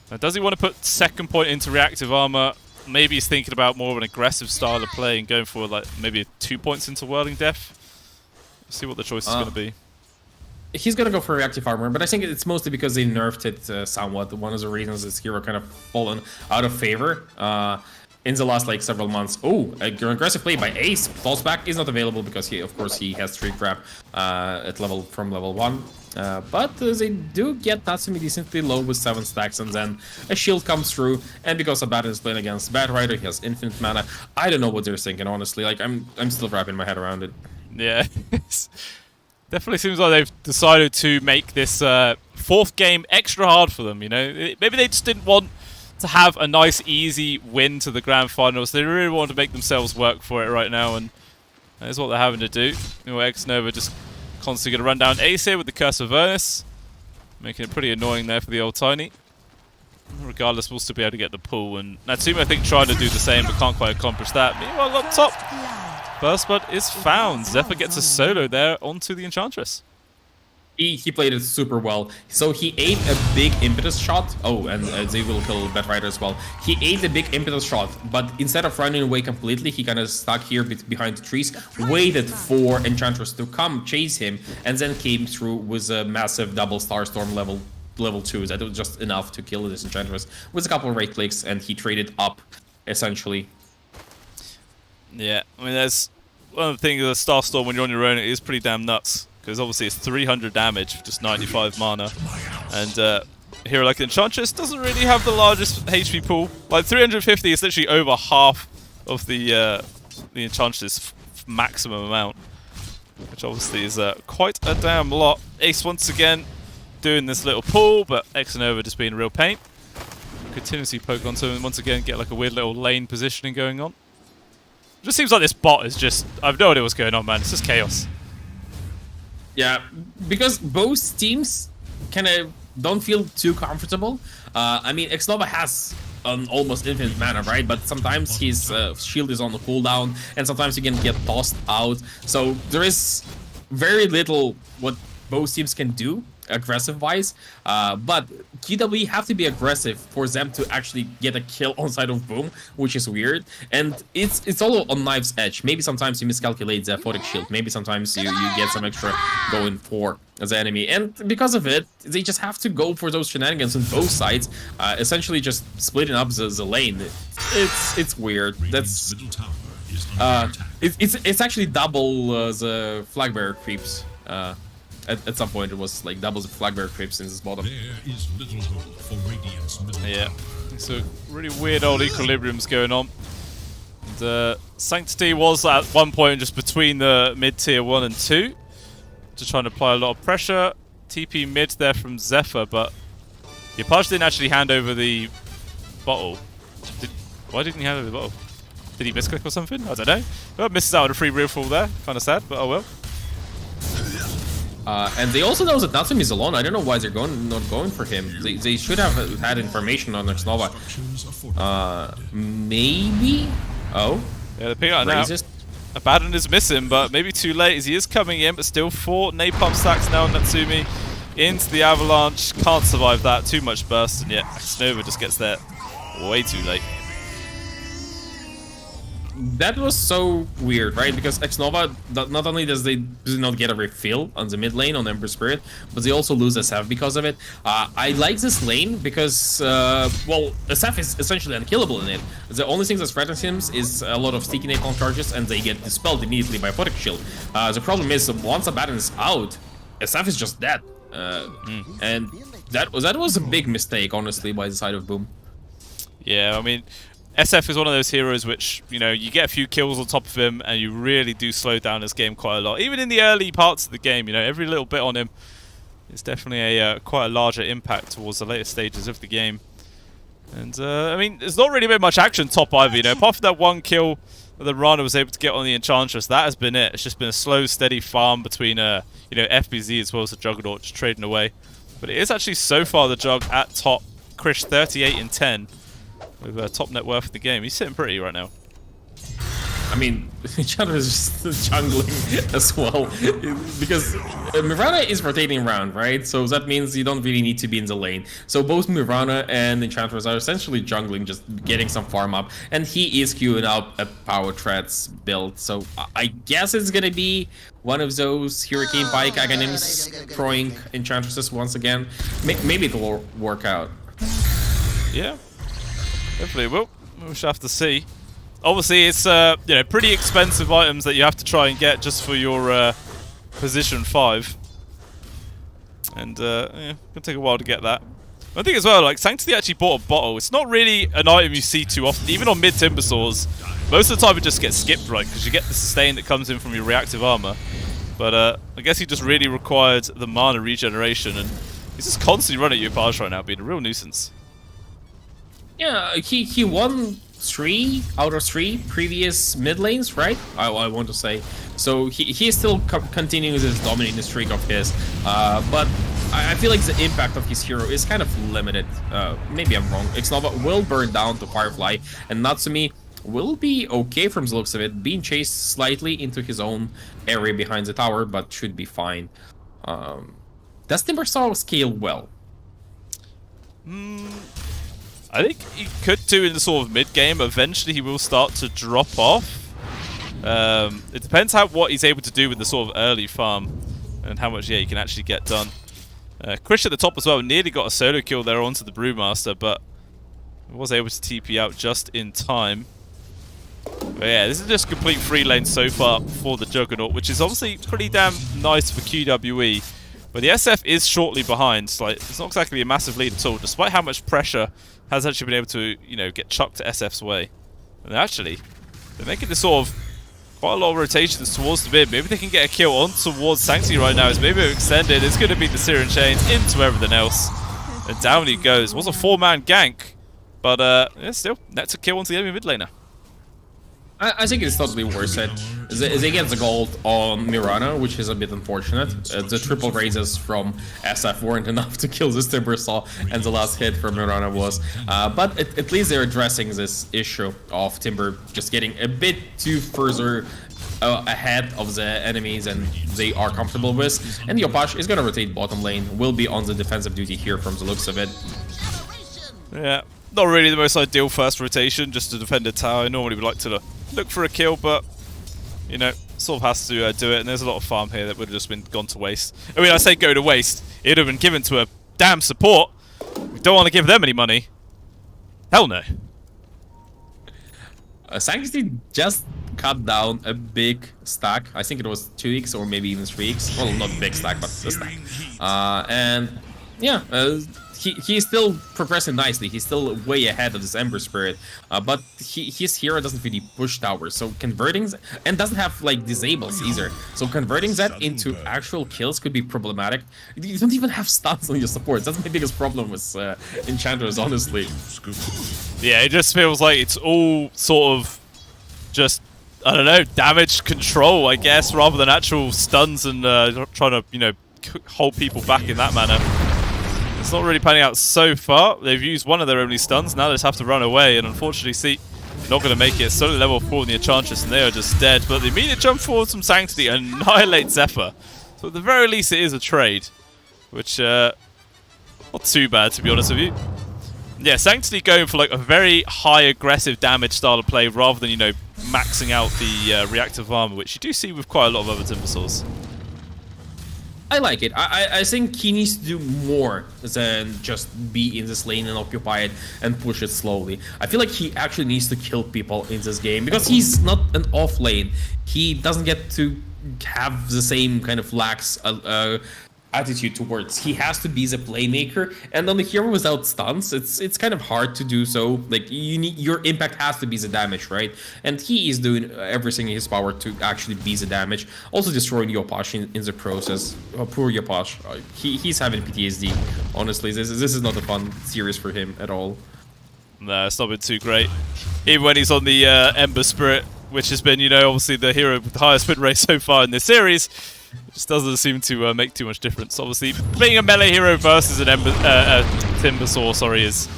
Now, does he want to put second point into reactive armor? Maybe he's thinking about more of an aggressive style of play and going for like maybe 2 points into Whirling Death. See what the choice is going to be. He's going to go for reactive armor, but I think it's mostly because they nerfed it somewhat. One of the reasons this hero kind of fallen out of favor in the last like several months. Oh, an aggressive play by Ace. Falls back is not available because he has Streak Grab from level 1. But they do get Natsumi decently low with 7 stacks, and then a shield comes through, and because Abaddon is playing against Bat Rider, he has infinite mana. I don't know what they're thinking, honestly. Like, I'm still wrapping my head around it. Yeah, definitely seems like they've decided to make this 4th game extra hard for them, you know? Maybe they just didn't want to have a nice, easy win to the Grand Finals. They really want to make themselves work for it right now, and That is what they're having to do. X-Nova just constantly going to run down Ace here with the Curse of Avernus, making it pretty annoying there for the old Tiny. Regardless, we'll still be able to get the pull, and Natsumi I think tried to do the same but can't quite accomplish that. Meanwhile up top, First Blood is found. Zephyr gets a solo there onto the Enchantress. He played it super well. So he ate a big impetus shot. Oh, and they will kill Batrider as well. He ate a big impetus shot, but instead of running away completely, he kind of stuck here behind the trees, waited for Enchantress to come chase him, and then came through with a massive double Starstorm level 2. That was just enough to kill this Enchantress with a couple of right clicks, and he traded up, essentially. Yeah, I mean, there's one of the things with Starstorm when you're on your own, it is pretty damn nuts. Because obviously it's 300 damage for just 95 mana. And a hero like Enchantress doesn't really have the largest HP pool. Like 350 is literally over half of the Enchantress' maximum amount. Which obviously is quite a damn lot. Ace once again doing this little pull, but X-Nova just being a real pain. Continuously poke onto him and once again get like a weird little lane positioning going on. It just seems like this bot is just... I have no idea what's going on, man. It's just chaos. Yeah, because both teams kind of don't feel too comfortable. I mean, X-Nova has an almost infinite mana, right? But sometimes his shield is on the cooldown, and sometimes he can get tossed out. So there is very little what both teams can do aggressive-wise. But QWE have to be aggressive for them to actually get a kill on side of Boom, which is weird. And it's all on knife's edge. Maybe sometimes you miscalculate the Aphotic Shield. Maybe sometimes you get some extra going for the enemy. And because of it, they just have to go for those shenanigans on both sides, essentially just splitting up the lane. It's weird. That's it's actually double the flag bearer creeps. At some point, it was like double the flag bearer creeps in this bottom. There is little hope for Radiant's middle Yeah, so really weird old equilibrium's going on. The Sanctity was at one point just between the mid tier 1 and 2, just trying to apply a lot of pressure. TP mid there from Zephyr, but Yapash didn't actually hand over the bottle. Why didn't he hand over the bottle? Did he misclick or something? I don't know. Well, misses out on a free refill there. Kind of sad, but oh well. And they also know that Anthem is alone. I don't know why they're not going for him. They should have had information on X-Nova. Maybe? Oh? Yeah, they're picking out now. Abaddon is missing, but maybe too late as he is coming in, but still 4 napalm stacks now on Natsumi into the Avalanche. Can't survive that. Too much burst, and yet X-Nova just gets there way too late. That was so weird, right? Because X-Nova, not only does they not get a refill on the mid lane on Ember Spirit, but they also lose SF because of it. I like this lane because, well, SF is essentially unkillable in it. The only thing that threatens him is a lot of sticky napalm charges, and they get dispelled immediately by Aphotic Shield. The problem is, once Abaddon is out, SF is just dead. And that was a big mistake, honestly, by the side of Boom. Yeah, I mean... SF is one of those heroes which, you know, you get a few kills on top of him and you really do slow down his game quite a lot. Even in the early parts of the game, you know, every little bit on him is definitely a quite a larger impact towards the later stages of the game. And, I mean, there's not really been much action top either, you know. Apart from that one kill that the Rana was able to get on the Enchantress, that has been it. It's just been a slow, steady farm between, you know, FBZ as well as the Juggernaut just trading away. But it is actually so far the Jug at top. Krish 38 and 10. With top net worth of the game. He's sitting pretty right now. I mean, Chandra is just jungling as well. Because Mirana is rotating around, right? So that means you don't really need to be in the lane. So both Mirana and Enchantress are essentially jungling, just getting some farm up. And he is queuing up a Power Threats build. So I guess it's gonna be one of those Hurricane Pike Aghanims throwing Enchantresses once again. Maybe it will work out. Yeah. Hopefully it will. We shall have to see. Obviously, it's you know, pretty expensive items that you have to try and get just for your position 5. And yeah, gonna take a while to get that. I think as well, like Sanctity actually bought a bottle. It's not really an item you see too often, even on mid Timbersaws. Most of the time, it just gets skipped, right? Because you get the sustain that comes in from your reactive armor. But I guess he just really required the mana regeneration, and he's just constantly running at you, Page right now, being a real nuisance. Yeah, he won 3 out of 3 previous mid lanes, right? I want to say. So he is still continuing this dominating streak of his, but I feel like the impact of his hero is kind of limited. Maybe I'm wrong. Xnova will burn down to Firefly, and Natsumi will be okay from the looks of it, being chased slightly into his own area behind the tower, but should be fine. Does Timbersaw scale well? I think he could do in the sort of mid-game. Eventually he will start to drop off. It depends what he's able to do with the sort of early farm and how much he can actually get done. Krish at the top as well nearly got a solo kill there onto the Brewmaster, but was able to TP out just in time. But yeah, this is just complete free lane so far for the Juggernaut, which is obviously pretty damn nice for QWE. But the SF is shortly behind. Like, it's not exactly a massive lead at all, despite how much pressure has actually been able to, get chucked to SF's way. And actually, they're making this sort of quite a lot of rotations towards the mid. Maybe they can get a kill on towards Sanctity right now. As maybe extended. It's going to be the Syrian Chains into everything else. And down he goes. Was a 4-man gank. But yeah, still, that's a kill onto the enemy mid laner. I think it's totally worth it. They get the gold on Mirana, which is a bit unfortunate. The triple raises from SF weren't enough to kill this Timbersaw, and the last hit from Mirana was. But at least they're addressing this issue of Timber just getting a bit too further ahead of the enemies, and they are comfortable with. And Yopaj is going to rotate bottom lane, will be on the defensive duty here from the looks of it. Yeah, not really the most ideal first rotation, just to defend a tower. I normally would like to look for a kill, but sort of has to do it. And there's a lot of farm here that would have just been gone to waste. I mean, I say go to waste. It would have been given to a damn support. We don't want to give them any money. Hell no. Sanctity just cut down a big stack. I think it was 2x or maybe even 3x. Well, not big stack, but a stack. And yeah, he's still progressing nicely. He's still way ahead of this Ember Spirit, but his hero doesn't really push towers, so converting, and doesn't have like disables either, so converting that into actual kills could be problematic. You don't even have stuns on your supports. That's my biggest problem with Enchanters, honestly. Yeah, it just feels like it's all sort of just, I don't know, damage control, I guess, rather than actual stuns and trying to, hold people back in that manner. It's not really panning out so far. They've used one of their only stuns. Now they just have to run away, and unfortunately, see, not going to make it. Solo level 4 in the Enchantress, and they are just dead. But the immediate jump forward from Sanctity annihilate Zephyr. So at the very least, it is a trade, which not too bad, to be honest with you. Yeah, Sanctity going for like a very high aggressive damage style of play rather than maxing out the reactive armor, which you do see with quite a lot of other Timbersaws. I like it. I think he needs to do more than just be in this lane and occupy it and push it slowly. I feel like he actually needs to kill people in this game because he's not an off lane. He doesn't get to have the same kind of lax attitude towards. He has to be the playmaker, and on the hero without stuns, it's kind of hard to do so. Like, your impact has to be the damage, right? And he is doing everything in his power to actually be the damage. Also destroying Yopaj in the process. Oh, poor Yopaj. He's having PTSD. Honestly, this is not a fun series for him at all. Nah, it's not been too great. Even when he's on the Ember Spirit, which has been, obviously the hero with the highest win rate so far in this series. It just doesn't seem to make too much difference. Obviously, being a melee hero versus an Timbersaw, is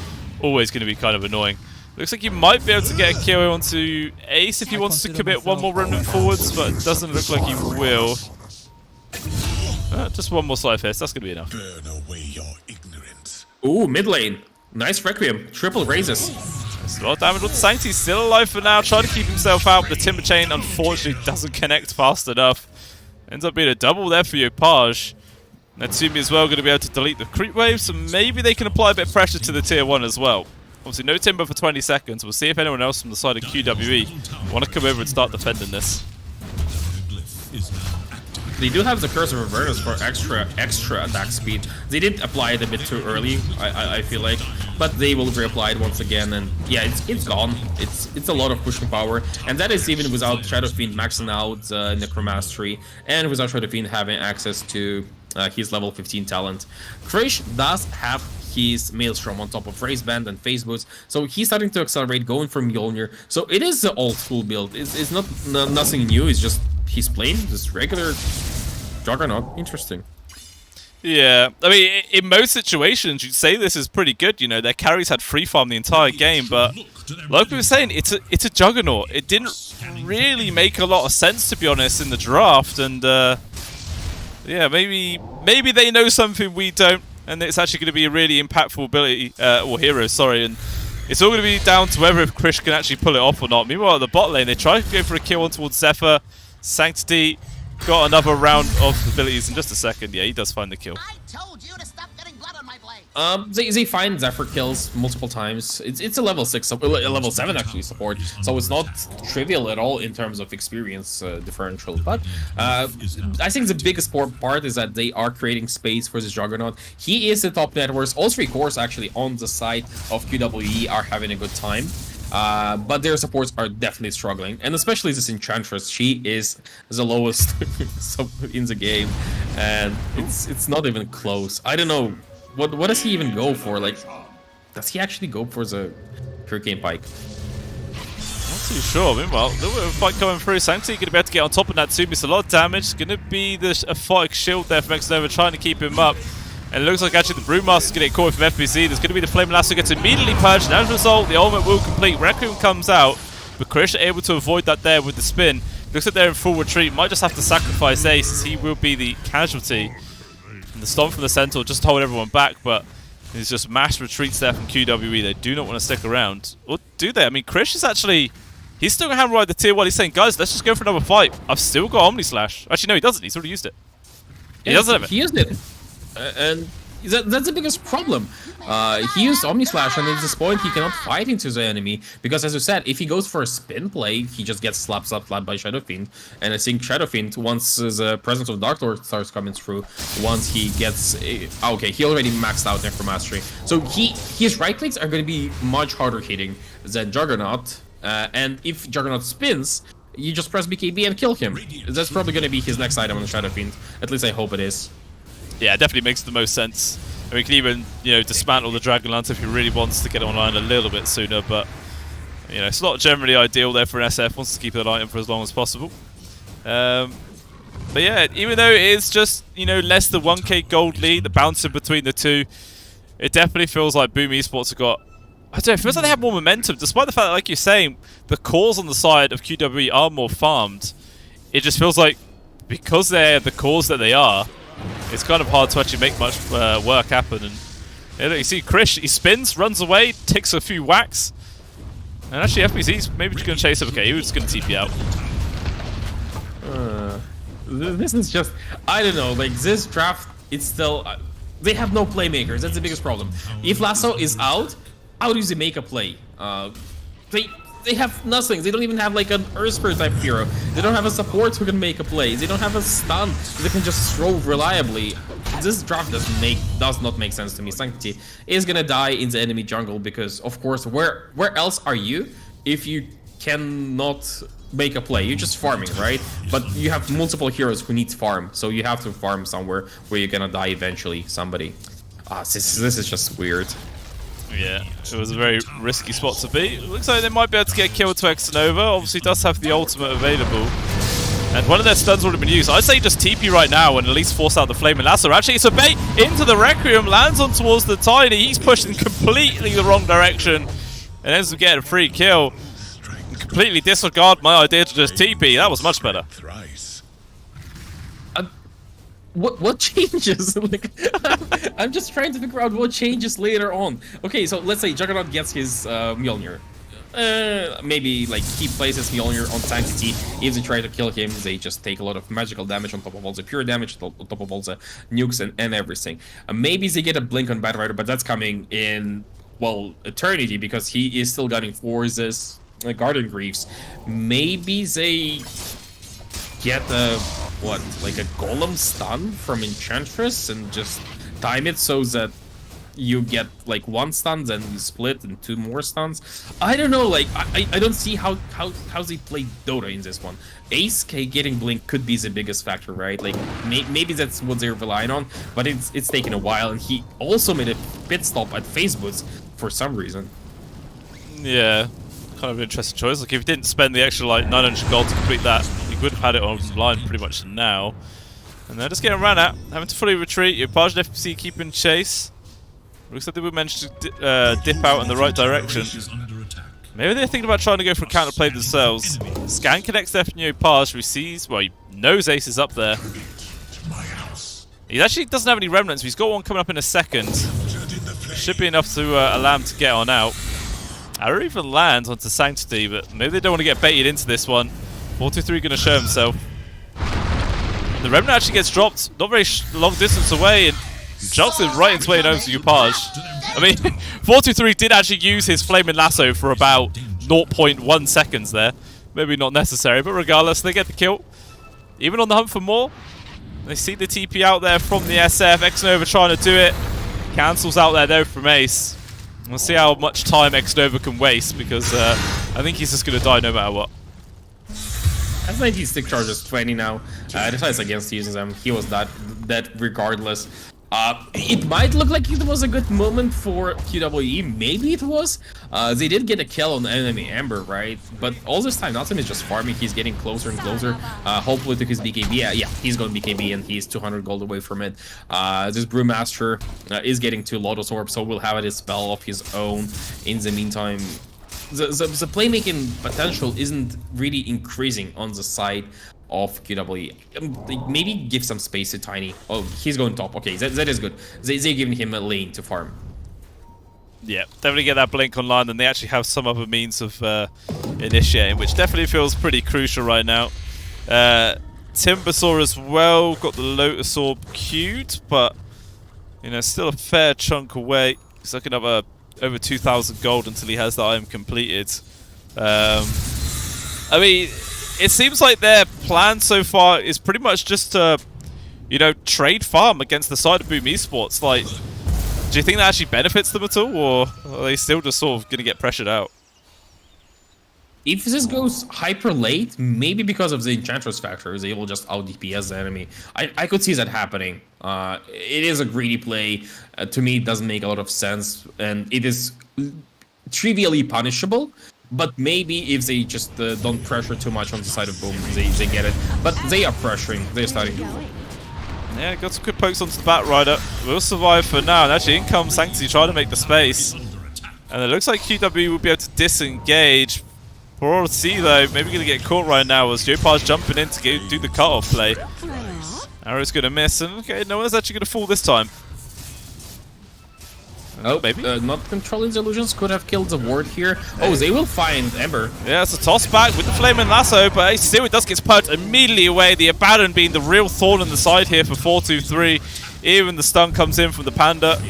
always going to be kind of annoying. Looks like he might be able to get a kill onto Ace if he wants to commit one more remnant forwards, but it doesn't look like he will. Just one more slice fist, that's going to be enough. Burn away your ignorance. Ooh, mid lane. Nice Requiem. Triple raises. It's a lot of damage on the Sanctity. Still alive for now, trying to keep himself out. The Timber Chain, unfortunately, doesn't connect fast enough. Ends up being a double there for Yopaj. Natsumi as well going to be able to delete the creep wave, so maybe they can apply a bit of pressure to the tier 1 as well. Obviously no Timber for 20 seconds. We'll see if anyone else from the side of QWE want to come over and start defending this. They do have the Curse of Avernus for extra attack speed. They did apply it a bit too early, I feel like, but they will reapply it once again, and yeah, it's gone. It's a lot of pushing power, and that is even without Shadow Fiend maxing out Necromastery, and without Shadow Fiend having access to his level 15 talent. Krish does have his Maelstrom on top of Race Band and Phase Boost. So he's starting to accelerate, going for Mjolnir. So it is the old school build. It's not nothing new. It's just he's playing this regular Juggernaut. Interesting. Yeah, I mean, in most situations, you'd say this is pretty good. You know, their carries had free farm the entire game, but like we were saying, it's a Juggernaut. It didn't really make a lot of sense, to be honest, in the draft. And yeah, maybe they know something we don't, and it's actually going to be a really impactful ability or hero. Sorry, and it's all going to be down to whether if Krish can actually pull it off or not. Meanwhile, at the bot lane, they try to go for a kill on towards Zephyr. Sanctity got another round of abilities in just a second. Yeah, he does find the kill. I told you to stop getting blood on my blade. They find Zephyr kills multiple times. It's a level 6, a level 7 actually support, so it's not trivial at all in terms of experience differential. But I think the biggest part is that they are creating space for this Juggernaut. He is the top net worth. All 3 cores actually on the side of QWE are having a good time. But their supports are definitely struggling, and especially this Enchantress. She is the lowest in the game, and it's not even close. I don't know what does he even go for. Like, does he actually go for the Hurricane Pike? Not too sure. Meanwhile, a little bit of a fight coming through. Sanctity going to be able to get on top of Natsumi. It's a lot of damage. Going to be the Aphotic Shield there from Xnova trying to keep him up. And it looks like actually the Brewmaster's going to get caught from FBC. There's going to be the Flame Lasso gets immediately purged. And as a result, the ultimate will complete. Requiem comes out, but Krish able to avoid that there with the spin. Looks like they're in full retreat. Might just have to sacrifice Ace as he will be the casualty. And the Stomp from the Centaur just hold everyone back, but there's just mass retreats there from QWE. They do not want to stick around. Or do they? I mean, Krish is actually... He's still going to hammer ride the tier 1. He's saying, guys, let's just go for another fight. I've still got Omni Slash. Actually, no, he doesn't. He's already used it. He doesn't have it. He used it. And that's the biggest problem. He used Omni Slash, and at this point he cannot fight into the enemy because, as you said, if he goes for a spin play, he just gets slapped flat by Shadow Fiend. And I think Shadow Fiend, once the presence of Dark Lord starts coming through, once he gets okay, he already maxed out Necromastery, so his right clicks are going to be much harder hitting than Juggernaut. And if Juggernaut spins, you just press BKB and kill him. That's probably going to be his next item on the Shadow Fiend. At least I hope it is. Yeah, it definitely makes the most sense. I mean, you can even, you know, dismantle the Dragon Lance if he really wants to get online a little bit sooner, but, you know, it's not generally ideal there for an SF, wants to keep that item for as long as possible. But yeah, even though it is just, you know, less than 1k gold lead, the bouncing between the two, it definitely feels like Boom Esports have got, I don't know, it feels like they have more momentum, despite the fact that, like you're saying, the cores on the side of QWE are more farmed. It just feels like, because they're the cores that they are, it's kind of hard to actually make much work happen. And you see Krish, he spins, runs away, takes a few whacks. And actually FBC's maybe just going to chase him. Okay, he was just going to TP out. This is just, I don't know, like this draft, it's still, they have no playmakers. That's the biggest problem. If Lasso is out, how do they make a play? They have nothing. They don't even have like an Earthspur type hero. They don't have a support who can make a play. They don't have a stun that can just throw reliably. This draft does not make sense to me. Sanctity is gonna die in the enemy jungle because, of course, where else are you if you cannot make a play? You're just farming, right? But you have multiple heroes who need farm, so you have to farm somewhere where you're gonna die eventually. Somebody. This is just weird. Yeah, it was a very risky spot to be. It looks like they might be able to get killed to Xnova. Obviously does have the ultimate available. And one of their stuns already been used. I'd say just TP right now and at least force out the Flame and Lasso. Actually, it's a bait into the Requiem, lands on towards the Tiny. He's pushing completely the wrong direction and ends up getting a free kill. And completely disregard my idea to just TP. That was much better. What changes? Like, I'm just trying to figure out what changes later on. Okay, so let's say Juggernaut gets his Mjolnir. Maybe like he places Mjolnir on Sanctity. If they try to kill him, they just take a lot of magical damage on top of all the pure damage, on top of all the nukes and everything. Maybe they get a blink on Batrider, but that's coming in, well, eternity, because he is still gunning for this Garden Greaves. Maybe they get a like a golem stun from Enchantress and just time it so that you get like 1 stun, then you split and 2 more stuns. I don't know, like I don't see how they play Dota in this one. Ace K getting blink could be the biggest factor, right? Like maybe that's what they're relying on, but it's taken a while, and he also made a pit stop at Phase Boots for some reason. Yeah, kind of an interesting choice. Like if he didn't spend the extra like 900 gold to complete that, he would have had it online pretty much now. And they're just getting ran at, having to fully retreat. Yopaj and FPC keeping chase. Looks like they would manage to dip out in the right direction. Maybe they're thinking about trying to go for a counterplay themselves. Scan connects F and Yopaj, who sees, well, he knows Ace is up there. He actually doesn't have any remnants, but he's got one coming up in a second. Should be enough to allow him to get on out. Arrow even lands onto Sanctity, but maybe they don't want to get baited into this one. 423 going to show himself. The Remnant actually gets dropped, not very long distance away, and jumps it right into way over to Yopaj. I mean, 423 did actually use his Flaming Lasso for about 0.1 seconds there. Maybe not necessary, but regardless, they get the kill. Even on the hunt for more. They see the TP out there from the SF. Xnova trying to do it. Cancels out there though from Ace. We'll see how much time Xnova can waste, because I think he's just going to die no matter what. That's 19 stick charges, 20 now. Decides against using them. He was that regardless. It might look like it was a good moment for QWE. Maybe it was. They did get a kill on the enemy Amber, right? But all this time, Anthem is just farming. He's getting closer and closer. Hopefully to his BKB. Yeah, he's going BKB, and he's 200 gold away from it. This Brewmaster is getting 2 Lotus Orbs, so we'll have his spell of his own. In the meantime, the playmaking potential isn't really increasing on the side of QWE. Maybe give some space to Tiny. Oh, he's going top. Okay, that is good. They're giving him a lane to farm. Yeah, definitely get that blink online, and they actually have some other means of initiating, which definitely feels pretty crucial right now. Timbersaw as well, got the Lotus Orb queued, but you know, still a fair chunk away. He's looking up over 2,000 gold until he has the item completed. I mean, it seems like their plan so far is pretty much just to, you know, trade farm against the side of Boom Esports. Like, do you think that actually benefits them at all, or are they still just sort of going to get pressured out? If this goes hyper late, maybe because of the Enchantress factor, they will just out DPS the enemy. I could see that happening. It is a greedy play. To me, it doesn't make a lot of sense, and it is trivially punishable. But maybe if they just don't pressure too much on the side of Boom, they get it. But they are pressuring. They're starting to. Yeah, got some quick pokes onto the Batrider. Will survive for now. And actually, in comes Sanctity trying to make the space. And it looks like QW will be able to disengage. For all to see, though, maybe going to get caught right now as Yopaj jumping in to do the cutoff play. Arrow's going to miss, and okay, no one's actually going to fall this time. Oh, maybe not controlling the illusions could have killed the ward here. Oh, they will find Ember. Yeah, it's a toss back with the Flaming Lasso, but still it does get purged immediately away. The Abaddon being the real thorn in the side here for 423. Even the stun comes in from the Panda.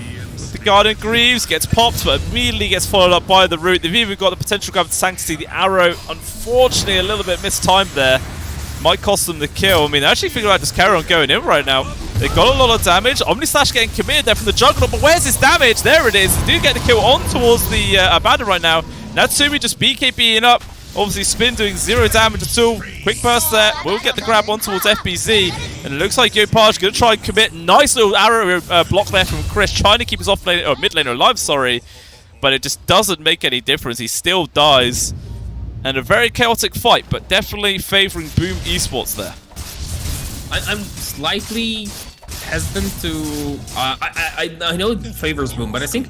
The Guardian Greaves gets popped, but immediately gets followed up by the Root. They've even got the potential grab to Sanctity. The Arrow, unfortunately, a little bit mistimed there. Might cost them the kill. I mean, they're actually figuring out just carry on going in right now. They got a lot of damage. Omnislash getting committed there from the Juggernaut, but where's his damage? There it is. They do get the kill on towards the Abaddon right now. Natsumi just BKBing up. Obviously, Spin doing 0 damage at all. Quick burst there. Will get the grab on towards FBZ. And it looks like Yopaj going to try and commit. Nice little arrow block there from Chris, trying to keep his off lane, or mid laner alive, sorry. But it just doesn't make any difference. He still dies. And a very chaotic fight, but definitely favoring Boom Esports there. I'm slightly hesitant to... I know it favors Boom, but I think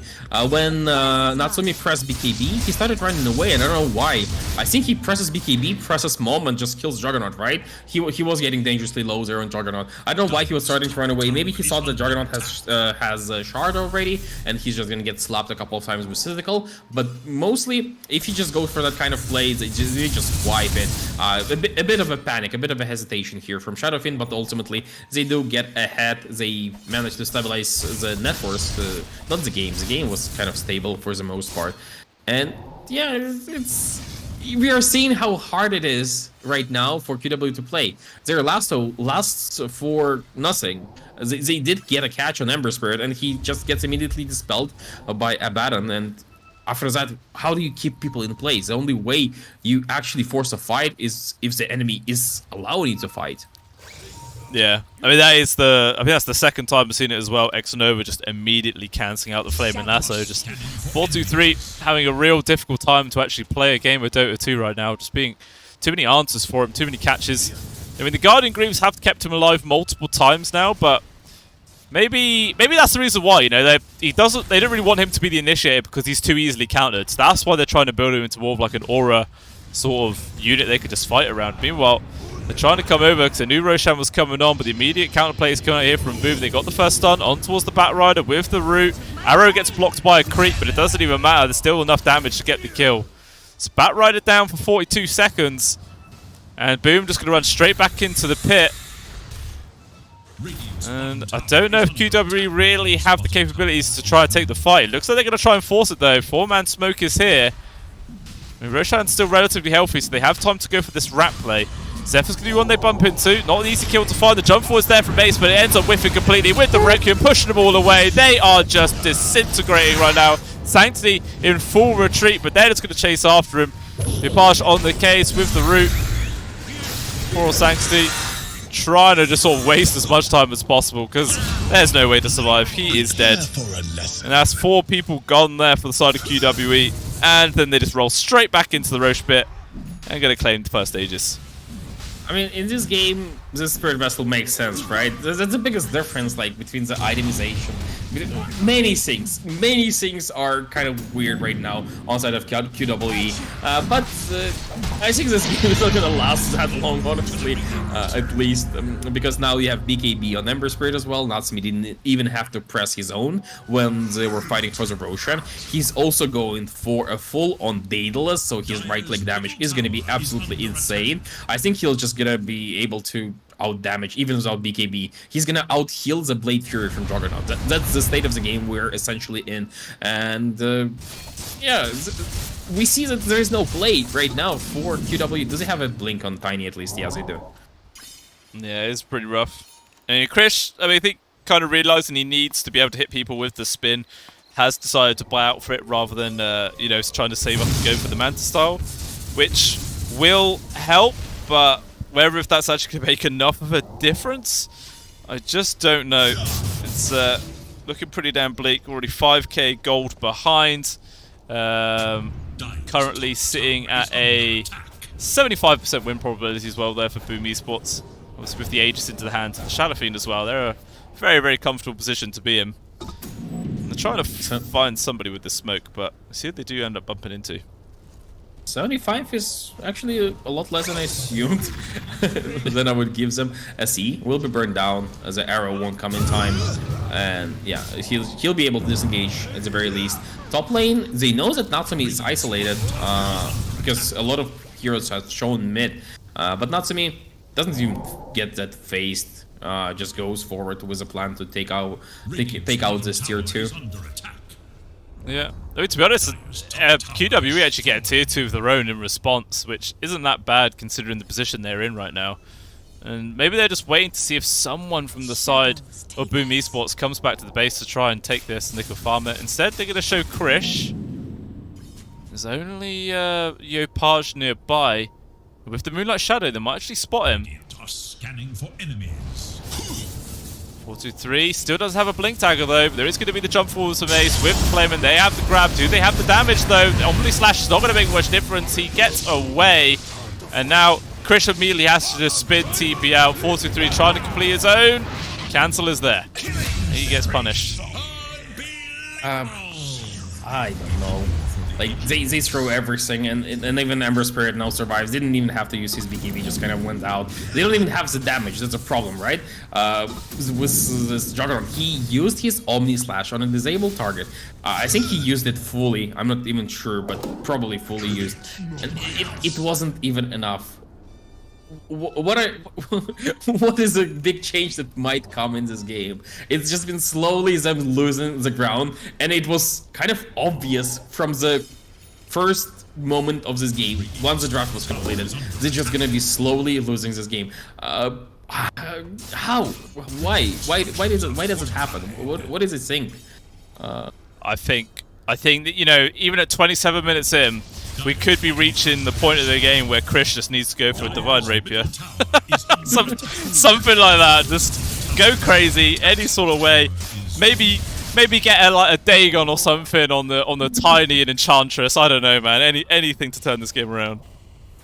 when Natsumi pressed BKB, he started running away, and I don't know why. I think he presses BKB, presses Mom, and just kills Juggernaut, right? He was getting dangerously low there on Juggernaut. I don't know why he was starting to run away. Maybe he saw that Juggernaut has a shard already, and he's just gonna get slapped a couple of times with Physical. But mostly, if he just goes for that kind of play, they just wipe it. A bit of a panic, a bit of a hesitation here from Shadowfin, but ultimately, they do get ahead. They managed to stabilize the net worth, not the game. The game was kind of stable for the most part. And yeah, it's we are seeing how hard it is right now for QW to play. Their lasts for nothing. They did get a catch on Ember Spirit, and he just gets immediately dispelled by Abaddon. And after that, how do you keep people in place? The only way you actually force a fight is if the enemy is allowing you to fight. Yeah, I mean I think that's the second time I've seen it as well. Xnova just immediately cancelling out the Flame and Lasso, just 4-2-3 having a real difficult time to actually play a game of Dota 2 right now. Just being too many answers for him, too many catches. I mean the Guardian Greaves have kept him alive multiple times now, but maybe that's the reason why. You know, they don't really want him to be the initiator because he's too easily countered. So that's why they're trying to build him into more of like an aura sort of unit they could just fight around. Meanwhile, they're trying to come over because they knew Roshan was coming on, but the immediate counterplay is coming out here from Boom. They got the first stun on towards the Batrider with the root. Arrow gets blocked by a creep, but it doesn't even matter. There's still enough damage to get the kill. So Batrider down for 42 seconds. And Boom just going to run straight back into the pit. And I don't know if QWE really have the capabilities to try and take the fight. It looks like they're going to try and force it though. 4-man smoke is here. I mean, Roshan's still relatively healthy, so they have time to go for this rat play. Zephyr's going to be one they bump into. Not an easy kill to find. The jump forward is there from Ace, but it ends up whiffing completely with the Requiem, pushing them all away. They are just disintegrating right now. Sanctity in full retreat, but they're just going to chase after him. Vipage on the case with the root. Poor Sanctity trying to just sort of waste as much time as possible because there's no way to survive. He is dead. And that's 4 people gone there for the side of QWE. And then they just roll straight back into the Roche pit and going to claim the first Aegis. I mean, in this game, the Spirit Vessel makes sense, right? That's the biggest difference, like, between the itemization. Many things are kind of weird right now outside of QWE. But I think this game is not going to last that long, honestly, at least. Because now you have BKB on Ember Spirit as well. Natsumi didn't even have to press his own when they were fighting for the Roshan. He's also going for a full-on Daedalus, so his right-click damage is going to be absolutely insane. I think he'll just gonna be able to out damage even without BKB. He's gonna out heal the Blade Fury from Juggernaut. That's the state of the game we're essentially in. And yeah, we see that there is no play right now for QW. Does he have a blink on Tiny at least? Yes, they do. Yeah, it's pretty rough. And Krish, I mean, I think kind of realizing he needs to be able to hit people with the spin, has decided to buy out for it rather than you know, trying to save up and go for the Manta style, which will help, but whether if that's actually going to make enough of a difference, I just don't know. It's looking pretty damn bleak. Already 5k gold behind. Currently sitting at a 75% win probability as well there for Boom Esports. Obviously with the Aegis into the hands of the Shadow Fiend as well. They're a very, very comfortable position to be in. They're trying to find somebody with the smoke, but see what they do end up bumping into. 75 is actually a lot less than I assumed. Then I would give them a C. Will be burned down as the arrow won't come in time. And yeah, he'll be able to disengage at the very least. Top lane, they know that Natsumi is isolated because a lot of heroes have shown mid. But Natsumi doesn't even get that phased. Just goes forward with a plan to take out this tier 2. Yeah, I mean, to be honest, QWE actually get a tier 2 of their own in response, which isn't that bad considering the position they're in right now. And maybe they're just waiting to see if someone from the side of Boom Esports comes back to the base to try and take this and they can farm it. Instead, they're going to show Krish. There's only Yopaj nearby. With the Moonlight Shadow, they might actually spot him. Scanning for enemies. 4-2-3, still doesn't have a blink tagger though, but there is going to be the jump forwards from Ace with the flame, and they have the grab. Do they have the damage though? Omni Slash is not going to make much difference. He gets away, and now Krish immediately has to just spin TP out. 4-2-3 trying to complete his own. Cancel is there. He gets punished. I don't know. Like, they throw everything, and even Ember Spirit now survives. Didn't even have to use his BKB, just kind of went out. They don't even have the damage, that's a problem, right? With this Juggernaut, he used his Omni Slash on a disabled target. I think he used it fully, I'm not even sure, but probably fully used. And it wasn't even enough. What is a big change that might come in this game? It's just been slowly them losing the ground, and it was kind of obvious from the first moment of this game, once the draft was completed, they're just gonna be slowly losing this game. How? Why? Why does it happen? What is it saying? I think that, you know, even at 27 minutes in, we could be reaching the point of the game where Chris just needs to go for a Divine Rapier. Something like that. Just go crazy, any sort of way. Maybe get a Dagon or something on the Tiny and Enchantress. I don't know, man. Anything to turn this game around.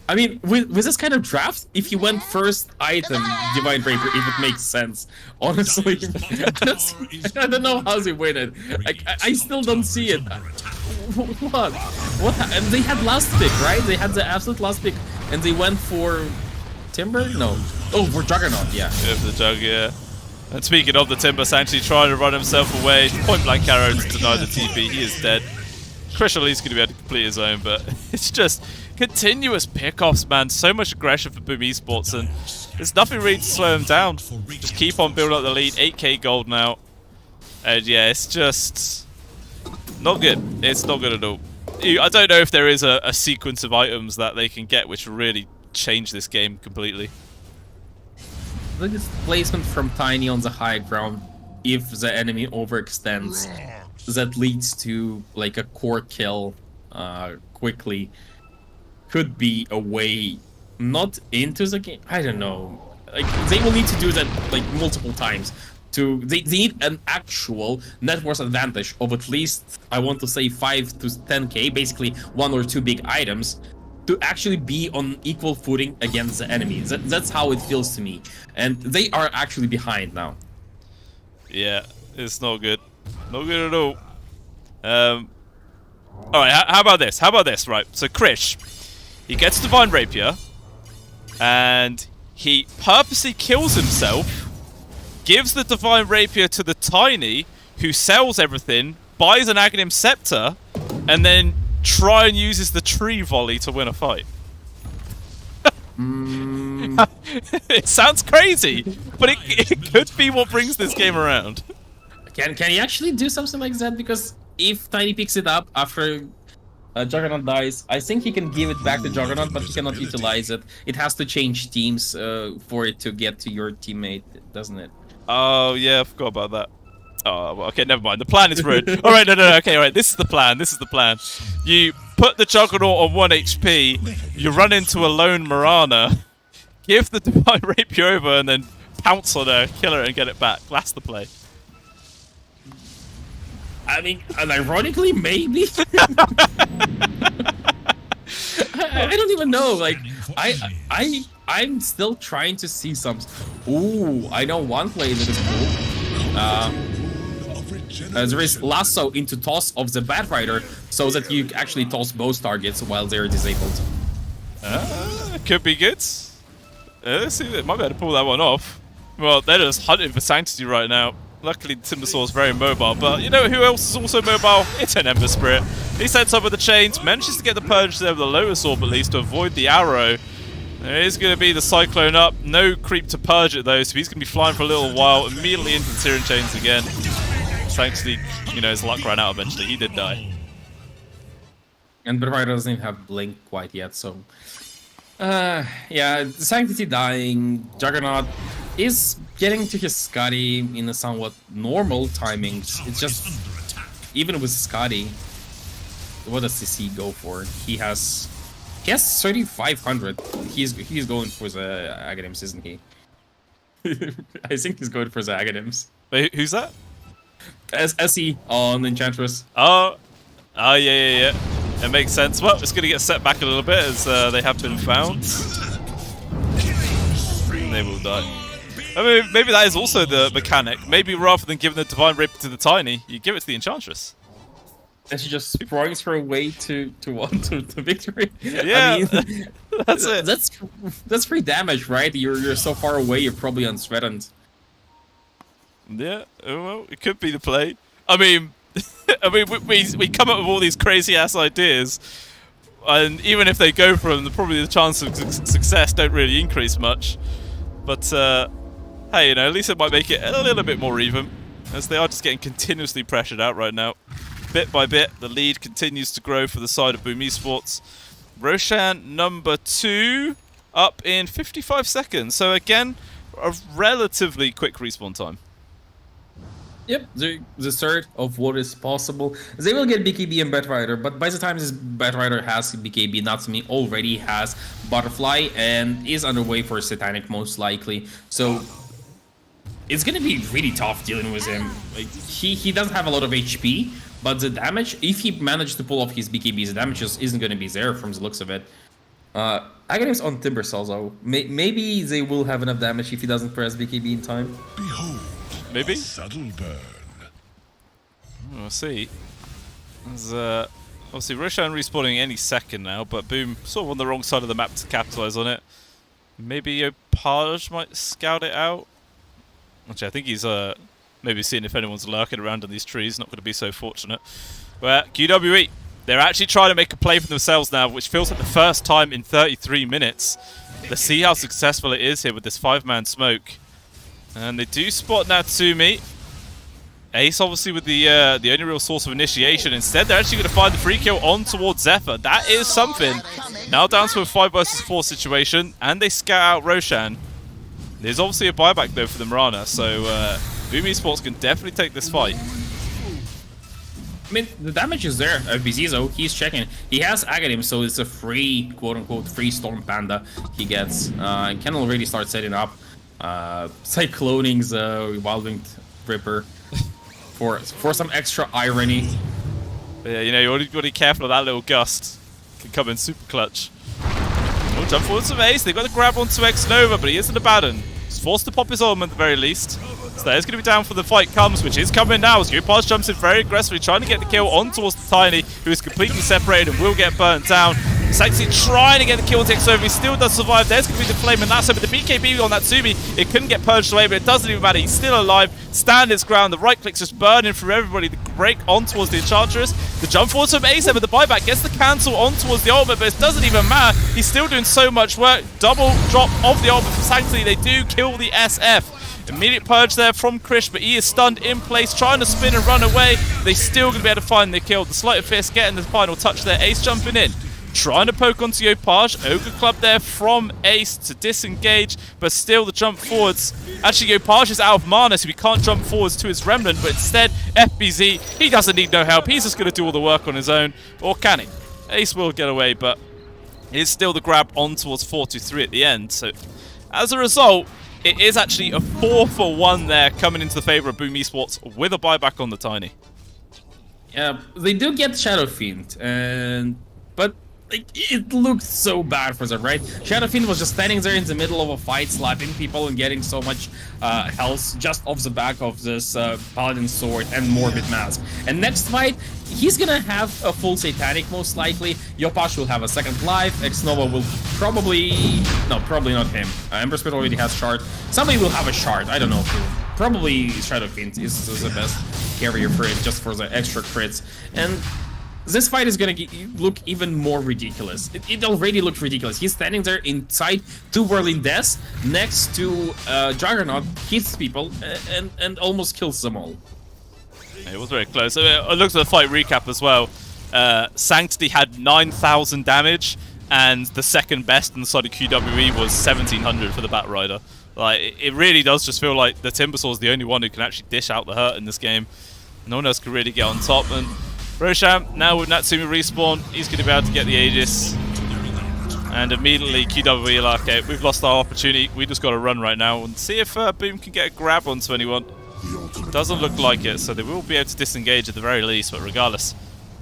I mean, with this kind of draft, if you went first item, Divine Rapier, if it makes sense. Honestly, I don't know how they win it. I still don't see it. What? And they had last pick, right? They had the absolute last pick, and they went for Timber? No. Oh, for Juggernaut, yeah. Yeah, for the Jug, yeah. And speaking of the Timber, Sanctuary trying to run himself away. Point blank arrow to deny the TP. He is dead. Chris at least going to be able to complete his own, but it's just continuous pickoffs, man. So much aggression for Boom Esports, and there's nothing really to slow them down. Just keep on building up the lead. 8k gold now. And yeah, it's just not good. It's not good at all. I don't know if there is a sequence of items that they can get which will really change this game completely. I think it's placement from Tiny on the high ground. If the enemy overextends, that leads to like a core kill quickly. Could be a way not into the game. I don't know. Like they will need to do that like multiple times. They need an actual net worth advantage of at least, I want to say, 5 to 10k, basically 1 or 2 big items, to actually be on equal footing against the enemy. That's how it feels to me. And they are actually behind now. Yeah, it's not good. Not good at all. Alright, how about this? How about this, right? So Krish, he gets Divine Rapier, and he purposely kills himself, gives the Divine Rapier to the Tiny, who sells everything, buys an Aghanim Scepter, and then try and uses the Tree Volley to win a fight. It sounds crazy, but it could be what brings this game around. Can he actually do something like that? Because if Tiny picks it up after Juggernaut dies, I think he can give it back to Juggernaut, but he cannot utilize it. It has to change teams for it to get to your teammate, doesn't it? Oh, yeah, I forgot about that. Oh, well, okay, never mind. The plan is ruined. Alright, no, okay, alright, this is the plan. This is the plan. You put the Juggernaut on 1 HP, you run into a lone Mirana, give the Divine Rapier over, and then pounce on her, kill her, and get it back. That's the play. I mean, and ironically, maybe. I don't even know. Like, I'm still trying to see some. Ooh, I know one play that is cool. There is lasso into toss of the Bat Rider, so that you actually toss both targets while they're disabled. Could be good. Let's see, they might be able to pull that one off. Well, they're just hunting for Sanctity right now. Luckily, Timbersaw is very mobile, but you know who else is also mobile? It's an Ember Spirit. He sets up with the chains, manages to get the Purge there with the Lotus Orb at least to avoid the arrow. There is going to be the Cyclone up. No creep to Purge it though, so he's going to be flying for a little while. Immediately into the Searing Chains again. Sanctity, you know, his luck ran out eventually. He did die. And Bervira doesn't even have Blink quite yet, so... yeah, Sanctity dying, Juggernaut is getting to his Scotty in a somewhat normal timing. It's just, even with Scotty, what does CC go for? He has 3,500. He's going for the Aghanims, isn't he? I think he's going for the Aghanims. Wait, who's that? SE on Enchantress. Oh, yeah. It makes sense. Well, it's going to get set back a little bit as they have been found. They will die. I mean, maybe that is also the mechanic. Maybe rather than giving the Divine Rapier to the Tiny, you give it to the Enchantress. And she just springs her way to victory. Yeah, I mean, that's it. That's free damage, right? You're so far away, you're probably unthreatened. Yeah, well, it could be the play. I mean, we come up with all these crazy ass ideas, and even if they go for them, probably the chance of success don't really increase much. But hey, you know, at least it might make it a little bit more even, as they are just getting continuously pressured out right now. bit by bit, the lead continues to grow for the side of Boom Esports. Roshan number 2 up in 55 seconds. So again, a relatively quick respawn time. Yep, the start of what is possible. They will get BKB and Batrider, but by the time this Batrider has BKB, Natsumi already has Butterfly and is underway for Satanic most likely. So it's gonna be really tough dealing with him. Like, he doesn't have a lot of HP, but the damage, if he managed to pull off his BKB, the damage just isn't gonna be there from the looks of it. Aghanim's on Timber Cells though. Maybe they will have enough damage if he doesn't press BKB in time. Behold, Maybe. subtle burn. We'll see. There's obviously Roshan respawning any second now, but Boom sort of on the wrong side of the map to capitalize on it. Maybe Opage might scout it out. Actually, I think he's maybe seeing if anyone's lurking around in these trees. Not going to be so fortunate. But QWE, they're actually trying to make a play for themselves now, which feels like the first time in 33 minutes. Let's see how successful it is here with this 5-man smoke. And they do spot Natsumi. Ace obviously with the only real source of initiation. Instead, they're actually going to find the free kill on towards Zephyr. That is something. Now down to a 5 versus 4 situation, and they scout out Roshan. There's obviously a buyback though for the Mirana, so Boom Esports can definitely take this fight. I mean, the damage is there. Bizizo, he's checking. He has Aghanim, so it's a free, quote-unquote, free Storm Panda he gets. And can already start setting up Cycloning's Wild-Winged Ripper for some extra irony. Yeah, you know, you want to be careful of that little gust. Can come in super clutch. Oh, jump forwards from Ace. They've got to grab onto X-Nova, but he isn't a bad one. He's forced to pop his ultimate at the very least. So there's going to be down for the fight comes, which is coming now as Opage jumps in very aggressively, trying to get the kill on towards the Tiny, who is completely separated and will get burnt down. Saxy trying to get the kill on X-Nova. He still does survive. There's going to be the flame and that's over. The BKB on Natsumi, it couldn't get purged away, but it doesn't even matter. He's still alive. Stand his ground. The right click's just burning through everybody. The break on towards the Enchantress. The jump forwards from Ace, but the buyback gets the cancel on towards the ultimate, but it doesn't even matter. He's still doing so much work. Double drop of the ultimate from Saxy. They do kill the SF. Immediate purge there from Krish, but he is stunned in place, trying to spin and run away. They still going to be able to find the kill. The Sleight of Fist getting the final touch there. Ace jumping in, trying to poke onto Opage. Ogre Club there from Ace to disengage, but still the jump forwards. Actually, Opage is out of mana, so he can't jump forwards to his Remnant, but instead, FBZ, he doesn't need no help. He's just going to do all the work on his own. Or can he? Ace will get away, but it is still the grab on towards 4-3 at the end. So, as a result, it is actually a 4-for-1 there coming into the favor of Boom Esports with a buyback on the Tiny. Yeah, they do get Shadow Fiend, but like, it looked so bad for them, right? Shadow Fiend was just standing there in the middle of a fight, slapping people and getting so much health just off the back of this Paladin Sword and Morbid Mask. And next fight, he's gonna have a full Satanic most likely. Opage will have a second life. X-Nova will probably... No, probably not him. Ember Spirit already has Shard. Somebody will have a Shard, I don't know who. Probably Shadow Fiend is the best carrier for it, just for the extra crits. And this fight is gonna look even more ridiculous. It already looked ridiculous. He's standing there inside 2 Whirling Deaths next to Juggernaut, hits people, and almost kills them all. It was very close. I looked at the fight recap as well. Sanctity had 9,000 damage, and the second best on the side of QWE was 1,700 for the Batrider. Like, it really does just feel like the Timbersaw is the only one who can actually dish out the hurt in this game. No one else can really get on top. And Roshan, now with Natsumi respawn, he's going to be able to get the Aegis. And immediately QWE like, okay, we've lost our opportunity. We just got to run right now and see if Boom can get a grab onto anyone. Doesn't look like it, so they will be able to disengage at the very least, but regardless,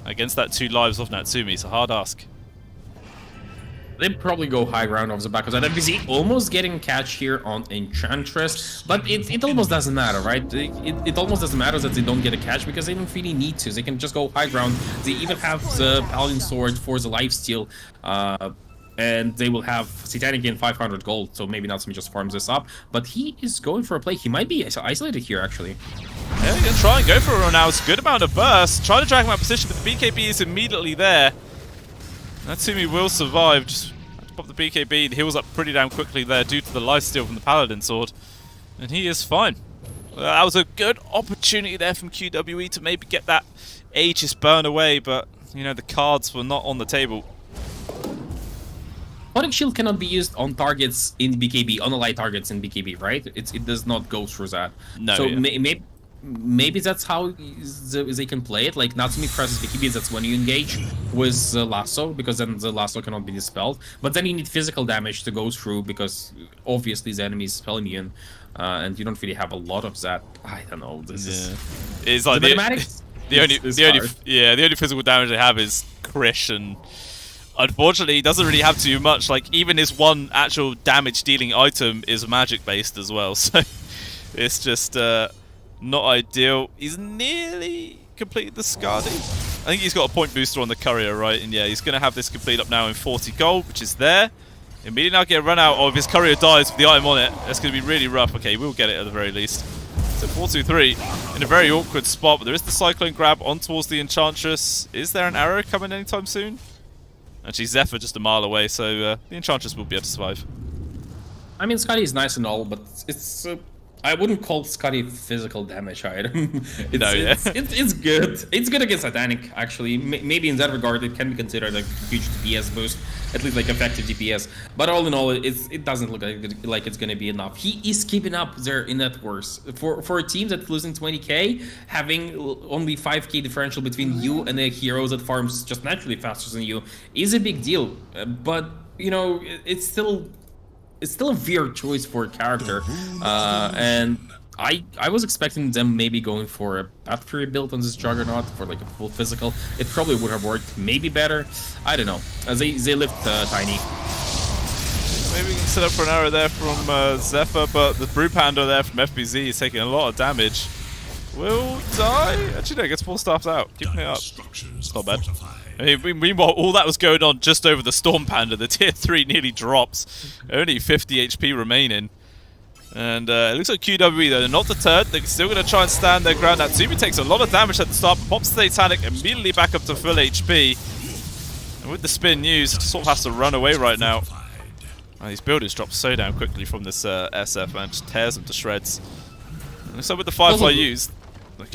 against that 2 lives of Natsumi, it's a hard ask. They probably go high ground off the back of that. FBZ almost getting catch here on Enchantress, but it almost doesn't matter, right? It almost doesn't matter that they don't get a catch because they don't really need to. They can just go high ground. They even have the Paladin Sword for the lifesteal, and they will have Satanic gain 500 gold, so maybe Natsumi just farms this up. But he is going for a play. He might be isolated here, actually. Yeah, he's going to try and go for it now. It's a good amount of burst. Try to drag him out of position, but the BKB is immediately there. Natsumi will survive. Just have to pop the BKB. He heals up pretty damn quickly there due to the lifesteal from the Paladin Sword. And he is fine. That was a good opportunity there from QWE to maybe get that Aegis burn away, but, you know, the cards were not on the table. Sonic Shield cannot be used on targets in BKB, on allied targets in BKB, right? It does not go through that. No. So Yeah. maybe that's how they can play it. Like, Natsumi presses BKB, that's when you engage with Lasso, because then the Lasso cannot be dispelled. But then you need physical damage to go through, because obviously the enemy is spell immune, and you don't really have a lot of that. I don't know. This is It's like the mathematics. the only physical damage they have is Krish, and unfortunately he doesn't really have too much. Like, even his one actual damage dealing item is magic based as well, so it's just not ideal. He's nearly completed the Skadi. I think he's got a point booster on the courier, right? And yeah, he's going to have this complete up now in 40 gold, which is there. Immediately now get a run out, or if his courier dies with the item on it, that's going to be really rough. Okay, we'll get it at the very least. So 4-2-3 in a very awkward spot, but there is the Cyclone grab on towards the Enchantress. Is there an arrow coming anytime soon? Actually, Zephyr just a mile away, so the Enchantress will be able to survive. I mean, Skadi is nice and all, but it's I wouldn't call Skadi physical damage item. It's good. It's good against Titanic, actually. Maybe in that regard, it can be considered a huge DPS boost, at least like effective DPS. But all in all, it doesn't look like it's gonna be enough. He is keeping up there in net worth. For a team that's losing 20k, having only 5k differential between you and a hero that farms just naturally faster than you is a big deal. But you know, it's still a weird choice for a character, and I was expecting them maybe going for a Path Fury build on this Juggernaut for like a full physical. It probably would have worked maybe better. I don't know. They lift Tiny. Maybe we can set up for an arrow there from Zephyr, but the Brew Panda there from FBZ is taking a lot of damage. Will die? Actually, no, it gets 4 staffs out. Keeping it up. It's not bad. I mean, meanwhile, all that was going on just over the Storm Panda. The tier 3 nearly drops. Only 50 HP remaining. And it looks like QWE, though, they're not deterred. They're still going to try and stand their ground. Natsumi takes a lot of damage at the start, but pops the Satanic immediately back up to full HP. And with the spin used, sort of has to run away right now. Oh, these builders drop so damn quickly from this SF, man. Just tears them to shreds. And so with the Firefly used,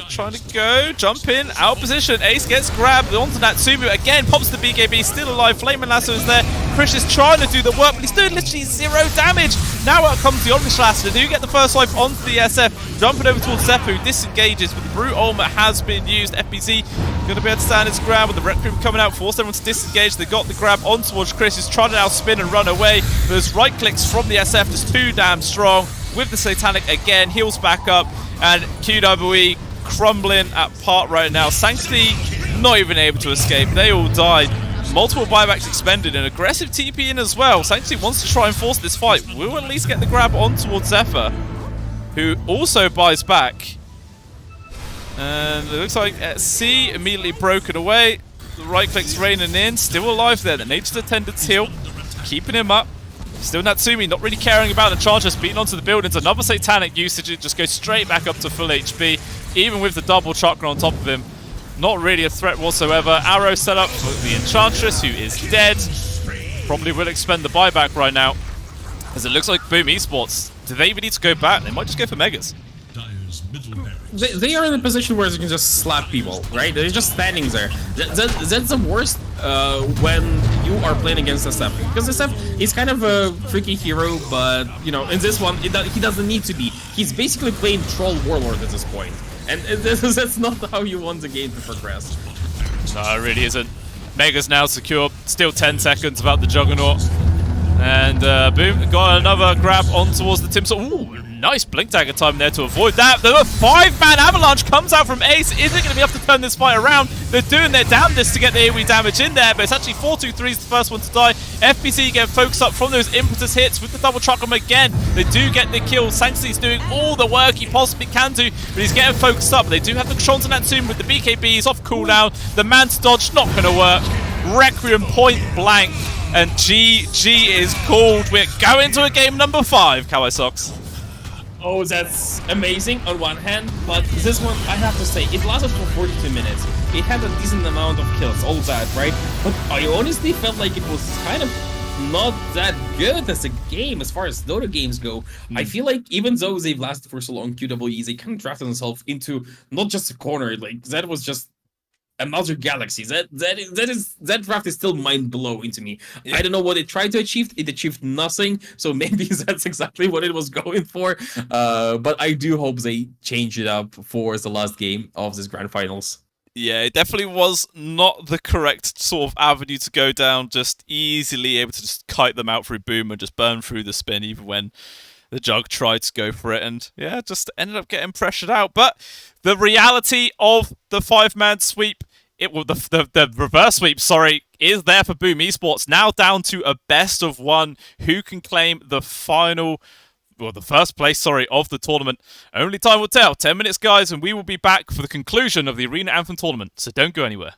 trying to go, jump in, out of position. Ace gets grabbed onto Natsumu again, pops the BKB, still alive. Flame and Lasso is there. Krish is trying to do the work, but he's doing literally 0 damage. Now out comes the Omnish Lasso. They do get the first wipe onto the SF, jumping over towards Zephyr, who disengages, but the Brute Ultimate has been used. FBZ going to be able to stand his ground with the Requiem coming out, forced everyone to disengage. They got the grab on towards Krish, who's trying to now spin and run away. Those right clicks from the SF just too damn strong. With the Satanic again, heals back up, and QWE crumbling at part right now. Sanctity not even able to escape. They all died. Multiple buybacks expended, and aggressive TP in as well. Sanctity wants to try and force this fight. Will at least get the grab on towards Zephyr, who also buys back. And it looks like C immediately broken away. The right click's raining in. Still alive there. The Nature's Attendant's heal, keeping him up. Still Natsumi not really caring about the Enchantress, beating onto the buildings. Another Satanic usage, it just goes straight back up to full HP, even with the double chakra on top of him. Not really a threat whatsoever. Arrow set up for the Enchantress, who is dead. Probably will expend the buyback right now, as it looks like Boom Esports, do they even need to go back? They might just go for Megas. They are in a position where they can just slap people, right? They're just standing there. That's the worst when you are playing against SF, because SF is kind of a freaky hero, but you know, in this one, he doesn't need to be. He's basically playing Troll Warlord at this point, and that's not how you want the game to progress. No, it really isn't. Mega's now secure. Still 10 seconds about the Juggernaut. And boom, got another grab on towards the Timsaw. Ooh, nice Blink Dagger time there to avoid that. The 5-man avalanche comes out from Ace. Isn't going to be able to turn this fight around. They're doing their damnedest to get the AoE damage in there, but it's actually 4-2-3 is the first one to die. FBC get focused up from those impetus hits with the double chakram again. They do get the kill. Sanctity's doing all the work he possibly can do, but he's getting focused up. They do have the Kshons and Natsumi with the BKBs off cooldown. The man's dodge not going to work. Requiem point blank. And GG is called. We're going to a game number 5, Kawaii Sox. Oh, that's amazing on one hand, but this one, I have to say, it lasted for 42 minutes. It had a decent amount of kills, all that, right? But I honestly felt like it was kind of not that good as a game as far as Dota games go. I feel like even though they've lasted for so long, QWE, they kind of drafted themselves into not just a corner. Like that was just another galaxy. That draft is still mind blowing to me. Yeah. I don't know what it tried to achieve. It achieved nothing. So maybe that's exactly what it was going for. But I do hope they change it up for the last game of this grand finals. Yeah, it definitely was not the correct sort of avenue to go down. Just easily able to just kite them out through Boom and just burn through the spin even when the Jug tried to go for it. And yeah, just ended up getting pressured out. But the reality of the 5-man sweep, the reverse sweep, sorry, is there for Boom Esports. Now down to a best of one. Who can claim the first place, of the tournament. Only time will tell. 10 minutes, guys, and we will be back for the conclusion of the Arena Anthem tournament. So don't go anywhere.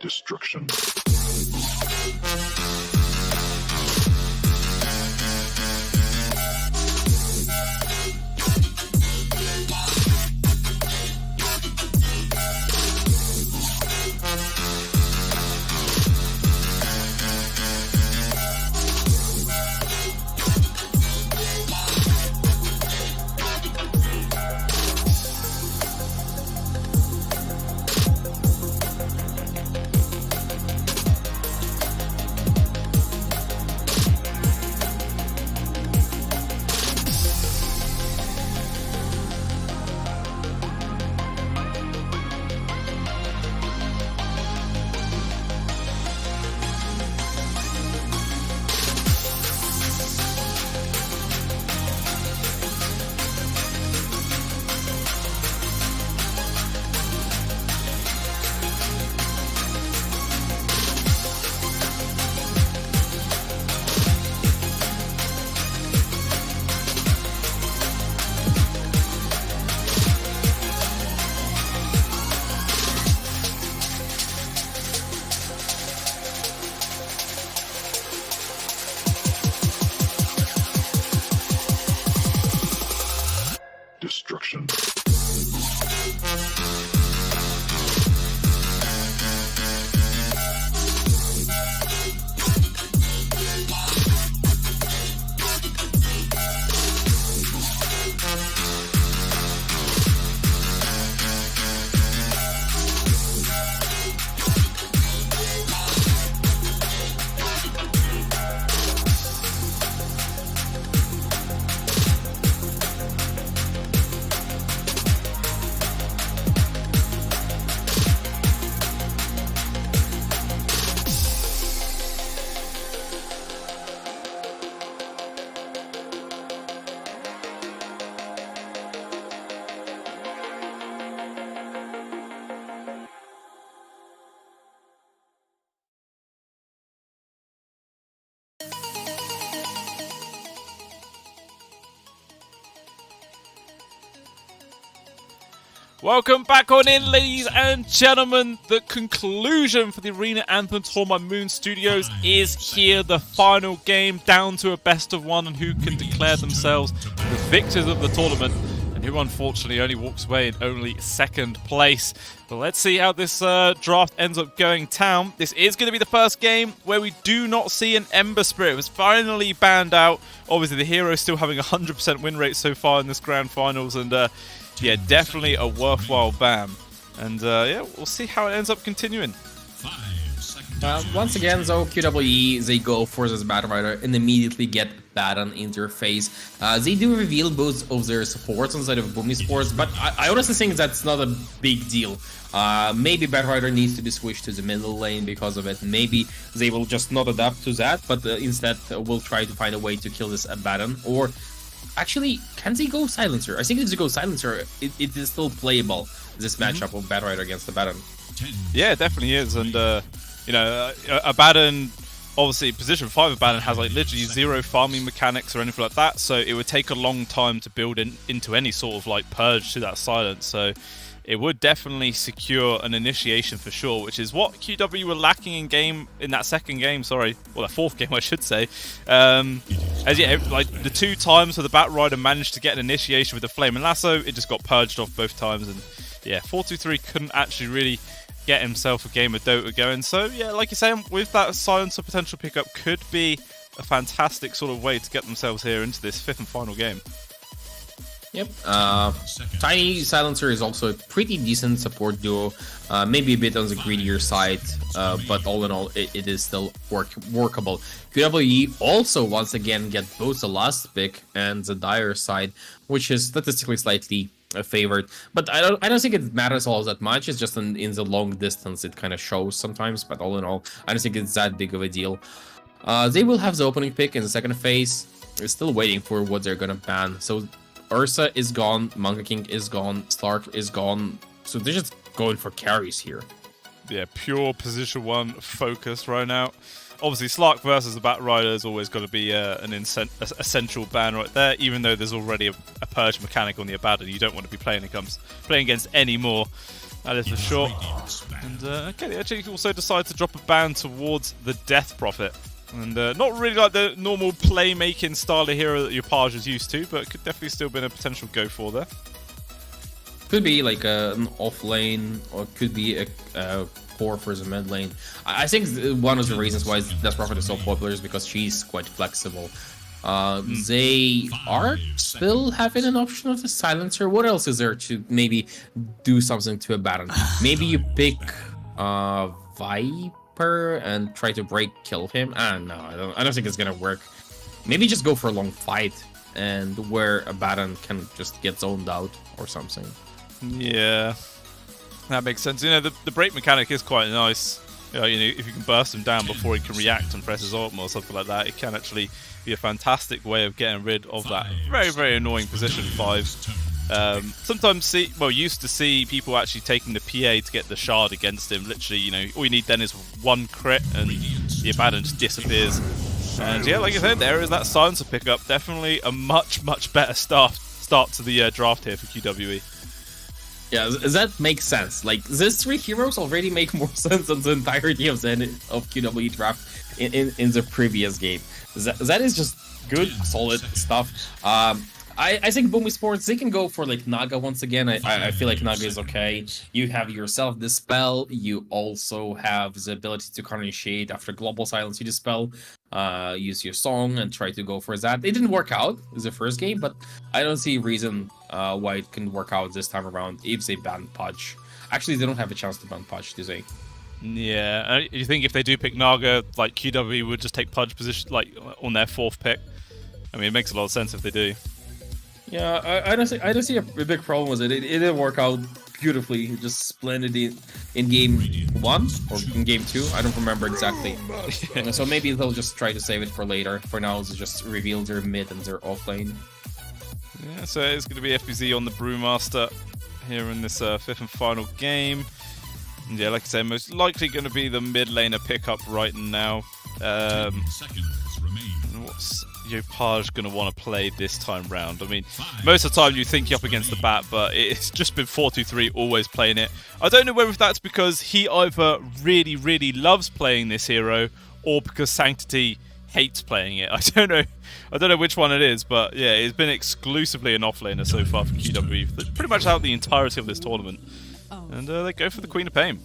Destruction. Destruction. Welcome back on in, ladies and gentlemen. The conclusion for the Arena Anthem tournament by Moon Studios is here. The final game down to a best of one, and who can declare themselves the victors of the tournament, and who unfortunately only walks away in only second place. But let's see how this draft ends up going down. This is going to be the first game where we do not see an Ember Spirit. It was finally banned out. Obviously, the hero is still having a 100% win rate so far in this grand finals, and yeah, definitely a worthwhile ban. And yeah, we'll see how it ends up continuing. Once again, though, QWE, they go for this Battle Rider and immediately get Baton interface. They do reveal both of their supports inside of Boom Esports, but I honestly think that's not a big deal. Maybe Battle Rider needs to be switched to the middle lane because of it. Maybe they will just not adapt to that, but instead will try to find a way to kill this Baton. Or actually, can they go Silencer? I think if they go Silencer, it is still playable, this matchup of Battle Rider against the Baton. Yeah, it definitely is. And you know, Abaddon, obviously position 5 Abaddon has like literally zero farming mechanics or anything like that, so it would take a long time to build into any sort of like purge to that silence. So it would definitely secure an initiation for sure, which is what QW were lacking in that second game, sorry, well, the fourth game I should say. As yeah, like the 2 times where the Bat Rider managed to get an initiation with the Flame and Lasso, it just got purged off both times, and yeah, 4-2-3 couldn't actually really get himself a game of Dota going. So yeah, like you're saying, with that Silencer potential pickup could be a fantastic sort of way to get themselves here into this 5th and final game. Yep. Tiny Silencer is also a pretty decent support duo. Maybe a bit on the greedier side, but all in all, it is still workable. QWE also once again get both the last pick and the dire side, which is statistically slightly favored, but I don't think it matters all that much. It's just in the long distance it kind of shows sometimes, but all in all, I don't think it's that big of a deal. They will have the opening pick in the second phase. We're still waiting for what they're gonna ban. So Ursa is gone, Monkey King is gone, Stark is gone, so they're just going for carries here. Yeah, pure position 1 focus right now. Obviously, Slark versus the Bat Rider has always got to be an essential ban right there, even though there's already a purge mechanic on the Abaddon. You don't want to be playing against any more. That is for sure. And okay, they actually also decide to drop a ban towards the Death Prophet. And not really like the normal playmaking style of hero that your Page is used to, but could definitely still been a potential go for there. Could be like an off lane, or could be a core for the mid lane. I think one of the reasons why Death Prophet is so popular is because she's quite flexible. They are still having an option of the silencer. What else is there to maybe do something to a Baron? Maybe you pick Viper and try to kill him. No, I don't think it's gonna work. Maybe just go for a long fight and where a Baron can just get zoned out or something. Yeah, that makes sense. You know, the break mechanic is quite nice. You know, if you can burst him down before he can react and press his ult or something like that, it can actually be a fantastic way of getting rid of that very, very annoying position 5. Sometimes used to see people actually taking the PA to get the shard against him. Literally, you know, all you need then is one crit and the Abaddon just disappears. And yeah, like I said, there is that silencer pickup. Definitely a much, much better start to the draft here for QWE. Yeah, that makes sense. Like, these 3 heroes already make more sense than the entirety of QWE draft in the previous game. That is just good, solid stuff. I think Boom Esports, they can go for like Naga once again. I feel like Naga is okay. You have yourself Dispel. You also have the ability to Carnage after Global Silence. You Dispel, use your song and try to go for that. It didn't work out in the first game, but I don't see a reason why it can work out this time around if they ban Pudge. Actually, they don't have a chance to ban Pudge, do they? Yeah, you think if they do pick Naga, like QWE would just take Pudge position like on their 4th pick? I mean, it makes a lot of sense if they do. Yeah, I don't see a big problem with it. It didn't work out beautifully. Just splendid in game 1 or in game 2. I don't remember exactly. So maybe they'll just try to save it for later. For now, they just reveal their mid and their off lane. Yeah, so it's going to be FBZ on the Brewmaster here in this 5th and final game. And yeah, like I said, most likely going to be the mid laner pickup right now. 10 seconds remain. What's Page going to want to play this time round? I mean, most of the time you think you're up against the bat, but it's just been 4-2-3, always playing it. I don't know whether that's because he either really, really loves playing this hero, or because Sanctity hates playing it. I don't know which one it is, but yeah, it's been exclusively an offlaner so far for QWE, pretty much out the entirety of this tournament. And they go for the Queen of Pain.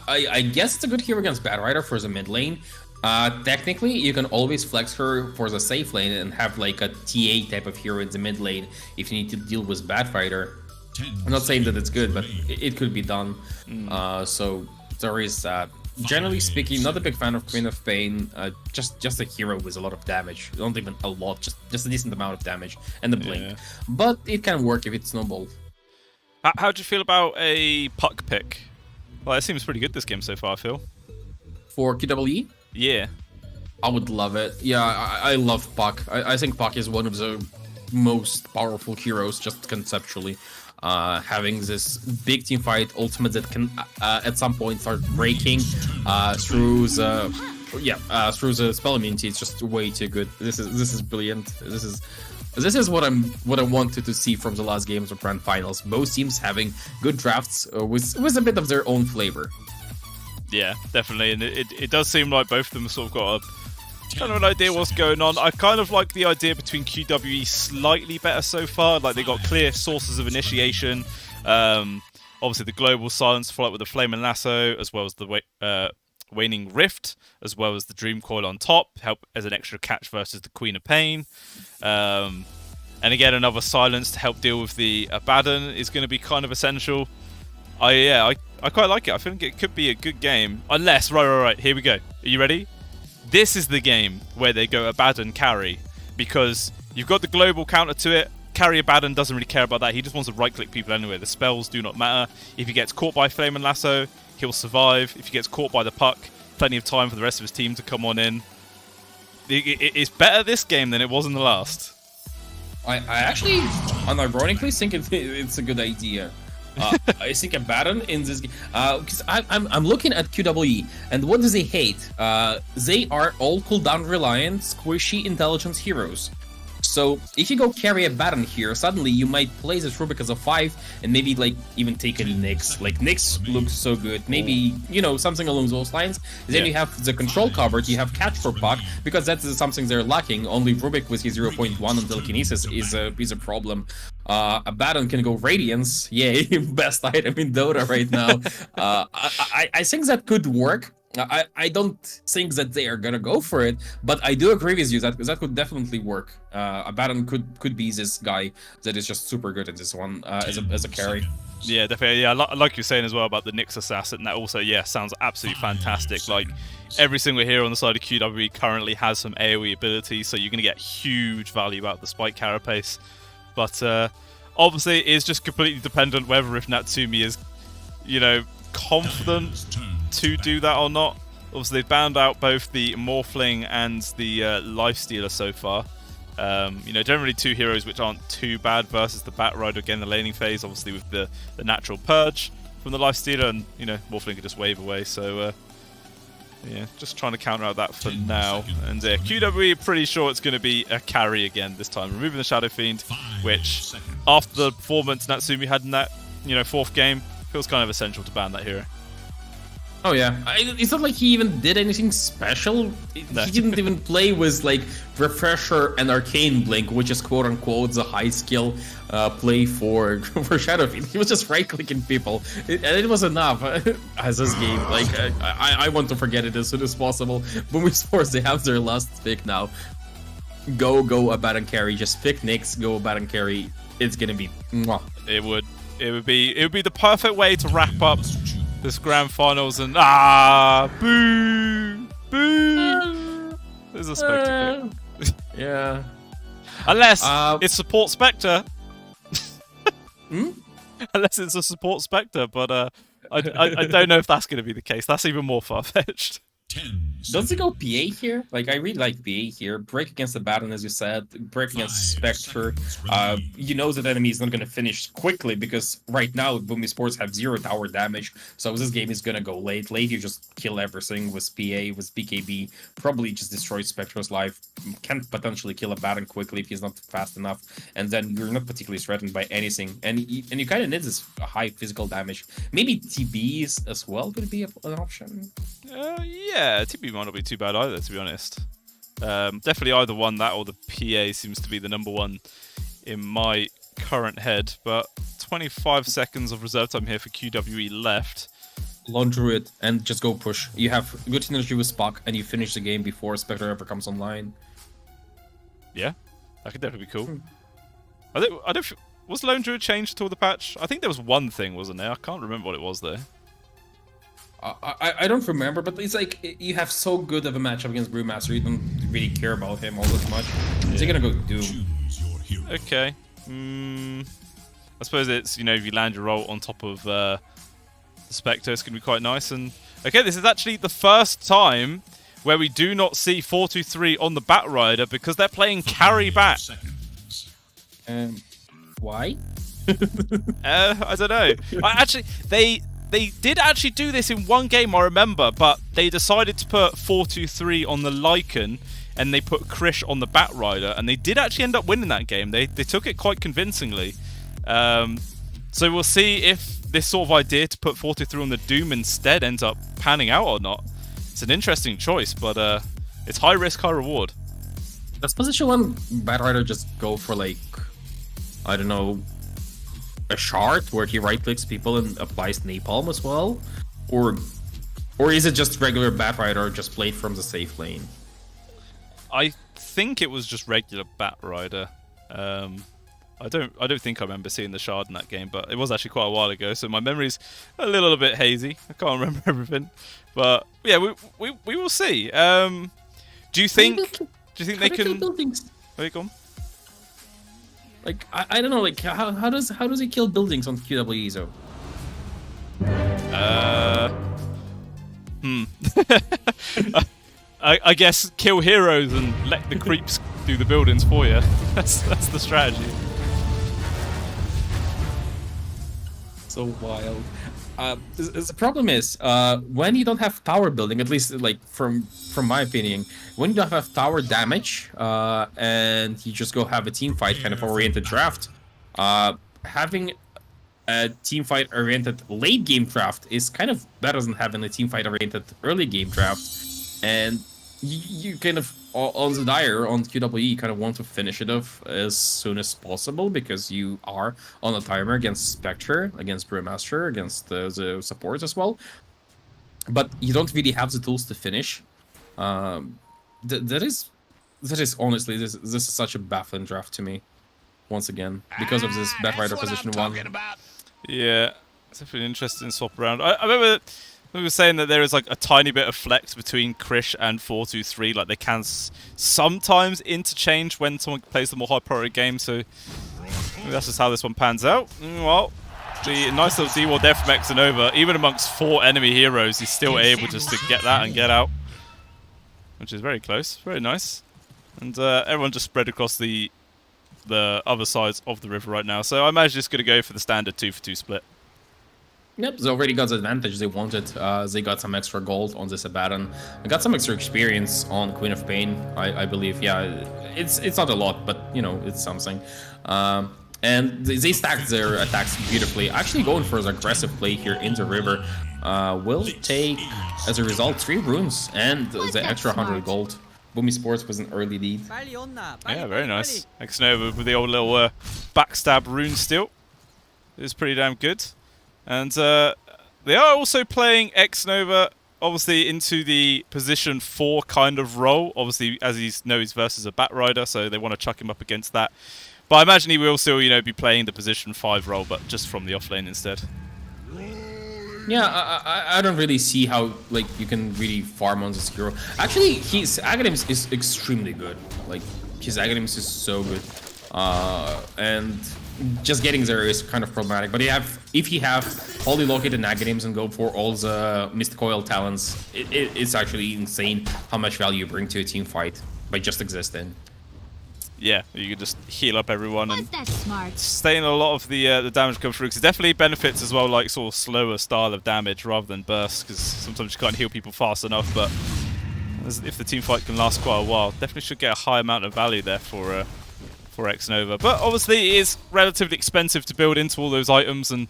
I guess it's a good hero against Bad Rider for the mid lane. Technically, you can always flex her for the safe lane and have like a TA type of hero in the mid lane if you need to deal with Bad Fighter. I'm not saying that it's good, but it could be done. So there is that. Generally speaking, not a big fan of Queen of Pain. Just a hero with a lot of damage. Not even a lot, just a decent amount of damage and the blink. Yeah. But it can work if it's snowballed. How do you feel about a Puck pick? Well, it seems pretty good this game so far, I feel. For QWE? Yeah. I would love it. Yeah, I love Puck. I think Puck is one of the most powerful heroes, just conceptually. Having this big team fight ultimate that can at some point start breaking through the spell immunity. It's just way too good. This is brilliant. This is what I wanted to see from the last games of Grand Finals. Both teams having good drafts with a bit of their own flavor. Yeah, definitely, and it does seem like both of them sort of got a kind of an idea what's going on. I kind of like the idea between QWE slightly better so far. Like, they got clear sources of initiation. Obviously, the global silence followed with the flame and lasso, as well as the waning rift, as well as the dream coil on top, help as an extra catch versus the Queen of Pain. And again, another silence to help deal with the Abaddon is going to be kind of essential. I quite like it. I think it could be a good game. Unless, right, here we go. Are you ready? This is the game where they go Abaddon carry, because you've got the global counter to it. Carry Abaddon doesn't really care about that. He just wants to right-click people anyway. The spells do not matter. If he gets caught by Flame and Lasso, he'll survive. If he gets caught by the Puck, plenty of time for the rest of his team to come on in. It's better this game than it was in the last. I actually, unironically, think it's a good idea. I think Abaddon in this game, because I'm looking at QWE, and what do they hate? They are all cooldown reliant, squishy intelligence heroes. So if you go carry a Baron here, suddenly you might place this Rubik as a 5 and maybe like even take a Nyx. Like Nyx looks so good. Maybe, you know, something along those lines. Then you have the control covered, you have catch for Puck, because that's something they're lacking. Only Rubik with his 0.1 on telekinesis is a problem. A Baron can go Radiance. Yay, best item in Dota right now. I think that could work. I don't think that they are gonna go for it, but I do agree with you that that could definitely work. A Baron could be this guy that is just super good at this one as a carry. Yeah, definitely. Yeah, like you're saying as well about the Nyx assassin. That also, yeah, sounds absolutely fantastic. Like every single hero on the side of QWE currently has some AoE ability, so you're gonna get huge value out of the Spike Carapace. But obviously, it is just completely dependent whether if Natsumi is, you know, confident to do that or not. Obviously, they've banned out both the Morphling and the Lifestealer so far. You know, generally two heroes which aren't too bad versus the Batrider again, the laning phase, obviously with the natural purge from the Lifestealer, and you know, Morphling could just wave away. So yeah, just trying to counter out that for now. And QWE pretty sure it's going to be a carry again this time, removing the Shadow Fiend, which after the performance Natsumi had in that, you know, 4th game, feels kind of essential to ban that hero. Oh yeah, it's not like he even did anything special. No. He didn't even play with like Refresher and Arcane Blink, which is quote unquote the high skill play for Shadowfiend. He was just right clicking people, and it was enough as this game. Like I want to forget it as soon as possible. Boom Esports, they have their last pick now. Go a Baron carry, just pick Nyx. Go a Baron carry. It's gonna be. Mwah. It would be the perfect way to wrap up this grand finals. And boo. There's a Spectre pick. Yeah. Unless it's support Spectre. Hmm? Unless it's a support Spectre, but I don't know if that's going to be the case. That's even more far-fetched. Does it go PA here? Like, I really like PA here. Break against the Baron, as you said. Break against Spectre. You know that enemy is not going to finish quickly because right now, Boom Esports have 0 tower damage. So this game is going to go late. Late, you just kill everything with PA, with BKB. Probably just destroy Spectre's life. Can potentially kill a Baron quickly if he's not fast enough. And then you're not particularly threatened by anything. And you kind of need this high physical damage. Maybe TBs as well could be an option. Yeah, TP might not be too bad either, to be honest. Definitely either one, that or the PA seems to be the number one in my current head. But 25 seconds of reserve time here for QWE left. Laundry it and just go push. You have good synergy with Spock and you finish the game before Spectre ever comes online. Yeah, that could definitely be cool. I don't. Was Lone Druid changed till the patch? I think there was one thing, wasn't there? I can't remember what it was though. I don't remember, but it's like you have so good of a matchup against Brewmaster, you don't really care about him all that much. Yeah. So you're gonna go Doom. Okay. I suppose it's, you know, if you land your roll on top of the Spectre, it's gonna be quite nice. And okay, this is actually the first time where we do not see 4-2-3 on the Batrider because they're playing carry back. Why? I don't know. Actually, they did actually do this in one game, I remember, but they decided to put 4-2-3 on the Lycan, and they put Krish on the Batrider, and they did actually end up winning that game. They took it quite convincingly. So we'll see if this sort of idea to put 4-2-3 on the Doom instead ends up panning out or not. It's an interesting choice, but it's high risk, high reward. Does position 1 Batrider just go for, like, I don't know, a shard where he right-clicks people and applies napalm as well? Or is it just regular Batrider just played from the safe lane? I think it was just regular Batrider. I don't think I remember seeing the shard in that game, but it was actually quite a while ago, so my memory's a little bit hazy. I can't remember everything. But yeah, we will see. Do you think they can buildings? Where you gone? Like I don't know, like how does he kill buildings on QWE though? I guess kill heroes and let the creeps do the buildings for you. That's the strategy. so wild. The problem is when you don't have tower building, at least like from my opinion, when you don't have tower damage and you just go have a team fight kind of oriented draft, having a team fight oriented late game draft is kind of better than having a team fight oriented early game draft. And you kind of on the Dire on QWE kind of want to finish it off as soon as possible because you are on a timer against Spectre, against Brewmaster, against the supports as well. But you don't really have the tools to finish. That is honestly this is such a baffling draft to me. Once again, because of this Batrider position 1. Yeah, it's definitely an interesting swap around. I remember we were saying that there is like a tiny bit of flex between Krish and 4-2-3. Like they can sometimes interchange when someone plays the more high priority game. So maybe that's just how this one pans out. Well, the nice little D-Wall death from Xanova, even amongst 4 enemy heroes, he's still able just to get that and get out, which is very close, very nice. And everyone just spread across the other sides of the river right now. So I imagine it's going to go for the standard 2-for-2 split. Yep, they already got the advantage they wanted. They got some extra gold on this Abaddon. They got some extra experience on Queen of Pain, I believe. Yeah, it's not a lot, but, you know, it's something. And they stacked their attacks beautifully. Actually going for an aggressive play here in the river. Will take, as a result, 3 runes and the extra 100 gold. Boomy Sports was an early lead. Yeah, very nice. Xanova with the old little backstab rune steal. It's pretty damn good. And they are also playing Xanova, obviously, into the position 4 kind of role. Obviously, as you know, he's versus a Batrider, so they want to chuck him up against that. But I imagine he will still, you know, be playing the position 5 role, but just from the offlane instead. Yeah, I don't really see how like you can really farm on this hero. Actually, his Aghanim's is extremely good. Like his Aghanim's is so good, and just getting there is kind of problematic. But if you have Holy Located Aghanims and go for all the Mystic Coil talents, it's actually insane how much value you bring to a team fight by just existing. Yeah, you can just heal up everyone and sustain a lot of the damage come through. Because it definitely benefits as well, like sort of slower style of damage rather than burst. Because sometimes you can't heal people fast enough. But if the team fight can last quite a while, definitely should get a high amount of value there for Xanova. But obviously, it is relatively expensive to build into all those items, and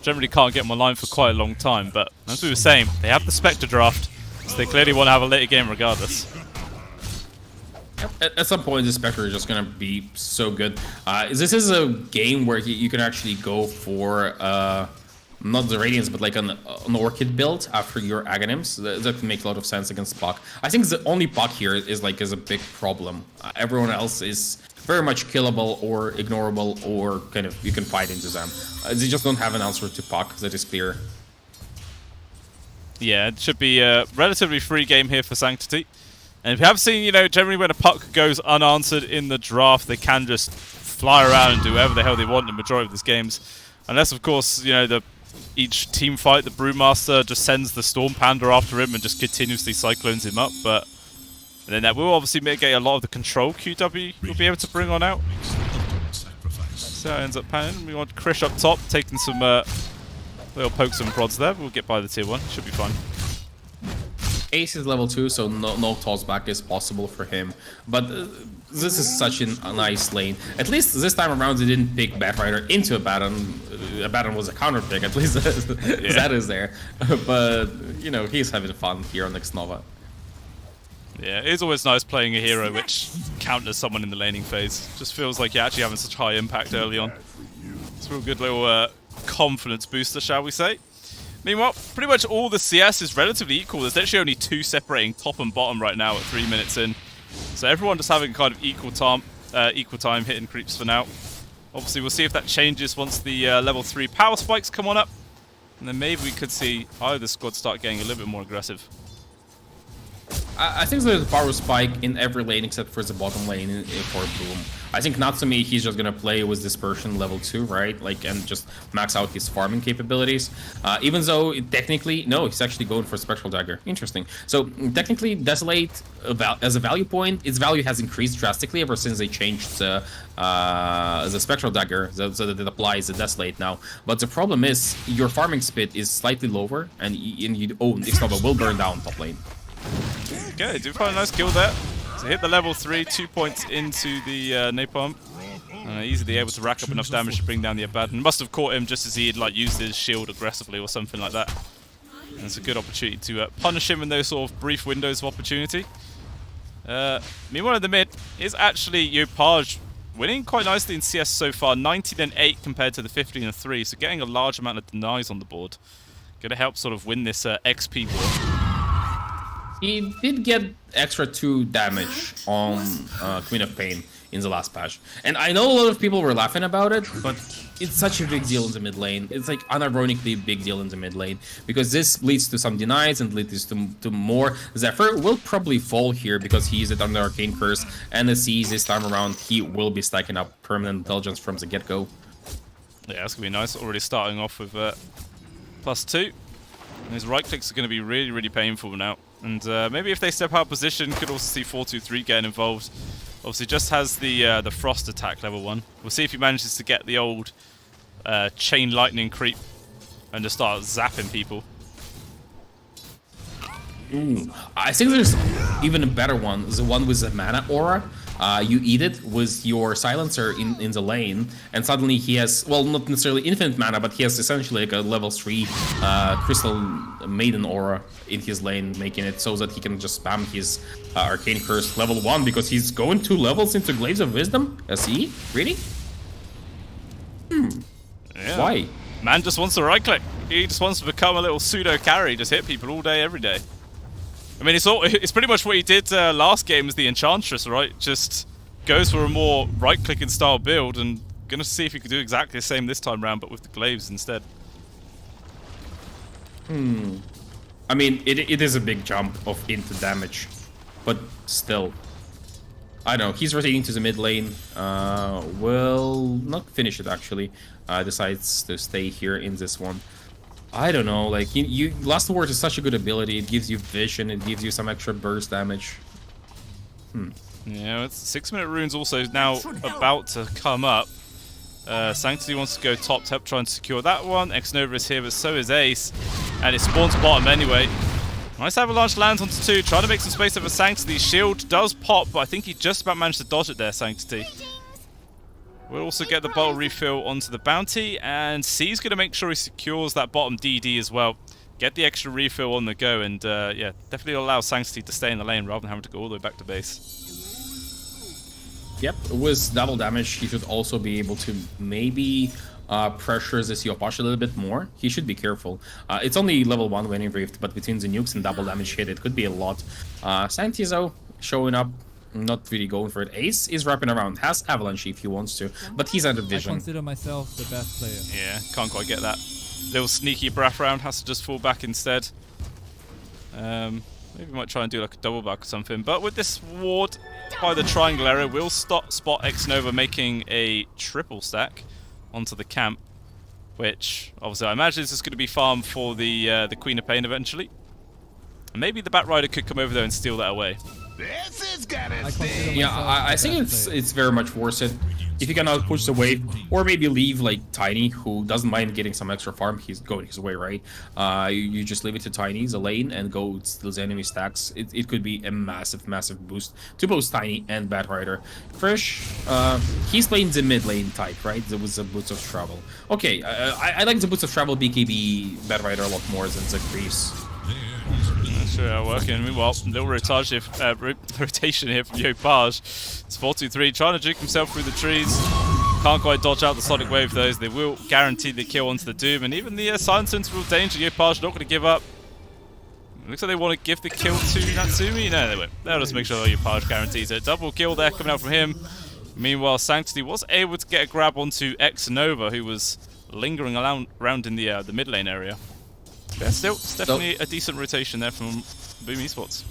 generally can't get them online for quite a long time. But as we were saying, they have the Spectre draft, so they clearly want to have a later game regardless. At some point, the Spectre is just going to be so good. This is a game where you can actually go for, not the Radiance, but like an Orchid build after your Aghanims. That can make a lot of sense against Puck. I think the only Puck here is a big problem. Everyone else is very much killable or ignorable, or kind of you can fight into them. They just don't have an answer to Puck, that is clear. Yeah, it should be a relatively free game here for Sanctity. And if you have seen, you know, generally when a puck goes unanswered in the draft, they can just fly around and do whatever the hell they want in the majority of these games. Unless, of course, you know, each team fight, the Brewmaster just sends the Storm Panda after him and just continuously cyclones him up. But then that will obviously mitigate a lot of the control QW will be able to bring on out. So it ends up panning. We want Krish up top, taking some little pokes and prods there. We'll get by the tier 1. Should be fine. Ace is level 2, so no toss back is possible for him. But this is such a nice lane. At least this time around, they didn't pick Batrider into Abaddon. Abaddon was a counter pick, at least that is there. But, you know, he's having fun here on Xanova. Yeah, it is always nice playing a hero which counters someone in the laning phase. Just feels like you're actually having such high impact early on. It's a real good little confidence booster, shall we say. Meanwhile, pretty much all the CS is relatively equal. There's actually only 2 separating top and bottom right now at 3 minutes in. So everyone just having kind of equal time hitting creeps for now. Obviously, we'll see if that changes once the level 3 power spikes come on up. And then maybe we could see either squad start getting a little bit more aggressive. I think there's a power spike in every lane except for the bottom lane for Boom. I think Natsumi, he's just gonna play with Dispersion level 2, right? Like, and just max out his farming capabilities. Even though technically, no, he's actually going for Spectral Dagger. Interesting. So technically, Desolate as a value point, its value has increased drastically ever since they changed the Spectral Dagger, so that it applies the Desolate now. But the problem is your farming speed is slightly lower, and you own Xnova will burn down top lane. Okay, do find a nice kill there. So hit the level 3, 2 points into the Napalm. Easily able to rack up enough damage to bring down the Abaddon. Must have caught him just as he had like used his shield aggressively or something like that. And it's a good opportunity to punish him in those sort of brief windows of opportunity. Meanwhile in the mid is actually Yopaj winning quite nicely in CS so far. 19-8 compared to the 15-3, so getting a large amount of denies on the board. Gonna help sort of win this XP war. He did get extra 2 damage on Queen of Pain in the last patch. And I know a lot of people were laughing about it, but it's such a big deal in the mid lane. It's like unironically big deal in the mid lane. Because this leads to some denies and leads to more. Zephyr will probably fall here because he used it under Arcane Curse. And the Seas this time around, he will be stacking up permanent intelligence from the get-go. Yeah, that's going to be nice. Already starting off with +2. And his right clicks are going to be really, really painful now. And maybe if they step out of position, could also see 4-2-3 get involved. Obviously, just has the Frost attack level 1. We'll see if he manages to get the old Chain Lightning creep and just start zapping people. I think there's even a better one. The one with the mana aura. You eat it with your silencer in the lane, and suddenly he has, well, not necessarily infinite mana, but he has essentially like a level 3 Crystal Maiden aura in his lane, making it so that he can just spam his Arcane Curse level 1 because he's going 2 levels into Glaives of Wisdom. See? Really? Yeah. Why? Man just wants to right click. He just wants to become a little pseudo carry, just hit people all day, every day. I mean, it's pretty much what he did last game as the Enchantress, right? Just goes for a more right-clicking style build, and gonna see if he can do exactly the same this time round, but with the glaives instead. I mean, it is a big jump into damage, but still. I don't know, he's rotating to the mid lane. Will not finish it, actually. Decides to stay here in this one. I don't know, like, Last Word is such a good ability. It gives you vision, it gives you some extra burst damage. Yeah, it's 6-minute runes also now about to come up. Sanctity wants to go top, help try and secure that one. Xnova is here, but so is Ace. And it spawns bottom anyway. Nice Avalanche lands onto 2, trying to make some space over Sanctity. Shield does pop, but I think he just about managed to dodge it there, Sanctity. We'll also get the bottle refill onto the bounty, and C's going to make sure he secures that bottom DD as well. Get the extra refill on the go, and yeah, definitely allow Sanctity to stay in the lane rather than having to go all the way back to base. Yep, with double damage, he should also be able to maybe pressure this Yopaj a little bit more. He should be careful. It's only level 1 Waning Rift, but between the nukes and double damage hit, it could be a lot. Sanctity, though, showing up. Not really going for it. Ace is wrapping around, has Avalanche if he wants to, but he's out of vision. I consider myself the best player. Yeah, can't quite get that. Little sneaky breath round, has to just fall back instead. Maybe we might try and do like a double back or something, but with this ward by the triangle area, we'll spot Xnova making a triple stack onto the camp, which obviously I imagine is just going to be farm for the Queen of Pain eventually. And maybe the Batrider could come over there and steal that away. This is gonna Yeah, I think it's very much worth it. If you can outpush the wave, or maybe leave like Tiny, who doesn't mind getting some extra farm, he's going his way, right? You just leave it to Tiny, the lane, and go steal the enemy stacks. It could be a massive, massive boost to both Tiny and Batrider. Frisch, he's playing the mid lane type, right? There was the Boots of Travel. Okay, I like the Boots of Travel BKB Batrider a lot more than the Greaves. Sure, working. Meanwhile, little rotation here from Yopaj. It's 4-2-3, trying to juke himself through the trees. Can't quite dodge out the Sonic Wave, though. They will guarantee the kill onto the Doom, and even the Silence Interval danger. Yopaj not going to give up. Looks like they want to give the kill to Natsumi. No, they won't. They'll just make sure Yopaj guarantees it. Double kill there coming out from him. Meanwhile, Sanctity was able to get a grab onto Xnova, who was lingering around in the mid lane area. Yeah, still, it's definitely a decent rotation there from Boom Esports.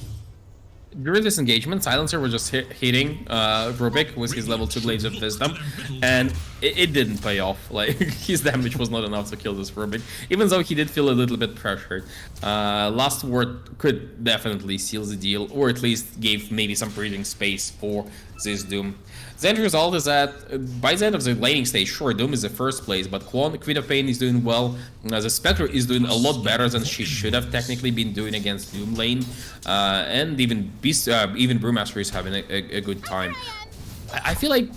during this engagement, Silencer was just hitting Rubik with his level 2 Blades of Wisdom, and it didn't pay off. Like, his damage was not enough to kill this Rubik, even though he did feel a little bit pressured. Last Word could definitely seal the deal, or at least gave maybe some breathing space for this Doom. The end result is that by the end of the laning stage, sure, Doom is the first place, but Queen of Pain is doing well. The Spectre is doing a lot better than she should have technically been doing against Doom lane, and even Brewmaster is having a good time. I feel like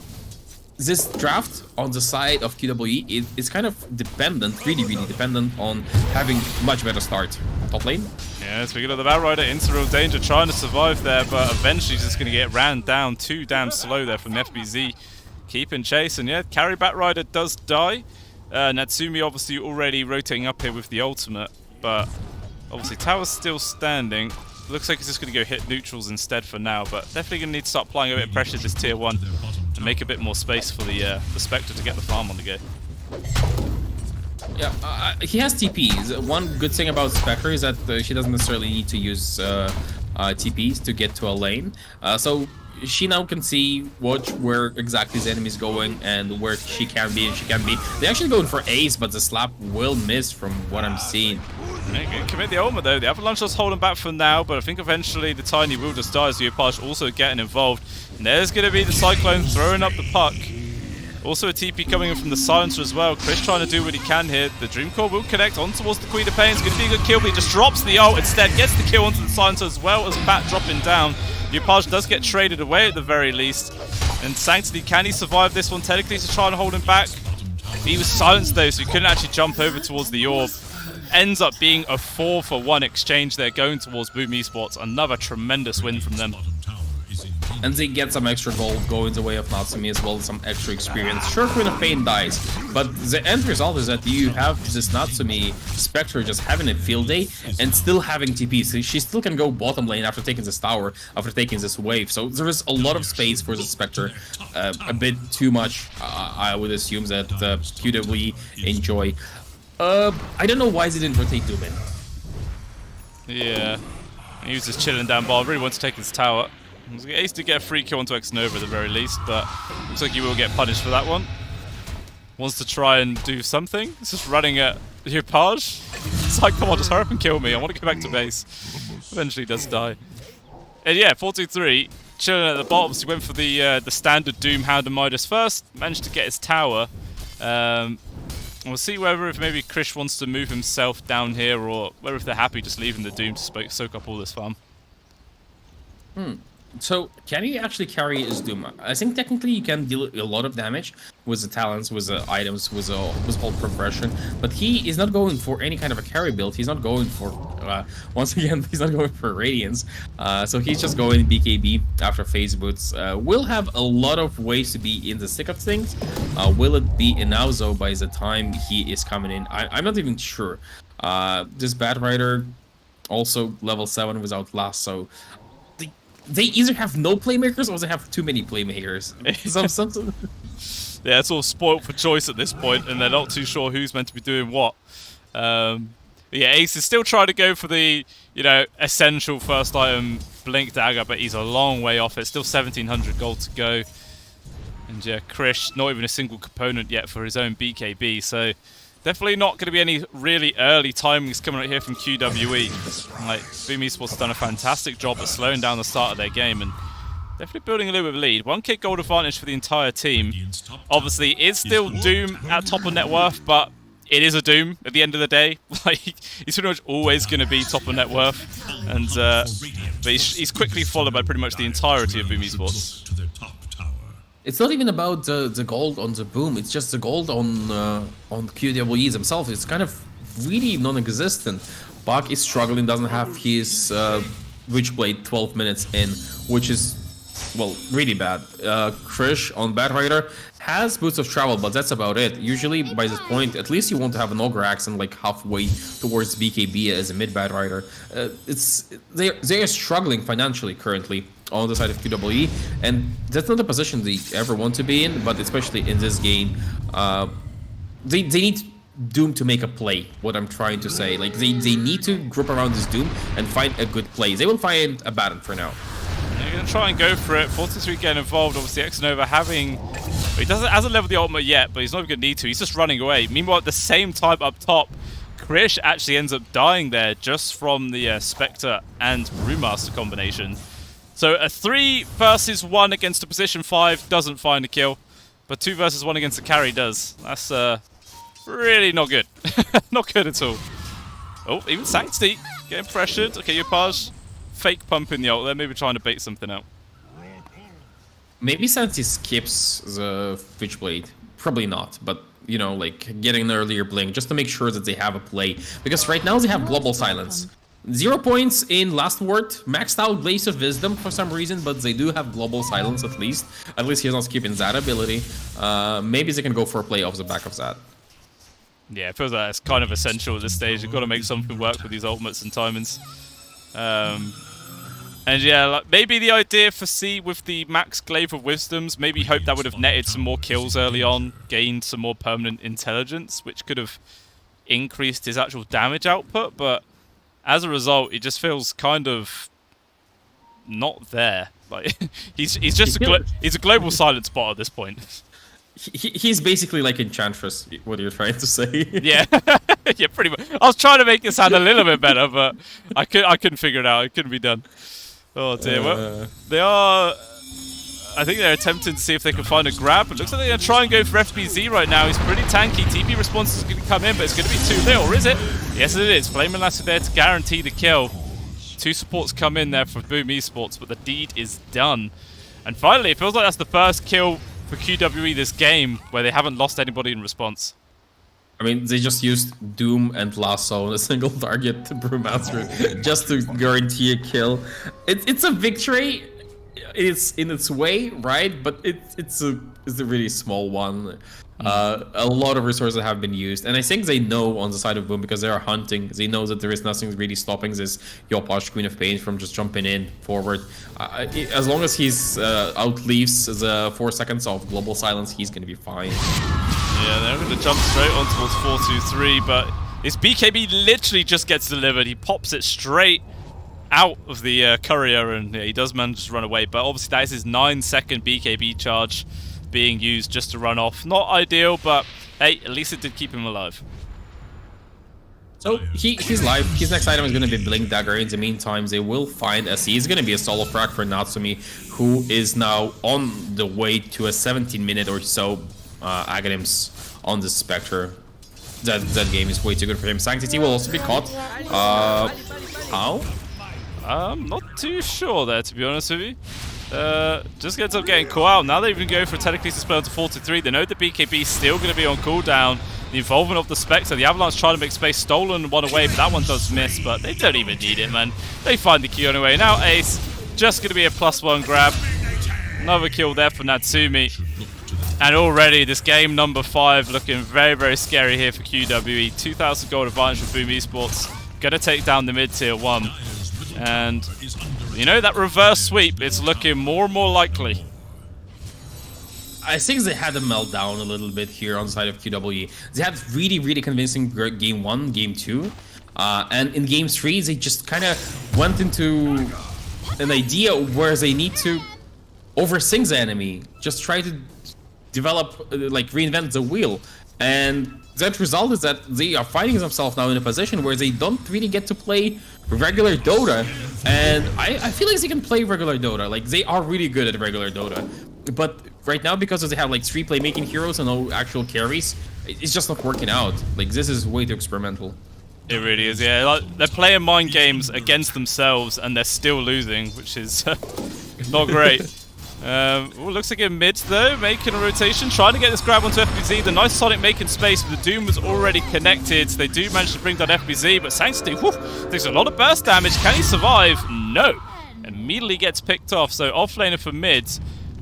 this draft on the side of QWE is kind of dependent, really dependent on having much better start. Top lane. Yeah, speaking of the Batrider, into real danger, trying to survive there, but eventually just going to get ran down too damn slow there from FBZ. Keeping chase, and yeah, carry Batrider does die. Natsumi obviously already rotating up here with the ultimate, but obviously tower's still standing. Looks like he's just going to go hit neutrals instead for now, but definitely going to need to start applying a bit of pressure to this tier 1 to make a bit more space for the Spectre to get the farm on the go. Yeah, he has TPs. One good thing about Spectre is that she doesn't necessarily need to use TPs to get to a lane. So she now can see where exactly the enemy is going and where she can be and she can be. They're actually going for ace, but the slap will miss from what I'm seeing. Commit the ultimate though. The Avalanche just holding back for now, but I think eventually the Tiny will just die as the Opage also getting involved. And there's going to be the Cyclone throwing up the puck. Also a TP coming in from the Silencer as well. Chris trying to do what he can here. The Dream Core will connect on towards the Queen of Pain. It's going to be a good kill, but he just drops the ult instead. Gets the kill onto the Silencer as well as Bat dropping down. The Opage does get traded away at the very least. And Sanctity, can he survive this one? Technically to try and hold him back. He was silenced though, so he couldn't actually jump over towards the orb. Ends up being a 4-for-1 exchange there going towards Boom Esports. Another tremendous win from them. And they get some extra gold going the way of Natsumi as well as some extra experience. Sure, Queen of Pain dies, but the end result is that you have this Natsumi Spectre just having a field day and still having TP. So she still can go bottom lane after taking this tower, after taking this wave. So there is a lot of space for the Spectre. A bit too much, I would assume, that QWE enjoy. I don't know why they didn't rotate Doom in. Yeah, he was just chilling down bar. Really wants to take his tower. Ace did get a free kill onto X-Nova at the very least, but looks like he will get punished for that one. Wants to try and do something. He's just running at the Opage. It's like, come on, just hurry up and kill me. I want to go back to base. Eventually does die. And yeah, 4-2-3. Chilling at the bottom. So he went for the standard Doom Hound and Midas first. Managed to get his tower. We'll see whether if maybe Krish wants to move himself down here, or whether if they're happy just leaving the Doom to soak up all this farm. So, can he actually carry his Doom? I think technically you can deal a lot of damage with the talents, with the items, with the whole progression, but he is not going for any kind of a carry build. He's not going for, once again, he's not going for Radiance. So he's just going BKB after phase boots. Will have a lot of ways to be in the thick of things. Will it be enough though by the time he is coming in? I'm not even sure. This Batrider also level 7 without lasso. They either have no playmakers or they have too many playmakers. Yeah, it's all spoiled for choice at this point, and they're not too sure who's meant to be doing what. Yeah, Ace is still trying to go for the, essential first item, Blink Dagger, but he's a long way off it. Still 1,700 gold to go. And yeah, Krish, not even a single component yet for his own BKB, so definitely not going to be any really early timings coming out here from QWE. Like, Boom Esports has done a fantastic job at slowing down the start of their game and definitely building a little bit of a lead. 1k gold advantage for the entire team. Obviously, it's still Doom at top of net worth, but it is a Doom at the end of the day. Like, he's pretty much always going to be top of net worth. And but he's quickly followed by pretty much the entirety of Boom Esports. It's not even about the gold on the Boom, it's just the gold on QWE themselves. It's kind of really non-existent. Bach is struggling, doesn't have his Witchblade 12 minutes in, which is, well, really bad. Krish on Batrider has Boots of Travel, but that's about it. Usually by this point, at least you want to have an Ogre Accent like halfway towards BKB as a mid Batrider. They are struggling financially currently on the side of QWE, and that's not a position they ever want to be in, but especially in this game, they need Doom to make a play, what I'm trying to say. Like, they need to group around this Doom and find a good play. They will find a Baron for now. gonna try and go for it. 43 getting involved. Obviously, Xnova having. He hasn't leveled the ultimate yet, but he's not even gonna need to. He's just running away. Meanwhile, at the same time up top, Krish actually ends up dying there just from the Spectre and Brewmaster combination. So a 3 versus 1 against a position 5 doesn't find a kill, but 2 versus 1 against a carry does. That's really not good. Not good at all. Oh, even Sanctity getting pressured. Okay, Yopaj fake pumping the ult there, maybe trying to bait something out. Maybe Sanctity skips the Witchblade. Probably not, but you know, like getting an earlier blink just to make sure that they have a play. Because right now they have Global Silence. 0 points in Last Word, maxed out Glaze of Wisdom for some reason, but they do have Global Silence at least. At least he's not skipping that ability. Maybe they can go for a play off the back of that. Yeah, it feels like it's kind of essential at this stage. You've got to make something work with these ultimates and timings. And yeah, like maybe the idea for C with the max Glaive of Wisdoms, maybe hope that would have netted some more kills early on, gained some more permanent intelligence, which could have increased his actual damage output, but as a result, it just feels kind of not there. Like he's just he's a global silent spot at this point. He's basically like Enchantress, what you're trying to say. Yeah, yeah, pretty much. I was trying to make it sound a little bit better, but I couldn't figure it out. It couldn't be done. Oh dear. Well, they are. I think they're attempting to see if they can find a grab. It looks like they're going to try and go for FBZ right now. He's pretty tanky. TP response is going to come in, but it's going to be too little, or is it? Yes, it is. Flame and Lassie there to guarantee the kill. 2 supports come in there for Boom Esports, but the deed is done. And finally, it feels like that's the first kill for QWE this game where they haven't lost anybody in response. I mean, they just used Doom and Lasso on a single target to Brewmaster just to guarantee a kill. It's a victory. It's in its way, right? But it's a really small one. A lot of resources have been used, and I think they know on the side of Boom because they are hunting. They know that there is nothing really stopping this Yopaj Queen of Pain from just jumping in forward. As long as he's outleaves the 4 seconds of Global Silence, he's gonna be fine. Yeah, they're going to jump straight on towards 4-2-3, but his BKB literally just gets delivered. He pops it straight out of the courier, and yeah, he does manage to run away. But obviously that is his 9-second BKB charge being used just to run off. Not ideal, but hey, at least it did keep him alive. So he's live. His next item is going to be Blink Dagger. In the meantime, they will find SC. It's going to be a solo frag for Natsumi, who is now on the way to a 17-minute or so Aghanims on the Spectre. That game is way too good for him. Sanctity will also be caught. How? I'm not too sure there, to be honest with you. Just ends up getting caught out. Now they even go for a Telekinesis spell to 4-3. They know the BKB is still going to be on cooldown. The involvement of the Spectre. The Avalanche trying to make space. Stolen one away, but that one does miss. But they don't even need it, man. They find the Q anyway. Now Ace, just going to be a +1 grab. Another kill there for Natsumi. And already this game number 5 looking very, very scary here for QWE. 2,000 gold advantage for Boom Esports. Gonna take down the mid-tier 1. And, you know, that reverse sweep, it's looking more and more likely. I think they had a meltdown a little bit here on the side of QWE. They had really, really convincing game 1, game 2. And in game 3, they just kind of went into an idea where they need to overthink the enemy. Just try to develop, like, reinvent the wheel. And that result is that they are finding themselves now in a position where they don't really get to play regular Dota. And I feel like they can play regular Dota. Like, they are really good at regular Dota. But right now, because they have like 3 playmaking heroes and no actual carries, it's just not working out. Like, this is way too experimental. It really is, yeah. Like, they're playing mind games against themselves and they're still losing, which is not great. Looks like a mid though, making a rotation, trying to get this grab onto FBZ. The nice Sonic making space, but the Doom was already connected. They do manage to bring down FBZ, but Sanctity, takes a lot of burst damage. Can he survive? No. Immediately gets picked off, so offlaner for mid.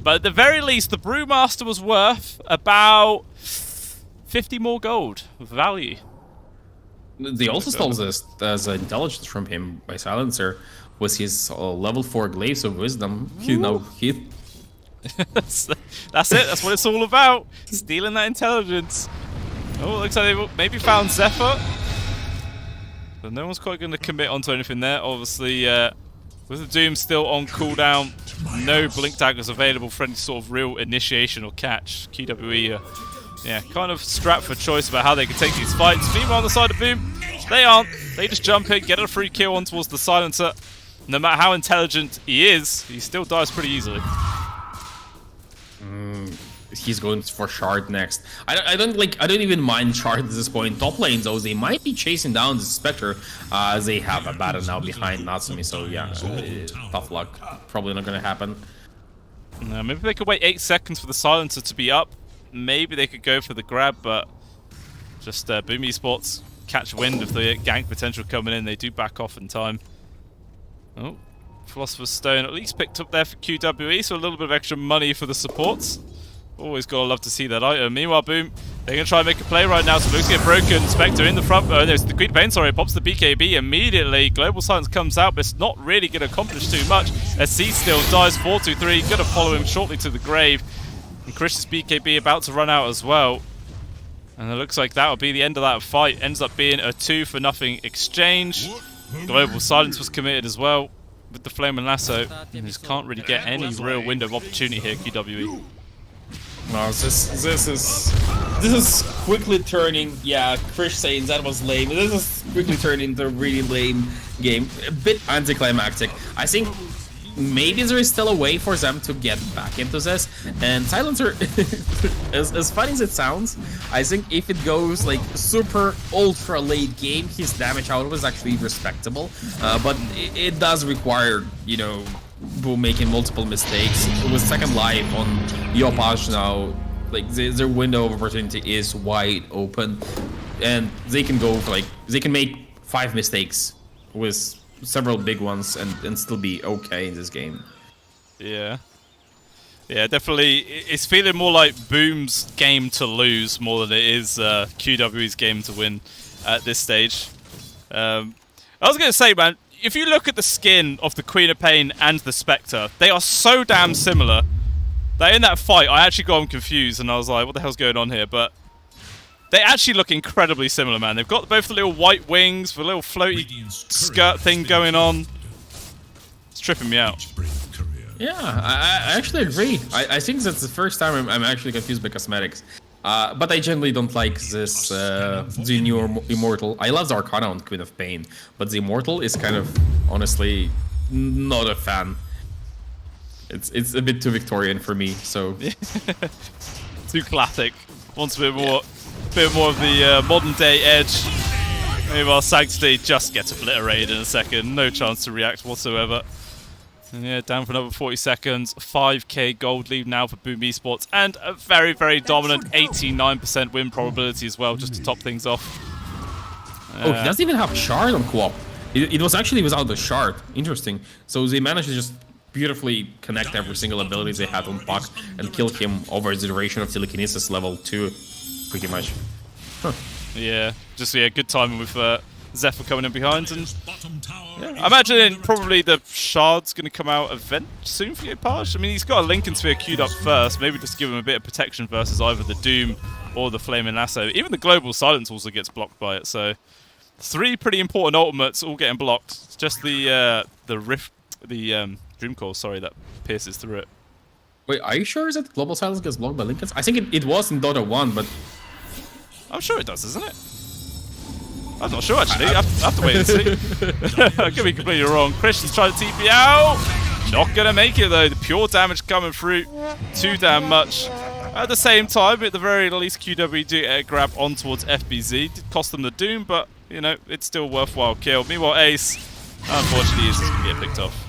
But at the very least, the Brewmaster was worth about 50 more gold of value. They also stole this as intelligence from him by Silencer with his level 4 Glaives of Wisdom. That's it. That's what it's all about. Stealing that intelligence. Oh, looks like they maybe found Zephyr. But no one's quite going to commit onto anything there. Obviously, With the Doom still on cooldown, no blink daggers available for any sort of real initiation or catch. QWE, yeah, kind of strapped for choice about how they can take these fights. Meanwhile, on the side of Boom, they aren't. They just jump in, get a free kill on towards the silencer. No matter how intelligent he is, he still dies pretty easily. He's going for Shard next. I don't even mind Shard at this point. Top lane though, they might be chasing down the Spectre. They have a battle now behind Natsumi, so yeah, tough luck. Probably not gonna happen. Maybe they could wait 8 seconds for the silencer to be up. Maybe they could go for the grab, but just Boom Esports catch wind of the gank potential coming in. They do back off in time. Oh, Philosopher's Stone at least picked up there for QWE, so a little bit of extra money for the supports. Always gotta love to see that item. Meanwhile, Boom, they're gonna try and make a play right now, so looks get broken. Spectre in the front, there's the Queen of Pain, sorry, pops the BKB immediately. Global Silence comes out, but it's not really gonna accomplish too much. As C still dies 4-2-3, gonna follow him shortly to the grave. And Chris's BKB about to run out as well. And it looks like that'll be the end of that fight. Ends up being a 2-for-0 exchange. Global Silence was committed as well with the Flame and Lasso. And just can't really get any real window of opportunity here, QWE. No, this is quickly turning. Yeah, Chris saying that was lame. This is quickly turning into a really lame game. A bit anticlimactic. I think maybe there is still a way for them to get back into this. And Silencer, as funny as it sounds, I think if it goes like super ultra late game, his damage output is actually respectable. But it does require, you know, Boom making multiple mistakes. With second life on Yopaj now, like their window of opportunity is wide open, and they can go for, like, they can make 5 mistakes with several big ones and still be okay in this game. Yeah. Yeah, definitely. It's feeling more like Boom's game to lose more than it is QWE's game to win at this stage. I was going to say, man, if you look at the skin of the Queen of Pain and the Spectre, they are so damn similar that in that fight, I actually got confused and I was like, what the hell's going on here? But they actually look incredibly similar, man. They've got both the little white wings, the little floaty skirt thing going on. It's tripping me out. Yeah, I actually agree. I think that's the first time I'm actually confused by cosmetics. But I generally don't like this, the new Immortal. I love the Arcana on Queen of Pain, but the Immortal is kind of, honestly, not a fan. It's a bit too Victorian for me, so... Too classic. Wants a bit more of the modern day edge. Meanwhile, Sanctity just gets obliterated in a second. No chance to react whatsoever. And yeah, down for another 40 seconds. 5k gold lead now for Boom Esports. And a very, very dominant 89% win probability as well, just to top things off. Oh, he doesn't even have Shard on co-op. It was actually without the Shard. Interesting. So they managed to just beautifully connect every single ability they had on Puck and kill him over the duration of telekinesis level 2, pretty much. Huh. Yeah, just good timing with Zephyr coming in behind, and yeah, I imagine probably the Shard's going to come out event soon for Yopaj. I mean, he's got a Lincoln Sphere queued up first, maybe just give him a bit of protection versus either the Doom or the Flaming Lasso. Even the Global Silence also gets blocked by it, so 3 pretty important ultimates all getting blocked. It's just the Rift, the Dream Core, sorry, that pierces through it. Wait, are you sure that Global Silence gets blocked by Lincolns? I think it was in Dota 1, but... I'm sure it does, isn't it? I'm not sure, actually. I have to wait and see. I could be completely wrong. Christian's trying to TP out. Not going to make it, though. The pure damage coming through. Too damn much. At the same time, at the very least, QW do get a grab on towards FBZ. Did cost them the Doom, but, you know, it's still worthwhile kill. Meanwhile, Ace, unfortunately, is just going to get picked off.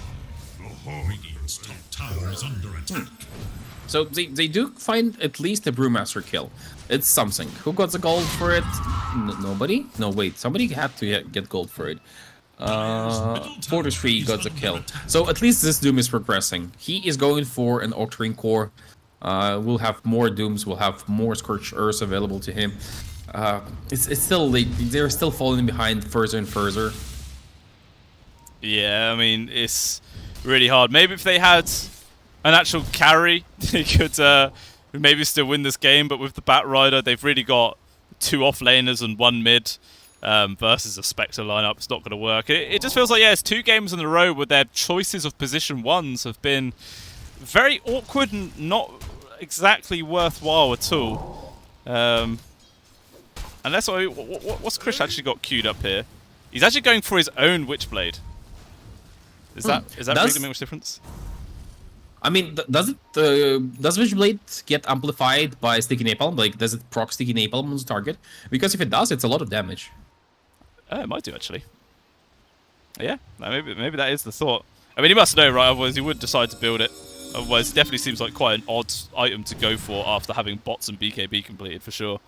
So they do find at least a Brewmaster kill. It's something. Who got the gold for it? Nobody? No, wait. Somebody had to get gold for it. 43 got the kill. So at least this Doom is progressing. He is going for an Octarine Core. We'll have more Dooms. We'll have more Scorched Earths available to him. It's still, like, they're still falling behind further and further. Yeah, I mean, it's really hard. Maybe if they had an actual carry, they could maybe still win this game, but with the Bat Rider, they've really got 2 off laners and 1 mid. versus a Spectre lineup. It's not going to work. It just feels like, yeah, it's 2 games in a row where their choices of position 1s have been very awkward and not exactly worthwhile at all. Unless, what's Chris actually got queued up here? He's actually going for his own Witchblade. Is that really going to make much difference? I mean, does Witchblade get amplified by Sticky Napalm? Like, does it proc Sticky Napalm on the target? Because if it does, it's a lot of damage. It might do, actually. Yeah, maybe that is the thought. I mean, he must know, right? Otherwise, he would decide to build it. Otherwise, it definitely seems like quite an odd item to go for after having bots and BKB completed, for sure.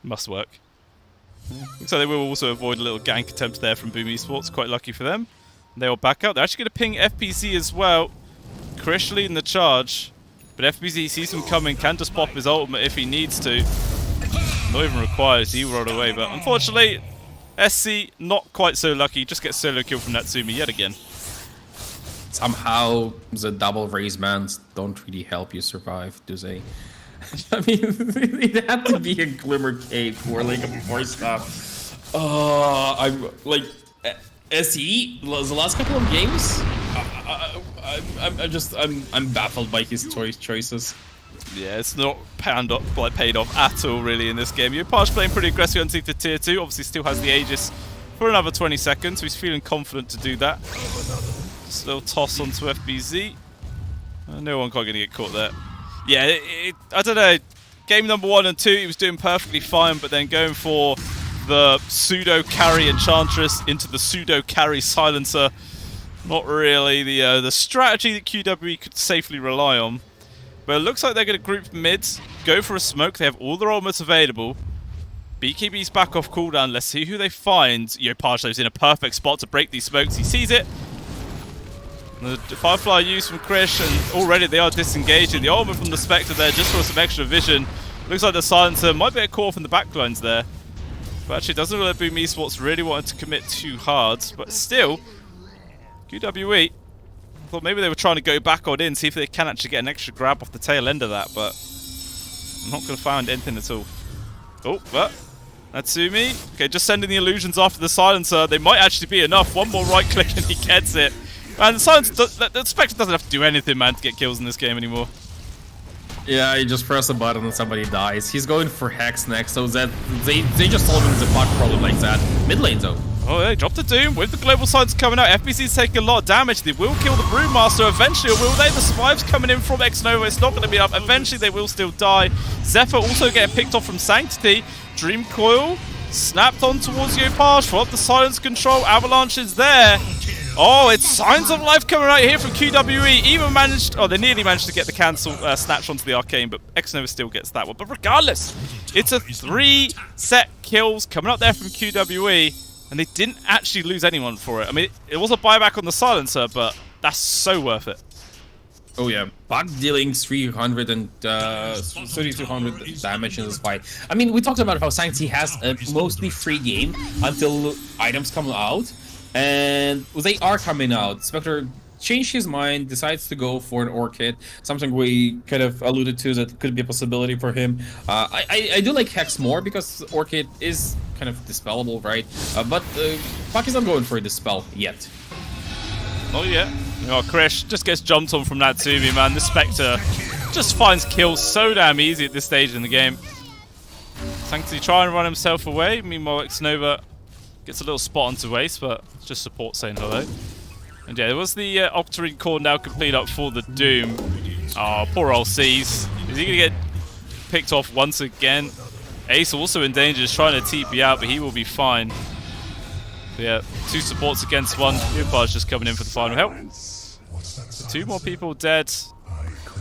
Must work. Looks like they will also avoid a little gank attempt there from Boom Esports. Quite lucky for them. They will back out. They're actually going to ping FPZ as well. Krish leading the charge, but FPZ sees him coming, can just pop his ultimate if he needs to. Not even required, he rolled away, but unfortunately, SC not quite so lucky, just gets solo kill from Natsumi yet again. Somehow, the double raise bans don't really help you survive, do they? I mean, it had to be a Glimmer Cave or like a 4-star. I'm like, SE, the last couple of games, I'm baffled by his choices. Yeah, it's not paid off at all really in this game. Yopaj playing pretty aggressive on the tier 2, obviously still has the Aegis for another 20 seconds, so he's feeling confident to do that. Just a little toss onto FBZ. No one quite going to get caught there. Yeah, I don't know. Game number 1 and 2, he was doing perfectly fine, but then going for the pseudo carry Enchantress into the pseudo carry Silencer. Not really the strategy that QWE could safely rely on. But it looks like they're going to group mids, go for a smoke. They have all their ultimates available. BKB's back off cooldown. Let's see who they find. Yopaj in a perfect spot to break these smokes. He sees it. The Firefly use from Krish, and already they are disengaging. The ultimate from the Spectre there just for some extra vision. Looks like the Silencer might be a call from the backlines there. But actually doesn't really Boom Esports really wanted to commit too hard. But still, QWE, I thought maybe they were trying to go back on in, see if they can actually get an extra grab off the tail end of that, but I'm not going to find anything at all. Oh, but Natsumi, okay, just sending the illusions after the Silencer. They might actually be enough. One more right click and he gets it. And the Spectre doesn't have to do anything, man, to get kills in this game anymore. Yeah, you just press a button and somebody dies. He's going for Hex next, so that they just solving the bug problem like that. Mid lane though. Oh, they dropped the Doom with the global signs coming out. FBC's taking a lot of damage. They will kill the Brewmaster eventually, or will they? The survives coming in from X-Nova. It's not going to be up. Eventually, they will still die. Zephyr also getting picked off from Sanctity. Dream Coil snapped on towards Yopaj. For up the silence control. Avalanche is there. Oh, it's Signs of Life coming out here from QWE. Even managed, they nearly managed to get the cancel snatch onto the Arcane, but X-Nova still gets that one. But regardless, it's a 3-set kills coming up there from QWE, and they didn't actually lose anyone for it. I mean, it was a buyback on the Silencer, but that's so worth it. Oh yeah, Bug dealing 300 and 3200 damage in this fight. I mean, we talked about how Sanctity has a mostly free game until items come out. And they are coming out. Spectre changed his mind, decides to go for an Orchid, something we kind of alluded to that could be a possibility for him. I do like Hex more because Orchid is kind of dispellable, right? But Puck is not going for a dispel yet. Oh yeah. Oh, Krish just gets jumped on from Natsumi, man. The Spectre just finds kills so damn easy at this stage in the game. Sanctity trying to run himself away. Meanwhile, X-Nova gets a little spot onto Ace, but just support saying hello. And yeah, there was the Octarine core now complete up for the Doom. Oh, poor old C's. Is he going to get picked off once again? Ace also in danger, just trying to TP out, but he will be fine. But yeah, 2 supports against 1. Yopaj just coming in for the final help. So 2 more people dead.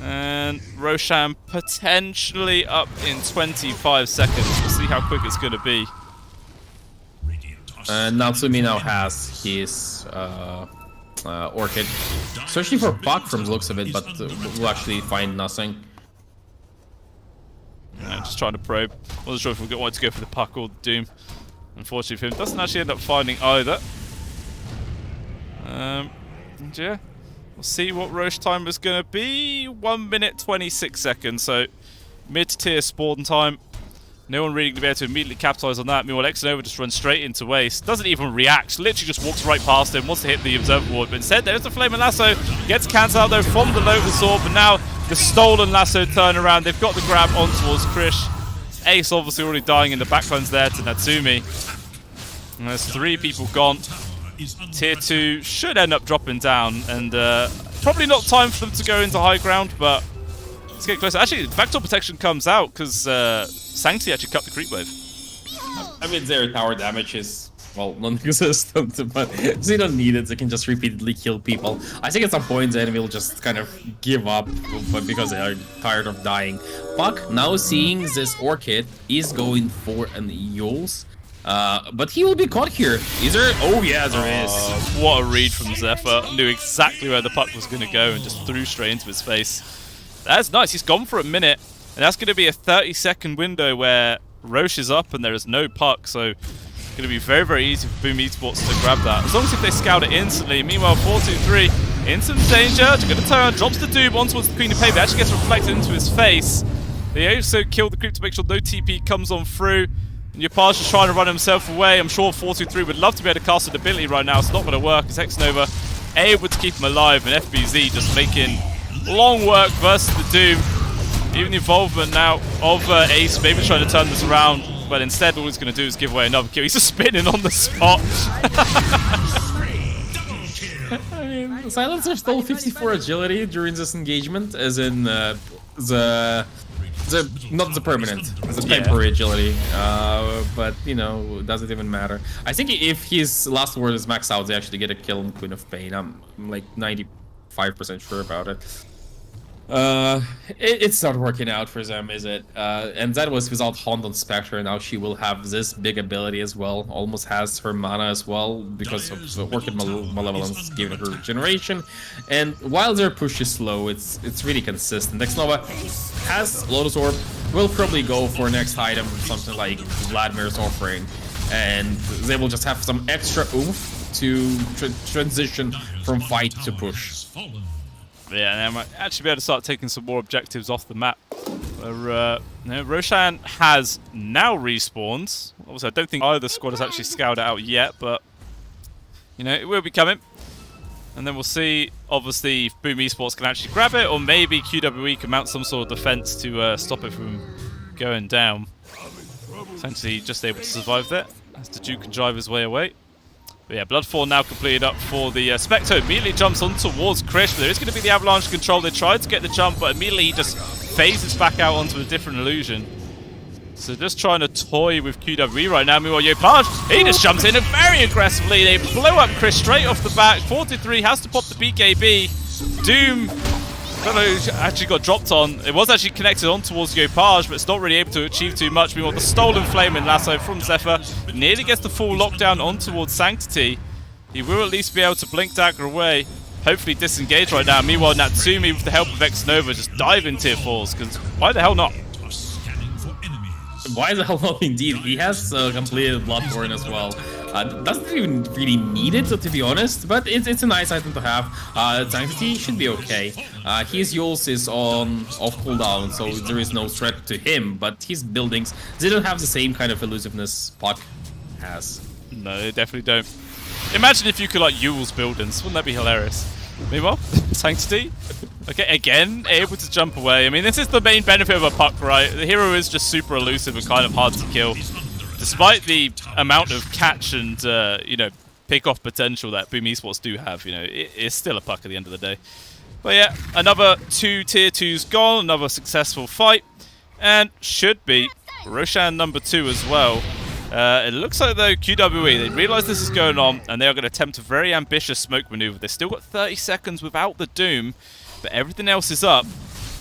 And Roshan potentially up in 25 seconds. We'll see how quick it's going to be. Natsumi now has his Orchid. Searching for Puck from the looks of it, but we'll actually find nothing. Yeah, just trying to probe. Wasn't sure if we wanted to go for the Puck or the Doom. Unfortunately for him, doesn't actually end up finding either. And yeah, we'll see what Roche time is going to be. 1 minute 26 seconds, so mid-tier spawn time. No one really going to be able to immediately capitalize on that. Meanwhile, Xnova just runs straight into Ace. Doesn't even react. Literally just walks right past him. Wants to hit the Observer Ward. But instead, there's the Flaming Lasso. Gets cancelled out, though, from the Lotus Orb. But now, the stolen Lasso turnaround. They've got the grab on towards Krish. Ace obviously already dying in the backlines there to Natsumi. And there's 3 people gone. Tier 2 should end up dropping down. And probably not time for them to go into high ground, but let's get closer. Actually, Backdoor Protection comes out because Sanctity actually cut the creep wave. I mean, their tower damage is, well, non-existent, but they don't need it. They can just repeatedly kill people. I think at some point the enemy will just kind of give up but because they are tired of dying. Puck, now seeing this Orchid, is going for an Eul's. But he will be caught here. Is there? Oh yeah, there is. What a read from Zephyr. Knew exactly where the puck was going to go and just threw straight into his face. That's nice. He's gone for a minute. And that's going to be a 30-second window where Roche is up and there is no puck. So it's going to be very, very easy for Boom Esports to grab that. As long as if they scout it instantly. Meanwhile, 4-2-3 in some danger. They're going to turn, drops the Doom on towards the Queen of Paper. Actually gets reflected into his face. They also kill the creep to make sure no TP comes on through. And Yopaj is trying to run himself away. I'm sure 4-2-3 would love to be able to cast an ability right now. It's not going to work. It's Xnova able to keep him alive. And FBZ just making long work versus the Doom. Even the involvement now of Ace, maybe trying to turn this around, but instead all he's going to do is give away another kill. He's just spinning on the spot. I mean, Silencer stole 54 agility during this engagement, as in not the permanent, the temporary agility. But you know, does it even matter? I think if his last word is maxed out, they actually get a kill on Queen of Pain. I'm like 95% sure about it. It's not working out for them, is it? And that was without Hond on Spectre. Now she will have this big ability as well. Almost has her mana as well because of the Orchid Malevolence giving her regeneration. And while their push is slow, it's really consistent. Xnova has Lotus Orb. Will probably go for next item, something like Vladimir's Offering, and they will just have some extra oomph to transition from fight to push. Yeah, and I might actually be able to start taking some more objectives off the map. Where, Roshan has now respawned. Obviously, I don't think either squad has actually scouted it out yet, but you know, it will be coming. And then we'll see, obviously, if Boom Esports can actually grab it, or maybe QWE can mount some sort of defense to stop it from going down. Essentially, just able to survive that as the Duke can drive his way away. But yeah, Bloodfall now completed up for the Spectre. Immediately jumps on towards Krish. But there is going to be the Avalanche control. They tried to get the jump, but immediately he just phases back out onto a different illusion. So just trying to toy with QWE right now. Meanwhile, Yopaj, he just jumps in very aggressively. They blow up Krish straight off the back. 4-3 has to pop the BKB. Doom, I don't know, actually got dropped on. It was actually connected on towards Yopaj, but it's not really able to achieve too much. Meanwhile, the stolen Flaming Lasso from Zephyr nearly gets the full lockdown on towards Sanctity. He will at least be able to blink dagger away. Hopefully disengage right now. Meanwhile, Natsumi, with the help of Xnova, just dive in tier 4s, because why the hell not? Why the hell not, indeed? He has completed Bloodborne as well. Doesn't even really need it, to be honest, but it's a nice item to have. Sanctity should be okay. His Yules is on off cooldown, so there is no threat to him, but his buildings, they don't have the same kind of elusiveness Puck has. No, they definitely don't. Imagine if you could like Yules buildings, wouldn't that be hilarious? Meanwhile, Sanctity, okay, again, able to jump away. I mean, this is the main benefit of a Puck, right? The hero is just super elusive and kind of hard to kill. Despite the amount of catch and, you know, pick-off potential that Boom Esports do have, you know, it's still a Puck at the end of the day. But yeah, another 2 tier 2s gone, another successful fight, and should be Roshan number 2 as well. It looks like, though, QWE, they realise this is going on, and they are going to attempt a very ambitious smoke maneuver. They've still got 30 seconds without the Doom, but everything else is up.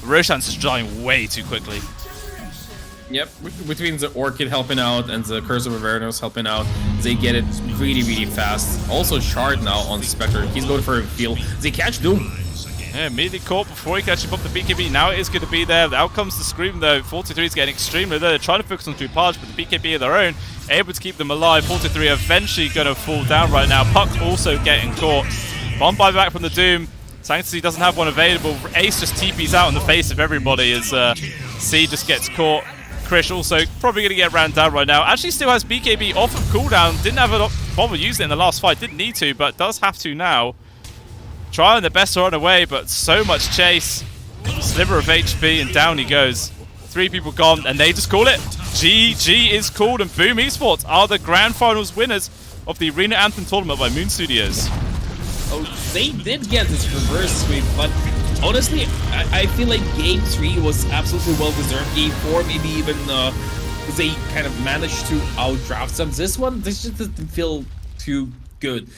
Roshan's just dying way too quickly. Yep, between the Orchid helping out and the Curse of Avernus helping out, they get it really, really fast. Also, Shard now on Spectre. He's going for a feel. They catch Doom. Yeah, immediately caught before he can actually pop the BKB. Now it is going to be there. Out comes the Scream, though. 4-3 is getting extremely low. They're trying to focus on Tupaj, but the BKB of their own, able to keep them alive. 4-3 eventually going to fall down right now. Puck also getting caught. Bomb buyback from the Doom. Sanctity doesn't have one available. Ace just TPs out in the face of everybody as C just gets caught. Krish also probably going to get ran down right now. Actually still has BKB off of cooldown. Didn't have a bother using it in the last fight. Didn't need to, but does have to now. Trying the best to run away, but so much chase. Sliver of HP, and down he goes. 3 people gone, and they just call it. GG is called, and Boom Esports are the Grand Finals winners of the Arena Anthem tournament by Moon Studios. Oh, they did get this reverse sweep, but honestly, I feel like Game 3 was absolutely well-deserved. Game 4, maybe even they kind of managed to outdraft them. This one, this just didn't feel too good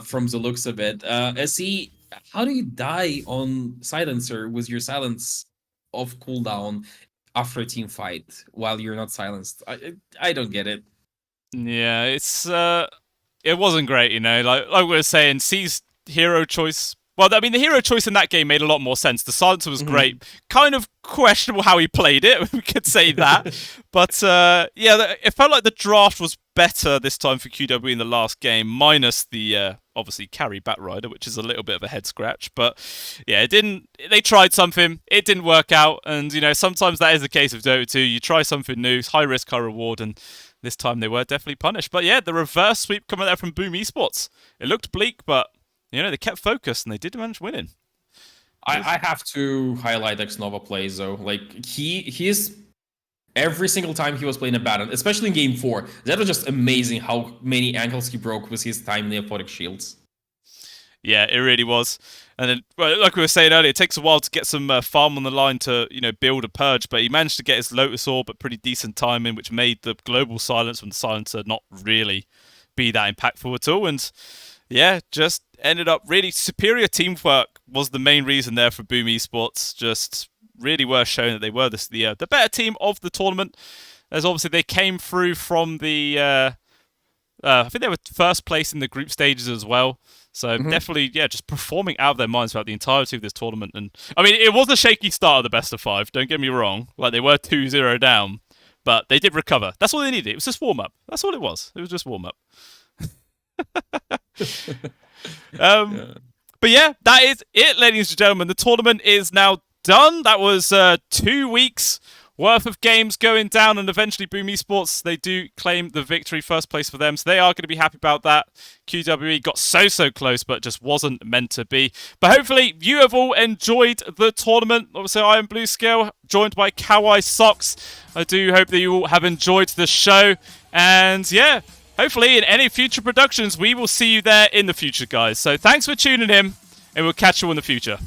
from the looks of it. SE, how do you die on Silencer with your silence off cooldown after a team fight while you're not silenced? I don't get it. Yeah, it wasn't great, you know. Like we were saying, C's hero choice. Well, I mean, the hero choice in that game made a lot more sense. The silencer was great. Kind of questionable how he played it. We could say that, but yeah, it felt like the draft was better this time for QWE in the last game, minus the obviously carry Batrider, which is a little bit of a head scratch. But yeah, it didn't. They tried something, it didn't work out, and you know sometimes that is the case with Dota 2. You try something new, high risk, high reward, and this time they were definitely punished. But yeah, the reverse sweep coming there from Boom Esports. It looked bleak, but you know they kept focused and they did manage winning. I have to highlight Xnova plays though. Like he's every single time he was playing a Baron, especially in Game 4, that was just amazing how many ankles he broke with his timely aphotic shields. Yeah, it really was. And then, well, like we were saying earlier, it takes a while to get some farm on the line to, you know, build a purge. But he managed to get his Lotus Orb at pretty decent timing, which made the global silence from the silencer not really be that impactful at all. And yeah, just ended up really superior teamwork was the main reason there for Boom Esports. Just really were showing that they were the better team of the tournament. As obviously they came through from the, I think they were first place in the group stages as well. So definitely, yeah, just performing out of their minds throughout the entirety of this tournament. And I mean, it was a shaky start of the best of 5. Don't get me wrong. Like they were 2-0 down, but they did recover. That's all they needed. It was just warm up. That's all it was. It was just warm up. But yeah, that is it, ladies and gentlemen. The tournament is now done. That was 2 weeks worth of games going down, and eventually Boom Esports, they do claim the victory, first place for them, so they are going to be happy about that. QWE got so close, but just wasn't meant to be. But hopefully you have all enjoyed the tournament. Obviously I am Blue Scale, joined by Kawaii Socks. I do hope that you all have enjoyed the show, and yeah, hopefully in any future productions we will see you there in the future, guys. So thanks for tuning in, and we'll catch you in the future.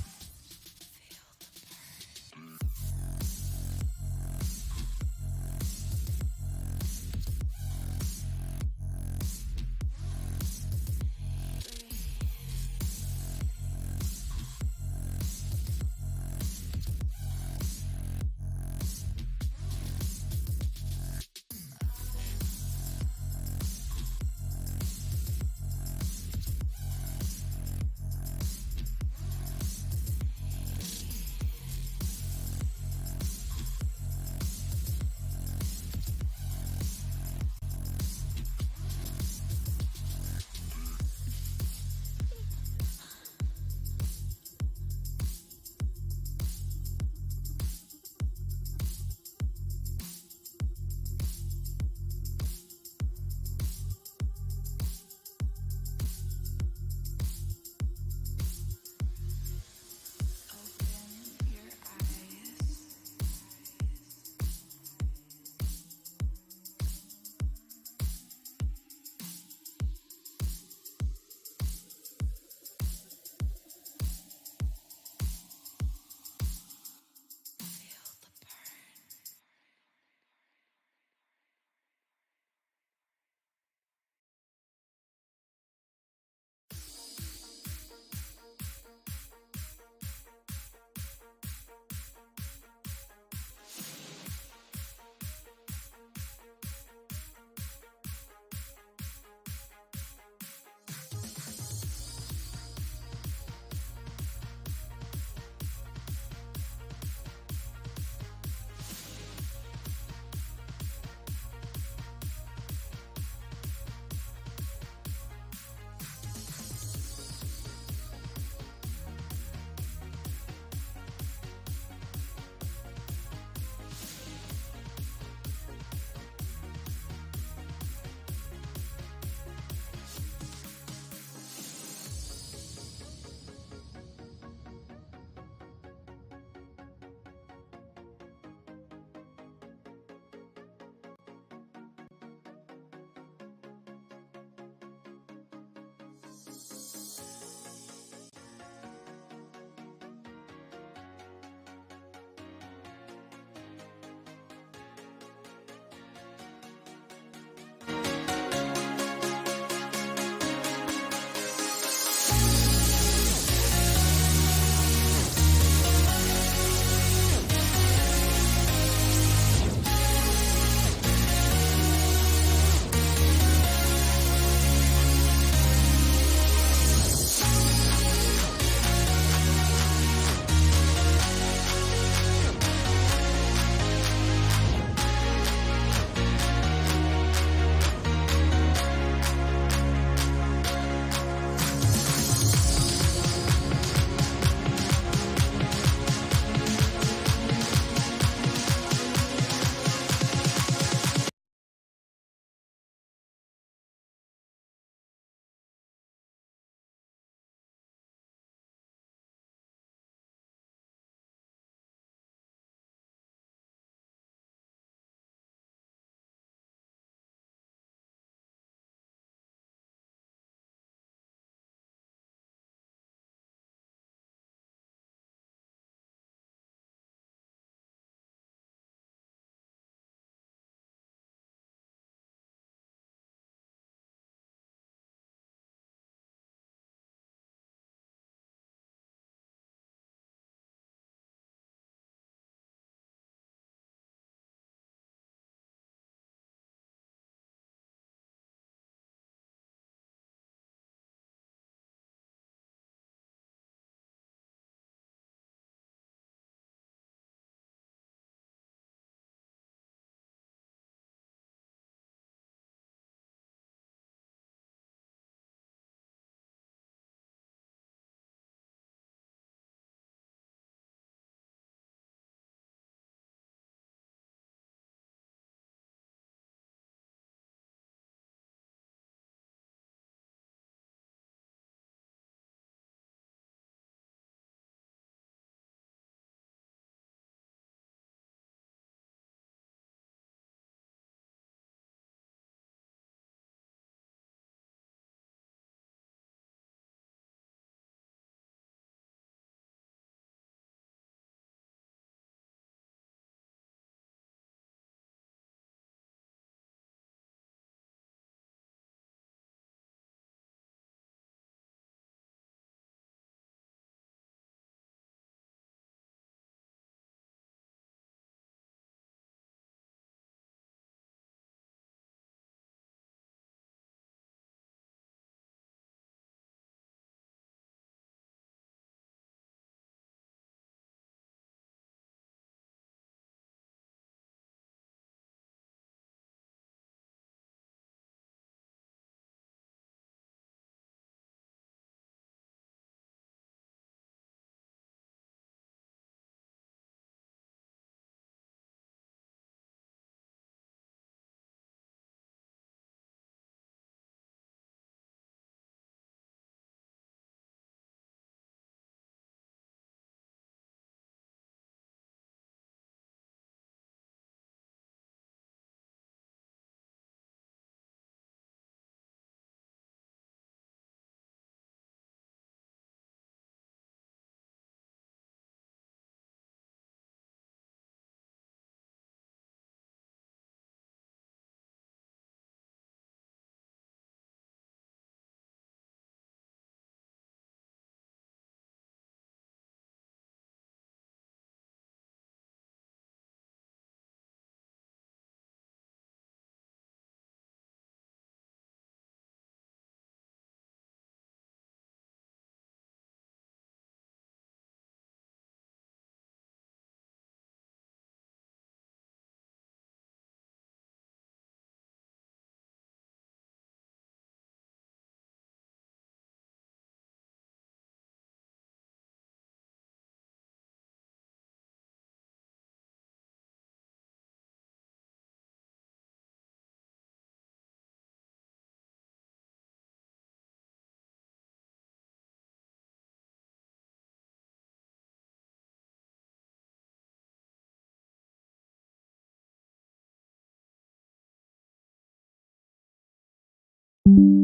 you.